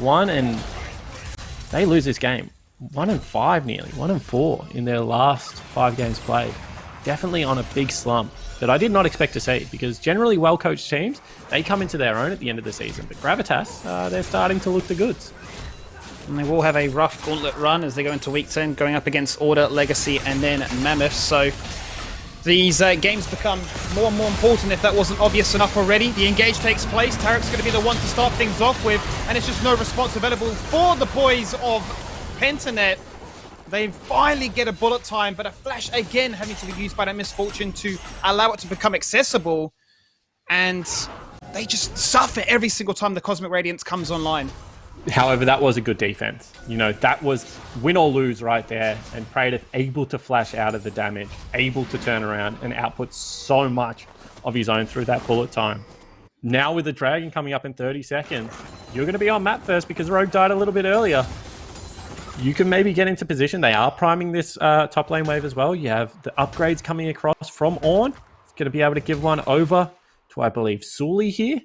they lose this game. 1-5 nearly, 1-4 in their last 5 games played. Definitely on a big slump that I did not expect to see, because generally well-coached teams, they come into their own at the end of the season. But Gravitas, they're starting to look the goods. And they will have a rough gauntlet run as they go into week 10, going up against Order, Legacy, and then Mammoth. So these games become more and more important, if that wasn't obvious enough already. The engage takes place. Taric's going to be the one to start things off with, and it's just no response available for the boys of Pentanet. They finally get a bullet time, but a flash again having to be used by that Misfortune to allow it to become accessible. And they just suffer every single time the Cosmic Radiance comes online. However, that was a good defense. You know, that was win or lose right there. And Praedyth able to flash out of the damage, able to turn around and output so much of his own through that bullet time. Now with the Dragon coming up in 30 seconds, you're going to be on map first because Rogue died a little bit earlier. You can maybe get into position. They are priming this top lane wave as well. You have the upgrades coming across from Ornn. It's going to be able to give one over to, I believe, Sully here.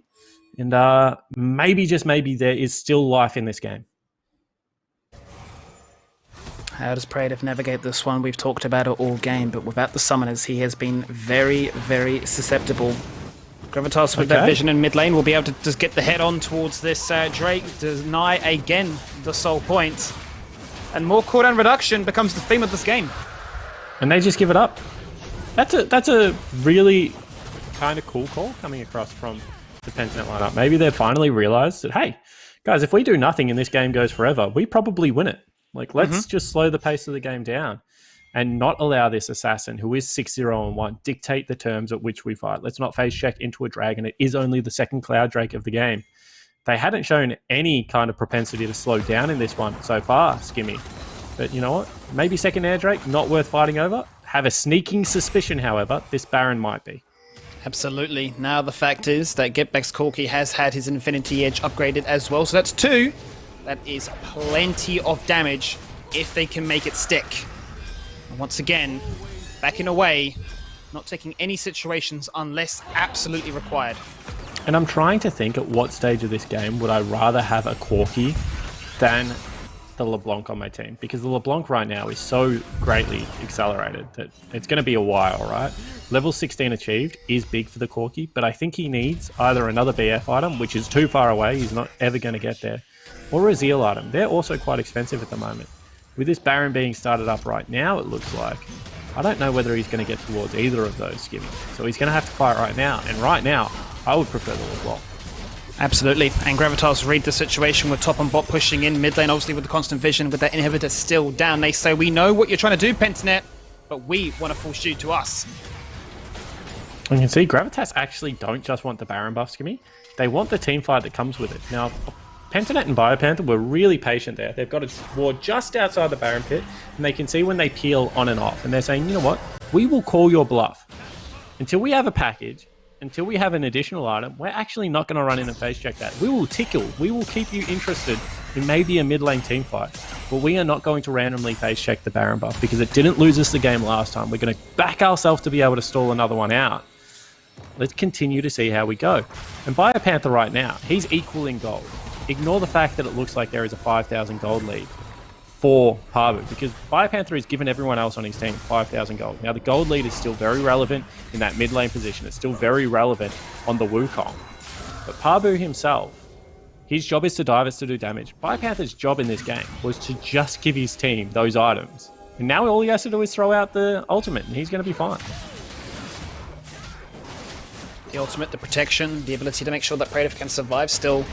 And maybe, just maybe, there is still life in this game. How does Praedyth navigate this one? We've talked about it all game, but without the summoners, he has been very, very susceptible. Gravitas with that vision in mid lane will be able to just get the head on towards this Drake, deny again the soul point. And more cooldown reduction becomes the theme of this game. And they just give it up. That's a really kind of cool call coming across from the Pentanet lineup. Maybe they've finally realized that, hey, guys, if we do nothing and this game goes forever, we probably win it. Like, let's just slow the pace of the game down and not allow this assassin, who is 6-0-1, dictate the terms at which we fight. Let's not phase check into a dragon. It is only the second Cloud Drake of the game. They hadn't shown any kind of propensity to slow down in this one so far, Skimmy. But you know what? Maybe second Air Drake, not worth fighting over. Have a sneaking suspicion, however, this Baron might be. Absolutely. Now the fact is that Getback's Corki has had his Infinity Edge upgraded as well, so that's 2. That is plenty of damage if they can make it stick. And once again, backing away, not taking any situations unless absolutely required. And I'm trying to think at what stage of this game would I rather have a Corki than the LeBlanc on my team, because the LeBlanc right now is so greatly accelerated that it's going to be a while, right? Level 16 achieved is big for the Corki, but I think he needs either another BF item, which is too far away, he's not ever going to get there, or a Zeal item. They're also quite expensive at the moment. With this Baron being started up right now, it looks like, I don't know whether he's going to get towards either of those skimmies. So he's going to have to fight right now. And right now, I would prefer the LeBlanc. Absolutely. And Gravitas read the situation with top and bot pushing in. Mid lane, obviously, with the constant vision, with that inhibitor still down. They say, we know what you're trying to do, Pentanet, but we want to force you to us. And you can see Gravitas actually don't just want the Baron buff skimmy. They want the team fight that comes with it. Now, Pentanet and Biopanther were really patient there. They've got a ward just outside the Baron pit, and they can see when they peel on and off. And they're saying, you know what? We will call your bluff. Until we have a package, until we have an additional item, we're actually not going to run in and face check that. We will tickle. We will keep you interested in maybe a mid lane team fight. But we are not going to randomly face check the Baron buff because it didn't lose us the game last time. We're going to back ourselves to be able to stall another one out. Let's continue to see how we go. And Biopanther right now, he's equaling gold. Ignore the fact that it looks like there is a 5,000 gold lead for Parbu, because Biopanther has given everyone else on his team 5,000 gold. Now, the gold lead is still very relevant in that mid lane position. It's still very relevant on the Wukong. But Parbu himself, his job is to dive us to do damage. Biopanther's job in this game was to just give his team those items. And now all he has to do is throw out the ultimate, and he's going to be fine. The ultimate, the protection, the ability to make sure that Praetor can survive, still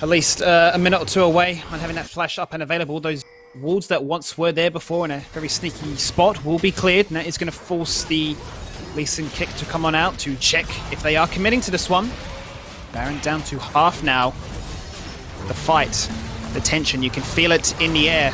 at least a minute or two away on having that flash up and available. Those wards that once were there before in a very sneaky spot will be cleared, and that is going to force the Lee Sin kick to come on out to check if they are committing to this one. Baron down to half now. The fight, the tension, you can feel it in the air.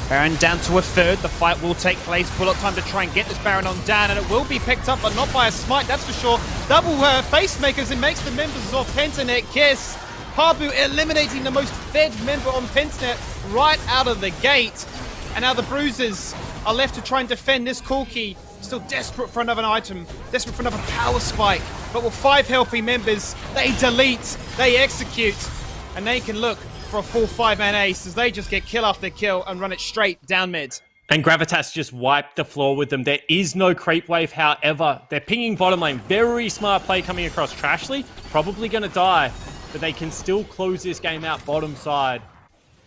Baron down to a third. The fight will take place. Bullet time to try and get this Baron on down, and it will be picked up, but not by a smite, that's for sure. Double face makers, and makes the members of Pentanet kiss. Parbu eliminating the most fed member on Pentanet right out of the gate. And now the Bruisers are left to try and defend this Corki. Still desperate for another item, desperate for another power spike. But with 5 healthy members, they delete, they execute, and they can look for a full 5-man ace as they just get kill after kill and run it straight down mid. And Gravitas just wiped the floor with them. There is no creep wave, however. They're pinging bottom lane. Very smart play coming across. Trashly, probably going to die, but they can still close this game out bottom side.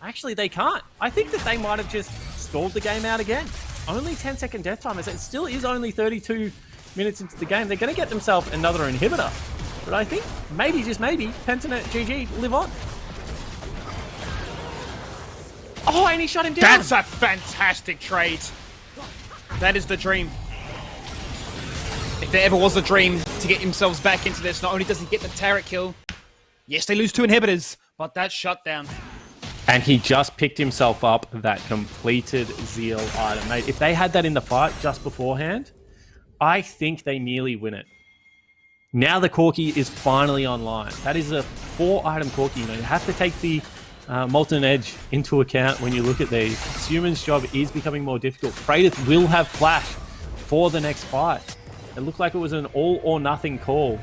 Actually, they can't. I think that they might have just stalled the game out again. Only 10-second death time, as it still is only 32 minutes into the game. They're going to get themselves another inhibitor. But I think, maybe, just maybe, Pentanet GG live on. Oh, and he shot him down. That's a fantastic trade. That is the dream. If there ever was a dream to get themselves back into this, not only does he get the turret kill, yes, they lose 2 inhibitors, but that shutdown. And he just picked himself up that completed Zeal item. Mate, if they had that in the fight just beforehand, I think they nearly win it. Now the Corki is finally online. That is a 4-item Corki. You know, you have to take the Molten Edge into account when you look at these. Suman's job is becoming more difficult. Praetor will have flash for the next fight. It looked like it was an all or nothing call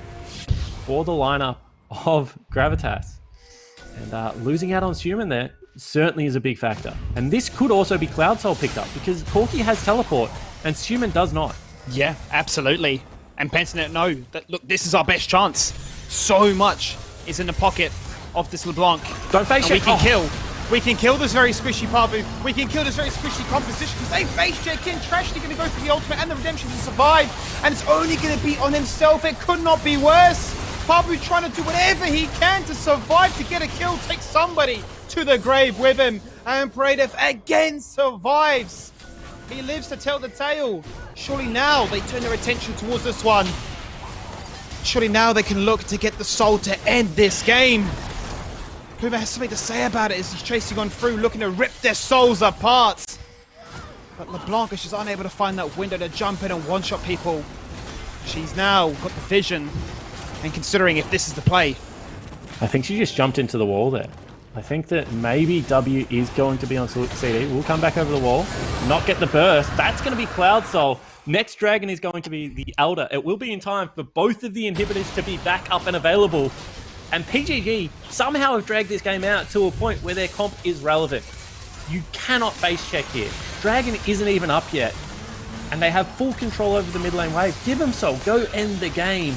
for the lineup of Gravitas. And losing out on Suman there certainly is a big factor. And this could also be Cloud Soul picked up because Corki has teleport and Suman does not. Yeah, absolutely. And Pentanet know that, look, this is our best chance. So much is in the pocket of this LeBlanc. Don't face check. it. We can kill. We can kill this very squishy Parbu. We can kill this very squishy composition because they face check in. Trashly going to go for the ultimate and the redemption to survive. And it's only going to be on himself. It could not be worse. Parbu trying to do whatever he can to survive, to get a kill, take somebody to the grave with him. And Praetor again survives. He lives to tell the tale. Surely now they turn their attention towards this one. Surely now they can look to get the soul to end this game. Puma has something to say about it as he's chasing on through, looking to rip their souls apart. But LeBlanc is just unable to find that window to jump in and one-shot people. She's now got the vision and considering if this is the play. I think she just jumped into the wall there. I think that maybe W is going to be on CD. We'll come back over the wall, not get the burst. That's going to be Cloud Soul. Next dragon is going to be the Elder. It will be in time for both of the inhibitors to be back up and available. And PGG somehow have dragged this game out to a point where their comp is relevant. You cannot face check here. Dragon isn't even up yet. And they have full control over the mid lane wave. Give them Soul. Go end the game.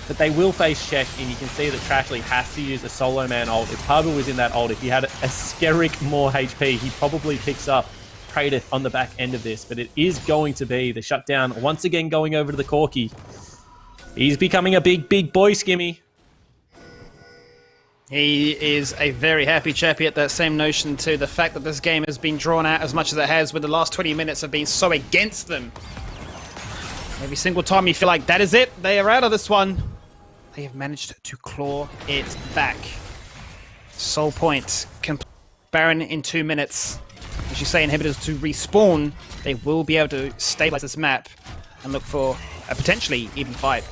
But they will face check, and you can see that Trashley has to use a solo man ult. If Pabu was in that ult, if he had a Skerrick more HP, he probably picks up Praedyth on the back end of this. But it is going to be the shutdown once again going over to the Corki. He's becoming a big, big boy, Skimmy. He is a very happy chappy at that same notion too. The fact that this game has been drawn out as much as it has, with the last 20 minutes have been so against them. Every single time you feel like that is it, they are out of this one. They have managed to claw it back. Soul point. Baron in 2 minutes. As you say, inhibitors to respawn. They will be able to stabilize this map and look for a potentially even fight.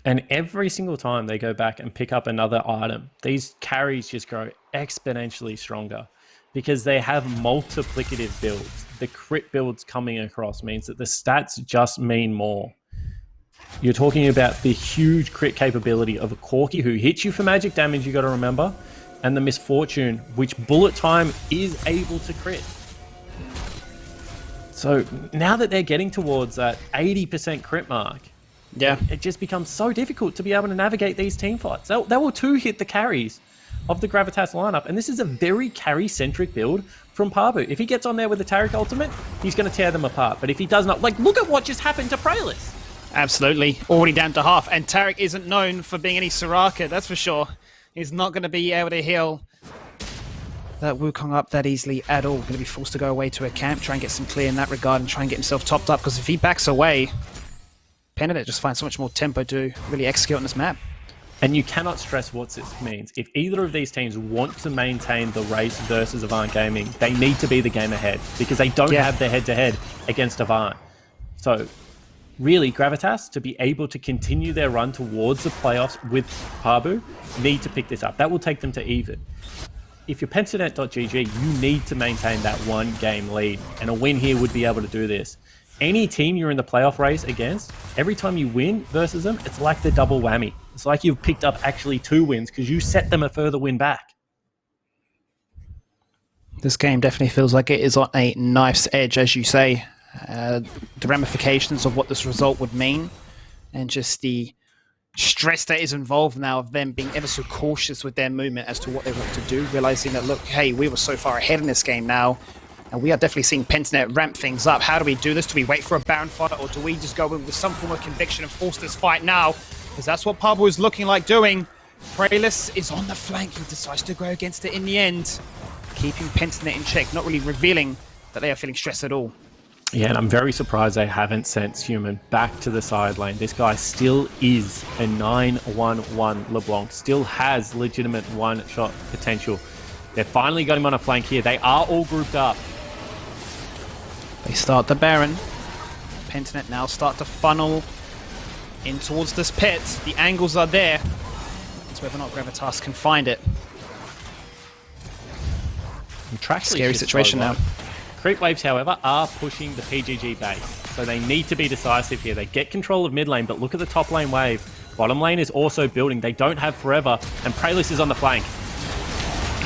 And every single time they go back and pick up another item, these carries just grow exponentially stronger because they have multiplicative builds. The crit builds coming across means that the stats just mean more. You're talking about the huge crit capability of a Corki who hits you for magic damage, you got to remember, and the Misfortune, which bullet time is able to crit. So now that they're getting towards that 80% crit mark, yeah, it just becomes so difficult to be able to navigate these team fights. They will two-hit the carries of the Gravitas lineup, and this is a very carry-centric build from Pabu. If he gets on there with the Taric ultimate, he's going to tear them apart. But if he does not, like, look at what just happened to Praedyth. Absolutely. Already down to half. And Taric isn't known for being any Soraka, that's for sure. He's not going to be able to heal that Wukong up that easily at all. Going to be forced to go away to a camp, try and get some clear in that regard and try and get himself topped up. Because if he backs away, Penitent just finds so much more tempo to really execute on this map. And you cannot stress what this means. If either of these teams want to maintain the race versus Avant Gaming, they need to be the game ahead because they don't have the head-to-head against Avant. So really, Gravitas, to be able to continue their run towards the playoffs with Pabu, need to pick this up. That will take them to even. If you're Pentanet.gg, you need to maintain that one-game lead, and a win here would be able to do this. Any team you're in the playoff race against, every time you win versus them, it's like the double whammy. It's like you've picked up actually 2 wins because you set them a further win back. This game definitely feels like it is on a knife's edge, as you say. The ramifications of what this result would mean, and just the stress that is involved now of them being ever so cautious with their movement as to what they want to do, realizing that, look, hey, we were so far ahead in this game now, and we are definitely seeing Pentanet ramp things up. How do we do this? Do we wait for a Baron fight, or do we just go in with some form of conviction and force this fight now? Because that's what Pablo is looking like doing. Praedyth is on the flank. He decides to go against it in the end, keeping Pentanet in check, not really revealing that they are feeling stressed at all. Yeah, and I'm very surprised they haven't sent Human back to the side lane. This guy still is a 9-1-1 LeBlanc, still has legitimate one-shot potential. They've finally got him on a flank here. They are all grouped up. They start the Baron. Pentanet now start to funnel in towards this pit. The angles are there. It's whether or not Gravitas can find it. Scary situation now. Creep waves, however, are pushing the PGG base, so they need to be decisive here. They get control of mid lane, but look at the top lane wave. Bottom lane is also building. They don't have forever, and Praedyth is on the flank.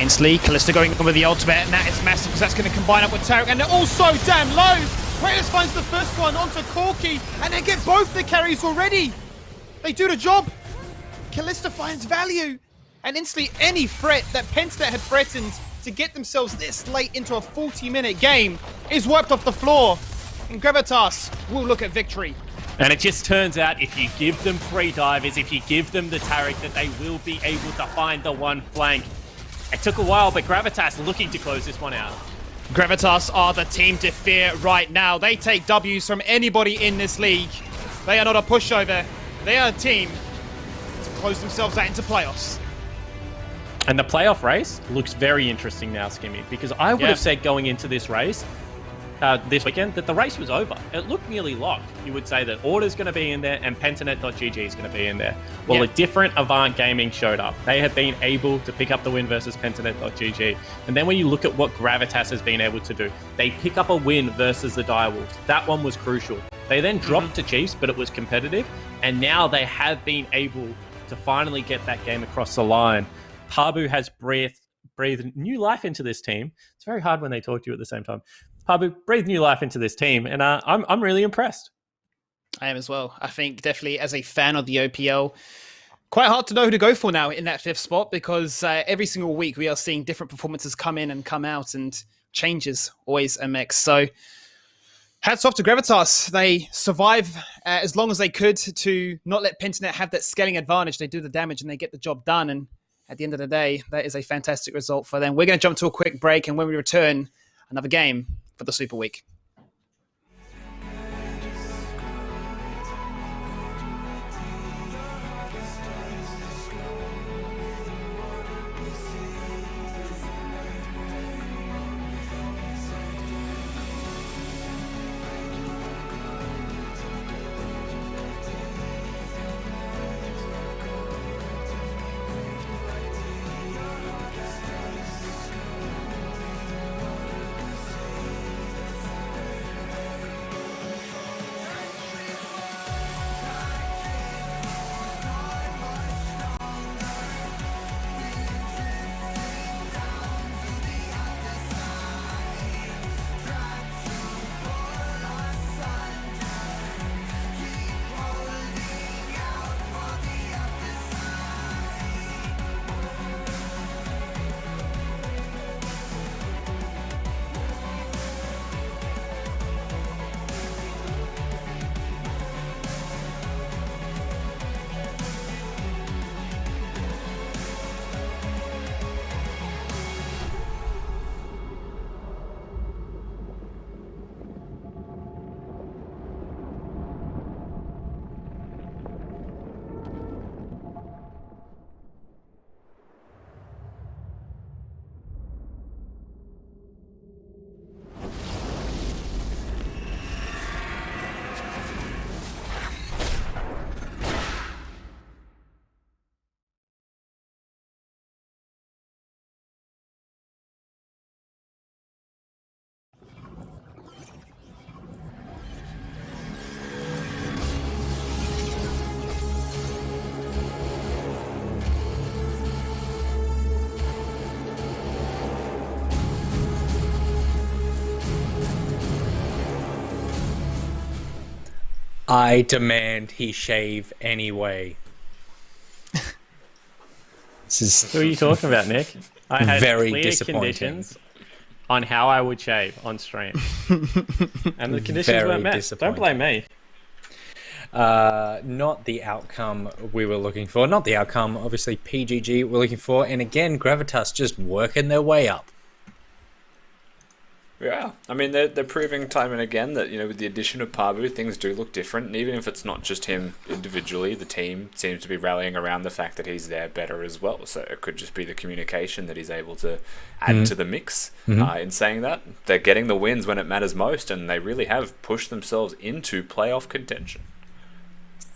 Instantly, Kalista going in with the ultimate, and that is massive because that's going to combine up with Taric, and they're all so damn low. Praedyth finds the first one onto Corki, and they get both the carries already. They do the job. Kalista finds value, and instantly any threat that Pentanet had threatened to get themselves this late into a 40-minute game is wiped off the floor, and Gravitas will look at victory. And it just turns out if you give them 3 divers, if you give them the Taric, that they will be able to find the one flank. It took a while, but Gravitas looking to close this one out. Gravitas are the team to fear right now. They take W's from anybody in this league. They are not a pushover. They are a team to close themselves out into playoffs. And the playoff race looks very interesting now, Skimmy, because I would have said going into this race, this weekend, that the race was over. It looked nearly locked. You would say that Order's going to be in there and Pentanet.gg is going to be in there. Well, a different Avant Gaming showed up. They have been able to pick up the win versus Pentanet.gg. And then when you look at what Gravitas has been able to do, they pick up a win versus the Direwolves. That one was crucial. They then dropped to Chiefs, but it was competitive. And now they have been able to finally get that game across the line. Pabu has breathed new life into this team. It's very hard when they talk to you at the same time. Pabu breathed new life into this team, and I'm really impressed. I am as well. I think definitely as a fan of the OPL, quite hard to know who to go for now in that 5th spot because every single week we are seeing different performances come in and come out and changes always a mix. So hats off to Gravitas. They survive as long as they could to not let Pentanet have that scaling advantage. They do the damage and they get the job done. And at the end of the day, that is a fantastic result for them. We're going to jump to a quick break. And when we return, another game for the Super Week. I demand he shave anyway. This is Who are you talking about, Nick? I had very clear disappointing. conditions on how I would shave on stream. And the conditions Very weren't met. Don't disappointing. blame me. not the outcome we were looking for. Not the outcome, obviously, PGG we're looking for. And again, Gravitas just working their way up. Yeah, I mean, they're proving time and again that, you know, with the addition of Pabu, things do look different. And even if it's not just him individually, the team seems to be rallying around the fact that he's there better as well. So it could just be the communication that he's able to add to the mix. In saying that, they're getting the wins when it matters most, and they really have pushed themselves into playoff contention.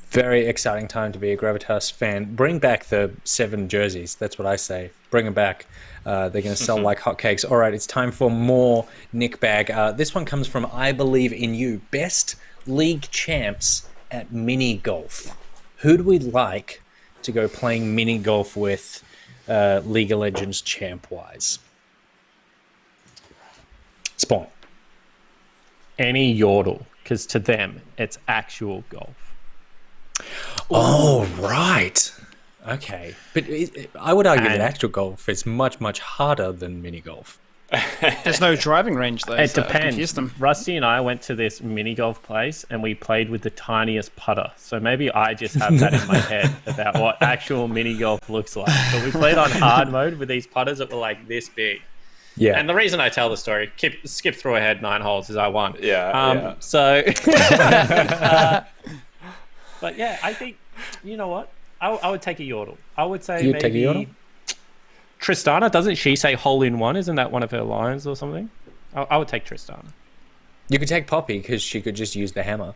Very exciting time to be a Gravitas fan. Bring back the 7 jerseys. That's what I say. Bring them back. They're going to sell like hotcakes. All right, it's time for more Nick Bag. This one comes from I Believe in You. Best league champs at mini golf. Who do we like to go playing mini golf with League of Legends champ-wise? Spawn. Any Yordle, because to them, it's actual golf. Oh, right. Okay. But I would argue that actual golf is much, much harder than mini golf. There's no driving range, though. It so I confused depends. them. Rusty and I went to this mini golf place and we played with the tiniest putter. So maybe I just have that in my head about what actual mini golf looks like. But we played on hard mode with these putters that were like this big. Yeah. And the reason I tell the story, skip through ahead 9 holes, is I won. Yeah. So, but yeah, I think, you know what? I would take a Yordle. I would say You'd take a Yordle? maybe Tristana. Doesn't she say hole in one? Isn't that one of her lines or something? I would take Tristana. You could take Poppy because she could just use the hammer.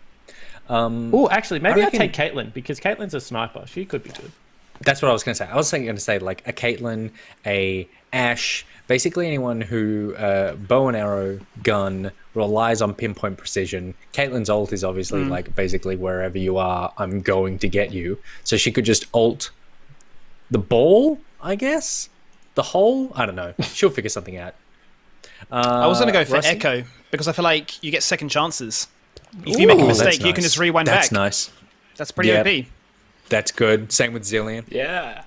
Oh, actually, maybe I I'd reckon- take Caitlyn because Caitlyn's a sniper. She could be good. That's what I was going to say. I was going to say like a Caitlyn, a Ashe, basically anyone who bow and arrow gun relies on pinpoint precision. Caitlyn's ult is obviously like basically wherever you are, I'm going to get you. So she could just ult the ball, I guess, the hole. I don't know. She'll figure something out. I was going to go for Rusty? Echo because I feel like you get second chances If you make a Ooh, mistake, that's you can nice. just rewind That's back. nice. That's pretty Yep. OP. That's good. Same with Zillion. Yeah.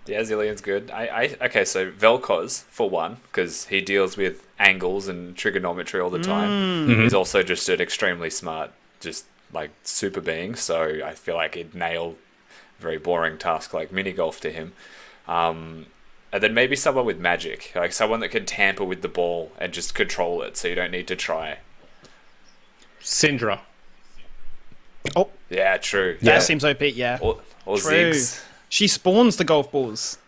Yeah, Zillion's good. Okay, so Vel'Koz, for one, because he deals with angles and trigonometry all the time, is also just an extremely smart, just like super being. So I feel like he'd nail a very boring task like mini golf to him. And then maybe someone with magic, like someone that can tamper with the ball and just control it, so you don't need to try. Syndra. Oh, Yeah, true. that seems OP, yeah. Or True. Ziggs. She spawns the golf balls.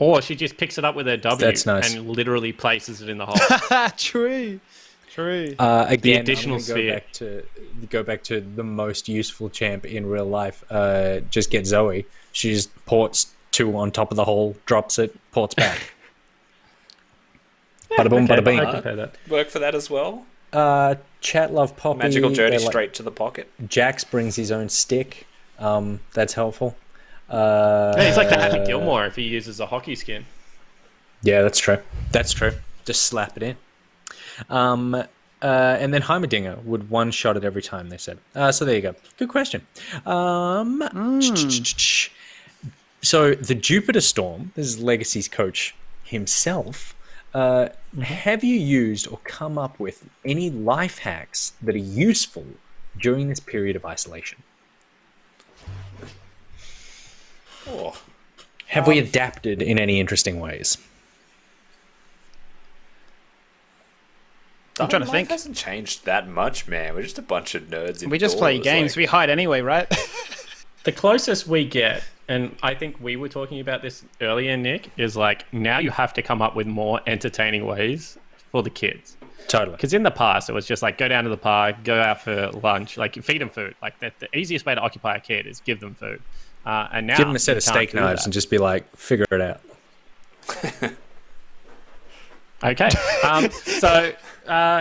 Or she just picks it up with her W That's nice. and literally places it in the hole. True. True. Again, additional I'm gonna sphere. go back to the most useful champ in real life. Just get Zoe. She just ports 2 on top of the hole, drops it, ports back. Bada boom, Okay, bada bing. I can pay that. Work for that as well. Chat love Poppy. Magical journey They're like- straight to the pocket. Jax brings his own stick. That's helpful. Yeah, he's like the Happy Gilmore if he uses a hockey skin. Yeah, that's true. That's true. Just slap it in. And then Heimerdinger would one shot it every time, they said. So there you go. Good question. So the Jupiter Storm, this is Legacy's coach himself. Have you used or come up with any life hacks that are useful during this period of isolation? Oh. Have we adapted in any interesting ways? I'm trying to Life think. hasn't changed that much, man. We're just a bunch of nerds. We just play indoors, games. like- We hide anyway, right? The closest we get, and I think we were talking about this earlier, Nick, is like now you have to come up with more entertaining ways for the kids. Totally. Because in the past, it was just like go down to the park, go out for lunch, like feed them food. Like the easiest way to occupy a kid is give them food. And now Give them a set you of can't steak do knives that. and just be like, figure it out. Okay. So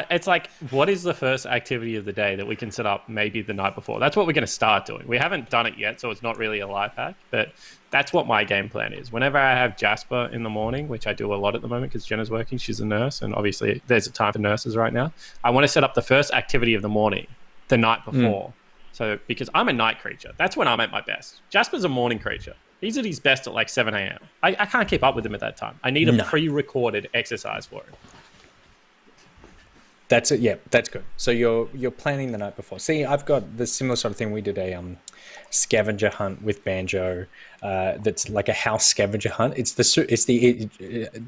it's like, what is the first activity of the day that we can set up maybe the night before? That's what we're going to start doing. We haven't done it yet, so it's not really a life hack, but that's what my game plan is. Whenever I have Jasper in the morning, which I do a lot at the moment because Jenna's working, she's a nurse, and obviously there's a time for nurses right now. I want to set up the first activity of the morning the night before. So because I'm a night creature, that's when I'm at my best. Jasper's a morning creature. He's at his best at like 7 a.m. I can't keep up with him at that time. I need a pre-recorded exercise for him. That's it. Yeah, that's good. So you're planning the night before. See, I've got the similar sort of thing. We did a scavenger hunt with Banjo. That's like a house scavenger hunt.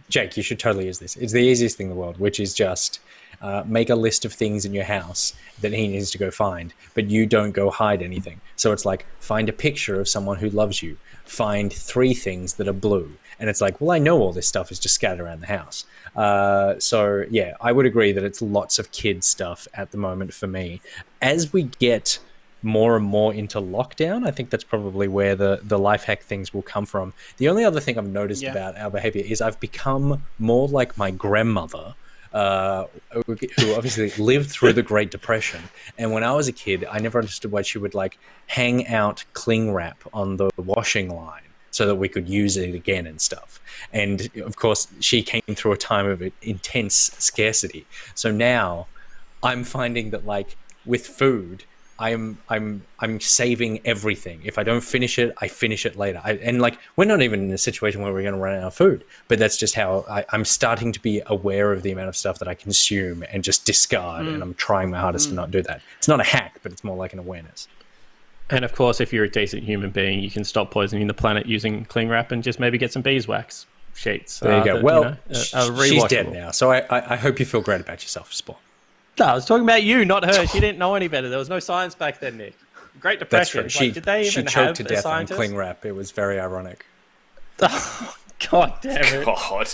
Jake, you should totally use this. It's the easiest thing in the world, which is just make a list of things in your house that he needs to go find, but you don't go hide anything. So it's like, find a picture of someone who loves you, find 3 things that are blue. And it's like, well, I know all this stuff is just scattered around the house. So yeah, I would agree that it's lots of kid stuff at the moment for me. As we get more and more into lockdown, I think that's probably where the life hack things will come from. The only other thing I've noticed about our behavior is I've become more like my grandmother, who obviously lived through the Great Depression. And when I was a kid, I never understood why she would like hang out cling wrap on the washing line so that we could use it again and stuff. And of course, she came through a time of intense scarcity. So now I'm finding that like with food, I'm saving everything. If I don't finish it, I finish it later. And like, we're not even in a situation where we're going to run out of food, but that's just how I'm starting to be aware of the amount of stuff that I consume and just discard. And I'm trying my hardest to not do that. It's not a hack, but it's more like an awareness. And of course, if you're a decent human being, you can stop poisoning the planet using cling wrap and just maybe get some beeswax sheets. There you go. Well, she's rewashable. dead now. So I hope you feel great about yourself, Spawn. No, I was talking about you, not her. She didn't know any better. There was no science back then, Nick. Great That's Depression. true. Like, did they she even choked have to a death on scientist? cling wrap. It was very ironic. God damn it. God.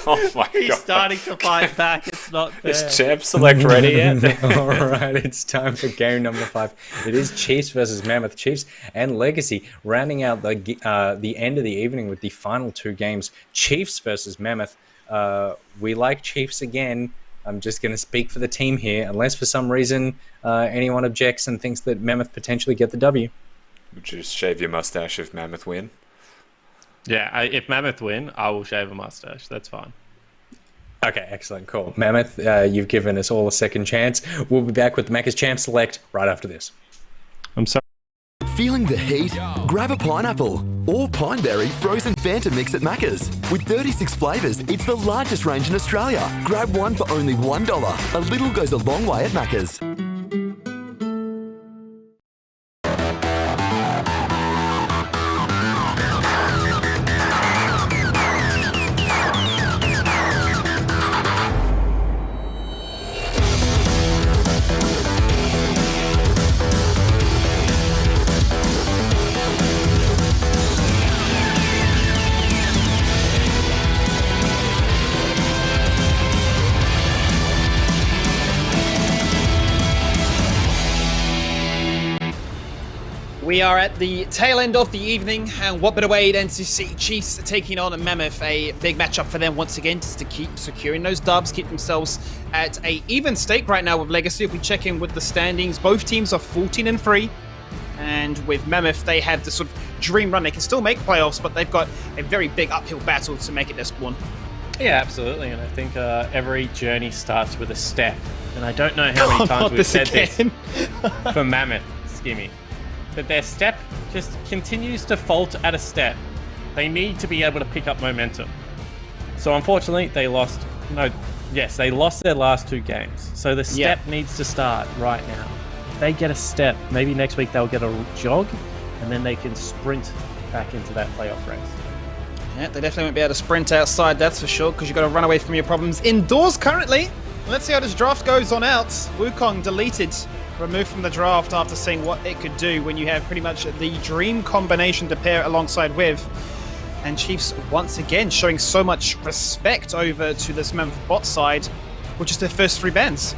Oh my He's God. starting to fight back. It's not fair. Is champ select ready yet? All right, it's time for game number 5. It is Chiefs versus Mammoth. Chiefs and Legacy rounding out the end of the evening with the final 2 games. Chiefs versus Mammoth. We like Chiefs again. I'm just going to speak for the team here, unless for some reason anyone objects and thinks that Mammoth potentially get the W. Would you just shave your mustache if Mammoth win? Yeah, if Mammoth win, I will shave a mustache. That's fine. Okay, excellent, cool. Mammoth, you've given us all a second chance. We'll be back with the Macca's Champ Select right after this. I'm sorry. Feeling the heat? Grab a pineapple or pineberry frozen Fanta mix at Macca's. With 36 flavours, it's the largest range in Australia. Grab one for only $1. A little goes a long way at Macca's. We are at the tail end of the evening, and what better way than to see Chiefs taking on Mammoth, a big matchup for them once again, just to keep securing those dubs, keep themselves at a even stake right now with Legacy. If we check in with the standings, both teams are 14-3, and with Mammoth, they have the sort of dream run. They can still make playoffs, but they've got a very big uphill battle to make it their spawn. Yeah, absolutely, and I think every journey starts with a step, and I don't know how many times we've said this for Mammoth, Skimmy. But their step just continues to fault at a step. They need to be able to pick up momentum. So unfortunately, they lost their last 2 games. So the step needs to start right now. If they get a step, maybe next week they'll get a jog, and then they can sprint back into that playoff race. Yeah, they definitely won't be able to sprint outside, that's for sure, because you've got to run away from your problems indoors currently. Let's see how this draft goes on out. Wukong deleted, removed from the draft after seeing what it could do when you have pretty much the dream combination to pair alongside with. And Chiefs once again showing so much respect over to this Mammoth bot side, which is their first 3 bans.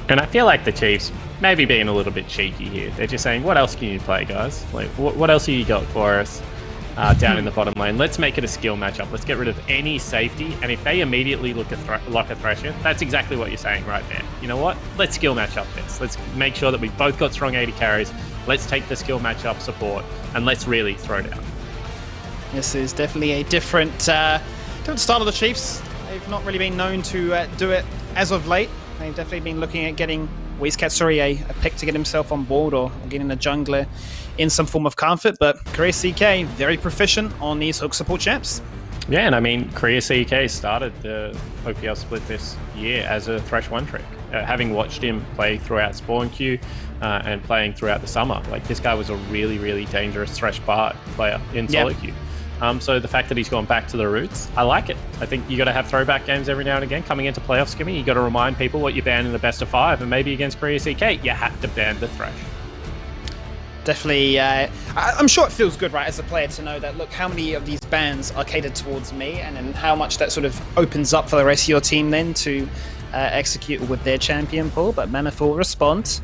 And I feel like the Chiefs maybe being a little bit cheeky here. They're just saying, what else can you play, guys? Like, what else have you got for us down in the bottom lane? Let's make it a skill matchup. Let's get rid of any safety. And if they immediately look like a Thresher, that's exactly what you're saying right there. You know what? Let's skill matchup this. Let's make sure that we both got strong 80 carries. Let's take the skill matchup support and let's really throw down. This is definitely a different style of the Chiefs. They've not really been known to do it as of late. They've definitely been looking at getting Weezkatsuri a pick to get himself on board, or getting a jungler in some form of comfort. But Korea CK, very proficient on these hook support champs. Yeah, and I mean, Korea CK started the OPL split this year as a Thresh 1 trick. Having watched him play throughout Spawn Queue and playing throughout the summer, like this guy was a really, really dangerous Thresh Bard player in solo queue. So the fact that he's gone back to the roots, I like it. I think you got to have throwback games every now and again. Coming into playoff, Skimmy, you got to remind people what you banned in the best of 5, and maybe against Korea CK, you have to ban the Thresh. Definitely, I'm sure it feels good, right, as a player to know that, look, how many of these bans are catered towards me, and then how much that sort of opens up for the rest of your team then to execute with their champion pool. But Mammoth will respond.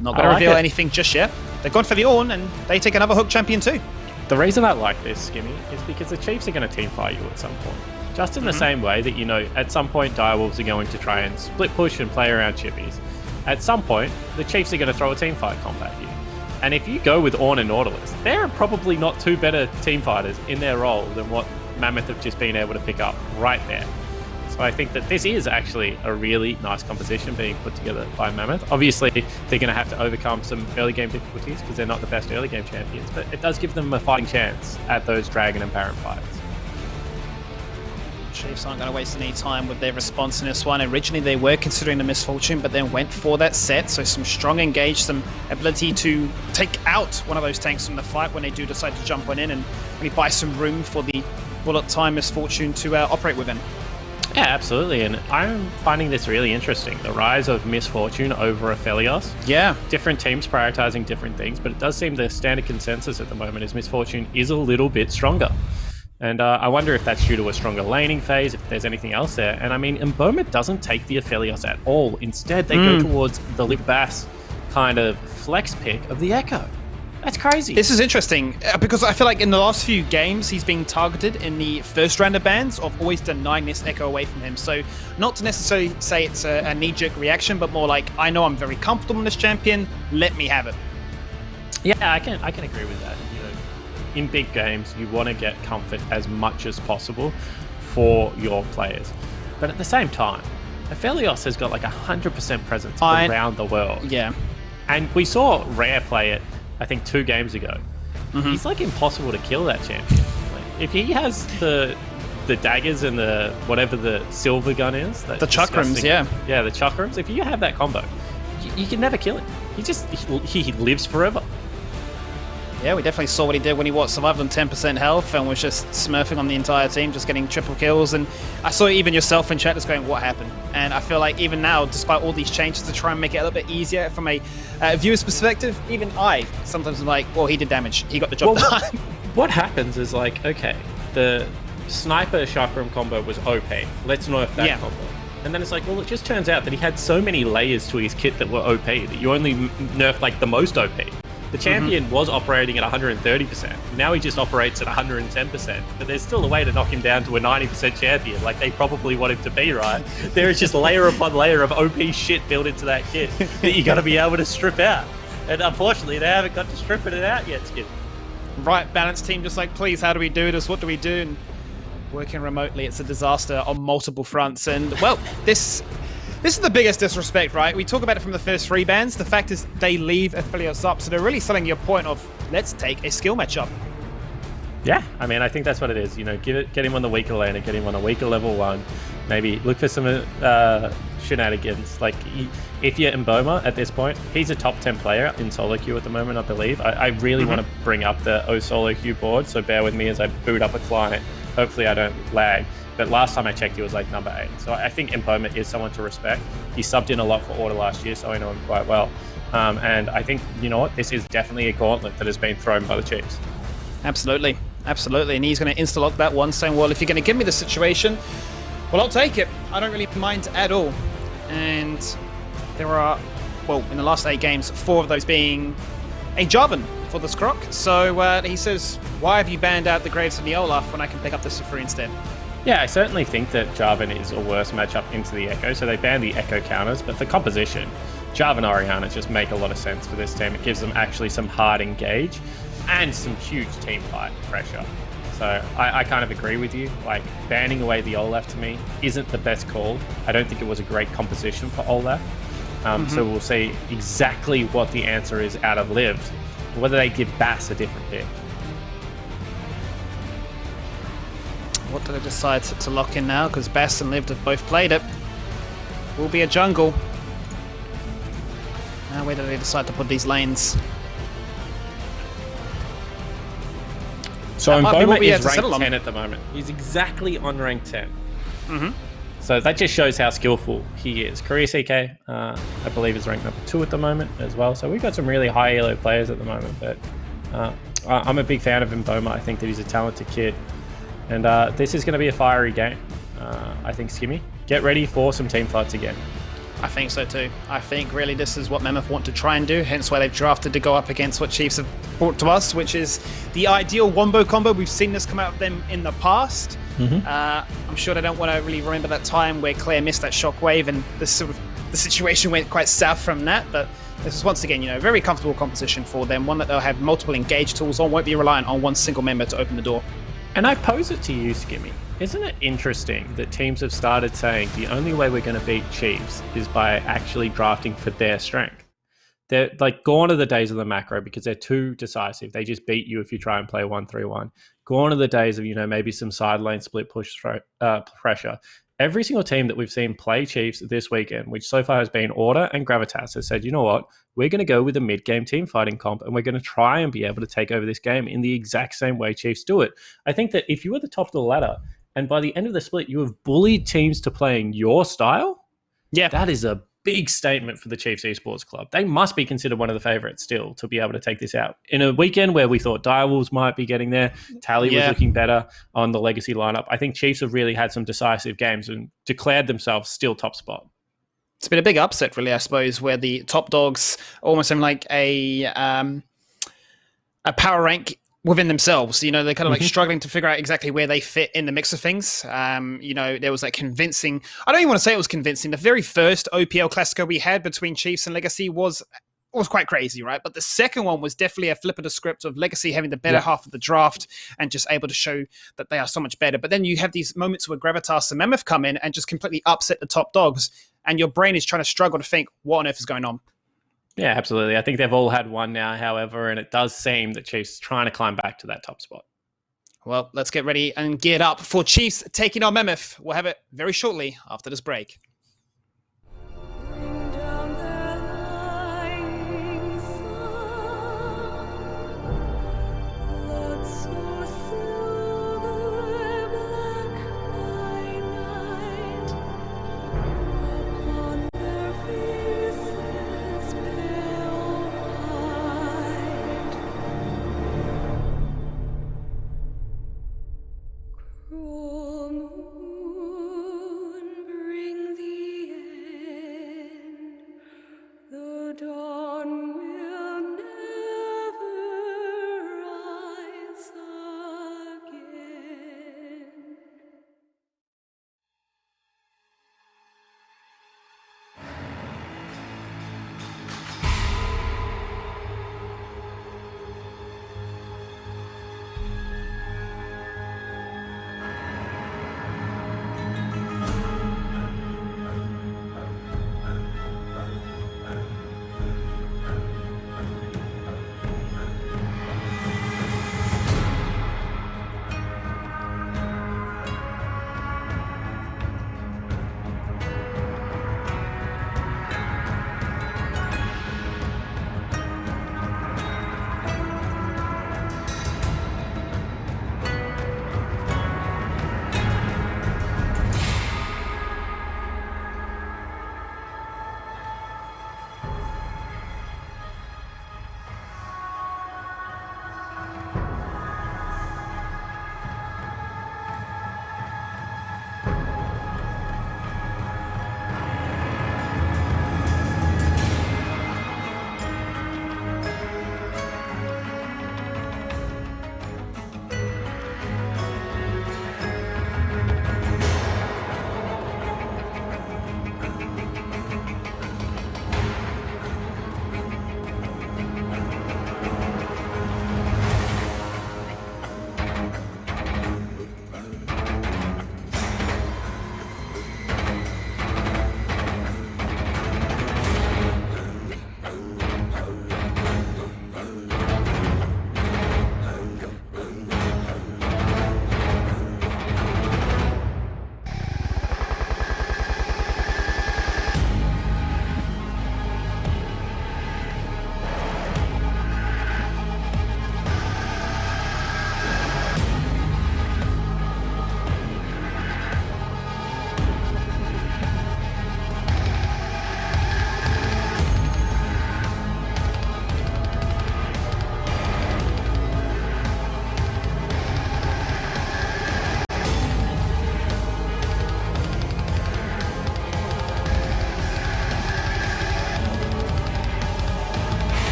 Not going to reveal anything just yet. They've gone for the Ornn, and they take another hook champion too. The reason I like this, Skimmy, is because the Chiefs are going to teamfight you at some point. Just in the same way that, you know, at some point Direwolves are going to try and split push and play around chippies. At some point, the Chiefs are going to throw a teamfight comp at you. And if you go with Ornn and Nautilus, they're probably not 2 better teamfighters in their role than what Mammoth have just been able to pick up right there. So I think that this is actually a really nice composition being put together by Mammoth. Obviously, they're going to have to overcome some early game difficulties because they're not the best early game champions, but it does give them a fighting chance at those Dragon and Baron fights. Chiefs aren't going to waste any time with their response in this one. Originally, they were considering the Misfortune, but then went for that set. So some strong engage, some ability to take out one of those tanks from the fight when they do decide to jump one in, and really buy some room for the bullet time Misfortune to operate within. Yeah, absolutely, and I'm finding this really interesting. The rise of Misfortune over Aphelios. Yeah. Different teams prioritizing different things, but it does seem the standard consensus at the moment is Misfortune is a little bit stronger. And I wonder if that's due to a stronger laning phase, if there's anything else there. And I mean, Mboma doesn't take the Aphelios at all. Instead, they go towards the Lip Bass kind of flex pick of the Echo. That's crazy. This is interesting because I feel like in the last few games he's been targeted in the first round of bans of always denying this Echo away from him. So not to necessarily say it's a knee-jerk reaction, but more like, I know I'm very comfortable in this champion, let me have it. Yeah, I can agree with that. You know, in big games, you want to get comfort as much as possible for your players. But at the same time, Aphelios has got like 100% presence around the world. Yeah. And we saw Rare play it, I think, 2 games ago. He's like impossible to kill, that champion. Like, if he has the daggers and the whatever the silver gun is, the chakrams, yeah, the chakrams. If you have that combo, you can never kill him. He lives forever. Yeah, we definitely saw what he did when he survived on 10% health and was just smurfing on the entire team, just getting triple kills. And I saw even yourself in chat just going, what happened? And I feel like even now, despite all these changes to try and make it a little bit easier from a viewer's perspective, even I sometimes am like, well, he did damage. He got the job done. What happens is like, okay, the sniper chakram combo was OP. Let's nerf that combo. And then it's like, well, it just turns out that he had so many layers to his kit that were OP that you only nerfed like the most OP. The champion was operating at 130%. Now he just operates at 110%. But there's still a way to knock him down to a 90% champion. Like they probably want him to be, right? There is just layer upon layer of OP shit built into that kit that you got to be able to strip out. And unfortunately, they haven't got to stripping it out yet, Skip. Right, balanced team just like, please, how do we do this? What do we do? And working remotely, it's a disaster on multiple fronts. And, well, this is the biggest disrespect, right? We talk about it from the first 3 bans. The fact is they leave Aphelios up. So they're really selling your point of, let's take a skill matchup. Yeah, I mean, I think that's what it is. You know, get him on the weaker laner, get him on a weaker level 1. Maybe look for some shenanigans. Like, if you're Mboma at this point, he's a top 10 player in solo queue at the moment, I believe. I really want to bring up the O solo queue board, so bear with me as I boot up a client. Hopefully I don't lag. But last time I checked, he was like number 8. So I think Mboma is someone to respect. He subbed in a lot for Order last year, so I know him quite well. And I think, you know what, this is definitely a gauntlet that has been thrown by the Chiefs. Absolutely. Absolutely. And he's going to insta-lock that one, saying, well, if you're going to give me the situation, well, I'll take it. I don't really mind at all. And there are, well, in the last 8 games, 4 of those being a Jarvan for the Scroc. So he says, why have you banned out the Graves and the Olaf when I can pick up the Sifri instead? Yeah, I certainly think that Jarvan is a worse matchup into the Echo, so they banned the Echo counters, but for composition, Jarvan Orianna just make a lot of sense for this team. It gives them actually some hard engage and some huge team fight pressure. So I kind of agree with you. Like, banning away the Olaf to me isn't the best call. I don't think it was a great composition for Olaf. So we'll see exactly what the answer is out of Lived, whether they give Bass a different pick. What do they decide to lock in now? Because Bass and Lived have both played it. Will be a jungle. Now where do they decide to put these lanes? So Mboma is rank 10 at the moment. He's exactly on rank 10. So that just shows how skillful he is. Korea CK, I believe, is ranked number 2 at the moment as well. So we've got some really high elo players at the moment. But I'm a big fan of Mboma. I think that he's a talented kid. And this is going to be a fiery game. I think, Skimmy, get ready for some team fights again. I think so too. I think really this is what Mammoth want to try and do, hence why they've drafted to go up against what Chiefs have brought to us, which is the ideal wombo combo. We've seen this come out of them in the past. I'm sure they don't want to really remember that time where Claire missed that shockwave and the situation went quite south from that, but this is once again, very comfortable composition for them, one that they'll have multiple engage tools on, won't be reliant on one single member to open the door. And I pose it to you, Skimmy. Isn't it interesting that teams have started saying the only way we're going to beat Chiefs is by actually drafting for their strength? They're like gone are the days of the macro because they're too decisive. They just beat you if you try and play 1-3-1. Gone are the days of, maybe some side lane split push pressure. Every single team that we've seen play Chiefs this weekend, which so far has been Order and Gravitas, has said, you know what, we're going to go with a mid-game team fighting comp and we're going to try and be able to take over this game in the exact same way Chiefs do it. I think that if you were the top of the ladder and by the end of the split you have bullied teams to playing your style, that is a big statement for the Chiefs Esports Club. They must be considered one of the favorites still to be able to take this out. In a weekend where we thought Direwolves might be getting there, Tally was looking better on the legacy lineup. I think Chiefs have really had some decisive games and declared themselves still top spot. It's been a big upset, really, I suppose, where the top dogs almost seem like a power rank within themselves. They're kind of like struggling to figure out exactly where they fit in the mix of things. There was that convincing, I don't even want to say it was convincing. The very first OPL Classico we had between Chiefs and Legacy was was quite crazy, right? But the second one was definitely a flip of the script of Legacy having the better half of the draft and just able to show that they are so much better. But then you have these moments where Gravitas and Mammoth come in and just completely upset the top dogs, and your brain is trying to struggle to think, what on earth is going on? Yeah, absolutely. I think they've all had one now, however, and it does seem that Chiefs trying to climb back to that top spot. Well, let's get ready and geared up for Chiefs taking on Mammoth. We'll have it very shortly after this break.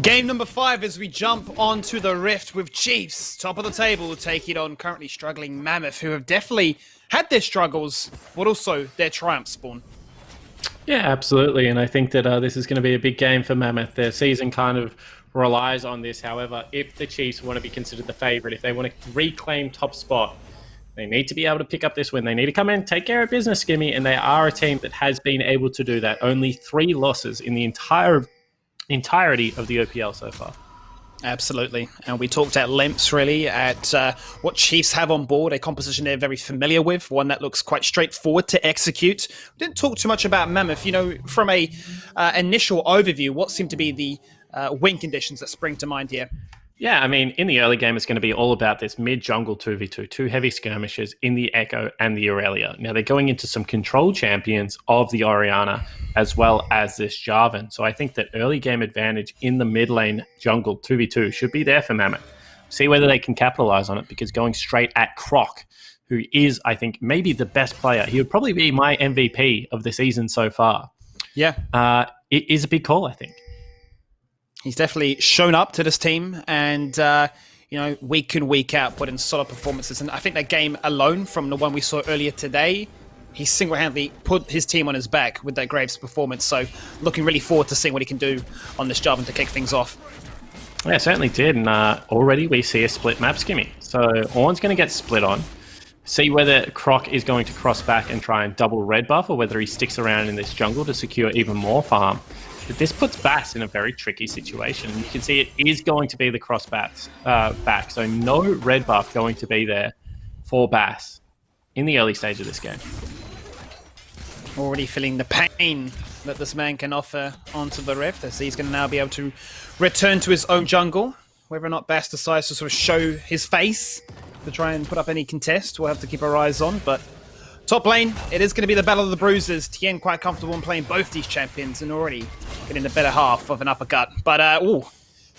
Game number 5 as we jump onto the Rift with Chiefs, top of the table, taking on currently struggling Mammoth, who have definitely had their struggles, but also their triumphs, Spawn. Yeah, absolutely. And I think that this is going to be a big game for Mammoth. Their season kind of relies on this. However, if the Chiefs want to be considered the favourite, if they want to reclaim top spot, they need to be able to pick up this win. They need to come in, take care of business, Skimmy, and they are a team that has been able to do that. Only 3 losses in the entirety of the OPL so far. Absolutely. And we talked at lengths, really, at what Chiefs have on board, a composition they're very familiar with, one that looks quite straightforward to execute. We didn't talk too much about Mammoth. From a initial overview, what seemed to be the win conditions that spring to mind here? Yeah, I mean, in the early game, it's going to be all about this mid-jungle 2v2, 2 heavy skirmishes in the Echo and the Aurelia. Now, they're going into some control champions of the Oriana as well as this Jarvan. So I think that early game advantage in the mid lane jungle 2v2 should be there for Mammoth. See whether they can capitalize on it, because going straight at Croc, who is, I think, maybe the best player. He would probably be my MVP of the season so far. Yeah. It is a big call, I think. He's definitely shown up to this team and, week in, week out, put in solid performances. And I think that game alone from the one we saw earlier today, he single-handedly put his team on his back with that Graves performance. So looking really forward to seeing what he can do on this Jarvan to kick things off. Yeah, certainly did. And already we see a split map, Skimmy. So Ornn's going to get split on. See whether Croc is going to cross back and try and double red buff, or whether he sticks around in this jungle to secure even more farm. But this puts Bass in a very tricky situation. You can see it is going to be the cross bats back. So no red buff going to be there for Bass in the early stage of this game. Already feeling the pain that this man can offer onto the Rift, as he's going to now be able to return to his own jungle. Whether or not Bass decides to sort of show his face to try and put up any contest, we'll have to keep our eyes on. But top lane, it is going to be the battle of the bruises. Tien quite comfortable in playing both these champions and already been in the better half of an uppercut. But,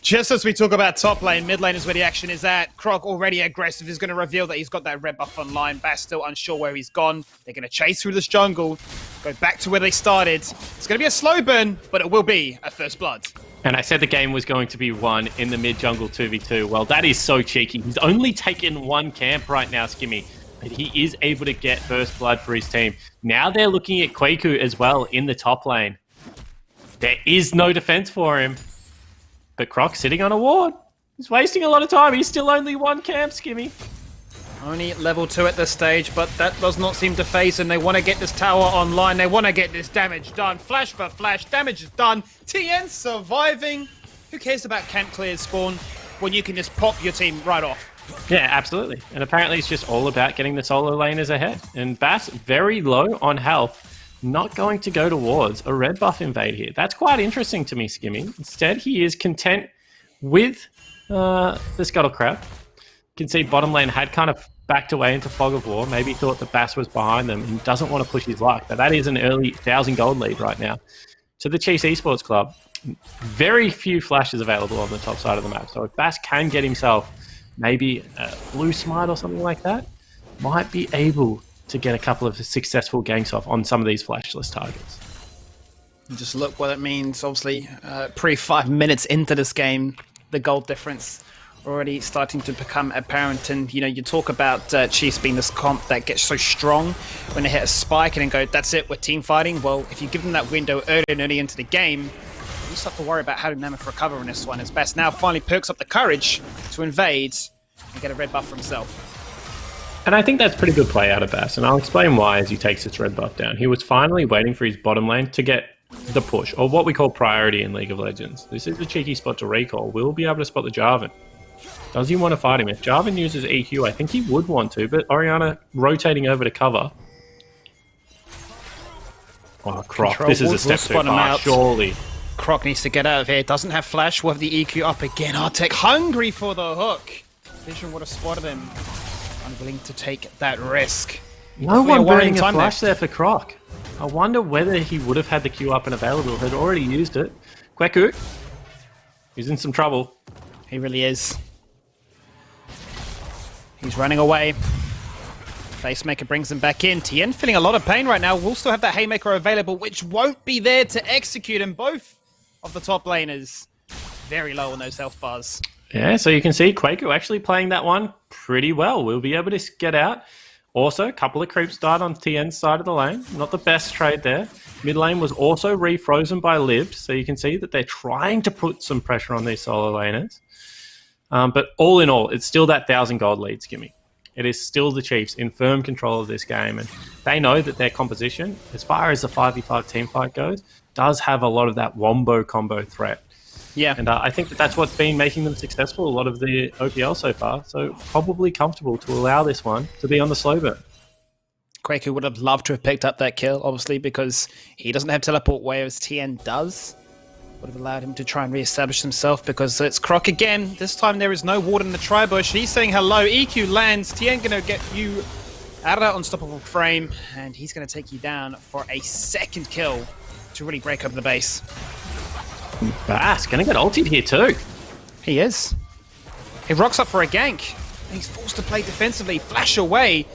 just as we talk about top lane, mid lane is where the action is at. Croc already aggressive. He's going to reveal that he's got that red buff online. Bass still unsure where he's gone. They're going to chase through this jungle, go back to where they started. It's going to be a slow burn, but it will be a first blood. And I said the game was going to be won in the mid-jungle 2v2. Well, that is so cheeky. He's only taken one camp right now, Skimmy. But he is able to get first blood for his team. Now they're looking at Kwaku as well in the top lane. There is no defense for him. But Croc sitting on a ward. He's wasting a lot of time. He's still only one camp, Skimmy. Only level 2 at this stage, but that does not seem to phase him. They want to get this tower online. They want to get this damage done. Flash for flash. Damage is done. TN surviving. Who cares about camp clears spawn when you can just pop your team right off? Yeah, absolutely. And apparently it's just all about getting the solo laners ahead. And Bass, very low on health, not going to go towards a red buff invade here. That's quite interesting to me, Skimmy. Instead, he is content with the Scuttle Crab. You can see bottom lane had kind of backed away into Fog of War. Maybe thought that Bass was behind them and doesn't want to push his luck. But that is an early 1,000 gold lead right now to the Chiefs Esports Club. Very few flashes available on the top side of the map. So if Bass can get himself maybe a blue smite or something like that, might be able to get a couple of successful ganks off on some of these flashless targets. Just look what it means. Obviously, pre 5 minutes into this game, the gold difference already starting to become apparent. And, you talk about Chiefs being this comp that gets so strong when they hit a spike and then go, that's it, we're team fighting. Well, if you give them that window early into the game, you start to worry about how to Mammoth recover in this one. As Bass now finally perks up the courage to invade and get a red buff for himself. And I think that's pretty good play out of Bass, and I'll explain why as he takes this red buff down. He was finally waiting for his bottom lane to get the push, or what we call priority in League of Legends. This is a cheeky spot to recall. We'll be able to spot the Jarvan. Does he want to fight him? If Jarvan uses EQ, I think he would want to, but Oriana rotating over to cover. Oh, Croc. Control. This is a step too far, surely. Croc needs to get out of here. Doesn't have flash. We'll have the EQ up again. Artek hungry for the hook. Vision would have spotted him. Unwilling to take that risk. No one burning a flash there for Croc. I wonder whether he would have had the Q up and available. Had already used it. Kwaku. He's in some trouble. He really is. He's running away. Facemaker brings him back in. Tien feeling a lot of pain right now. We'll still have that Haymaker available, which won't be there to execute. And both of the top laners very low on those health bars. Yeah, so you can see Kwaku actually playing that one pretty well. We'll be able to get out Also, a couple of creeps died on TN's side of the lane. Not the best trade there. Mid lane was also refrozen by Libs, so you can see that they're trying to put some pressure on these solo laners. But all in all, it's still that 1,000 gold lead, Skimmy. It is still the Chiefs in firm control of this game, and they know that their composition, as far as the 5v5 team fight goes, does have a lot of that wombo combo threat. Yeah. And I think that that's what's been making them successful, a lot of the OPL so far. So probably comfortable to allow this one to be on the slow burn. Quaker would have loved to have picked up that kill, obviously, because he doesn't have teleport whereas TN does. Would have allowed him to try and re-establish himself because it's Croc again. This time there is no ward in the tri-bush. He's saying hello. EQ lands. TN going to get you out of that unstoppable frame, and he's going to take you down for a second kill to really break up the base. Bass going to get ulted here too. He is. He rocks up for a gank. He's forced to play defensively, flash away.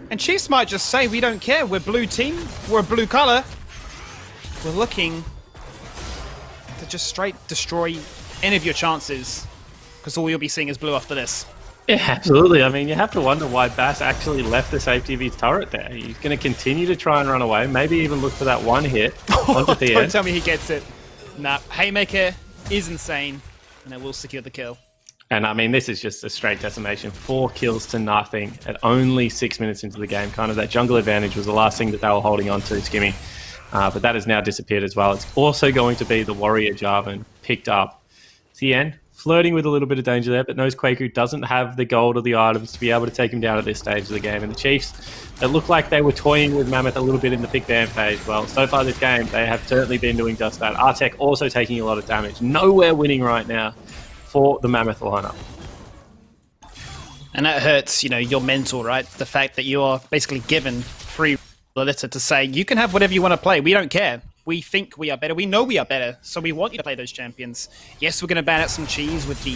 And Chiefs might just say, we don't care. We're blue team. We're a blue color. We're looking to just straight destroy any of your chances. Because all you'll be seeing is blue after this. Yeah, absolutely. I mean, you have to wonder why Bass actually left the safety of his turret there. He's going to continue to try and run away. Maybe even look for that one hit onto the Don't end. tell me he gets it. Nah, Haymaker is insane. And it will secure the kill. And I mean, this is just a straight decimation. 4 kills to nothing at only 6 minutes into the game. Kind of that jungle advantage was the last thing that they were holding on to, Skimmy. But that has now disappeared as well. It's also going to be the Warrior Jarvan picked up. Tien flirting with a little bit of danger there, but knows Quaku doesn't have the gold or the items to be able to take him down at this stage of the game. And the Chiefs, it looked like they were toying with Mammoth a little bit in the pick ban phase. Well, so far this game, they have certainly been doing just that. Artek also taking a lot of damage. Nowhere winning right now for the Mammoth lineup. And that hurts, you know, your mental, right? The fact that you are basically given free litter to say, you can have whatever you want to play. We don't care. We think we are better. We know we are better. So we want you to play those champions. Yes, we're going to ban out some cheese with the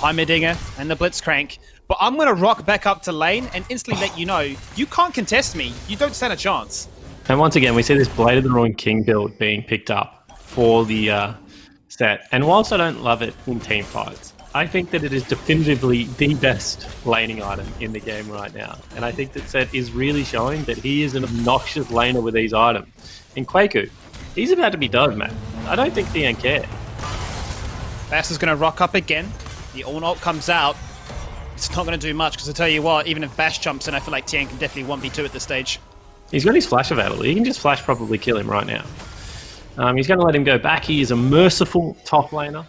Heimerdinger and the Blitzcrank. But I'm going to rock back up to lane and instantly let you know, you can't contest me. You don't stand a chance. And once again, we see this Blade of the Ruined King build being picked up for the set. And whilst I don't love it in team fights, I think that it is definitively the best laning item in the game right now. And I think that Set is really showing that he is an obnoxious laner with these items. In Quaku, he's about to be done, man. I don't think Thean care. Bass is going to rock up again. The All-Ult comes out. It's not going to do much, because I tell you what, even if Bash jumps in, I feel like Tian can definitely 1v2 at this stage. He's got his flash available. He can just flash probably kill him right now. He's going to let him go back. He is a merciful top laner.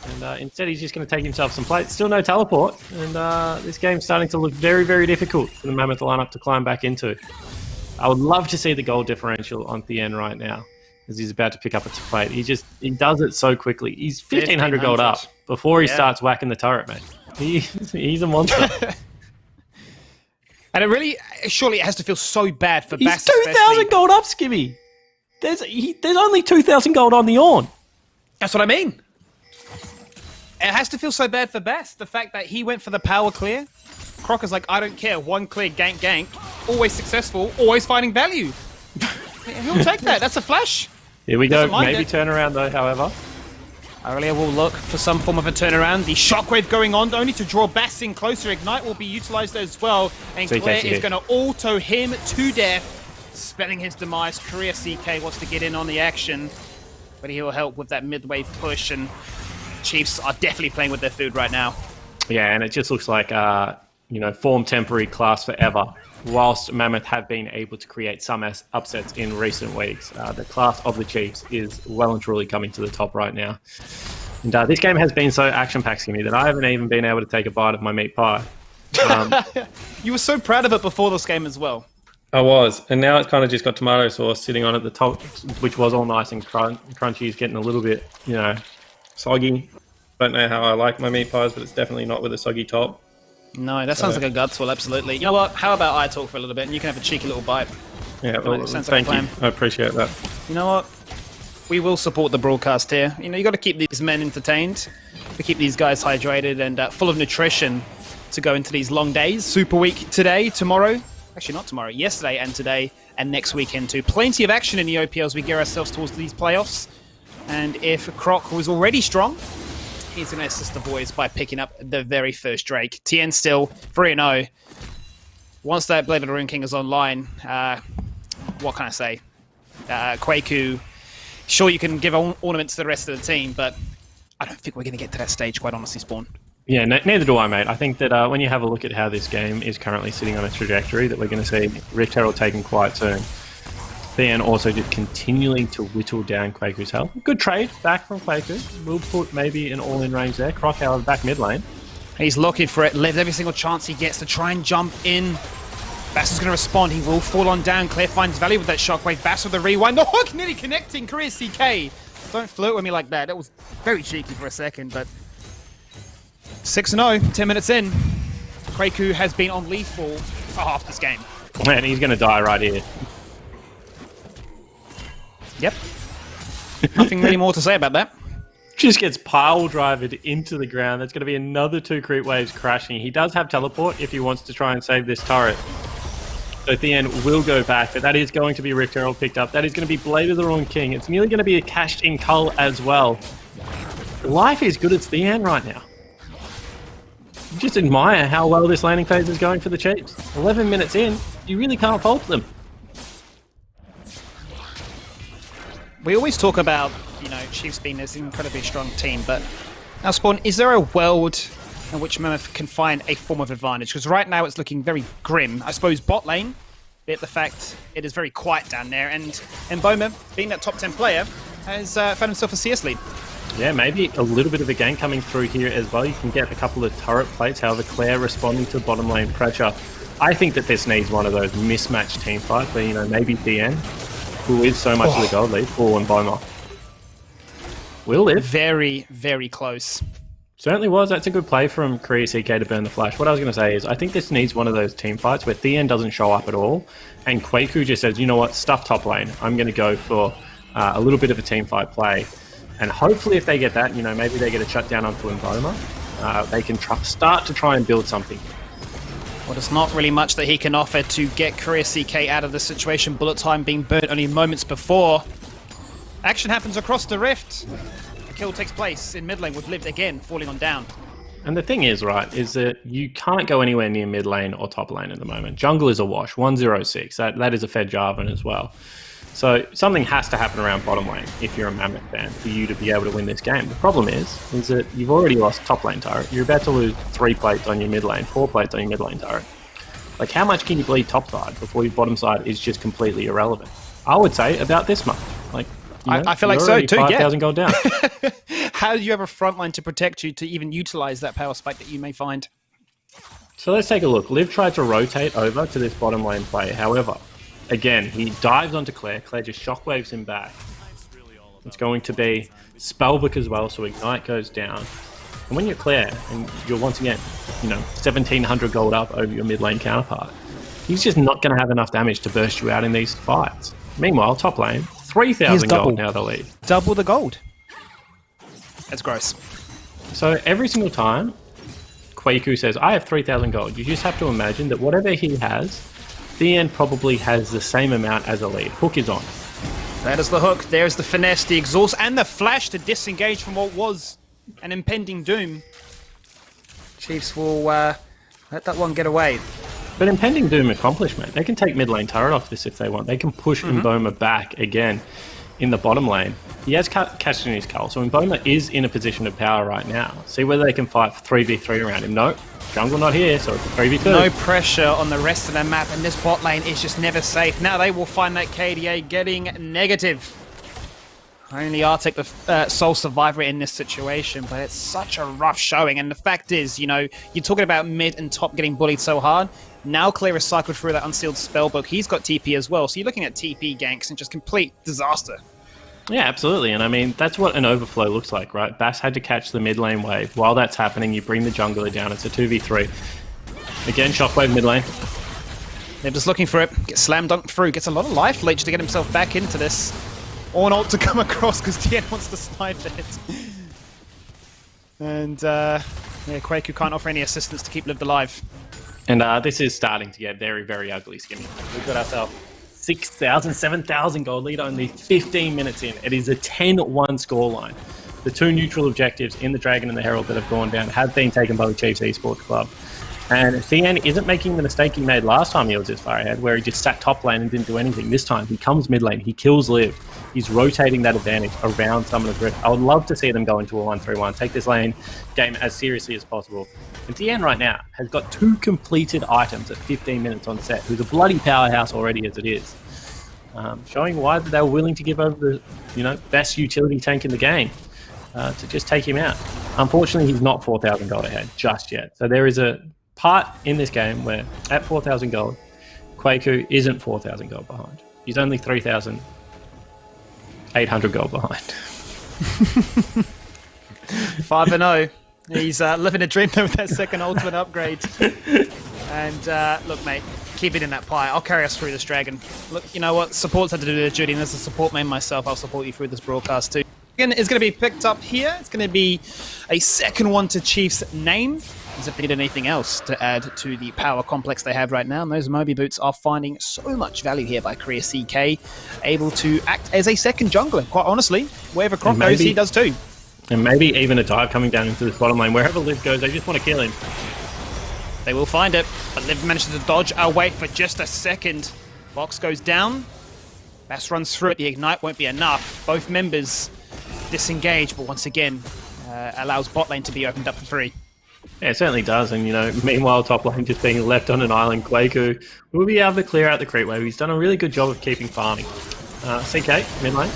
And instead, he's just going to take himself some plates. Still no teleport. And this game's starting to look very, very difficult for the Mammoth lineup to climb back into. I would love to see the goal differential on Thien right now, as he's about to pick up a plate. He does it so quickly. He's 1,500 gold up before he starts whacking the turret, mate. He's a monster. And it really, surely it has to feel so bad for He's Bass. 2,000 gold up, Skimmy. There's only 2,000 gold on the Ornn. That's what I mean. It has to feel so bad for Bass. The fact that he went for the power clear. Croc is like, I don't care. One clear, gank. Always successful, always finding value. He'll take that. That's a flash. Here we go. Maybe turnaround though, however. Aurelia will look for some form of a turnaround. The shockwave going on, only to draw Bass in closer. Ignite will be utilized as well. And Claire is going to auto him to death, spelling his demise. Korea CK wants to get in on the action, but he will help with that mid-wave push. And Chiefs are definitely playing with their food right now. Yeah, and it just looks like, form temporary, class forever. Whilst Mammoth have been able to create some upsets in recent weeks, the class of the Chiefs is well and truly coming to the top right now. And this game has been so action-packed to me that I haven't even been able to take a bite of my meat pie. You were so proud of it before this game as well. I was, and now it's kind of just got tomato sauce sitting on at the top, which was all nice and crunchy. It's getting a little bit, soggy. Don't know how I like my meat pies, but it's definitely not with a soggy top. No, that sounds like a gutsful, absolutely. You know what? How about I talk for a little bit and you can have a cheeky little bite? Yeah, well, thank you. I appreciate that. You know what? We will support the broadcast here. You got to keep these men entertained, to keep these guys hydrated and full of nutrition to go into these long days. Super Week today, tomorrow. Actually, not tomorrow. Yesterday and today and next weekend too. Plenty of action in the OPL as we gear ourselves towards these playoffs. And if Croc was already strong, he's going to assist the boys by picking up the very first Drake. Tien still 3-0. once that Blade of the Rune King is online, what can I say? Kwaku, sure you can give ornaments to the rest of the team, but I don't think we're going to get to that stage, quite honestly, Spawn. Yeah, neither do I, mate. I think that when you have a look at how this game is currently sitting on a trajectory, that we're going to see Rift Herald taken quite soon. Then also just continuing to whittle down Kwaku's health. Good trade back from Kwaku. We'll put maybe an all-in range there. Croc, however, back mid lane. He's looking for it. Lives every single chance he gets to try and jump in. Bass is going to respond. He will fall on down. Claire finds value with that shockwave. Bass with the rewind. The hook nearly connecting. Career CK. Don't flirt with me like that. That was very cheeky for a second, but 6-0, 10 minutes in. Kwaku has been on lethal for half this game. Man, he's going to die right here. Yep. Nothing really more to say about that. Just gets pile drivered into the ground. That's going to be another 2 creep waves crashing. He does have teleport if he wants to try and save this turret. So at the end, will go back, but that is going to be Rift Herald picked up. That is going to be Blade of the Wrong King. It's nearly going to be a cashed in cull as well. Life is good at the end right now. Just admire how well this landing phase is going for the Chiefs. 11 minutes in, you really can't fault them. We always talk about, Chiefs being this incredibly strong team, but now, Spawn, is there a world in which Mammoth can find a form of advantage? Because right now it's looking very grim. I suppose bot lane, be it the fact it is very quiet down there, and Mboma, being that top 10 player, has found himself a CS lead. Yeah, maybe a little bit of a gank coming through here as well. You can get a couple of turret plates, however, Claire responding to bottom lane pressure. I think that this needs one of those mismatched team fights where, maybe DN, who is so much of the gold lead, or Mboma. Will live. Very, very close. Certainly was. That's a good play from Korea CK to burn the flash. What I was going to say is I think this needs one of those team fights where DN doesn't show up at all, and Kwaku just says, you know what, stuff top lane. I'm going to go for a little bit of a team fight play. And hopefully if they get that, maybe they get a shutdown onto Mboma. They can start to try and build something. Well, there's not really much that he can offer to get Career CK out of this situation. Bullet time being burnt only moments before. Action happens across the rift. The kill takes place in mid lane with Lived again falling on down. And the thing is, right, is that you can't go anywhere near mid lane or top lane at the moment. Jungle is a wash, 106. That is a fair Jarvan as well. So something has to happen around bottom lane if you're a Mammoth fan for you to be able to win this game. The problem is that you've already lost top lane turret. You're about to lose 3 plates on your mid lane, 4 plates on your mid lane turret. Like, how much can you bleed top side before your bottom side is just completely irrelevant? I would say about this much. Like, I feel like so too, 5,000 gold down. How do you have a front line to protect you to even utilize that power spike that you may find? So let's take a look. Liv tried to rotate over to this bottom lane play. However, again, he dives onto Claire. Claire just shockwaves him back. It's going to be Spellbook as well, so Ignite goes down. And when you're Claire, and you're once again, 1,700 gold up over your mid lane counterpart, he's just not going to have enough damage to burst you out in these fights. Meanwhile, top lane, 3,000 gold now the lead. Double the gold. That's gross. So every single time Kwaku says, I have 3,000 gold, you just have to imagine that whatever he has, the end probably has the same amount as a lead. Hook is on. That is the hook. There's the finesse, the exhaust, and the flash to disengage from what was an impending doom. Chiefs will let that one get away. But impending doom accomplishment. They can take mid lane turret off this if they want. They can push Mboma back again in the bottom lane. He has catched in his cull, so Mboma is in a position of power right now. See whether they can fight 3v3 around him. No, jungle not here, so it's a 3v2. No pressure on the rest of the map, and this bot lane is just never safe. Now they will find that KDA getting negative. Only Arctic the sole survivor in this situation, but it's such a rough showing. And the fact is, you're talking about mid and top getting bullied so hard. Now Claire is cycled through that unsealed spellbook. He's got TP as well, so you're looking at TP ganks and just complete disaster. Yeah, absolutely. And I mean, that's what an overflow looks like, right? Bass had to catch the mid lane wave. While that's happening, you bring the jungler down. It's a 2v3. Again, shockwave mid lane. They're just looking for it. Gets slam dunked through. Gets a lot of life leech to get himself back into this. Or an ult to come across because DN wants to snipe it. And Kwaku can't offer any assistance to keep Lived alive. And this is starting to get very, very ugly, Skinny. We've got ourselves 6,000, 7,000 gold lead only 15 minutes in. It is a 10-1 scoreline. The 2 neutral objectives in the Dragon and the Herald that have gone down have been taken by the Chiefs Esports Club. And CN isn't making the mistake he made last time he was this far ahead, where he just sat top lane and didn't do anything. This time, he comes mid lane, he kills Liv. He's rotating that advantage around Summoner's Rift. I would love to see them go into a 1-3-1, take this lane game as seriously as possible. And CN right now has got 2 completed items at 15 minutes on set, who's a bloody powerhouse already as it is. Showing why they were willing to give over the best utility tank in the game to just take him out. Unfortunately, he's not 4,000 gold ahead just yet. So there is a part in this game where at 4,000 gold, Kwaku isn't 4,000 gold behind. He's only 3,800 gold behind. 5-0. He's living a dream with that second ultimate upgrade. And look, mate, keep it in that pie. I'll carry us through this dragon. Look, you know what? Support's had to do their duty, and as a support main myself, I'll support you through this broadcast too. Again, it's going to be picked up here. It's going to be a second one to Chief's name, as if they need anything else to add to the power complex they have right now. And those Moby boots are finding so much value here by Korea CK, able to act as a second jungler. Quite honestly, wherever Croc goes, he does too. And maybe even a dive coming down into this bottom lane. Wherever Liv goes, they just want to kill him. They will find it, but Liv manages to dodge away for just a second. Box goes down. Bass runs through it. The ignite won't be enough. Both members disengage, but once again, allows bot lane to be opened up for free. Yeah, it certainly does. And, meanwhile, top lane just being left on an island, Kwaku will be able to clear out the creep wave. He's done a really good job of keeping farming. CK, mid lane.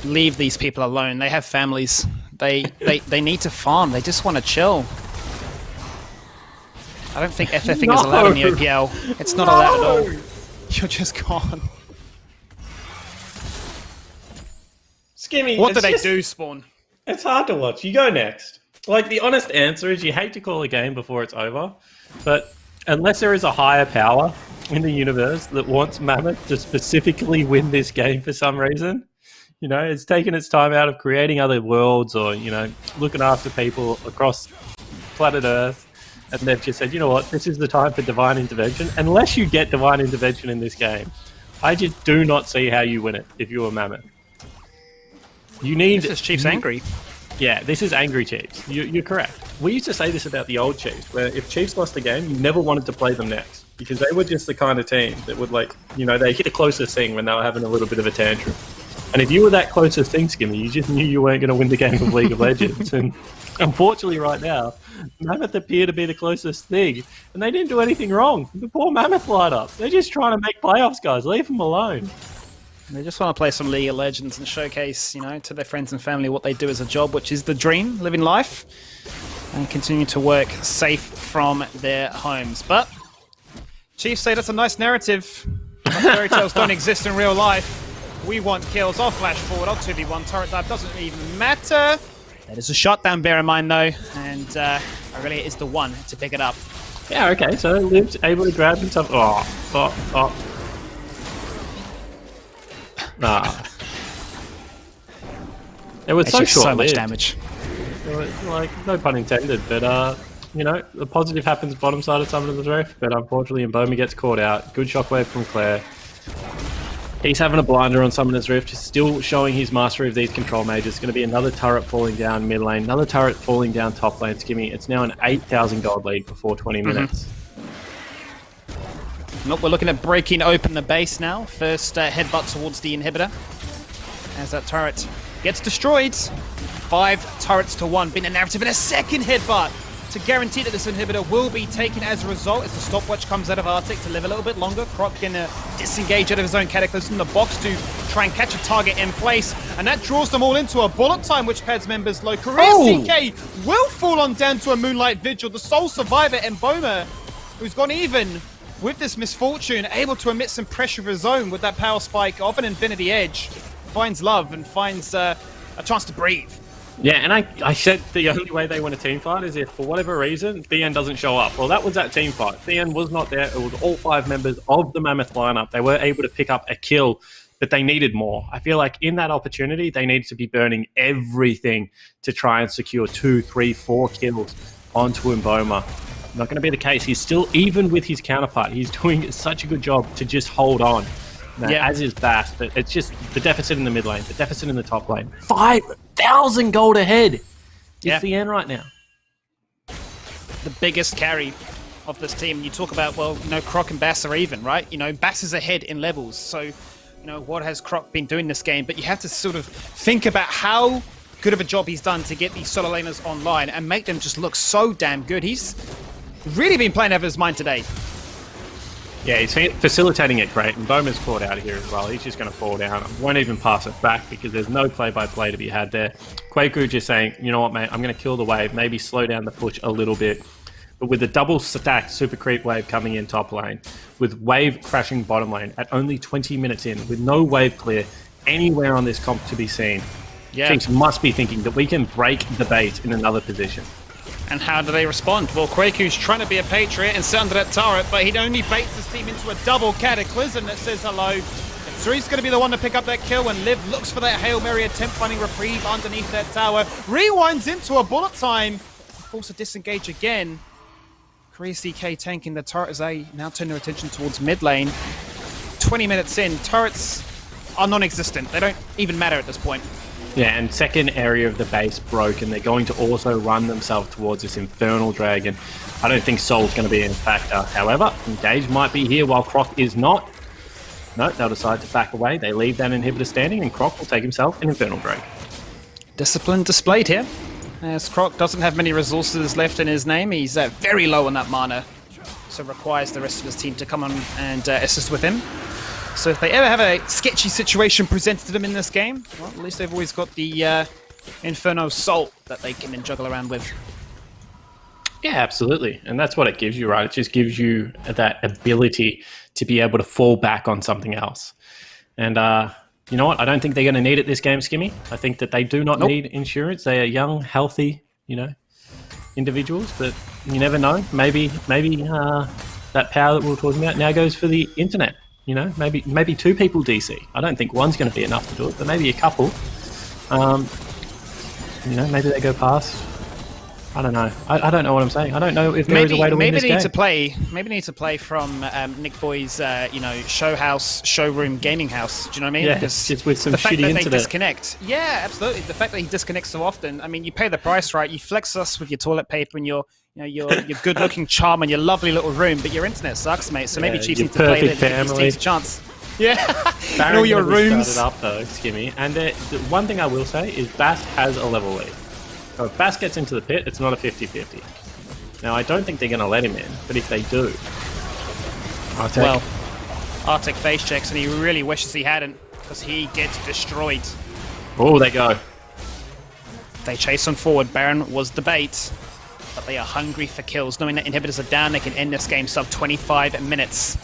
Leave these people alone. They have families. They need to farm. They just want to chill. I don't think FFing is allowed in the OPL. It's not allowed at all. You're just gone. Skimmy, What do they do, Spawn? It's hard to watch. You go next. Like, the honest answer is you hate to call a game before it's over, but unless there is a higher power in the universe that wants Mammoth to specifically win this game for some reason, it's taken its time out of creating other worlds or, looking after people across planet Earth, and they've just said, you know what, this is the time for divine intervention. Unless you get divine intervention in this game, I just do not see how you win it if you're a Mammoth. You need... This is Chiefs angry. Yeah, this is angry Chiefs. You're correct. We used to say this about the old Chiefs, where if Chiefs lost a game, you never wanted to play them next. Because they were just the kind of team that would, they hit a closest thing when they were having a little bit of a tantrum. And if you were that closest thing, Skimmy, you just knew you weren't going to win the game of League of Legends. And unfortunately right now, Mammoth appear to be the closest thing. And they didn't do anything wrong. The poor Mammoth lineup. They're just trying to make playoffs, guys. Leave them alone. They just want to play some League of Legends and showcase, to their friends and family what they do as a job, which is the dream, living life, and continue to work safe from their homes. But Chiefs say that's a nice narrative. But fairy tales don't exist in real life. We want kills. I'll flash forward. I'll 2v1. Turret dive doesn't even matter. That is a shutdown, bear in mind, though. And Aurelia is the one to pick it up. Yeah, okay. So Liv's able to grab himself. Oh. Nah. It was so short. So much damage. No pun intended, but the positive happens bottom side of Summoner's Rift, but unfortunately Mboma gets caught out. Good shockwave from Claire. He's having a blinder on Summoner's Rift. He's still showing his mastery of these control mages. It's going to be another turret falling down mid lane, another turret falling down top lane. It's now an 8,000 gold lead before 20 minutes. Nope, we're looking at breaking open the base now. First headbutt towards the inhibitor. As that turret gets destroyed. 5 turrets to 1. Been a narrative and a second headbutt to guarantee that this inhibitor will be taken as a result as the stopwatch comes out of Arctic to live a little bit longer. Croc gonna disengage out of his own Cataclysm in the box to try and catch a target in place. And that draws them all into a bullet time, which pads members low. Korea CK will fall on down to a Moonlight Vigil. The sole survivor, Mboma, who's gone even with this misfortune, able to emit some pressure of his own with that power spike off an Infinity Edge, finds love and finds a chance to breathe. Yeah, and I said the only way they win a team fight is if, for whatever reason, Thean doesn't show up. Well, that was that team fight. Thean was not there. It was all 5 members of the Mammoth lineup. They were able to pick up a kill, but they needed more. I feel like in that opportunity, they needed to be burning everything to try and secure 2, 3, 4 kills onto Mboma. Not going to be the case. He's still, even with his counterpart, he's doing such a good job to just hold on. As is Bass, but it's just the deficit in the mid lane, the deficit in the top lane. 5,000 gold ahead. It's the end right now. the biggest carry of this team. You talk about, well, Croc and Bass are even, right? Bass is ahead in levels. So, what has Croc been doing this game? But you have to sort of think about how good of a job he's done to get these solo laners online and make them just look so damn good. He's really been playing out of his mind today. Yeah, he's facilitating it great, and Bowman's caught out of here as well. He's just going to fall down. Won't even pass it back because there's no play-by-play to be had there. Kwaku just saying, you know what, mate, I'm going to kill the wave, maybe slow down the push a little bit. But with the double stacked super creep wave coming in top lane, with wave crashing bottom lane at only 20 minutes in, with no wave clear anywhere on this comp to be seen, Chiefs must be thinking that we can break the bait in another position. And how do they respond? Well, Kwaku's trying to be a patriot and sit under that turret, but he only baits his team into a double cataclysm that says hello. And Zuri's going to be the one to pick up that kill, and Liv looks for that Hail Mary attempt, finding reprieve underneath that tower. Rewinds into a bullet time. Force a disengage again. Korea CK tanking the turret as they now turn their attention towards mid lane. 20 minutes in, turrets are non-existent. They don't even matter at this point. Yeah, and second area of the base broke, and they're going to also run themselves towards this Infernal Dragon. I don't think Soul's going to be a factor. However, Engage might be here while Croc is not. No, they'll decide to back away. They leave that inhibitor standing, and Croc will take himself an Infernal Dragon. Discipline displayed here, as Croc doesn't have many resources left in his name. He's very low on that mana, so requires the rest of his team to come on and assist with him. So if they ever have a sketchy situation presented to them in this game, well, at least they've always got the Inferno Soul that they can then juggle around with. Yeah, absolutely. And that's what it gives you, right? It just gives you that ability to be able to fall back on something else. And you know what? I don't think they're going to need it this game, Skimmy. I think that they do not need insurance. They are young, healthy, individuals, but you never know. Maybe that power that we were talking about now goes for the internet. Maybe two people DC. I don't think one's going to be enough to do it, but maybe a couple. Maybe they go past. I don't know. I don't know what I'm saying. I don't know if there is a way to win this game. Maybe need to play from Nick Boy's, showroom gaming house. Do you know what I mean? Yeah, just with some shitty internet. The fact that they disconnect. Yeah, absolutely. The fact that he disconnects so often. I mean, you pay the price, right? You flex us with your toilet paper and your good-looking charm and your lovely little room, but your internet sucks, mate. So maybe Chiefs need to play that and give these teams a chance. Yeah, and all your rooms started up though, Skimmy. And the one thing I will say is Bass has a level lead. So if Bass gets into the pit, it's not a 50-50. Now I don't think they're going to let him in, but if they do, Arctic face checks, and he really wishes he hadn't, because he gets destroyed. Oh, they go. They chase on forward. Baron was the bait. But they are hungry for kills. Knowing that inhibitors are down, they can end this game sub 25 minutes.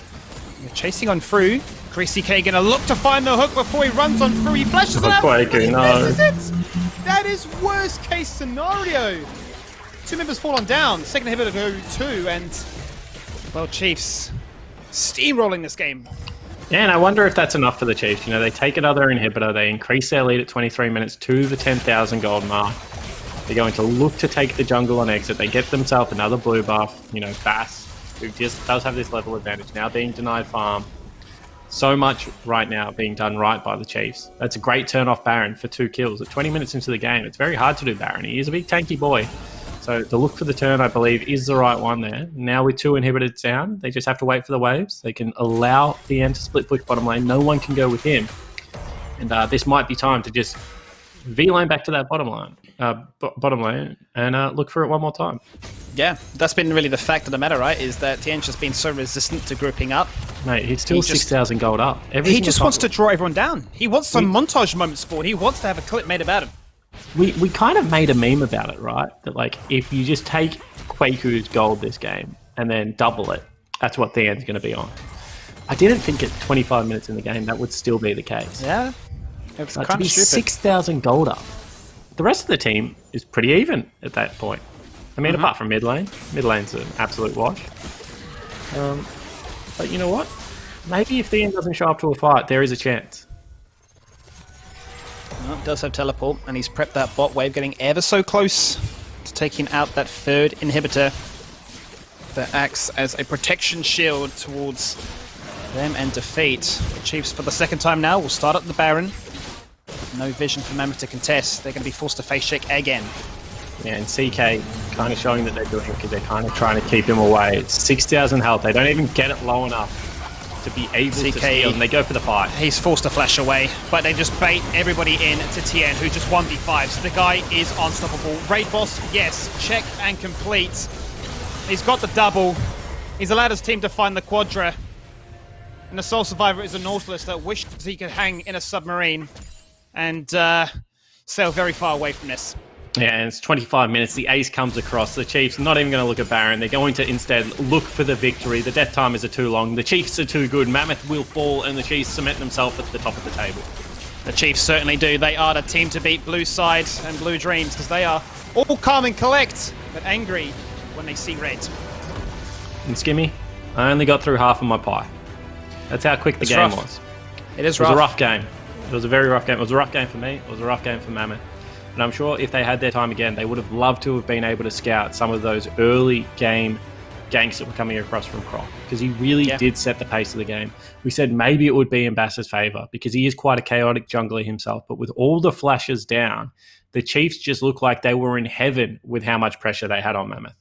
They're chasing on through. Greasy K gonna look to find the hook before he runs on through. He flashes it out. Misses it. That is worst case scenario. Two members fall on down. Second inhibitor go too, and well, Chiefs steamrolling this game. Yeah, and I wonder if that's enough for the Chiefs. They take another inhibitor. They increase their lead at 23 minutes to the 10,000 gold mark. They're going to look to take the jungle on exit. They get themselves another blue buff. Bass, who just does have this level advantage, now being denied farm. So much right now being done right by the Chiefs. That's a great turn off Baron for 2 kills. At 20 minutes into the game, it's very hard to do Baron. He is a big tanky boy. So the look for the turn, I believe, is the right one there. Now with 2 inhibitors down, they just have to wait for the waves. They can allow the end to split push bottom lane. No one can go with him. And this might be time to just V-lane back to that bottom lane and look for it one more time. Yeah, that's been really the fact of the matter, right? Is that Tien's just been so resistant to grouping up. Mate, he's still 6,000 gold up. He just wants to draw everyone down. He wants some montage moments, sport. He wants to have a clip made about him. We kind of made a meme about it, right? That if you just take Kwaku's gold this game and then double it, that's what Tien's going to be on. I didn't think at 25 minutes in the game that would still be the case. Yeah. It's kind of stupid. 6,000 gold up. The rest of the team is pretty even at that point. I mean, apart from mid lane. Mid lane's an absolute wash. But you know what? Maybe if Theon doesn't show up to a fight, there is a chance. Well, does have teleport, and he's prepped that bot wave, getting ever so close to taking out that third inhibitor that acts as a protection shield towards them and defeat. The Chiefs, for the second time now, will start at the Baron. No vision for Mammoth to contest. They're going to be forced to face check again. Yeah, and CK kind of showing that they're doing it because they're kind of trying to keep him away. It's 6,000 health. They don't even get it low enough to be able to steal, and they go for the fight. He's forced to flash away, but they just bait everybody in to Tien, who just 1v5. So the guy is unstoppable. Raid boss, yes, check and complete. He's got the double. He's allowed his team to find the quadra. And the sole survivor is a Nautilus that wishes he could hang in a submarine and sail very far away from this. Yeah, and it's 25 minutes. The ace comes across. The Chiefs not even going to look at Baron. They're going to instead look for the victory. The death timers are too long. The Chiefs are too good. Mammoth will fall, and the Chiefs cement themselves at the top of the table. The Chiefs certainly do. They are the team to beat Blue Side and Blue Dreams because they are all calm and collect, but angry when they see red. And Skimmy, I only got through half of my pie. That's how quick the game was. It is It was rough. a rough game. It was a very rough game. It was a rough game for me. It was a rough game for Mammoth. And I'm sure if they had their time again, they would have loved to have been able to scout some of those early game ganks that were coming across from Croc, because he really did set the pace of the game. We said maybe it would be in Bass's favour because he is quite a chaotic jungler himself, but with all the flashes down, the Chiefs just looked like they were in heaven with how much pressure they had on Mammoth.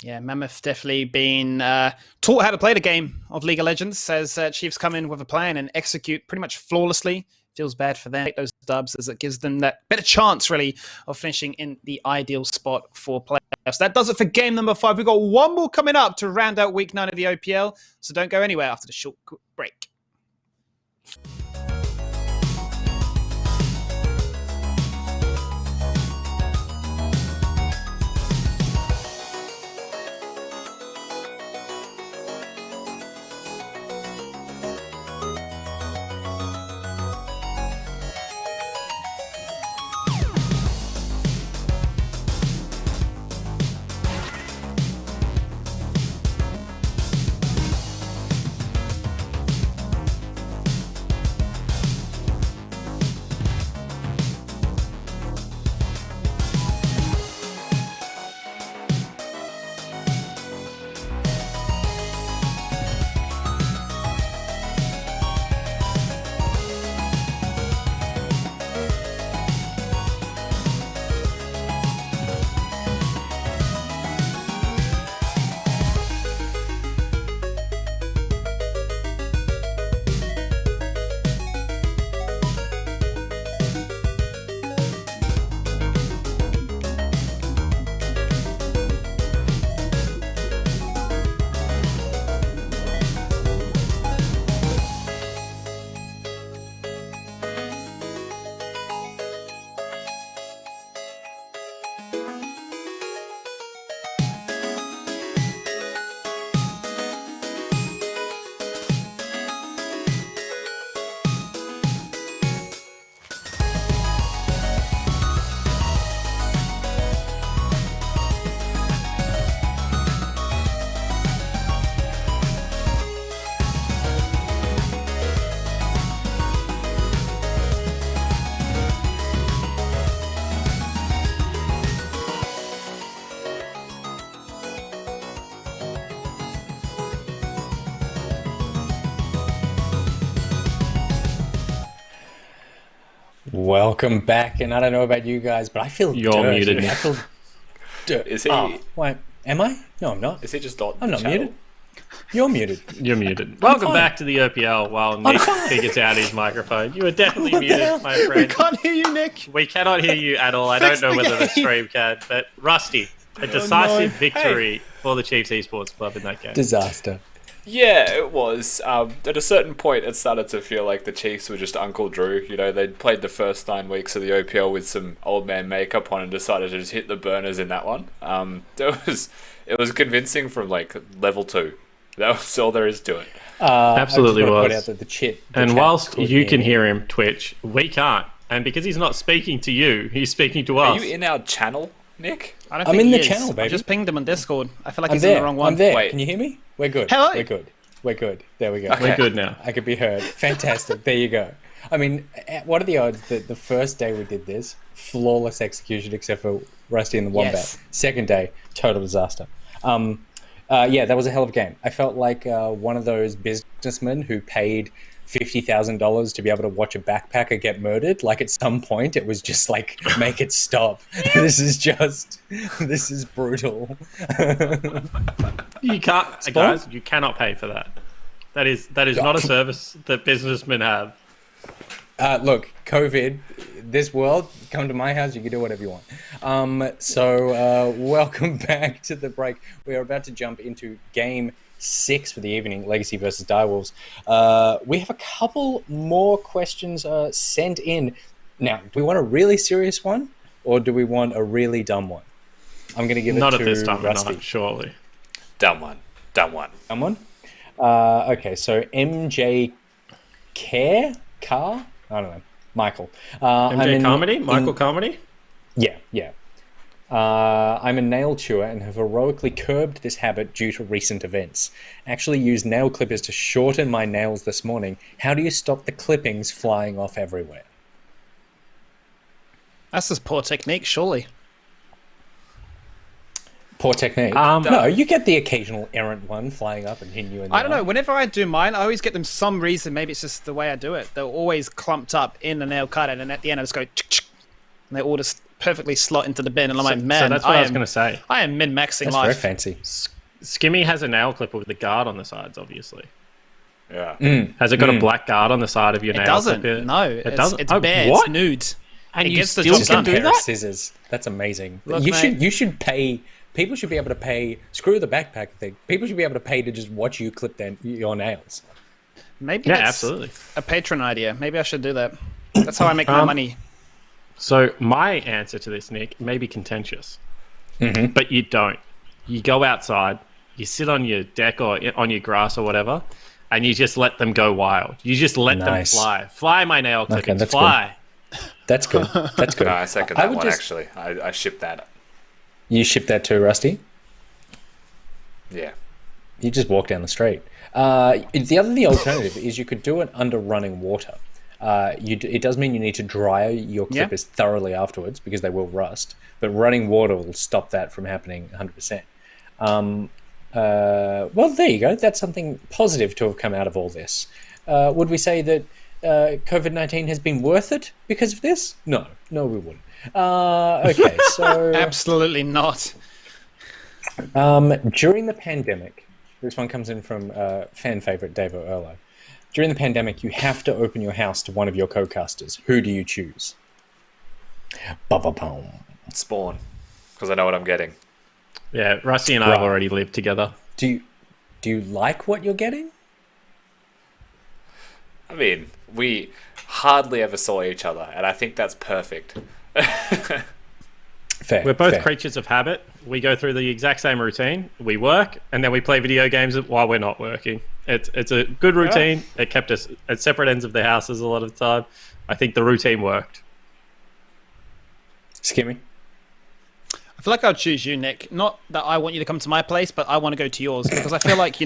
Yeah, Mammoth definitely been taught how to play the game of League of Legends as Chiefs come in with a plan and execute pretty much flawlessly. Feels bad for them. Take those dubs as it gives them that better chance, really, of finishing in the ideal spot for playoffs. That does it for game number 5. We've got one more coming up to round out week 9 of the OPL, so don't go anywhere after the short break. Welcome back, and I don't know about you guys, but I feel You're dirty. muted, Nick. I feel dirty. Is he? Oh, wait, am I? No, I'm not. Is he just not? I'm not channel? muted. You're muted. You're muted. Welcome fine. back to the OPL while Nick figures out his microphone. You are definitely muted, my We friend. can't hear you, Nick. We cannot hear you at all. I Fix don't know the whether the game. stream can, but Rusty, a decisive victory for the Chiefs Esports Club in that game. Disaster. Yeah, it was. At a certain point, it started to feel like the Chiefs were just Uncle Drew. You know, they'd played the first 9 weeks of the OPL with some old man makeup on and decided to just hit the burners in that one. It was convincing from like level 2. That was all there is to it. Absolutely I just wanna point was. out that the chat Whilst could you can hear him, Twitch, we can't. And because he's not speaking to you, he's speaking to Are us. you in our channel, Nick? I don't I'm think in he the is. channel, baby. I just pinged him on Discord. I feel like I'm he's there. in the wrong one. I'm there. Wait. Can you hear me? We're good. Hello? We're good. We're good. There we go. Okay. We're good now. I could be heard. Fantastic. There you go. I mean, what are the odds that the first day we did this, flawless execution except for Rusty and the Wombat. Yes. Second day, total disaster. Yeah, that was a hell of a game. I felt like one of those businessmen who paid $50,000 to be able to watch a backpacker get murdered. Like at some point, it was just like, make it stop. This is brutal. You can't, guys. You cannot pay for that. That is not a service that businessmen have. Look, COVID, this world, come to my house, you can do whatever you want. So welcome back to the break. We are about to jump into game 6 for the evening, Legacy versus Direwolves. We have a couple more questions sent in. Now, do we want a really serious one, or do we want a really dumb one? I'm going to give it to Rusty. Not at this time, not, surely. Dumb one. Dumb one? Okay, so MJ Carr? I don't know. Michael. MJ Carmody? Michael Carmody? Yeah. I'm a nail chewer and have heroically curbed this habit due to recent events. Actually used nail clippers to shorten my nails this morning. How do you stop the clippings flying off everywhere? That's just poor technique, surely. Poor technique? No, you get the occasional errant one flying up and hitting you in the I don't eye. know. Whenever I do mine, I always get them some reason. Maybe it's just the way I do it. They're always clumped up in the nail cutter, and at the end I just go, and they all just perfectly slot into the bin. And I'm like, man, so that's what I was going to say. I am min-maxing That's life. very fancy. Skimmy has a nail clipper with the guard on the sides, obviously. Yeah. Has it got a black guard on the side of your nail doesn't. clipper? No, it doesn't. It's bare. What? It's nude. And it you gets the still job can done. do Pair that? of scissors. That's amazing. Look, you mate. should pay. People should be able to pay. Screw the backpack thing. People should be able to pay to just watch you clip your nails. Maybe Yeah, that's absolutely. a patron idea. Maybe I should do that. That's how I make my money. So my answer to this, Nick, may be contentious, but you don't. You go outside, you sit on your deck or on your grass or whatever, and you just let them go wild. You just let them fly. Fly, my nail clippings. that's fly. That's good. That's good. No, I second that one, actually. I ship that. You ship that too, Rusty? Yeah. You just walk down the street. The alternative is you could do it under running water. It does mean you need to dry your clippers thoroughly afterwards because they will rust. But running water will stop that from happening 100%. Well, there you go. That's something positive to have come out of all this. Would we say that COVID-19 has been worth it because of this? No, we wouldn't. Okay, so Absolutely not. during the pandemic, this one comes in from fan favorite Dave O'Erlo. During the pandemic, you have to open your house to one of your co-casters. Who do you choose? Ba-ba-boom. Spawn. Because I know what I'm getting. Yeah, Rusty and I have already lived together. Do you like what you're getting? I mean, we hardly ever saw each other, and I think that's perfect. Fair. We're both fair. creatures of habit. We go through the exact same routine. We work, and then we play video games while we're not working. It's a good routine. It kept us at separate ends of the houses a lot of the time. I think the routine worked. Skimmy? I feel like I'll choose you, Nick. Not that I want you to come to my place, but I want to go to yours because I feel like,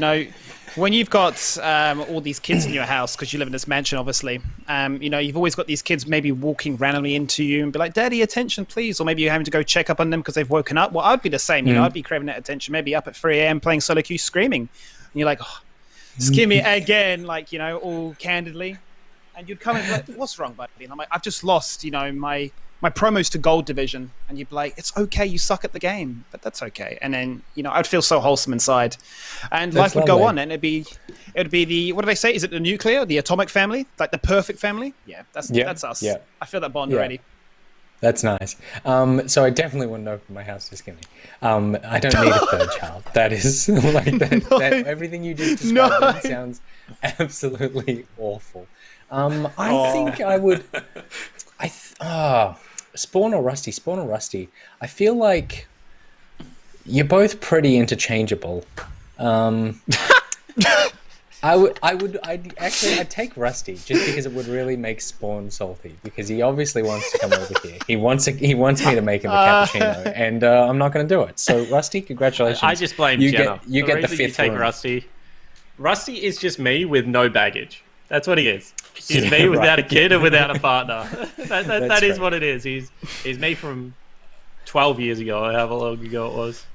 when you've got all these kids in your house, because you live in this mansion, obviously, you've always got these kids maybe walking randomly into you and be like, "Daddy, attention, please," or maybe you're having to go check up on them because they've woken up. Well, I'd be the same. I'd be craving that attention. Maybe up at 3 a.m. playing solo queue, screaming, and you're like, oh, "Skimmy again," all candidly, and you'd come and be like, "What's wrong, buddy?" And I'm like, "I've just lost, my promos to gold division," and you'd be like, "It's okay, you suck at the game, but that's okay." And then I'd feel so wholesome inside, and life would go on, and it'd be the, what do they say? Is it the nuclear, the atomic family, like the perfect family? Yeah, that's us. Yeah. I feel that bond already. That's nice. So I definitely wouldn't open my house to Skimmy. I don't need a third child. That is that everything you just described sounds absolutely awful. I think I would. Spawn or Rusty. I feel like you're both pretty interchangeable. I'd take Rusty just because it would really make Spawn salty because he obviously wants to come over here. He wants me to make him a cappuccino, and I'm not going to do it. So Rusty, congratulations. I just blame Jenna. You get the reason fifth you take room. Rusty. Rusty is just me with no baggage. That's what he is. He's me without a kid and without a partner. that is what it is. He's me from 12 years ago, or however long ago it was.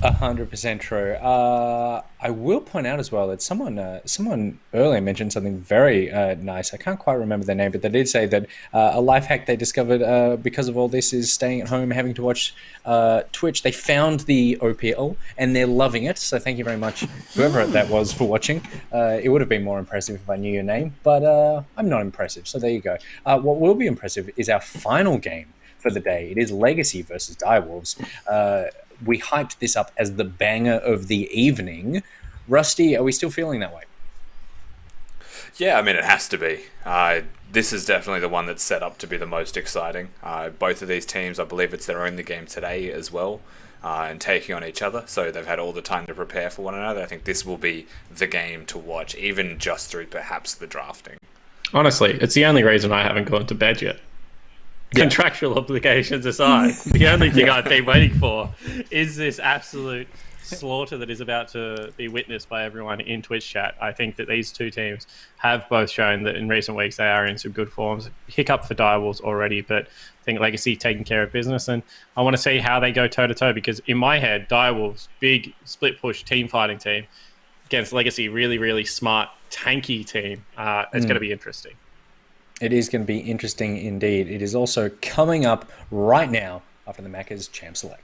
100% true. I will point out as well that someone earlier mentioned something very nice. I can't quite remember their name, but they did say that a life hack they discovered because of all this is staying at home, having to watch Twitch. They found the OPL and they're loving it. So thank you very much, whoever that was, for watching. It would have been more impressive if I knew your name, but I'm not impressive. So there you go. What will be impressive is our final game for the day. It is Legacy versus Direwolves. We hyped this up as the banger of the evening. Rusty, are we still feeling that way? Yeah, I mean, it has to be. This is definitely the one that's set up to be the most exciting. Both of these teams, I believe it's their only game today as well, and taking on each other, so they've had all the time to prepare for one another. I think this will be the game to watch, even just through perhaps the drafting. Honestly, it's the only reason I haven't gone to bed yet. Contractual obligations aside, the only thing I've been waiting for is this absolute slaughter that is about to be witnessed by everyone in Twitch chat. I think that these two teams have both shown that in recent weeks they are in some good forms. Hiccup for Direwolves already, but I think Legacy taking care of business, and I want to see how they go toe-to-toe, because in my head, Direwolves, big split-push team fighting team, against Legacy, really, really smart, tanky team. It's going to be interesting. It is going to be interesting indeed. It is also coming up right now after the Macca's Champ Select.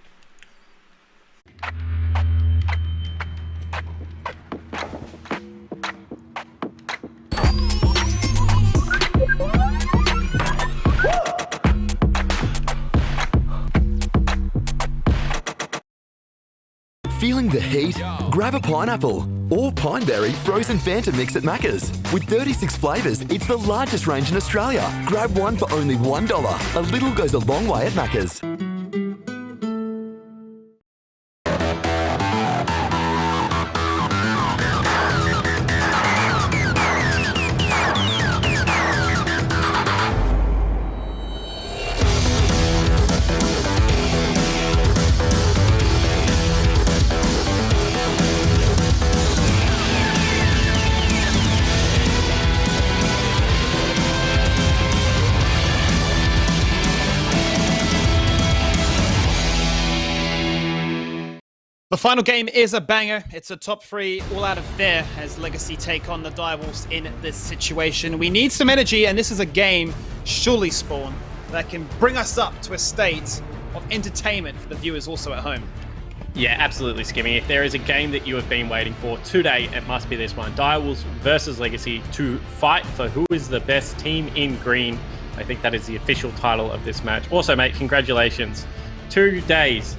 Feeling the heat? Grab a pineapple or pineberry frozen Fanta mix at Macca's. With 36 flavours, it's the largest range in Australia. Grab one for only $1. A little goes a long way at Macca's. The final game is a banger. It's a top three all-out affair as Legacy take on the Direwolves in this situation. We need some energy, and this is a game, surely, Spawn, that can bring us up to a state of entertainment for the viewers also at home. Yeah, absolutely, Skimmy. If there is a game that you have been waiting for today, it must be this one. Direwolves versus Legacy to fight for who is the best team in green. I think that is the official title of this match. Also, mate, congratulations. 2 days.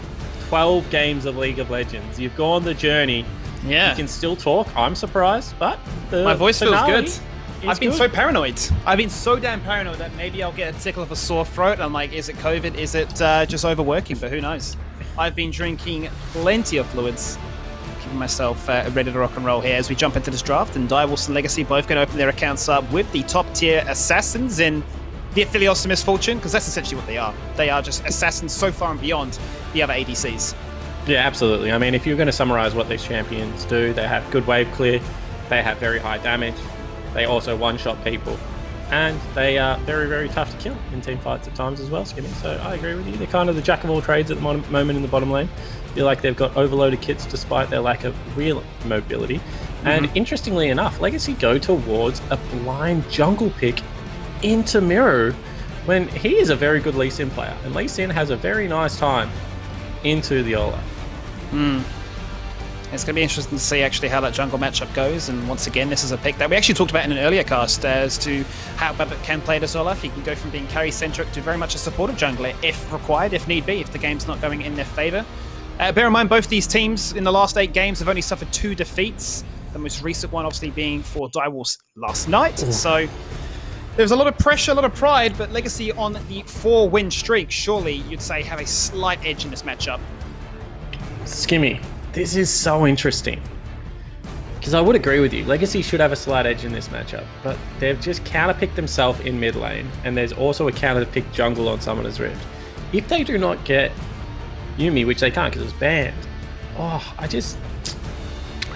12 games of League of Legends. You've gone the journey. Yeah. You can still talk. I'm surprised, but My voice feels good. I've been good. so paranoid. I've been so damn paranoid that maybe I'll get a tickle of a sore throat. I'm like, is it COVID? Is it just overworking? But who knows? I've been drinking plenty of fluids, keeping myself ready to rock and roll here as we jump into this draft. And Direwolves and Legacy both going to open their accounts up with the top tier assassins in the Aphelios of Misfortune, because that's essentially what they are. They are just assassins so far and beyond the other ADCs. Yeah, absolutely. I mean, if you're going to summarize what these champions do, they have good wave clear, they have very high damage, they also one-shot people, and they are very, very tough to kill in team fights at times as well, Skinny. So I agree with you. They're kind of the jack of all trades at the moment in the bottom lane. I feel like they've got overloaded kits despite their lack of real mobility. And interestingly enough, Legacy go towards a blind jungle pick into Miru when he is a very good Lee Sin player, and Lee Sin has a very nice time into the Olaf. It's going to be interesting to see actually how that jungle matchup goes, and once again this is a pick that we actually talked about in an earlier cast as to how Babbitt can play this Olaf. He can go from being carry centric to very much a supportive jungler if required, if need be, if the game's not going in their favour. Bear in mind both these teams in the last 8 games have only suffered 2 defeats, the most recent one obviously being for Direwolves last night. So there's a lot of pressure, a lot of pride, but Legacy on the 4-win streak, surely you'd say have a slight edge in this matchup. Skimmy, this is so interesting. Because I would agree with you, Legacy should have a slight edge in this matchup, but they've just counterpicked themselves in mid lane, and there's also a counterpick jungle on Summoner's Rift. If they do not get Yuumi, which they can't because it's banned, I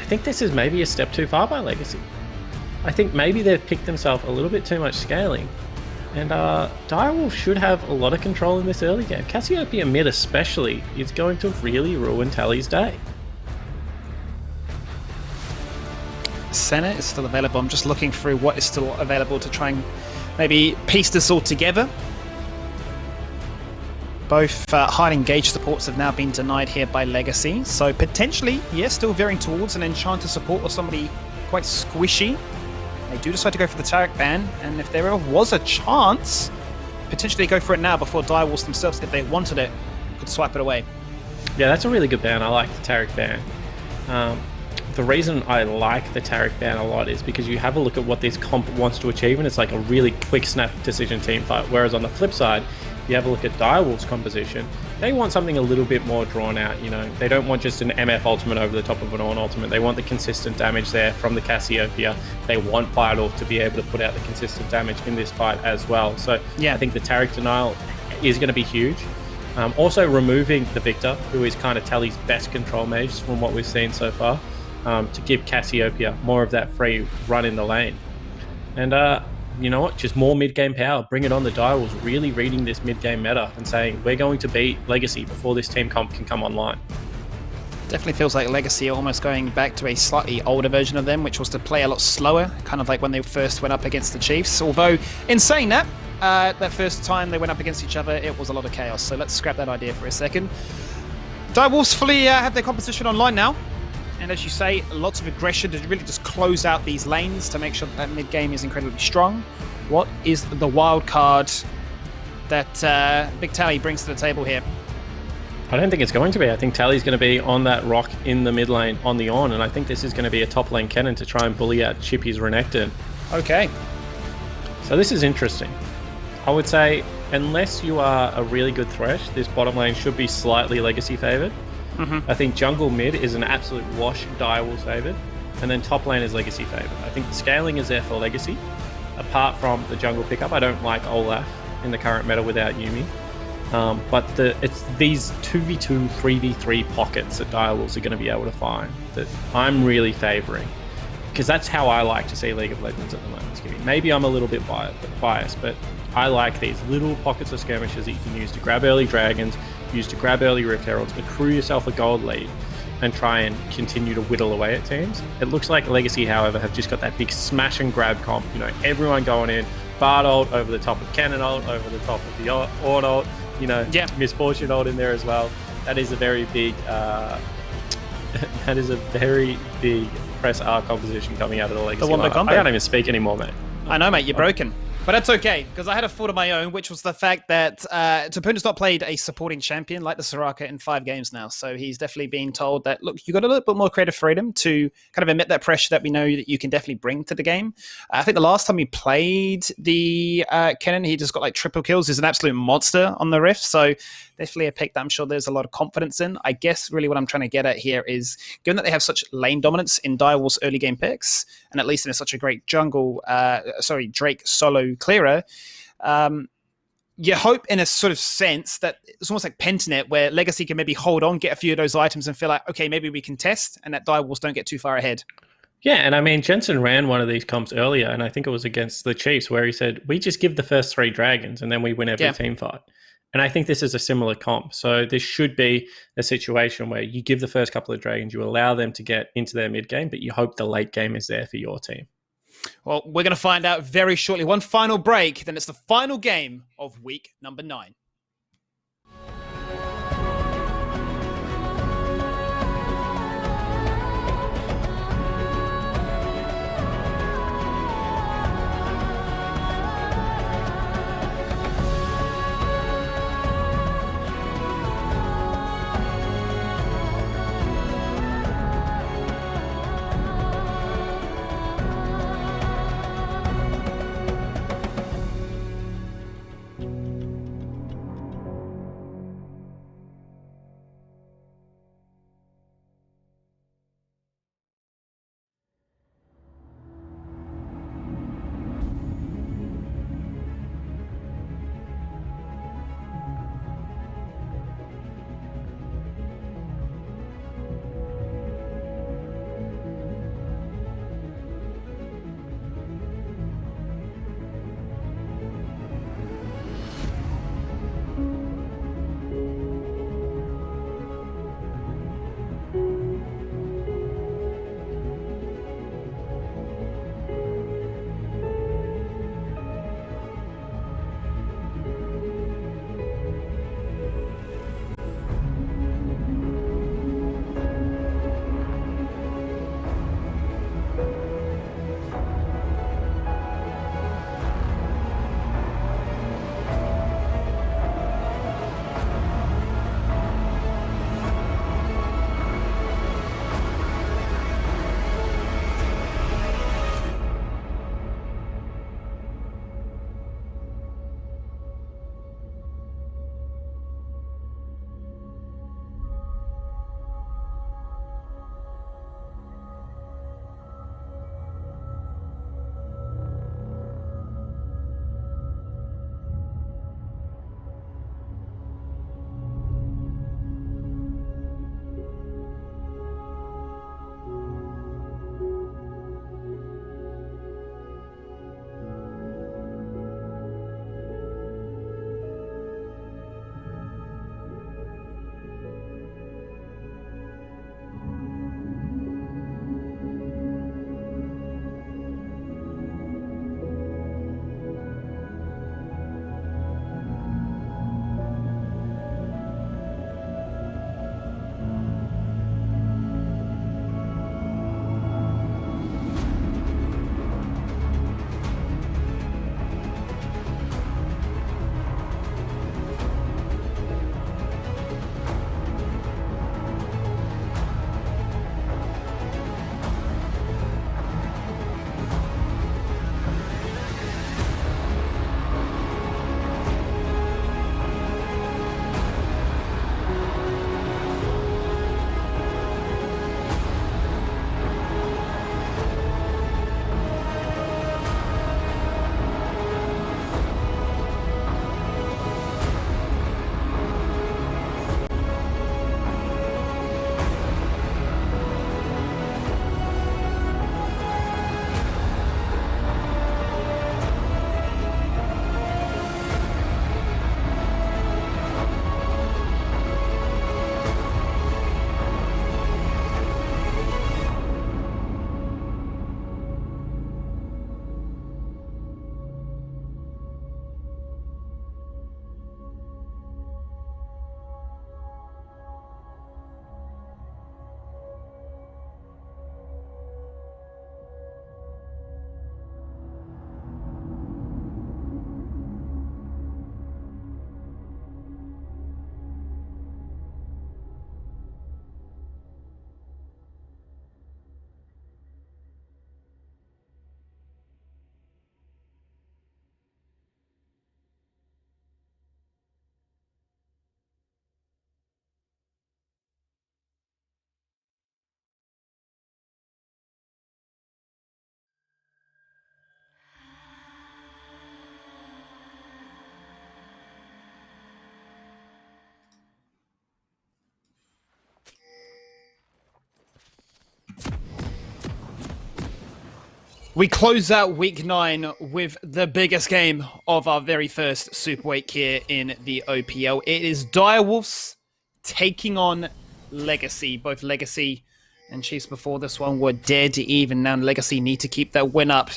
think this is maybe a step too far by Legacy. I think maybe they've picked themselves a little bit too much scaling, And Direwolf should have a lot of control in this early game. Cassiopeia mid especially is going to really ruin Tally's day. Senna is still available. I'm just looking through what is still available to try and maybe piece this all together. Both hard engage supports have now been denied here by Legacy. So potentially, yes, still veering towards an Enchanter support or somebody quite squishy. They do decide to go for the Tarek ban, and if there ever was a chance, potentially go for it now before Direwolves themselves, if they wanted it, could swipe it away. Yeah, that's a really good ban. I like the Tarek ban. The reason I like the Tarek ban a lot is because you have a look at what this comp wants to achieve, and it's like a really quick snap decision team fight. Whereas on the flip side, you have a look at Direwolf's composition, they want something a little bit more drawn out, you know. They don't want just an MF ultimate over the top of an on ultimate. They want the consistent damage there from the Cassiopeia. They want Firedorf to be able to put out the consistent damage in this fight as well. So yeah, I think the Tarek denial is going to be huge. Also removing the Victor, who is kind of Tally's best control mage from what we've seen so far, to give Cassiopeia more of that free run in the lane. And you know what? Just more mid-game power. Bring it on. The Direwolves really reading this mid-game meta and saying, we're going to beat Legacy before this team comp can come online. Definitely feels like Legacy are almost going back to a slightly older version of them, which was to play a lot slower, kind of like when they first went up against the Chiefs. Although, in saying that, that first time they went up against each other, it was a lot of chaos. So let's scrap that idea for a second. Direwolves fully have their composition online now. And as you say, lots of aggression to really just close out these lanes to make sure that mid-game is incredibly strong. What is the wild card that Big Tally brings to the table here? I don't think it's going to be. I think Tally's going to be on that rock in the mid lane on the on, and I think this is going to be a top lane cannon to try and bully out Chippy's Renekton. Okay. So this is interesting. I would say, unless you are a really good Thresh, this bottom lane should be slightly Legacy favored. I think jungle mid is an absolute wash, Direwolves favored, and then top lane is Legacy favored. I think the scaling is there for Legacy. Apart from the jungle pickup, I don't like Olaf in the current meta without Yuumi. But it's these 2v2, 3v3 pockets that Direwolves are going to be able to find that I'm really favouring. Because that's how I like to see League of Legends at the moment. Maybe I'm a little bit biased, but I like these little pockets of skirmishes that you can use to grab early dragons, use to grab early Rift Heralds, accrue yourself a gold lead, and try and continue to whittle away at teams. It looks like Legacy, however, have just got that big smash and grab comp. You know, everyone going in, Bard ult over the top of Cannon ult, over the top of the Ord ult, you know, Misfortune ult in there as well. That is a very big, press R composition coming out of the Legacy. I can't even speak anymore, mate. I know, mate, you're broken. But that's okay, because I had a thought of my own, which was the fact that Tapuna's not played a supporting champion like the Soraka in 5 games now. So he's definitely being told that, look, you got a little bit more creative freedom to kind of admit that pressure that we know that you can definitely bring to the game. I think the last time he played the Kennen, he just got like triple kills. He's an absolute monster on the Rift. So definitely a pick that I'm sure there's a lot of confidence in. I guess really what I'm trying to get at here is, given that they have such lane dominance in Direwolf's early game picks, and at least in such a great jungle, Drake solo clearer, you hope in a sort of sense that it's almost like Pentanet, where Legacy can maybe hold on, get a few of those items and feel like, okay, maybe we can test, and that Direwolves don't get too far ahead. Yeah, and I mean, Jensen ran one of these comps earlier, and I think it was against the Chiefs, where he said, we just give the first 3 dragons, and then we win every team fight. And I think this is a similar comp. So this should be a situation where you give the first couple of dragons, you allow them to get into their mid game, but you hope the late game is there for your team. Well, we're going to find out very shortly. One final break, then it's the final game of week number 9. We close out week 9 with the biggest game of our very first Super Week here in the OPL. It is Direwolves taking on Legacy. Both Legacy and Chiefs before this one were dead even. Now Legacy need to keep that win up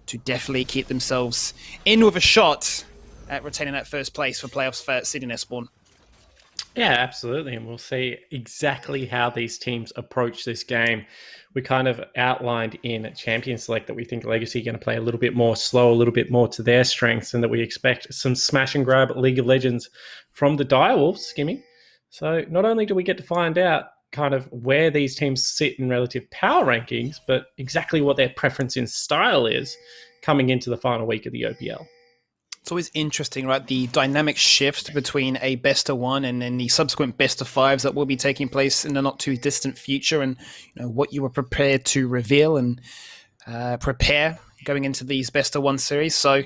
to definitely keep themselves in with a shot at retaining that first place for playoffs for City Nespawn. Yeah, absolutely. And we'll see exactly how these teams approach this game. We kind of outlined in Champion Select that we think Legacy are going to play a little bit more slow, a little bit more to their strengths, and that we expect some smash and grab League of Legends from the Direwolves, Skimmy. So not only do we get to find out kind of where these teams sit in relative power rankings, but exactly what their preference in style is coming into the final week of the OPL. It's always interesting, right? The dynamic shift between a best of 1 and then the subsequent best of 5s that will be taking place in the not too distant future, and what you were prepared to reveal and prepare going into these best of 1 series. So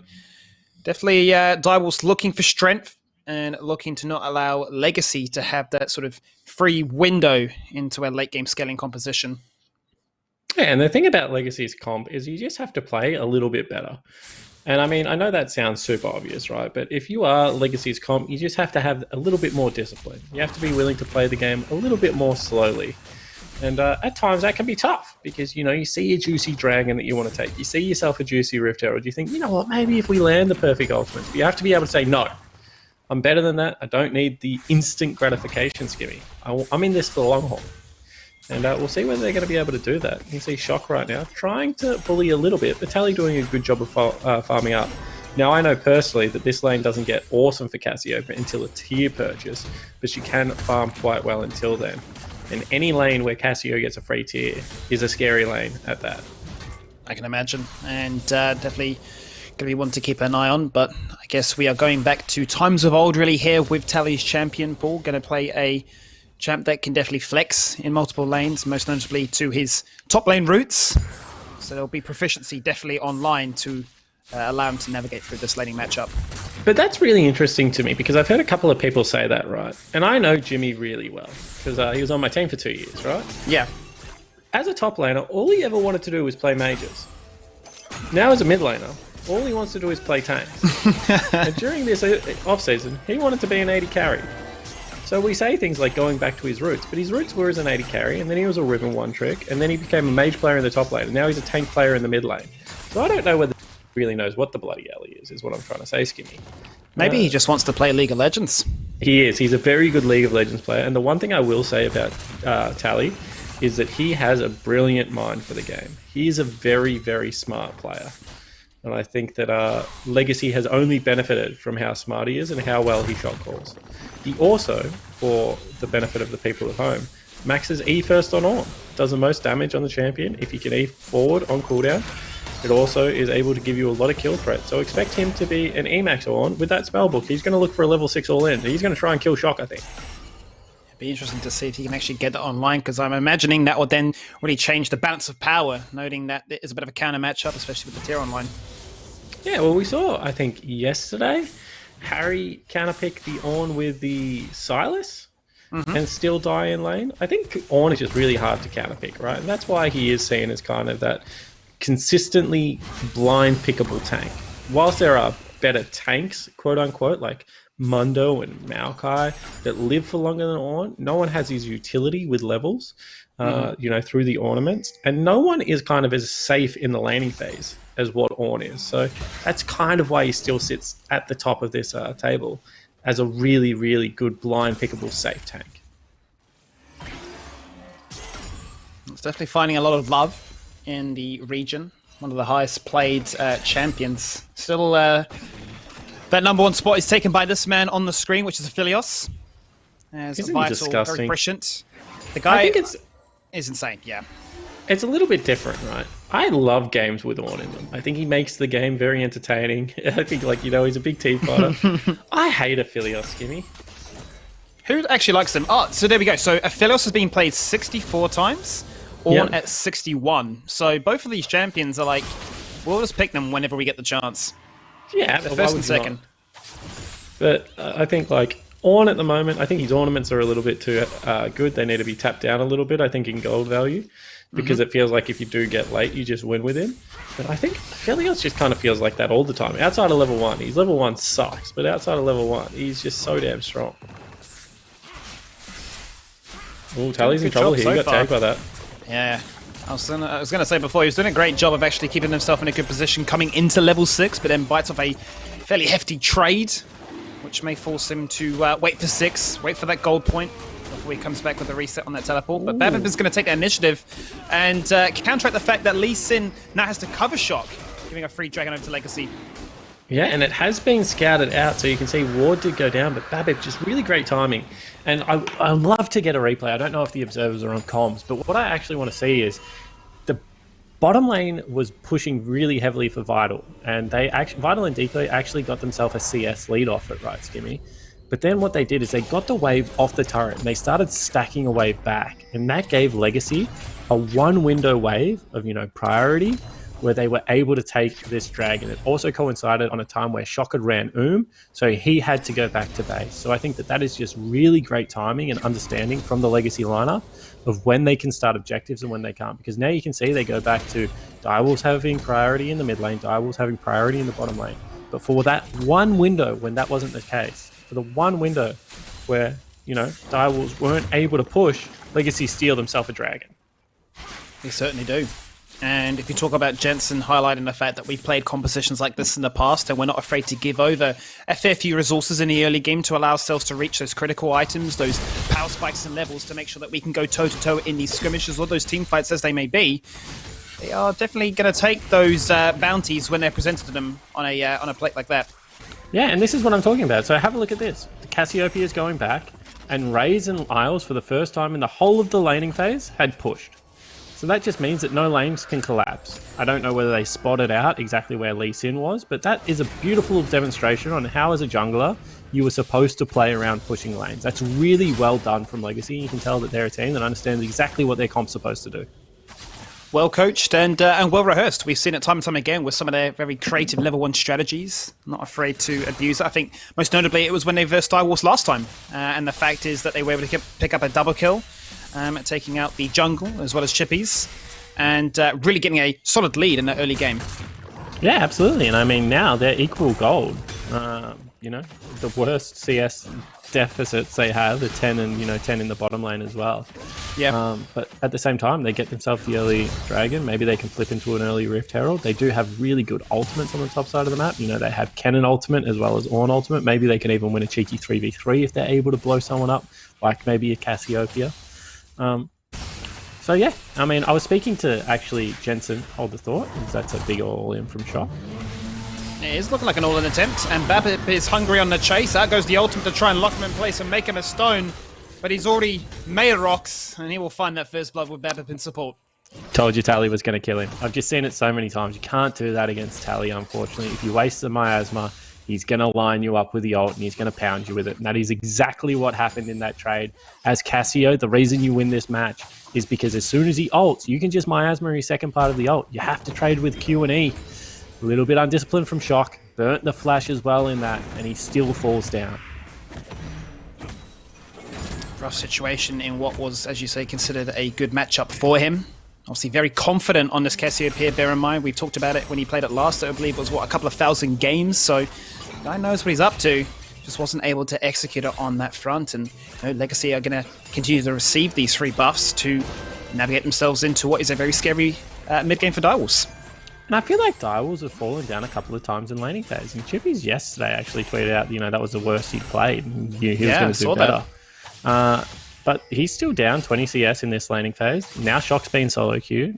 definitely Direwolves looking for strength and looking to not allow Legacy to have that sort of free window into a late game scaling composition. Yeah, and the thing about Legacy's comp is you just have to play a little bit better. And I mean, I know that sounds super obvious, right? But if you are Legacy's comp, you just have to have a little bit more discipline. You have to be willing to play the game a little bit more slowly. And at times that can be tough because, you see a juicy dragon that you want to take. You see yourself a juicy Rift Herald. You think, you know what, maybe if we land the perfect ultimate. But you have to be able to say, no, I'm better than that. I don't need the instant gratification, Skimmy. I'm in this for the long haul. And we'll see whether they're going to be able to do that. You can see Shock right now trying to bully a little bit, but Tally doing a good job of farming up. Now, I know personally that this lane doesn't get awesome for Cassiopeia until a tier purchase, but she can farm quite well until then. And any lane where Cassio gets a free tier is a scary lane at that. I can imagine, and definitely going to be one to keep an eye on, but I guess we are going back to times of old really here with Tally's champion pool. Going to play a champ that can definitely flex in multiple lanes, most notably to his top lane roots. So there'll be proficiency definitely online to allow him to navigate through this laning matchup. But that's really interesting to me because I've heard a couple of people say that, right? And I know Jimmy really well because he was on my team for 2 years, right? Yeah. As a top laner, all he ever wanted to do was play mages. Now as a mid laner, all he wants to do is play tanks. And during this off-season, he wanted to be an 80 carry. So we say things like going back to his roots, but his roots were as an 80 carry, and then he was a Riven one trick, and then he became a mage player in the top lane, and now he's a tank player in the mid lane. So I don't know whether he really knows what the bloody hell he is what I'm trying to say, Skimmy. Maybe he just wants to play League of Legends. He is. He's a very good League of Legends player, and the one thing I will say about Tally is that he has a brilliant mind for the game. He is a very, very smart player. And I think that Legacy has only benefited from how smart he is and how well he shot calls. He also, for the benefit of the people at home, maxes E first on Ornn. Does the most damage on the champion if you can E forward on cooldown. It also is able to give you a lot of kill threat. So expect him to be an E-max Ornn with that spellbook. He's going to look for a level 6 all-in. He's going to try and kill Shock, I think. It'd be interesting to see if he can actually get that online, because I'm imagining that would then really change the balance of power, noting that it is a bit of a counter matchup, especially with the tier online. Yeah, well, we saw, I think, yesterday, Harry counterpick the Ornn with the Silas and still die in lane. I think Ornn is just really hard to counterpick, right? And that's why he is seen as kind of that consistently blind pickable tank. Whilst there are better tanks, quote unquote, like Mundo and Maokai that live for longer than Ornn, no one has his utility with levels, through the ornaments, and no one is kind of as safe in the laning phase as what Ornn is. So that's kind of why he still sits at the top of this table as a really, really good blind pickable safe tank. It's definitely finding a lot of love in the region. One of the highest played champions. Still, that number one spot is taken by this man on the screen, which is Aphelios. Isn't he vital, disgusting? very prescient. The guy I think is insane, yeah. It's a little bit different, right? I love games with Ornn in them. I think he makes the game very entertaining. I think, he's a big team fighter. I hate Aphelios, Skimmy. Who actually likes him? Oh, so there we go. So Aphelios has been played 64 times, Ornn at 61. So both of these champions are like, we'll just pick them whenever we get the chance. Yeah, the first and second. But I think, Ornn at the moment, I think his ornaments are a little bit too good. They need to be tapped down a little bit, I think, in gold value, because it feels like if you do get late, you just win with him. But I think Philios just kind of feels like that all the time. Outside of level 1, his level 1 sucks, but outside of level 1, he's just so damn strong. Oh, Tally's in trouble here. He got tagged by that. Yeah. I was gonna say before, he was doing a great job of actually keeping himself in a good position coming into level 6, but then bites off a fairly hefty trade, which may force him to wait for 6, wait for that gold point before he comes back with a reset on that teleport. But Babip is going to take the initiative and counteract the fact that Lee Sin now has to cover shock, giving a free dragon over to Legacy. Yeah, and it has been scouted out, so you can see Ward did go down, but Babip, just really great timing. And I love to get a replay. I don't know if the observers are on comms, but what I actually want to see is the bottom lane was pushing really heavily for Vital, and Vital and Decoy actually got themselves a CS lead off it, right, Skimmy? But then what they did is they got the wave off the turret, and they started stacking a wave back, and that gave Legacy a one-window wave of, priority, where they were able to take this dragon. It also coincided on a time where Shock had ran so he had to go back to base. So I think that is just really great timing and understanding from the Legacy lineup of when they can start objectives and when they can't. Because now you can see they go back to Direwolves having priority in the mid lane, Direwolves having priority in the bottom lane. But for that one window when that wasn't the case, for the one window where, Direwolves weren't able to push, Legacy steal themselves a dragon. They certainly do. And if you talk about Jensen highlighting the fact that we've played compositions like this in the past and we're not afraid to give over a fair few resources in the early game to allow ourselves to reach those critical items, those power spikes and levels to make sure that we can go toe-to-toe in these skirmishes or those team fights as they may be, they are definitely going to take those bounties when they're presented to them on a plate like that. Yeah, and this is what I'm talking about. So have a look at this. The Cassiopeia is going back, and Raze and Isles, for the first time in the whole of the laning phase, had pushed. So that just means that no lanes can collapse. I don't know whether they spotted out exactly where Lee Sin was, but that is a beautiful demonstration on how, as a jungler, you were supposed to play around pushing lanes. That's really well done from Legacy. You can tell that they're a team that understands exactly what their comp's supposed to do. Well coached and well rehearsed. We've seen it time and time again with some of their very creative level 1 strategies. Not afraid to abuse it. I think most notably it was when they versed Direwolves last time. And the fact is that they were able to pick up a double kill, taking out the jungle as well as Chippies, and really getting a solid lead in that early game. Yeah, absolutely. And I mean, now they're equal gold. The worst CS deficits they have, the 10 and 10 in the bottom lane as well. Yeah. But at the same time, they get themselves the early dragon. Maybe they can flip into an early Rift Herald. They do have really good ultimates on the top side of the map. They have Kennen ultimate as well as Ornn ultimate. Maybe they can even win a cheeky 3v3 if they're able to blow someone up, like maybe a Cassiopeia. So yeah, I mean, I was speaking to actually Jensen, hold the thought, because that's a big all-in from Shock. It is looking like an all-in attempt, and Babip is hungry on the chase. Out goes the ultimate to try and lock him in place and make him a stone, but he's already made rocks, and he will find that first blood with Babip in support. Told you Tally was going to kill him. I've just seen it so many times. You can't do that against Tally, unfortunately. If you waste the miasma, he's going to line you up with the ult and he's going to pound you with it. And that is exactly what happened in that trade. As Cassio, the reason you win this match is because as soon as he ults, you can just miasma your second part of the ult. You have to trade with Q and E. A little bit undisciplined from Shock. Burnt the flash as well in that, and he still falls down. Rough situation in what was, as you say, considered a good matchup for him. Obviously very confident on this Cassiopeia, bear in mind. We talked about it when he played it last. I believe it was, a couple of thousand games. So the guy knows what he's up to. Just wasn't able to execute it on that front. And Legacy are going to continue to receive these free buffs to navigate themselves into what is a very scary mid-game for Direwolves. And I feel like Direwolves have fallen down a couple of times in laning phase. And Chippies yesterday actually tweeted out, that was the worst he'd played. And he was going to do better. But he's still down 20 CS in this laning phase. Now Shock's been solo killed.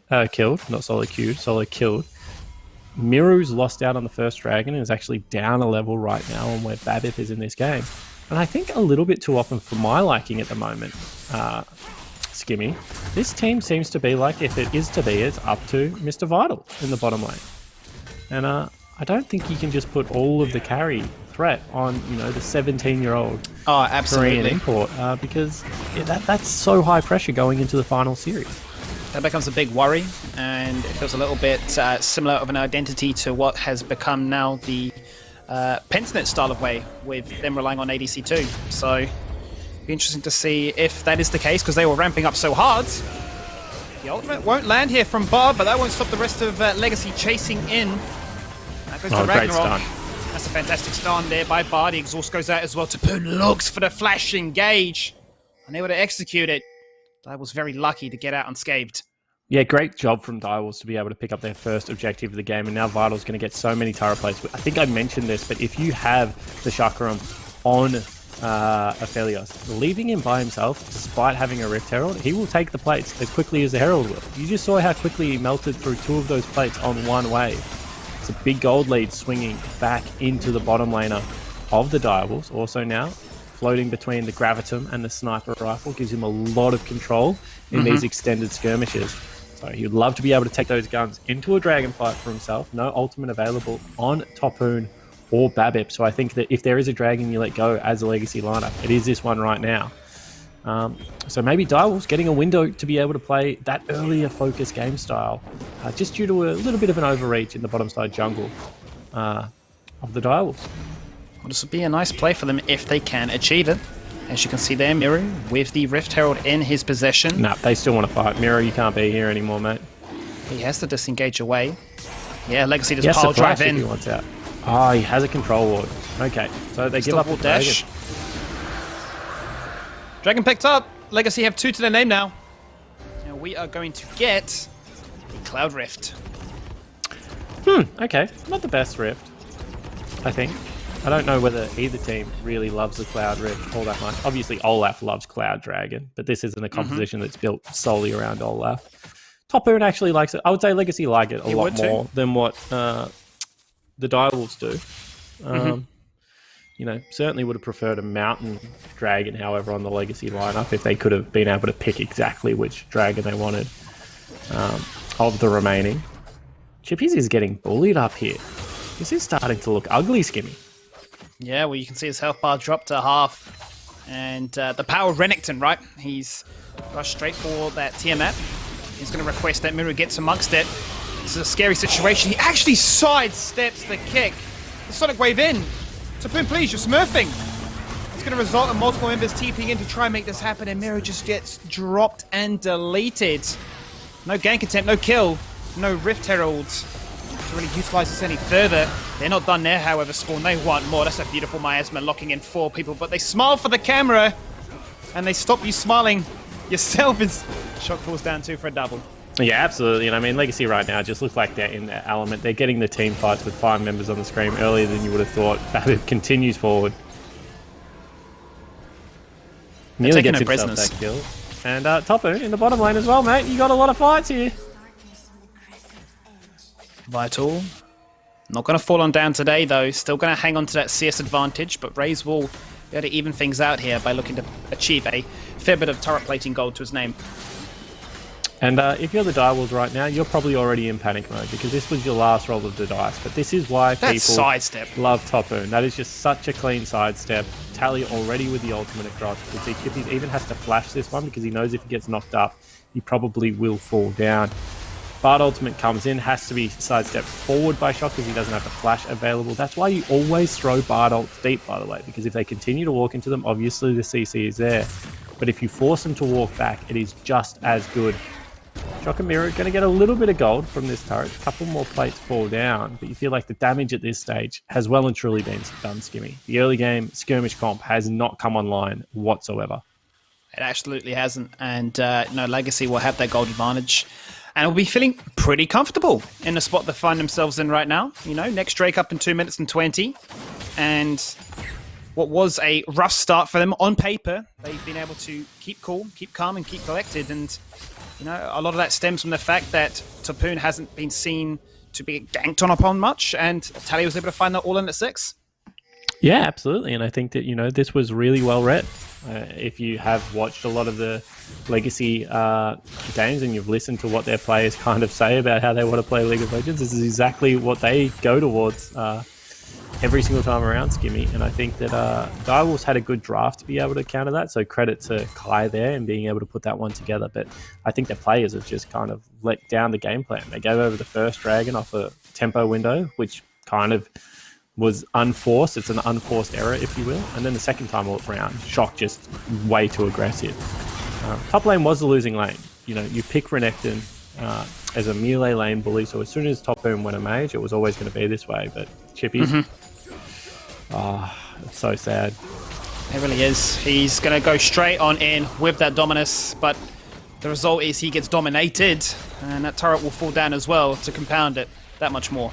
Not solo queued, solo killed. Miru's lost out on the first dragon and is actually down a level right now on where Babip is in this game. And I think a little bit too often for my liking at the moment, Skimmy, this team seems to be like, if it is to be, it's up to Mr. Vital in the bottom lane. And I don't think you can just put all of the carry threat on, the 17-year-old Korean import, because that's so high pressure going into the final series. That becomes a big worry, and it feels a little bit similar of an identity to what has become now the Pensnet style of way with them relying on ADC too. So be interesting to see if that is the case because they were ramping up so hard. The ultimate won't land here from Bob, but that won't stop the rest of Legacy chasing in. That goes to Great Ragnarok. stun. That's a fantastic stun there by Bard. The exhaust goes out as well. Tapoon looks for the flash engage. Unable to execute it. I was very lucky to get out unscathed. Yeah, great job from Direwolves to be able to pick up their first objective of the game, and now Vital's going to get so many turret plays. I think I mentioned this, but if you have the Chakram on Aphelios, leaving him by himself, despite having a Rift Herald, he will take the plates as quickly as the Herald will. You just saw how quickly he melted through 2 of those plates on one wave. It's a big gold lead swinging back into the bottom laner of the Direwolves. Also now, floating between the Gravitum and the Sniper Rifle gives him a lot of control in these extended skirmishes. So he would love to be able to take those guns into a dragon fight for himself. No ultimate available on Topoon or Babip. So I think that if there is a dragon you let go as a legacy lineup, it is this one right now. So maybe Direwolves getting a window to be able to play that earlier focus game style, just due to a little bit of an overreach in the bottom side jungle of the Direwolves. Well, this would be a nice play for them if they can achieve it. As you can see there, Miru with the Rift Herald in his possession. Nah, they still want to fight. Miro, you can't be here anymore, mate. He has to disengage away. Yeah, Legacy does Yes, pile a flash drive if in. he wants out. Oh, he has a control ward. Okay, so they give up the Dash. dragon. Dragon picked up. Legacy have 2 to their name now. Now we are going to get the Cloud Rift. Okay, not the best Rift, I think. I don't know whether either team really loves the Cloud Rift all that much. Obviously, Olaf loves Cloud Dragon, but this isn't a composition that's built solely around Olaf. Topoon actually likes it. I would say Legacy like it a lot more than what the Direwolves do. You know, certainly would have preferred a Mountain Dragon, however, on the Legacy lineup if they could have been able to pick exactly which dragon they wanted of the remaining. Chippies is getting bullied up here. This is starting to look ugly, Skimmy. Yeah, well, you can see his health bar drop to half. And the power of Renekton, right? He's rushed straight for that Tiamat. He's going to request that Miru gets amongst it. This is a scary situation. He actually sidesteps the kick. The Sonic Wave in. Tapoon, please, you're smurfing. It's going to result in multiple members TPing in to try and make this happen, and Miru just gets dropped and deleted. No gank attempt, no kill, no Rift Herald to really utilize this any further. They're not done there, however, Spawn. They want more. That's a beautiful miasma locking in 4 people, but they smile for the camera, and they stop you smiling yourself as Shock falls down 2 for a double. Yeah, absolutely. And I mean, Legacy right now just looks like they're in their element. They're getting the team fights with 5 members on the screen earlier than you would have thought. Babip continues forward. Nearly gets himself that kill. And Topoon in the bottom lane as well, mate. You got a lot of fights here. Vital. Not going to fall on down today, though. Still going to hang on to that CS advantage, but Raze will be able to even things out here by looking to achieve a fair bit of turret plating gold to his name. And if you're the Direwolves right now, you're probably already in panic mode because this was your last roll of the dice. But this is why That people sidestep. love Topoon. That is just such a clean sidestep. Tally already with the ultimate across. You can see Chippy even has to flash this one because he knows if he gets knocked up, he probably will fall down. Bard ultimate comes in, has to be sidestepped forward by Shock because he doesn't have the flash available. That's why you always throw Bard ults deep, by the way, because if they continue to walk into them, obviously the CC is there. But if you force them to walk back, it is just as good. Shock and Mirror are going to get a little bit of gold from this turret. A couple more plates fall down, but you feel like the damage at this stage has well and truly been done, Skimmy. The early game skirmish comp has not come online whatsoever. It absolutely hasn't. And no, Legacy will have that gold advantage. And will be feeling pretty comfortable in the spot they find themselves in right now. You know, next Drake up in 2 minutes and 20. And what was a rough start for them on paper, they've been able to keep cool, keep calm, and keep collected. And you know, a lot of that stems from the fact that Tapoon hasn't been seen to be ganked on upon much, and Tally was able to find that all in at 6. Yeah, absolutely. And I think that, you know, this was really well read. If you have watched a lot of the Legacy games and you've listened to what their players kind of say about how they want to play League of Legends, this is exactly what they go towards every single time around, Skimmy. And I think that Direwolves had a good draft to be able to counter that. So credit to Kai there and being able to put that one together. But I think the players have just kind of let down the game plan. They gave over the first dragon off a tempo window, which kind of was unforced. It's an unforced error, if you will. And then the second time around, Shock just way too aggressive. Top lane was the losing lane. You know, you pick Renekton as a melee lane bully, so as soon as top boom went a mage, it was always going to be this way. But Chippy, it's so sad. It really is. He's going to go straight on in with that Dominus, but the result is he gets dominated, and that turret will fall down as well to compound it that much more.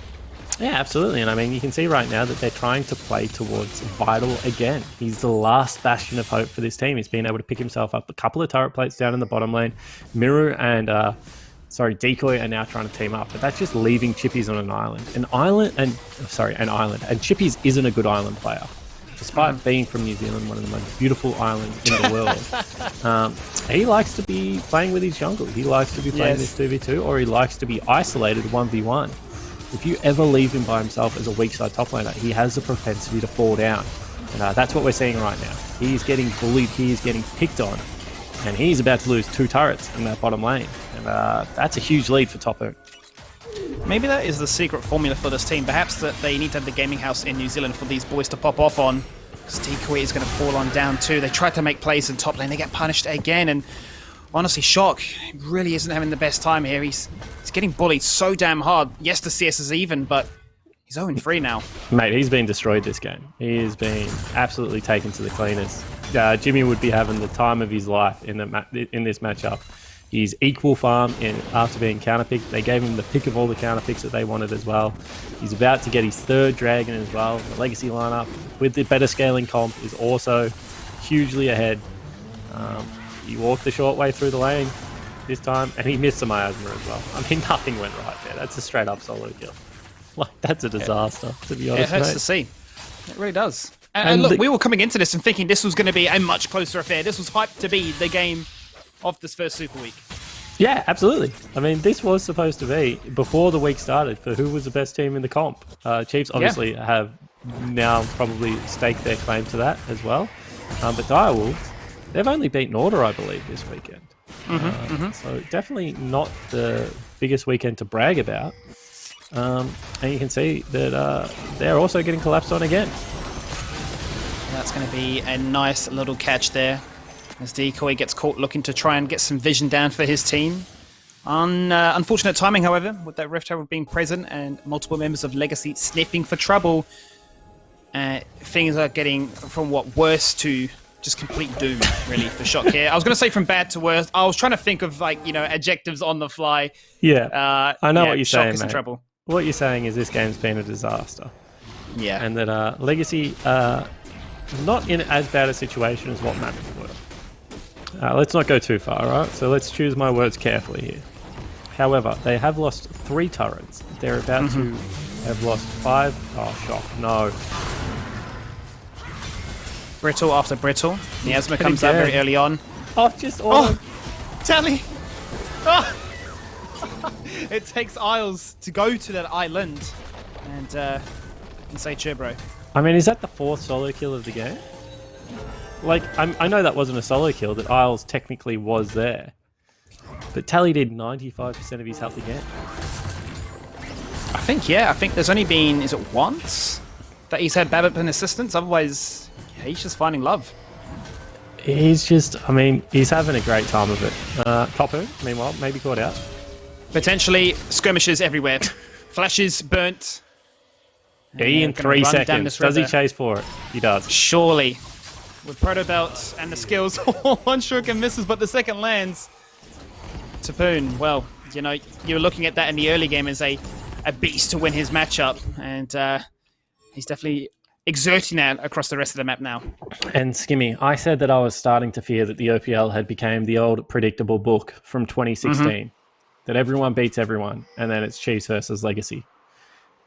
Yeah, absolutely. And I mean, you can see right now that they're trying to play towards Vital again. He's the last bastion of hope for this team. He's been able to pick himself up a couple of turret plates down in the bottom lane. Miru and Decoy are now trying to team up, but that's just leaving Chippies on an island. An island. And Chippies isn't a good island player. Despite being from New Zealand, one of the most beautiful islands in the world, he likes to be playing with his jungle. He likes to be playing this 2v2, or he likes to be isolated 1v1. If you ever leave him by himself as a weak side top laner, he has the propensity to fall down. And that's what we're seeing right now. He's getting bullied, he is getting picked on, and he's about to lose 2 turrets in that bottom lane. And that's a huge lead for top lane. Maybe that is the secret formula for this team. Perhaps that they need to have the gaming house in New Zealand for these boys to pop off on. Because Decoy is going to fall on down too. They tried to make plays in top lane, they get punished again, and honestly, Shock really isn't having the best time here. He's getting bullied so damn hard. Yes, the CS is even, but he's 0-3 now. Mate, he's been destroyed this game. He has been absolutely taken to the cleaners. Jimmy would be having the time of his life in this matchup. He's equal farm after being counterpicked. They gave him the pick of all the counterpicks that they wanted as well. He's about to get his 3rd dragon as well. The legacy lineup with the better scaling comp is also hugely ahead. He walked the short way through the lane this time, and he missed the miasma as well. I mean, nothing went right there. That's a straight up solo kill. Like, that's a disaster, to be honest. It hurts to see. It really does. And look, we were coming into this and thinking this was going to be a much closer affair. This was hyped to be the game of this first Super Week. Yeah, absolutely. I mean, this was supposed to be, before the week started, for who was the best team in the comp. Chiefs obviously have now probably staked their claim to that as well. But Direwolves, they've only beaten Order, I believe, this weekend. So definitely not the biggest weekend to brag about. And you can see that they're also getting collapsed on again. That's going to be a nice little catch there, as Decoy gets caught looking to try and get some vision down for his team. Unfortunate timing, however, with that Rift Herald being present and multiple members of Legacy sniffing for trouble. Things are getting from worse to just complete doom, really, for Shock here. I was going to say from bad to worse. I was trying to think of, adjectives on the fly. Yeah, I know what you're Shock saying, is in mate. trouble. What you're saying is this game's been a disaster. Yeah. And that Legacy not in as bad a situation as what Mammoth were. Let's not go too far, right? So let's choose my words carefully here. However, they have lost 3 turrets. They're about to have lost 5. Oh, Shock, no. Brittle after Brittle. Miasma comes out very early on. Oh, just auto. Tally! Oh. It takes Isles to go to that island and say cheer, bro. I mean, is that the 4th solo kill of the game? Like, I know that wasn't a solo kill, that Isles technically was there. But Tally did 95% of his health again. I think there's only been, is it once? That he's had Babbitt in assistance? Otherwise, he's just finding love. He's just, I mean, he's having a great time of it. Topu, meanwhile, maybe caught out. Potentially skirmishes everywhere. Flashes burnt. In 3 seconds. Does he chase for it? He does. Surely. With Proto Belt and the skills, one stroke and misses, but the second lands. Tapoon, well, you're looking at that in the early game as a beast to win his matchup, and he's definitely exerting that across the rest of the map now. And Skimmy, I said that I was starting to fear that the OPL had become the old predictable book from 2016, that everyone beats everyone, and then it's Chiefs versus Legacy.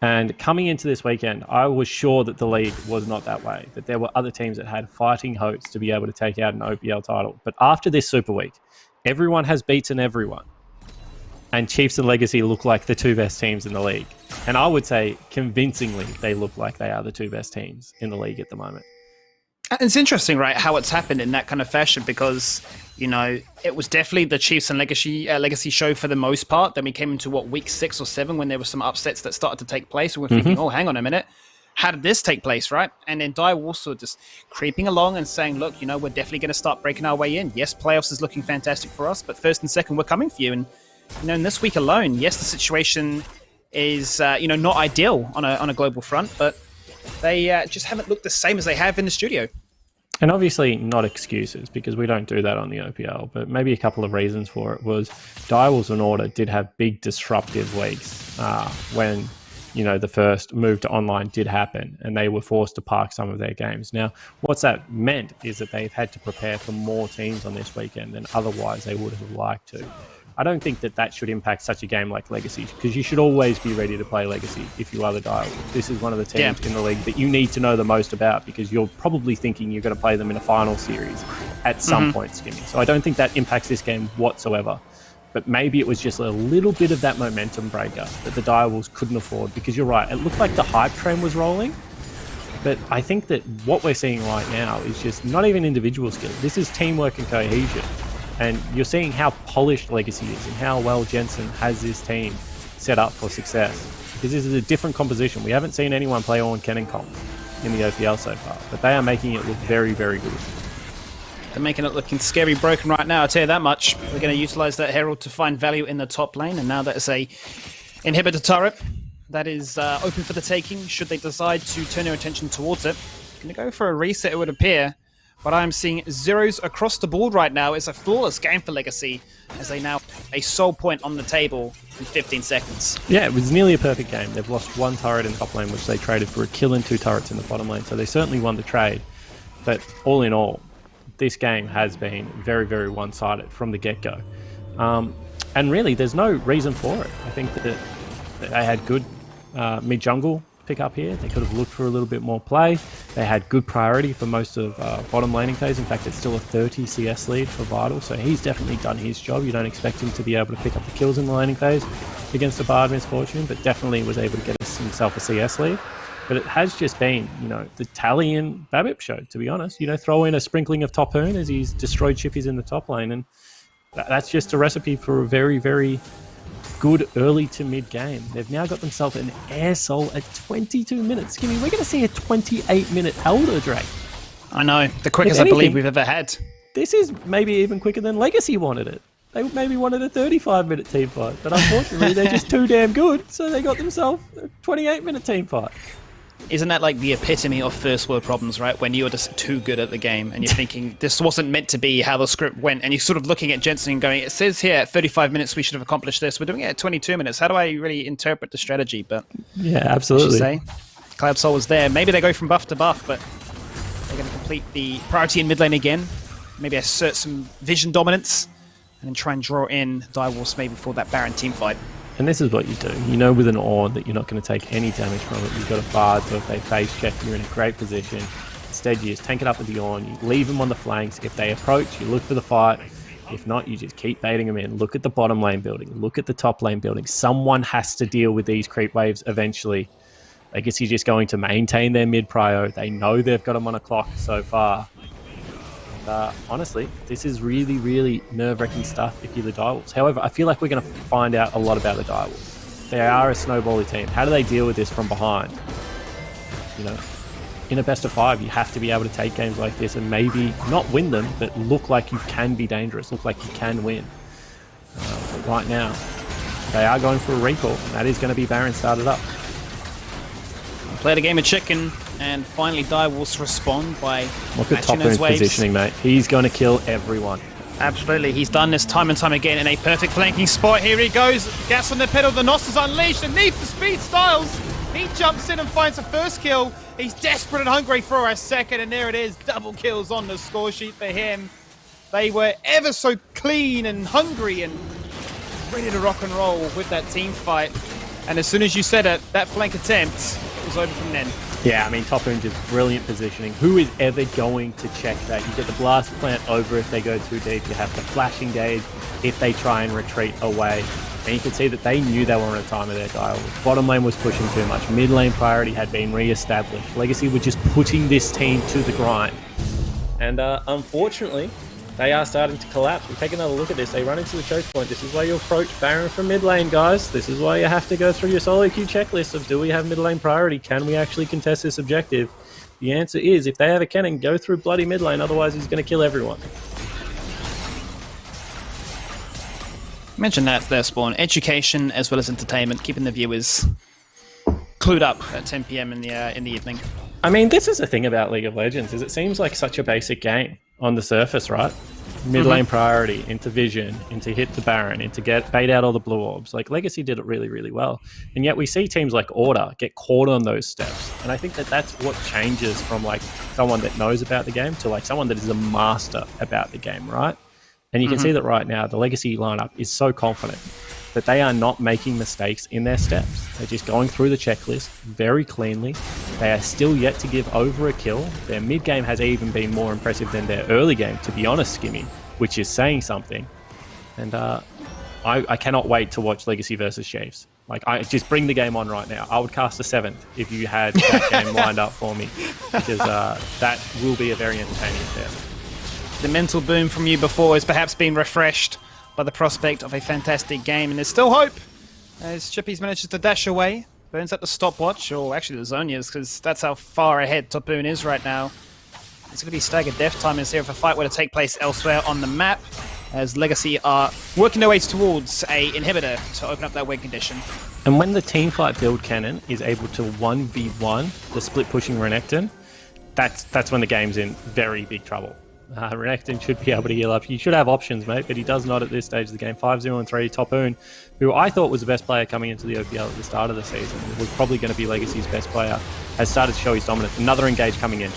And coming into this weekend, I was sure that the league was not that way, that there were other teams that had fighting hopes to be able to take out an OPL title. But after this Super Week, everyone has beaten everyone. And Chiefs and Legacy look like the 2 best teams in the league. And I would say, convincingly, they look like they are the 2 best teams in the league at the moment. It's interesting, right, how it's happened in that kind of fashion, because, it was definitely the Chiefs and Legacy show for the most part. Then we came into, week 6 or 7 when there were some upsets that started to take place. And we're thinking, oh, hang on a minute. how did this take place, right? And then Direwolves sort of just creeping along and saying, look, we're definitely going to start breaking our way in. Yes, playoffs is looking fantastic for us, but first and second, we're coming for you. And, in this week alone, yes, the situation is, not ideal on a global front, but they just haven't looked the same as they have in the studio. And obviously not excuses, because we don't do that on the OPL, but maybe a couple of reasons for it was Direwolves and Order did have big disruptive weeks when, the first move to online did happen and they were forced to park some of their games. Now, what's that meant is that they've had to prepare for more teams on this weekend than otherwise they would have liked to. I don't think that should impact such a game like Legacy, because you should always be ready to play Legacy if you are the Direwolves. This is one of the teams in the league that you need to know the most about, because you're probably thinking you're going to play them in a final series at some point, Skimmy. So I don't think that impacts this game whatsoever. But maybe it was just a little bit of that momentum breaker that the Direwolves couldn't afford, because you're right, it looked like the hype train was rolling. But I think that what we're seeing right now is just not even individual skill. This is teamwork and cohesion. And you're seeing how polished Legacy is and how well Jensen has this team set up for success. Because this is a different composition. We haven't seen anyone play Ornn Kennen comps in the OPL so far, but they are making it look very, very good. They're making it looking scary broken right now, I'll tell you that much. We're going to utilize that Herald to find value in the top lane, and now that is a inhibitor turret that is open for the taking should they decide to turn their attention towards it. Going to go for a reset, it would appear. But I'm seeing zeros across the board right now. It's a flawless game for Legacy, as they now have a sole point on the table in 15 seconds. Yeah, it was nearly a perfect game. They've lost one turret in top lane, which they traded for a kill and 2 turrets in the bottom lane. So they certainly won the trade. But all in all, this game has been very, very one-sided from the get-go. And really, there's no reason for it. I think that they had good mid-jungle pick up here. They could have looked for a little bit more play. They had good priority for most of bottom laning phase. In fact, it's still a 30 CS lead for Vital, so he's definitely done his job. You don't expect him to be able to pick up the kills in the laning phase against a Bard Misfortune, but definitely was able to get himself a CS lead. But it has just been, the Tally and Babip show, to be honest. Throw in a sprinkling of Top Hoon as he's destroyed chippies in the top lane, and that's just a recipe for a very, very good early to mid game. They've now got themselves an air soul at 22 minutes. Skimmy, we're going to see a 28-minute Elder Drake. I know, the quickest I believe we've ever had. This is maybe even quicker than Legacy wanted it. They maybe wanted a 35-minute team fight, but unfortunately they're just too damn good, so they got themselves a 28-minute team fight. Isn't that like the epitome of first world problems, right? When you're just too good at the game and you're thinking this wasn't meant to be how the script went, and you're sort of looking at Jensen and going, it says here at 35 minutes we should have accomplished this. We're doing it at 22 minutes. How do I really interpret the strategy? But yeah, absolutely. Say, Cloud Soul was there. Maybe they go from buff to buff, but they're going to complete the priority in mid lane again. Maybe assert some vision dominance and then try and draw in Direwolves maybe for that Baron team fight. And this is what you do. You know with an Ornn that you're not going to take any damage from it. You've got a Bard, so if they face check, you're in a great position. Instead, you just tank it up with the Ornn. You leave them on the flanks. If they approach, you look for the fight. If not, you just keep baiting them in. Look at the bottom lane building. Look at the top lane building. Someone has to deal with these creep waves eventually. Legacy just going to maintain their mid-prio. They know they've got them on a clock so far. Honestly, this is really, really nerve-wracking stuff if you're the Direwolves. However, I feel like we're going to find out a lot about the Direwolves. They are a snowbally team. How do they deal with this from behind? In a best of 5, you have to be able to take games like this and maybe not win them, but look like you can be dangerous, look like you can win. But right now, they are going for a recall, and that is going to be Baron started up. Played a game of chicken, and finally Direwolves respond by look at Top Hoon's positioning, mate. He's going to kill everyone. Absolutely. He's done this time and time again in a perfect flanking spot. Here he goes. Gas on the pedal. The Nos is unleashed. And Need for Speed Styles. He jumps in and finds the first kill. He's desperate and hungry for a second. And there it is. Double kills on the score sheet for him. They were ever so clean and hungry and ready to rock and roll with that team fight. And as soon as you said it, that flank attempt was over from then. Yeah, I mean, Top Hoon just brilliant positioning. Who is ever going to check that? You get the blast plant over if they go too deep. You have the flash engage if they try and retreat away. And you can see that they knew they were on a time of their dial. Bottom lane was pushing too much. Mid lane priority had been re-established. Legacy were just putting this team to the grind. And unfortunately, They are starting to collapse. We take another look at this. They run into the choke point. This is why you approach Baron from mid lane, guys. This is why you have to go through your solo queue checklist of do we have mid lane priority? Can we actually contest this objective? The answer is, if they have a cannon, go through bloody mid lane. Otherwise, he's going to kill everyone. Mention that there, Spawn. Education as well as entertainment, keeping the viewers clued up at 10 p.m. in the evening. I mean, this is the thing about League of Legends, is it seems like such a basic game on the surface, right? Mid lane priority, into vision, into hit the Baron, into bait out all the blue orbs. Like, Legacy did it really, really well. And yet we see teams like Order get caught on those steps. And I think that that's what changes from, like, someone that knows about the game to, like, someone that is a master about the game, right? And you can see that right now, the Legacy lineup is so confident that they are not making mistakes in their steps. They're just going through the checklist very cleanly. They are still yet to give over a kill. Their mid game has even been more impressive than their early game, to be honest, Skimmy, which is saying something. And I cannot wait to watch Legacy versus Chiefs. Like, I just bring the game on right now. I would cast a 7th if you had that game lined up for me, because that will be a very entertaining affair. The mental boom from you before has perhaps been refreshed by the prospect of a fantastic game, and there's still hope as Chippy's manages to dash away, burns up the stopwatch, or actually the Zonias, because that's how far ahead Topoon is right now. It's going to be staggered death timers here if a fight were to take place elsewhere on the map, as Legacy are working their way towards a inhibitor to open up that win condition. And when the teamfight build cannon is able to 1v1 the split pushing Renekton, that's when the game's in very big trouble. Renekton should be able to heal up. He should have options, mate, but he does not at this stage of the game. 5-0-3, Topoon, who I thought was the best player coming into the OPL at the start of the season, was probably going to be Legacy's best player, has started to show his dominance. Another engage coming in.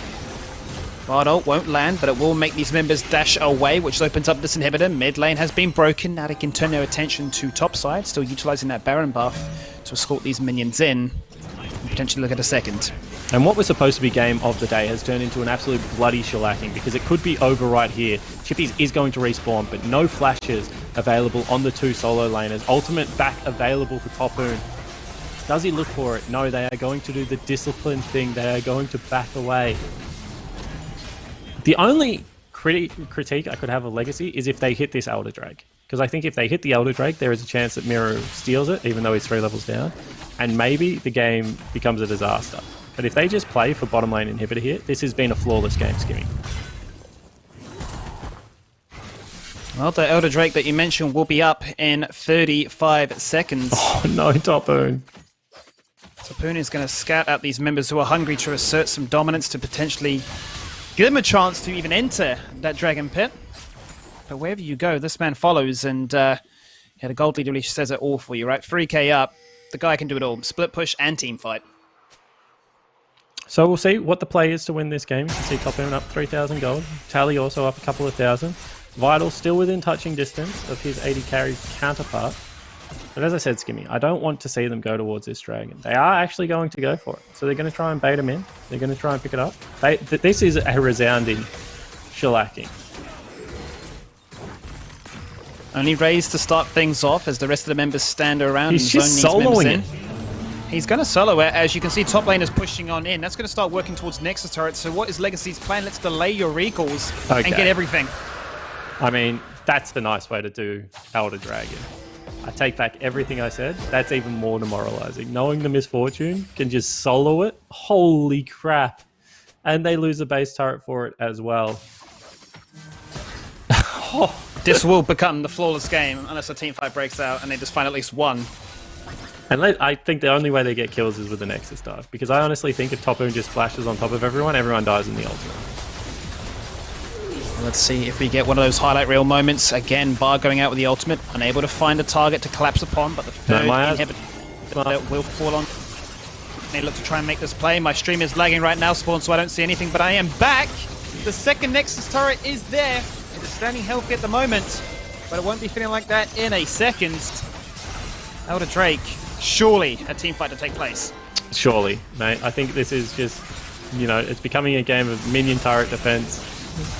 Wild Ult won't land, but it will make these members dash away, which opens up this inhibitor. Mid lane has been broken. Now they can turn their attention to top side, still utilizing that Baron buff to escort these minions in and potentially look at a second. And what was supposed to be game of the day has turned into an absolute bloody shellacking, because it could be over right here. Chippies is going to respawn, but no flashes available on the two solo laners. Ultimate back available for Topoon. Does he look for it? No, they are going to do the disciplined thing. They are going to back away. The only critique I could have of Legacy is if they hit this Elder Drake. Because I think if they hit the Elder Drake, there is a chance that Miro steals it, even though he's 3 levels down. And maybe the game becomes a disaster. But if they just play for bottom lane inhibitor here, this has been a flawless game, Skimmy. Well, the Elder Drake that you mentioned will be up in 35 seconds. Oh no, Topoon. Topoon is going to scout out these members who are hungry to assert some dominance to potentially give them a chance to even enter that Dragon Pit. But wherever you go, this man follows, and the gold leader really says it all for you, right? 3k up, the guy can do it all. Split push and team fight. So we'll see what the play is to win this game. You can see Topoon up 3,000 gold. Tally also up a couple of thousand. Vital still within touching distance of his 80 carry counterpart. But as I said, Skimmy, I don't want to see them go towards this dragon. They are actually going to go for it. So they're going to try and bait him in. They're going to try and pick it up. This is a resounding shellacking. Only raised to start things off as the rest of the members stand around. He's just soloing it. He's going to solo it. As you can see, top lane is pushing on in. That's going to start working towards Nexus turret. So what is Legacy's plan? Let's delay your recalls and get everything. I mean, that's the nice way to do Elder Dragon. I take back everything I said. That's even more demoralizing. Knowing the misfortune can just solo it. Holy crap. And they lose the base turret for it as well. This will become the flawless game unless a team fight breaks out and they just find at least one. And I think the only way they get kills is with the Nexus dive. Because I honestly think if Topoon just flashes on top of everyone dies in the ultimate. Let's see if we get one of those highlight reel moments. Again, Bar going out with the ultimate, unable to find a target to collapse upon, but the third inhibitor will fall on. They look to try and make this play. My stream is lagging right now, Spawn, so I don't see anything, but I am back! The second Nexus turret is there. It is standing healthy at the moment, but it won't be feeling like that in a second. Elder Drake, surely a team fight to take place. Surely, mate. I think this is just, it's becoming a game of minion turret defense.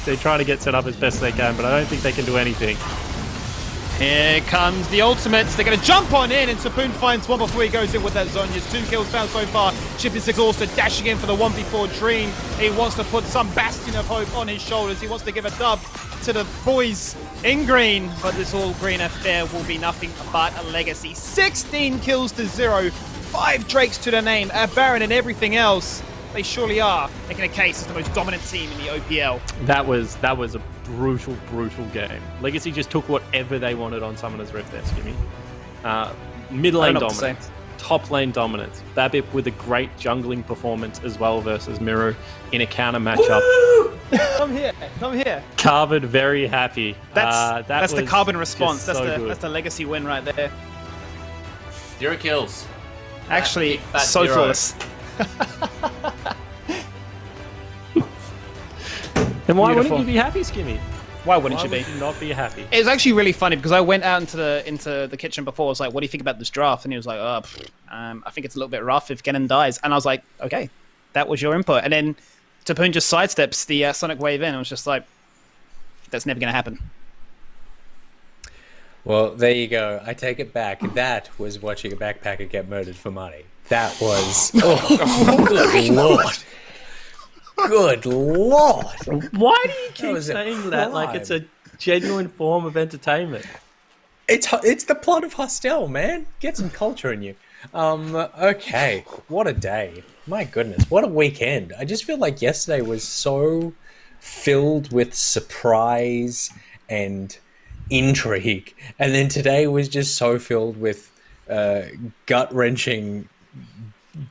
They're trying to get set up as best they can, but I don't think they can do anything. Here comes the ultimates. They're going to jump on in, and Sapoon finds one before he goes in with that Zonia's. 2 kills found so far. Chip is exhausted, dashing in for the 1v4 Dream. He wants to put some bastion of hope on his shoulders. He wants to give a dub to the boys in green, but this all green affair will be nothing but a legacy. 16 kills to 0, 5 Drakes to the name, a Baron and everything else. They surely are making a case as the most dominant team in the OPL. That was a brutal game. Legacy just took whatever they wanted on Summoner's Rift there, Skimmy. Mid lane dominance, top lane dominance. Babip with a great jungling performance as well versus Miru in a counter matchup. Come here. Carved very happy. That's the Carbon response. That's That's the legacy win right there. 0 kills. Actually, That's so 0. flawless. And why Beautiful. wouldn't you be happy, Skimmy? Why wouldn't you be? Would you not be happy? It was actually really funny because I went out into the kitchen before. I was like, "What do you think about this draft?" And he was like, I think it's a little bit rough if Genon dies." And I was like, "Okay, that was your input." And then Tapoon just sidesteps the Sonic Wave in. I was just like, "That's never going to happen." Well, there you go. I take it back. That was watching a backpacker get murdered for money. That was... Oh, good lord. Good lord. Why do you keep was a saying that like crime. it's a genuine form of entertainment? It's the plot of Hostel, man. Get some culture in you. Okay. What a day. My goodness. What a weekend. I just feel like yesterday was so filled with surprise and intrigue. And then today was just so filled with gut-wrenching,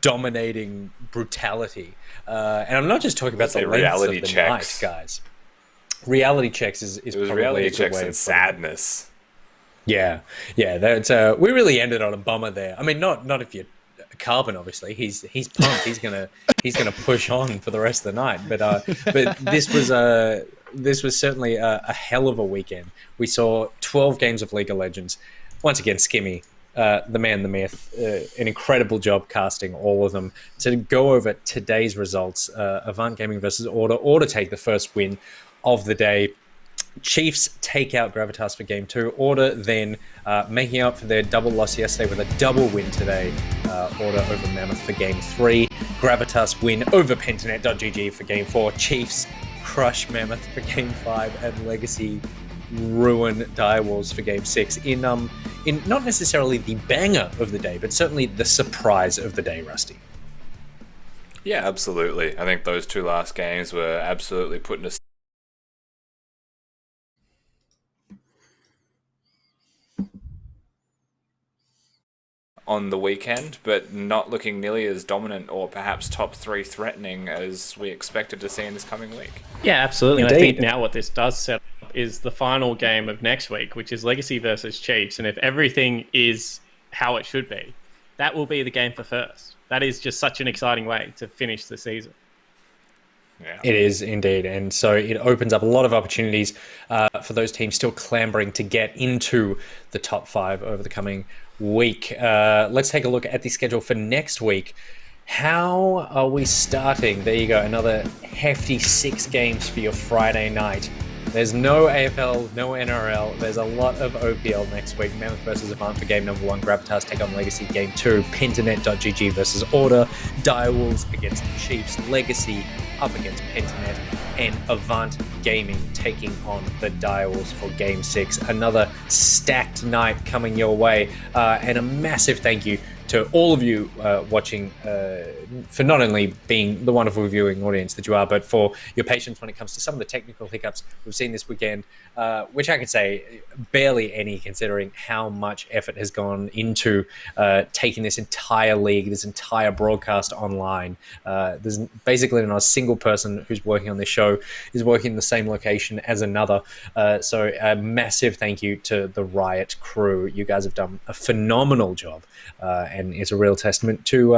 dominating brutality. And I'm not just talking about the lengths reality of the checks. night, guys. Reality checks is It was probably reality a good checks way and of putting it. sadness. Yeah, that's we really ended on a bummer there. I mean, not if you're Carbon, obviously. He's pumped. He's gonna push on for the rest of the night. But this was certainly a hell of a weekend. We saw 12 games of League of Legends. Once again, Skimmy, the man, the myth, an incredible job casting all of them. To go over today's results, Avant Gaming versus Order. Order take the first win of the day. Chiefs take out Gravitas for game 2. Order then making up for their double loss yesterday with a double win today. Order over Mammoth for game 3. Gravitas win over Pentanet.gg for game 4. Chiefs crush Mammoth for game 5. And Legacy ruin Direwolves for game 6 in not necessarily the banger of the day, but certainly the surprise of the day, Rusty. Yeah, absolutely. I think those two last games were absolutely putting us on the weekend, but not looking nearly as dominant or perhaps top 3 threatening as we expected to see in this coming week. Yeah, absolutely. And I Indeed. think now what this does set up is the final game of next week, which is Legacy versus Chiefs. And if everything is how it should be, that will be the game for first. That is just such an exciting way to finish the season. Yeah. It is indeed, and so it opens up a lot of opportunities for those teams still clambering to get into the top 5 over the coming week. Let's take a look at the schedule for next week. How are we starting? There you go, another hefty 6 games for your Friday night. There's no AFL, no NRL. There's a lot of OPL next week. Mammoth versus Avant for game number 1. Gravitas take on Legacy game 2. Pentanet.gg versus Order. Direwolves against the Chiefs. Legacy up against Pentanet. And Avant Gaming taking on the Direwolves for game 6. Another stacked night coming your way. And a massive thank you to all of you watching for not only being the wonderful viewing audience that you are, but for your patience when it comes to some of the technical hiccups we've seen this weekend, which I could say barely any considering how much effort has gone into taking this entire league, this entire broadcast online. There's basically not a single person who's working on this show is working in the same location as another. So a massive thank you to the Riot crew. You guys have done a phenomenal job. And it's a real testament to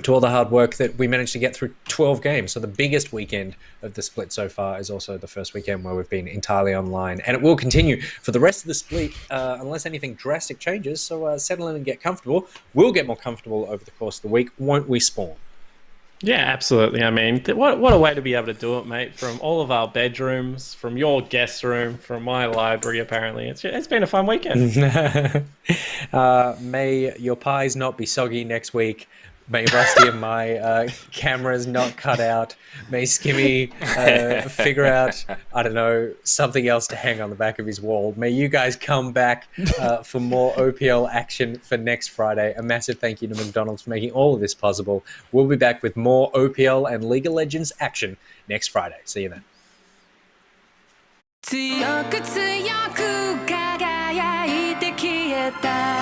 all the hard work that we managed to get through 12 games. So the biggest weekend of the split so far is also the first weekend where we've been entirely online. And it will continue for the rest of the split unless anything drastic changes. So settle in and get comfortable. We'll get more comfortable over the course of the week, won't we, Spawn? Yeah, absolutely. I mean, what a way to be able to do it, mate. From all of our bedrooms, from your guest room, from my library, apparently. It's been a fun weekend. May your pies not be soggy next week. May Rusty and my cameras not cut out. May Skimmy figure out, I don't know, something else to hang on the back of his wall. May you guys come back for more OPL action for next Friday. A massive thank you to McDonald's for making all of this possible. We'll be back with more OPL and League of Legends action next Friday. See you then. 強く強く輝いて消えた